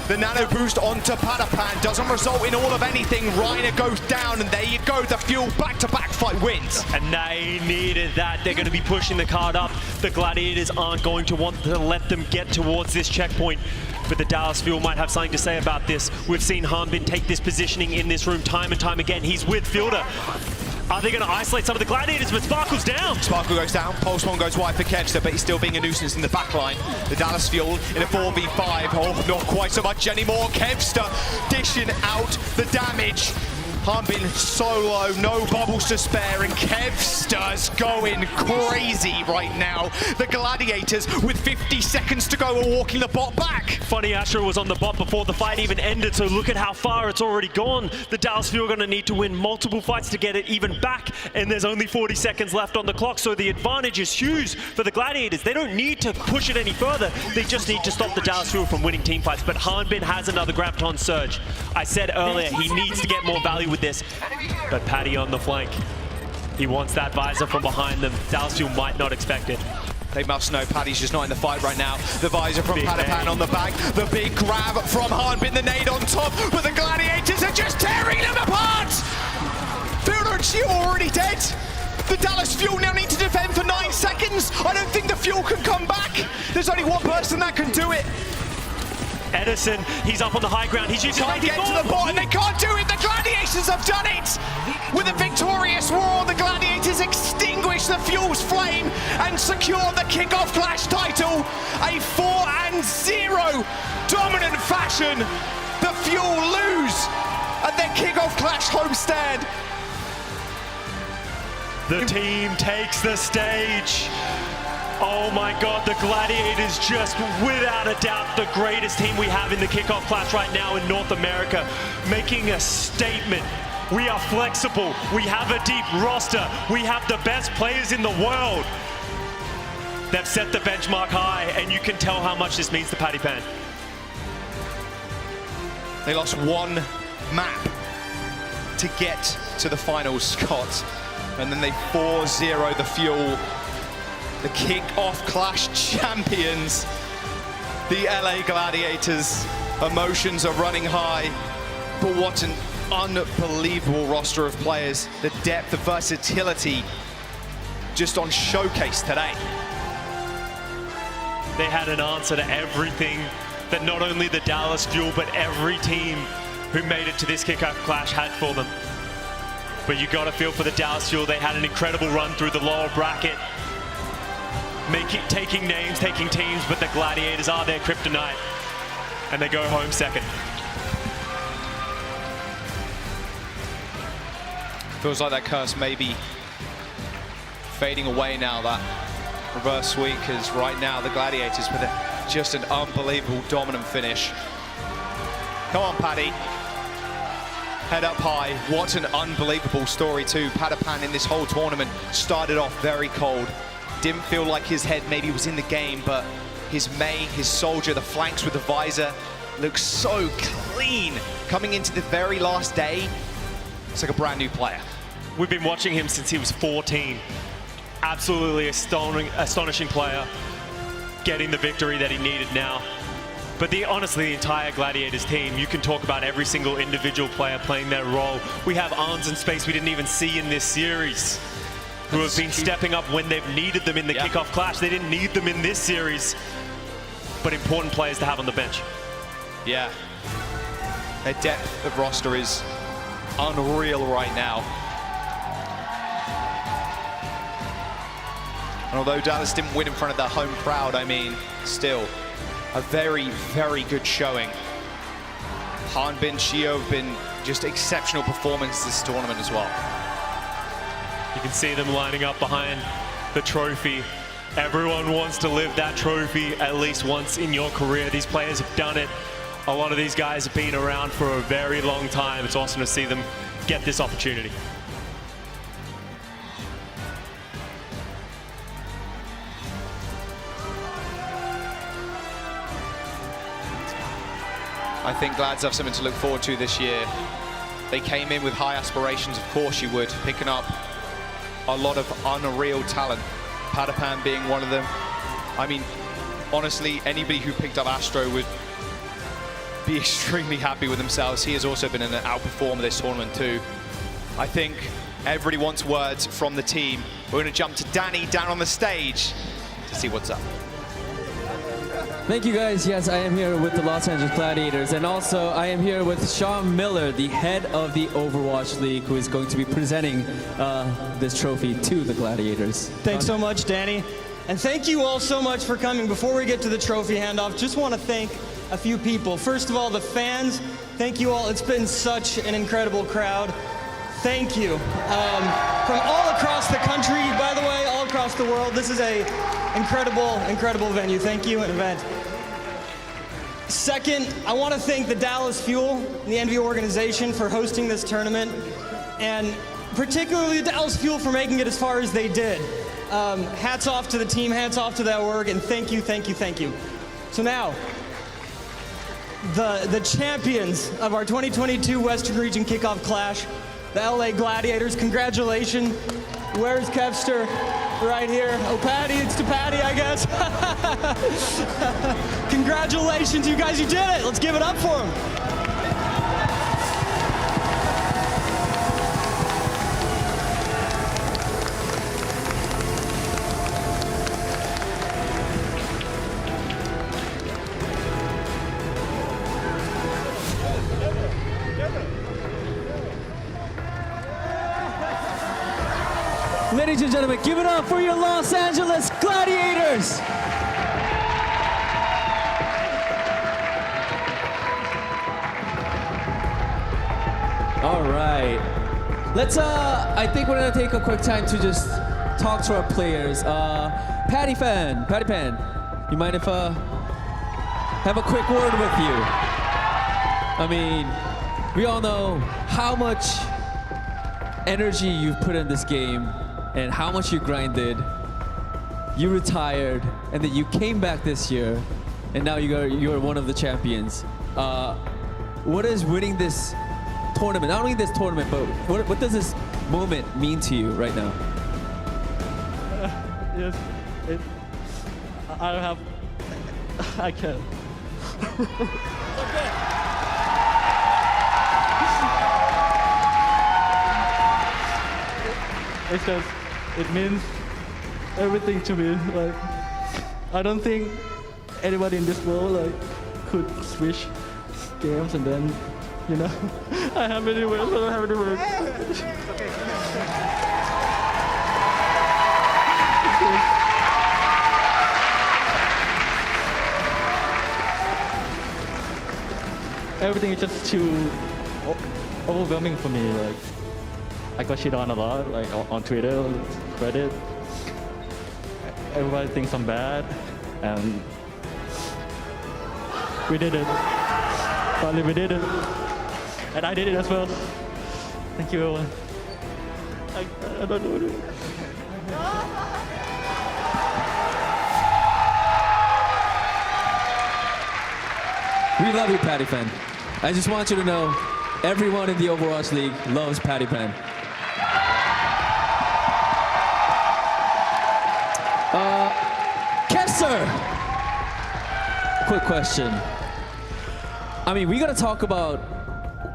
The nano boost onto Padapan doesn't result in all of anything. Reiner goes down, and there you go. The Fuel back-to-back fight wins. And they needed that. They're going to be pushing the card up. The Gladiators aren't going to want to let them get towards this checkpoint. But the Dallas Fuel might have something to say about this. We've seen Harbin take this positioning in this room time and time again. He's with Fielder. Are they going to isolate some of the Gladiators? But Sparkle's down. Sparkle goes down. Pulse one goes wide for Kevster, but he's still being a nuisance in the backline. The Dallas Fuel in a 4v5. Oh, not quite so much anymore. Kevster dishing out the damage. Harbin solo, no bubbles to spare, and Kevster's going crazy right now. The Gladiators, with 50 seconds to go, are walking the bot back. Funny Astro was on the bot before the fight even ended, so look at how far it's already gone. The Dallas Fuel are going to need to win multiple fights to get it even back, and there's only 40 seconds left on the clock, so the advantage is huge for the Gladiators. They don't need to push it any further. They just need to stop the Dallas Fuel from winning team fights, but Harbin has another Graviton Surge. I said earlier, he needs to get more value with this, but Paddy on the flank. He wants that visor from behind them. Dallas Fuel might not expect it. They must know Paddy's just not in the fight right now. The visor from Padapan on the back. The big grab from Harbin, the nade on top. But the Gladiators are just tearing them apart! Fielder and Shield already dead. The Dallas Fuel now need to defend for 9 seconds. I don't think the Fuel can come back. There's only one person that can do it. Edison, he's up on the high ground. He's using can't get to the bot, and they can't do it. The Gladiators have done it. With a victorious roar, the Gladiators extinguish the Fuel's flame and secure the Kickoff Clash title. A 4-0 dominant fashion. The Fuel lose at their Kickoff Clash homestand. The team takes the stage. Oh my God, the Gladiators just, without a doubt, the greatest team we have in the Kickoff Clash right now in North America, making a statement. We are flexible, we have a deep roster, we have the best players in the world. They've set the benchmark high, and you can tell how much this means to Paddy Pan. They lost one map to get to the finals, Scott. And then they 4-0 the Fuel. The Kickoff Clash champions. the LA Gladiators. Emotions are running high, but what an unbelievable roster of players. The depth, the versatility, just on showcase today. They had an answer to everything that not only the Dallas Fuel, but every team who made it to this Kickoff Clash had for them. But you gotta feel for the Dallas Fuel. They had an incredible run through the lower bracket, taking names, taking teams, but the Gladiators are their kryptonite, and they go home second. Feels like that curse may be fading away now, that reverse sweep, because right now the Gladiators with just an unbelievable dominant finish. Come on, Paddy. Head up high. What an unbelievable story too. Padapan in this whole tournament started off very cold. Didn't feel like his head maybe was in the game, but his May, his soldier, the flanks with the visor, looks so clean. Coming into the very last day, it's like a brand new player. We've been watching him since he was 14. Absolutely astonishing player, getting the victory that he needed now. But honestly, the entire Gladiators team, you can talk about every single individual player playing their role. We have arms in space we didn't even see in this series, who have been stepping up when they've needed them in the Kickoff Clash. They didn't need them in this series, but important players to have on the bench. Yeah. Their depth of roster is unreal right now. And although Dallas didn't win in front of their home crowd, I mean, still a very, very good showing. Hanbin, Shio have been just exceptional performances this tournament as well. You can see them lining up behind the trophy. Everyone wants to live that trophy at least once in your career. These players have done it. A lot of these guys have been around for a very long time. It's awesome to see them get this opportunity. I think Glads have something to look forward to this year. They came in with high aspirations, of course you would, picking up a lot of unreal talent. Padapan being one of them. I mean, honestly, anybody who picked up Astro would be extremely happy with themselves. He has also been an outperformer this tournament too. I think everybody wants words from the team. We're going to jump to Danny down on the stage to see what's up. Thank you guys. Yes, I am here with the Los Angeles Gladiators, and also I am here with Sean Miller, the head of the Overwatch League, who is going to be presenting this trophy to the Gladiators. Thanks so much, Danny. And thank you all so much for coming. Before we get to the trophy handoff, just want to thank a few people. First of all, the fans, thank you all. It's been such an incredible crowd. Thank you. From all across the country, by the way, all across the world. This is a incredible, incredible venue. Thank you, an event. Second, I want to thank the Dallas Fuel, the NV organization, for hosting this tournament, and particularly the Dallas Fuel for making it as far as they did. Hats off to the team, hats off to that work, and thank you, thank you, thank you. So now, the champions of our 2022 Western Region Kickoff Clash, the LA Gladiators. Congratulations. Where's Kevster? Right here. Oh, Patty, it's to Patty, I guess. Congratulations, you guys, you did it. Let's give it up for them. Ladies and gentlemen, give it up for your Los Angeles Gladiators! All right. Let's, I think we're gonna take a quick time to just talk to our players. Patty Pan, you mind if have a quick word with you? I mean, we all know how much energy you've put in this game and how much you grinded. You retired, and then you came back this year, and now you're one of the champions. What is winning this tournament? Not only this tournament, but what does this moment mean to you right now? Yes, I don't have I can. It's just, it means everything to me. Like, I don't think anybody in this world like could switch games and then, you know, I have any words, I don't have any words. Everything is just too overwhelming for me. Like, I got shit on a lot, like on Twitter, Reddit. Everybody thinks I'm bad, and we did it. Finally, we did it, and I did it as well. Thank you, everyone. I don't know what to do. We love you, Patty Fan. I just want you to know, everyone in the Overwatch League loves Patty Fan. Kessler! Quick question. I mean, we gotta talk about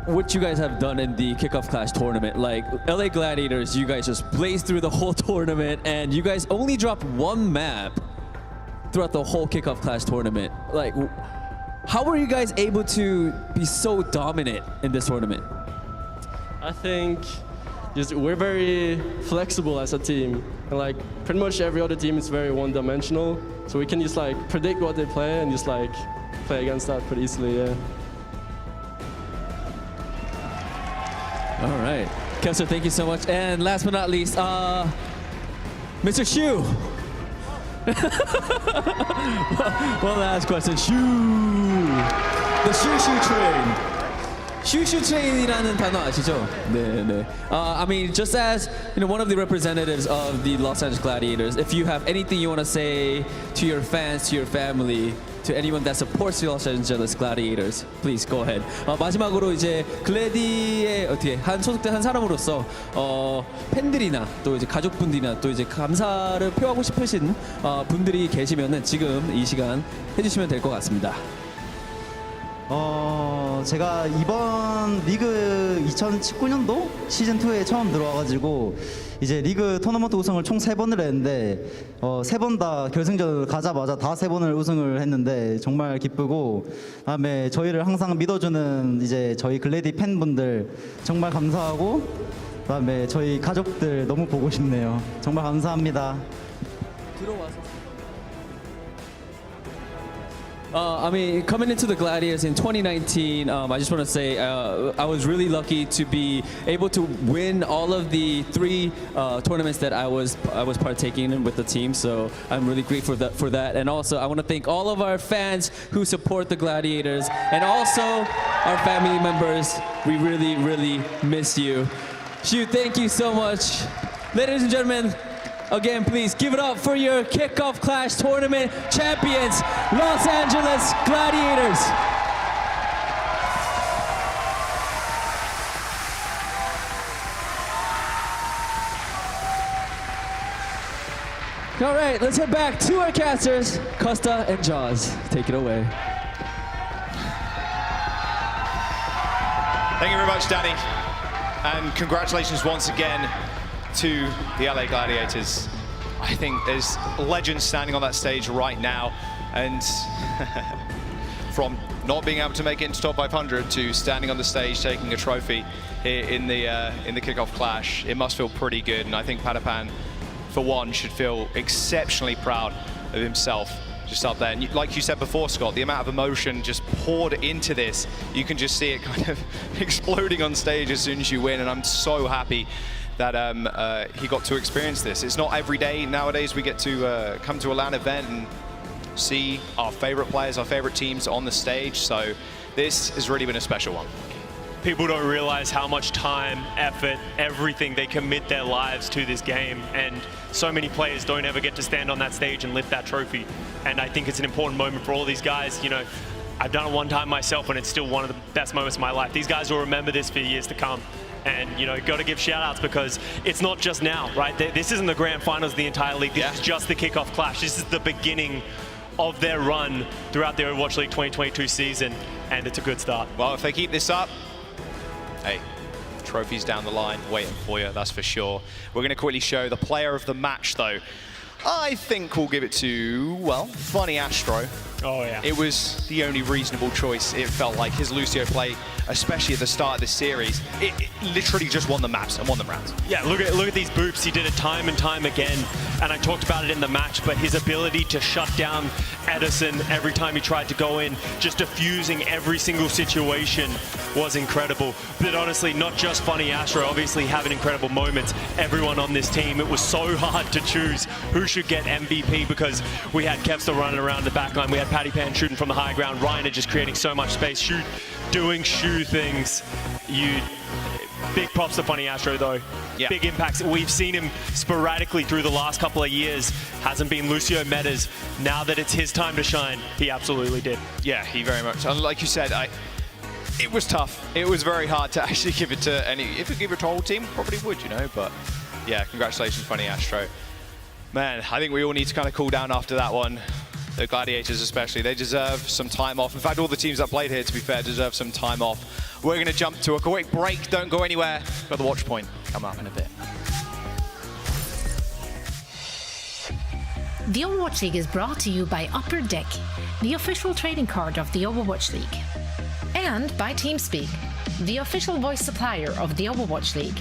what you guys have done in the Kickoff Clash tournament. Like, LA Gladiators, you guys just blazed through the whole tournament, and you guys only dropped one map throughout the whole Kickoff Clash tournament. Like, how were you guys able to be so dominant in this tournament? I think just we're very flexible as a team, and like pretty much every other team is very one-dimensional. So we can just like predict what they play and just like play against that pretty easily. Yeah. All right, Kessler, thank you so much. And last but not least, Mr. Shu. One last question. Shu. The Shu train. Shu train이라는 단어 아시죠? 네. I mean, just as one of the representatives of the Los Angeles Gladiators, if you have anything you want to say to your fans, to your family, to anyone that supports the Los Angeles Gladiators, please go ahead. 마지막으로 이제 글래디의 어떻게 소속된 한 사람으로서 팬들이나 또 이제 가족분들이나 또 이제 감사를 표하고 싶으신 분들이 계시면은 지금 이 시간 해주시면 될 것 같습니다. 제가 이번 리그 2019년도 시즌2에 처음 들어와가지고 이제 리그 토너먼트 우승을 총 3번을 했는데 3번 다 결승전을 가자마자 다 3번을 우승을 했는데 정말 기쁘고, 그다음에 저희를 항상 믿어주는 이제 저희 글래디 팬분들 정말 감사하고, 그다음에 저희 가족들 너무 보고 싶네요. 정말 감사합니다. 들어와서. I mean, coming into the Gladiators in 2019, I just want to say I was really lucky to be able to win all of the 3 tournaments that I was partaking in with the team. So I'm really grateful for that. And also, I want to thank all of our fans who support the Gladiators, and also our family members. We really, really miss you. Shu, thank you so much. Ladies and gentlemen, again, please give it up for your Kickoff Clash Tournament champions, Los Angeles Gladiators. All right, let's head back to our casters, Costa and Jaws. Take it away. Thank you very much, Danny. And congratulations once again to the LA Gladiators. I think there's legends standing on that stage right now, and from not being able to make it into top 500 to standing on the stage taking a trophy here in the Kickoff Clash, it must feel pretty good. And I think Patapan, for one, should feel exceptionally proud of himself just up there. And like you said before, Scott, the amount of emotion just poured into this, you can just see it kind of exploding on stage as soon as you win. And I'm so happy that he got to experience this. It's not every day nowadays we get to come to a LAN event and see our favorite players, our favorite teams on the stage. So this has really been a special one. People don't realize how much time, effort, everything they commit their lives to this game, and so many players don't ever get to stand on that stage and lift that trophy. And I think it's an important moment for all these guys. I've done it one time myself, and it's still one of the best moments of my life. These guys will remember this for years to come. And, got to give shout outs, because it's not just now, right? This isn't the grand finals of the entire league. This is just the Kickoff Clash. This is the beginning of their run throughout the Overwatch League 2022 season, and it's a good start. Well, if they keep this up, hey, trophies down the line waiting for you, that's for sure. We're going to quickly show the player of the match, though. I think we'll give it to, well, Funny Astro. Oh, yeah. It was the only reasonable choice. It felt like his Lucio play, especially at the start of this series, it literally just won the maps and won the rounds. Yeah, look at these boops. He did it time and time again, and I talked about it in the match, but his ability to shut down Edison every time he tried to go in, just diffusing every single situation was incredible. But honestly, not just Funny Astro, obviously having incredible moments. Everyone on this team, it was so hard to choose who should get MVP because we had Kevstar running around the backline, we had Patty Pan shooting from the high ground, Reiner just creating so much space, doing Shu things. Big props to Funny Astro though. Yeah. Big impacts. We've seen him sporadically through the last couple of years. Hasn't been Lucio metas. Now that it's his time to shine, he absolutely did. Yeah, he very much. And like you said, it was tough. It was very hard to actually give it to any. If you give it to a whole team, probably would, you know. But yeah, congratulations, Funny Astro. Man, I think we all need to kind of cool down after that one. The Gladiators especially, they deserve some time off. In fact, all the teams that played here, to be fair, deserve some time off. We're going to jump to a quick break. Don't go anywhere. Got the watch point coming up in a bit. The Overwatch League is brought to you by Upper Deck, the official trading card of the Overwatch League. And by TeamSpeak, the official voice supplier of the Overwatch League.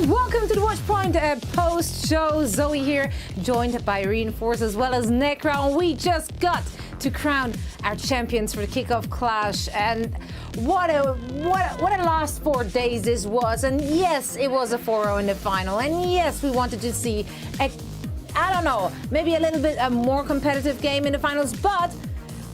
and welcome to the Watchpoint post-show. Zoe here, joined by Reinforce as well as Necra. We just got to crown our champions for the Kickoff Clash, and what a last 4 days this was. And yes, it was a 4-0 in the final, and yes, we wanted to see I don't know, maybe a little bit a more competitive game in the finals, but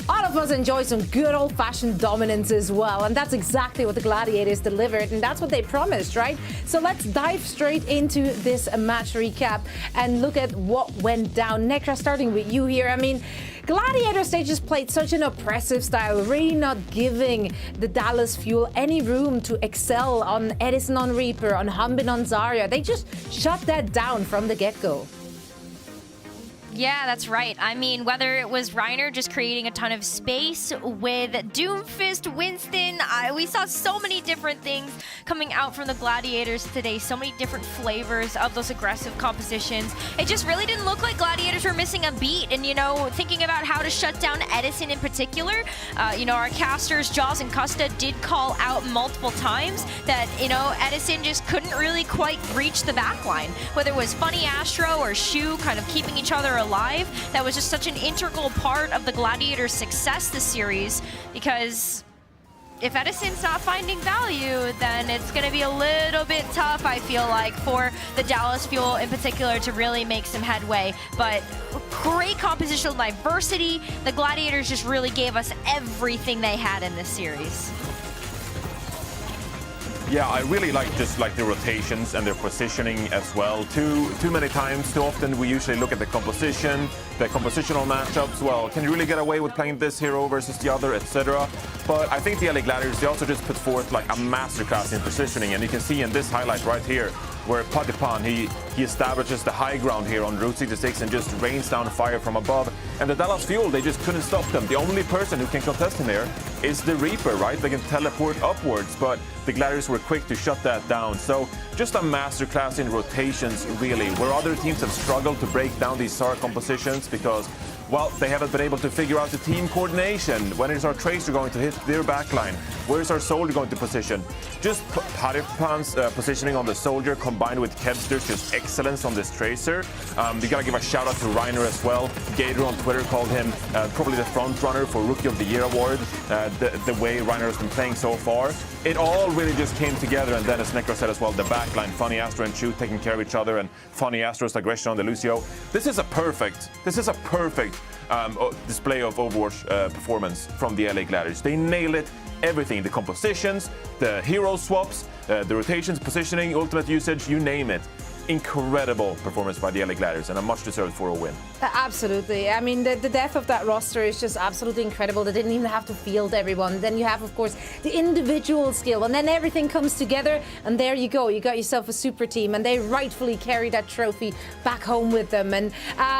all of us enjoy some good old-fashioned dominance as well, and that's exactly what the Gladiators delivered, and that's what they promised, right? So let's dive straight into this match recap and look at what went down. Necra, starting with you here. I mean, Gladiators, they just played such an oppressive style, really not giving the Dallas Fuel any room to excel on Edison on Reaper, on Humbin on Zarya. They just shut that down from the get-go. Yeah, that's right. I mean, whether it was Reiner just creating a ton of space with Doomfist, Winston, we saw so many different things coming out from the Gladiators today, so many different flavors of those aggressive compositions. It just really didn't look like Gladiators were missing a beat, and, you know, thinking about how to shut down Edison in particular, you know, our casters, Jaws and Custa, did call out multiple times that, you know, Edison just couldn't really quite reach the backline. Whether it was Funny Astro or Shu kind of keeping each other alive, that was just such an integral part of the Gladiators' success this series, because if Edison's not finding value, then it's going to be a little bit tough, I feel like, for the Dallas Fuel in particular to really make some headway. But great compositional diversity. The Gladiators just really gave us everything they had in this series. Yeah, I really like just like the rotations and their positioning as well. Too many times, too often we usually look at the composition, the compositional matchups. Well, can you really get away with playing this hero versus the other, etc.? But I think the LA Gladiators, they also just put forth like a masterclass in positioning, and you can see in this highlight right here where Patipan, he establishes the high ground here on Route 66 and just rains down fire from above. And the Dallas Fuel, they just couldn't stop them. The only person who can contest him here is the Reaper, right? They can teleport upwards, but the Gladiators were quick to shut that down. So just a masterclass in rotations, really, where other teams have struggled to break down these SAR compositions because, well, they haven't been able to figure out the team coordination. When is our Tracer going to hit their backline? Where is our Soldier going to position? Just Patipan's positioning on the Soldier combined with Kevster's just excellence on this Tracer. You gotta give a shout out to Reiner as well. Gator on Twitter called him probably the front runner for Rookie of the Year award, the way Reiner has been playing so far. It all really just came together, and then as Necro said as well, the backline, Funny Astro and Chu taking care of each other, and Funny Astro's aggression on the Lucio. This is a perfect display of Overwatch performance from the LA Gladiators. They nailed it, everything, the compositions, the hero swaps, the rotations, positioning, ultimate usage, you name it. Incredible performance by the LA Gladiators, and a much-deserved 4-0 win. Absolutely. I mean, the depth of that roster is just absolutely incredible. They didn't even have to field everyone. Then you have, of course, the individual skill, and then everything comes together, and there you go. You got yourself a super team, and they rightfully carry that trophy back home with them. And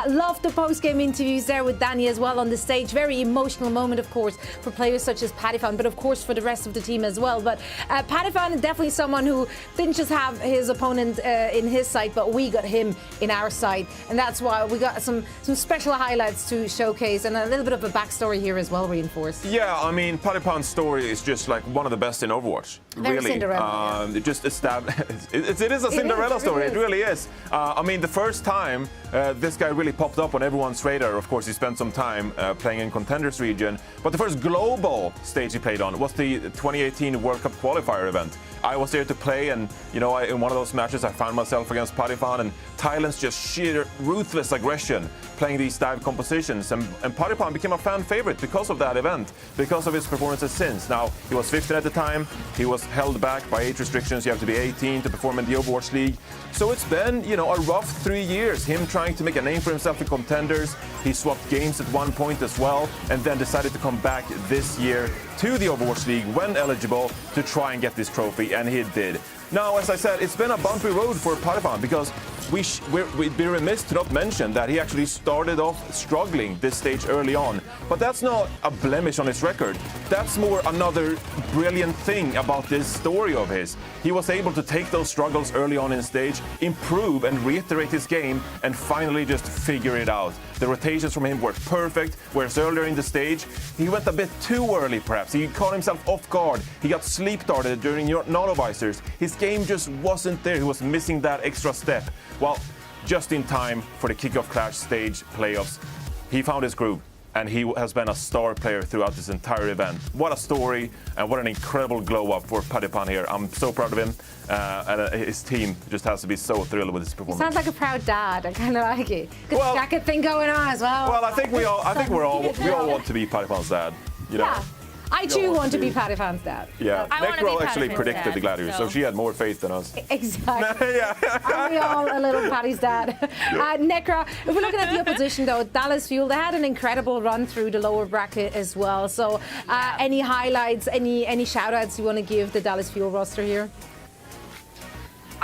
love the post-game interviews there with Danny as well on the stage. Very emotional moment, of course, for players such as Patiphan, but of course for the rest of the team as well. But Patiphan is definitely someone who didn't just have his opponent in his side, but we got him in our side, and that's why we got some special highlights to showcase, and a little bit of a backstory here as well, Reinforced. Yeah, I mean, Patipan's story is just like one of the best in Overwatch. Very really, Cinderella. It just established. It is a Cinderella story. It really is. I mean, the first time this guy really popped up on everyone's radar. Of course, he spent some time playing in Contenders region, but the first global stage he played on was the 2018 World Cup qualifier event. I was there to play, and you know, in one of those matches, I found myself against Patiphan, and Thailand's just sheer ruthless aggression playing these dive compositions, and Patiphan became a fan favorite because of that event, because of his performances since. Now, he was 15 at the time, he was held back by age restrictions. You have to be 18 to perform in the Overwatch League. So it's been, you know, a rough 3 years, him trying to make a name for himself in Contenders. He swapped games at one point as well, and then decided to come back this year to the Overwatch League when eligible to try and get this trophy, and he did. Now, as I said, it's been a bumpy road for Patiphan because we'd be remiss to not mention that he actually started off struggling this stage early on. But that's not a blemish on his record. That's more another brilliant thing about this story of his. He was able to take those struggles early on in stage, improve and reiterate his game, and finally just figure it out. The rotations from him were perfect, whereas earlier in the stage, he went a bit too early perhaps. He caught himself off guard. He got sleep-darted during nano-visors. His game just wasn't there. He was missing that extra step. Well, just in time for the Kickoff Clash stage playoffs, he found his groove, and he has been a star player throughout this entire event. What a story, and what an incredible glow-up for Padipan here. I'm so proud of him, and his team just has to be so thrilled with his performance. Sounds like a proud dad. I kind of like it. Good jacket thing going on as well. Well, I think we all want to be Padipan's dad. You know? Yeah. I too want to be Padipan's dad. Yeah, Necro actually predicted dad, the Gladiators, so she had more faith than us. Exactly. Aren't we all a little Paddy's dad? Necro, if we're looking at the opposition though, Dallas Fuel, they had an incredible run through the lower bracket as well. So any highlights, any shout outs you want to give the Dallas Fuel roster here?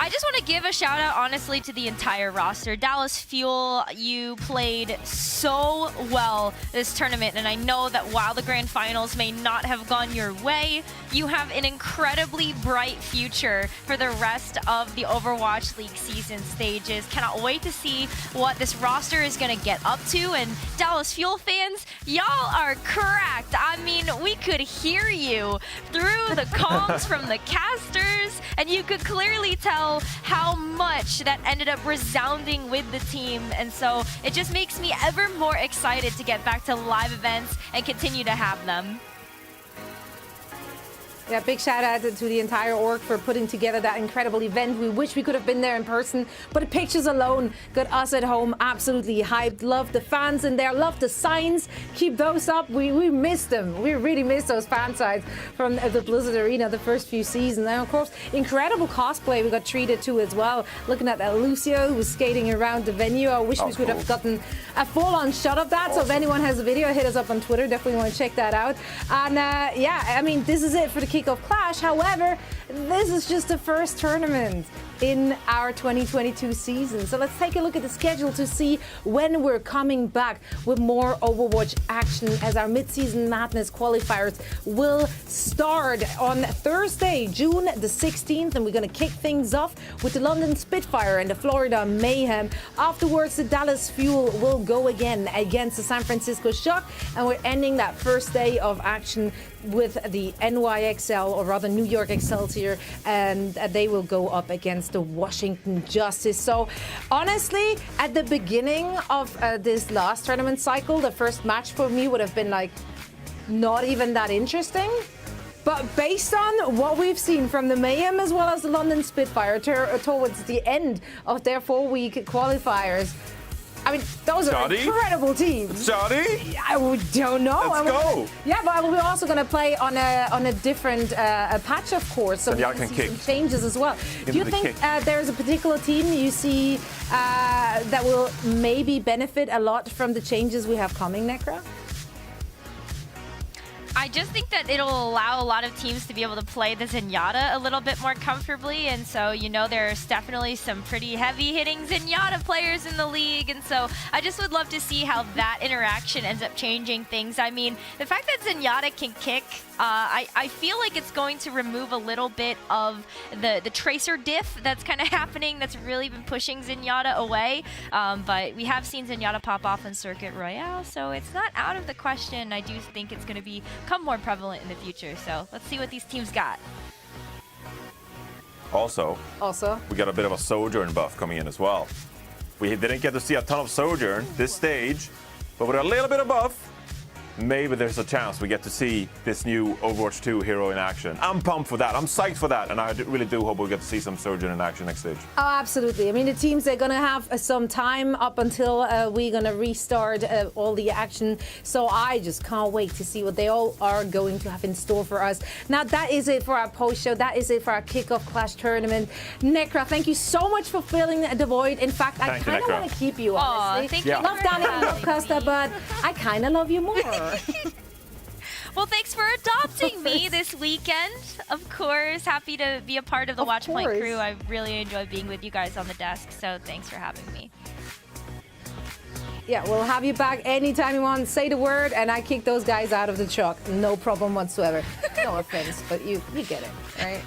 I just want to give a shout out, honestly, to the entire roster. Dallas Fuel, you played so well this tournament, and I know that while the grand finals may not have gone your way, you have an incredibly bright future for the rest of the Overwatch League season stages. Cannot wait to see what this roster is going to get up to, and Dallas Fuel fans, y'all are cracked. I mean, we could hear you through the comms from the casters, and you could clearly tell how much that ended up resounding with the team, and so it just makes me ever more excited to get back to live events and continue to have them. Yeah, big shout out to the entire org for putting together that incredible event. We wish we could have been there in person, but the pictures alone got us at home absolutely hyped. Love the fans in there, love the signs. Keep those up. We missed them. We really missed those fan signs from the Blizzard Arena the first few seasons. And of course, incredible cosplay we got treated to as well. Looking at Lucio, who was skating around the venue. I wish we could have gotten a full-on shot of that. So if anyone has a video, hit us up on Twitter. Definitely want to check that out. And yeah, I mean, this is it for the Kickoff Clash. However, this is just the first tournament in our 2022 season. So let's take a look at the schedule to see when we're coming back with more Overwatch action, as our mid-season madness qualifiers will start on Thursday, June the 16th, and we're going to kick things off with the London Spitfire and the Florida Mayhem. Afterwards, the Dallas Fuel will go again against the San Francisco Shock, and we're ending that first day of action with the NYXL, or rather New York Excelsior, and they will go up against the Washington Justice. So honestly, at the beginning of this last tournament cycle, the first match for me would have been like not even that interesting. But based on what we've seen from the Mayhem as well as the London Spitfire towards the end of their 4-week qualifiers, I mean, those are incredible teams. Saudi? I don't know. Let's go. Yeah, but we're also going to play on a different patch, of course, so we can see some changes as well. Do you think there's a particular team you see that will maybe benefit a lot from the changes we have coming, Necro? I just think that it'll allow a lot of teams to be able to play the Zenyatta a little bit more comfortably, and so, you know, there's definitely some pretty heavy-hitting Zenyatta players in the league, and so I just would love to see how that interaction ends up changing things. I mean, the fact that Zenyatta can kick, I feel like it's going to remove a little bit of the Tracer diff that's kind of happening, that's really been pushing Zenyatta away, but we have seen Zenyatta pop off in Circuit Royale, so it's not out of the question. I do think it's going to become more prevalent in the future, so let's see what these teams got. Also, we got a bit of a Sojourn buff coming in as well. We didn't get to see a ton of Sojourn this stage, but with a little bit of buff, maybe there's a chance we get to see this new Overwatch 2 hero in action. I'm pumped for that. I'm psyched for that, and I really do hope we get to see some Sojourn in action next stage. Oh, absolutely. I mean, the teams are going to have some time up until we're going to restart all the action, so I just can't wait to see what they all are going to have in store for us. Now, that is it for our post-show. That is it for our Kickoff Clash tournament. Necro, thank you so much for filling the void. In fact, I kind of want to keep you, honestly. Thank you. Love Danny and love Costa, but I kind of love you more. Well, thanks for adopting me this weekend. Of course, happy to be a part of the Watchpoint crew. I really enjoy being with you guys on the desk, so thanks for having me. Yeah, we'll have you back anytime you want. Say the word, and I kick those guys out of the truck. No problem whatsoever. No offense, but you get it, right?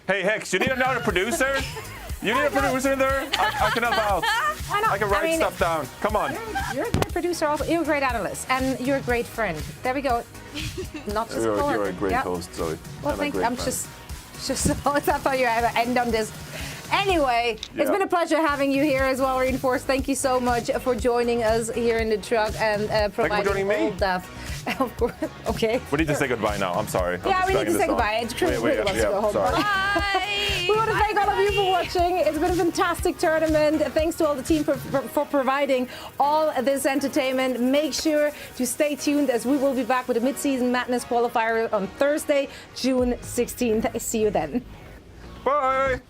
Hey, Hex, you need another producer? You need a producer there? I can help out. I can write stuff down. Come on. You're a great producer also. You're a great analyst. And you're a great friend. There we go. Not just You're a great host, Zoe. Well, thank you. I'm just I thought you had to end on this. Anyway, it's been a pleasure having you here as well, Reinforced. Thank you so much for joining us here in the truck and providing all that. Of course. Okay. We need to say goodbye now. I'm sorry. Yeah, we need to say goodbye. It's Chris really wants to go home. Bye. We want to thank all of you for watching. It's been a fantastic tournament. Thanks to all the team for providing all this entertainment. Make sure to stay tuned as we will be back with a mid-season madness qualifier on Thursday, June 16th. See you then. Bye.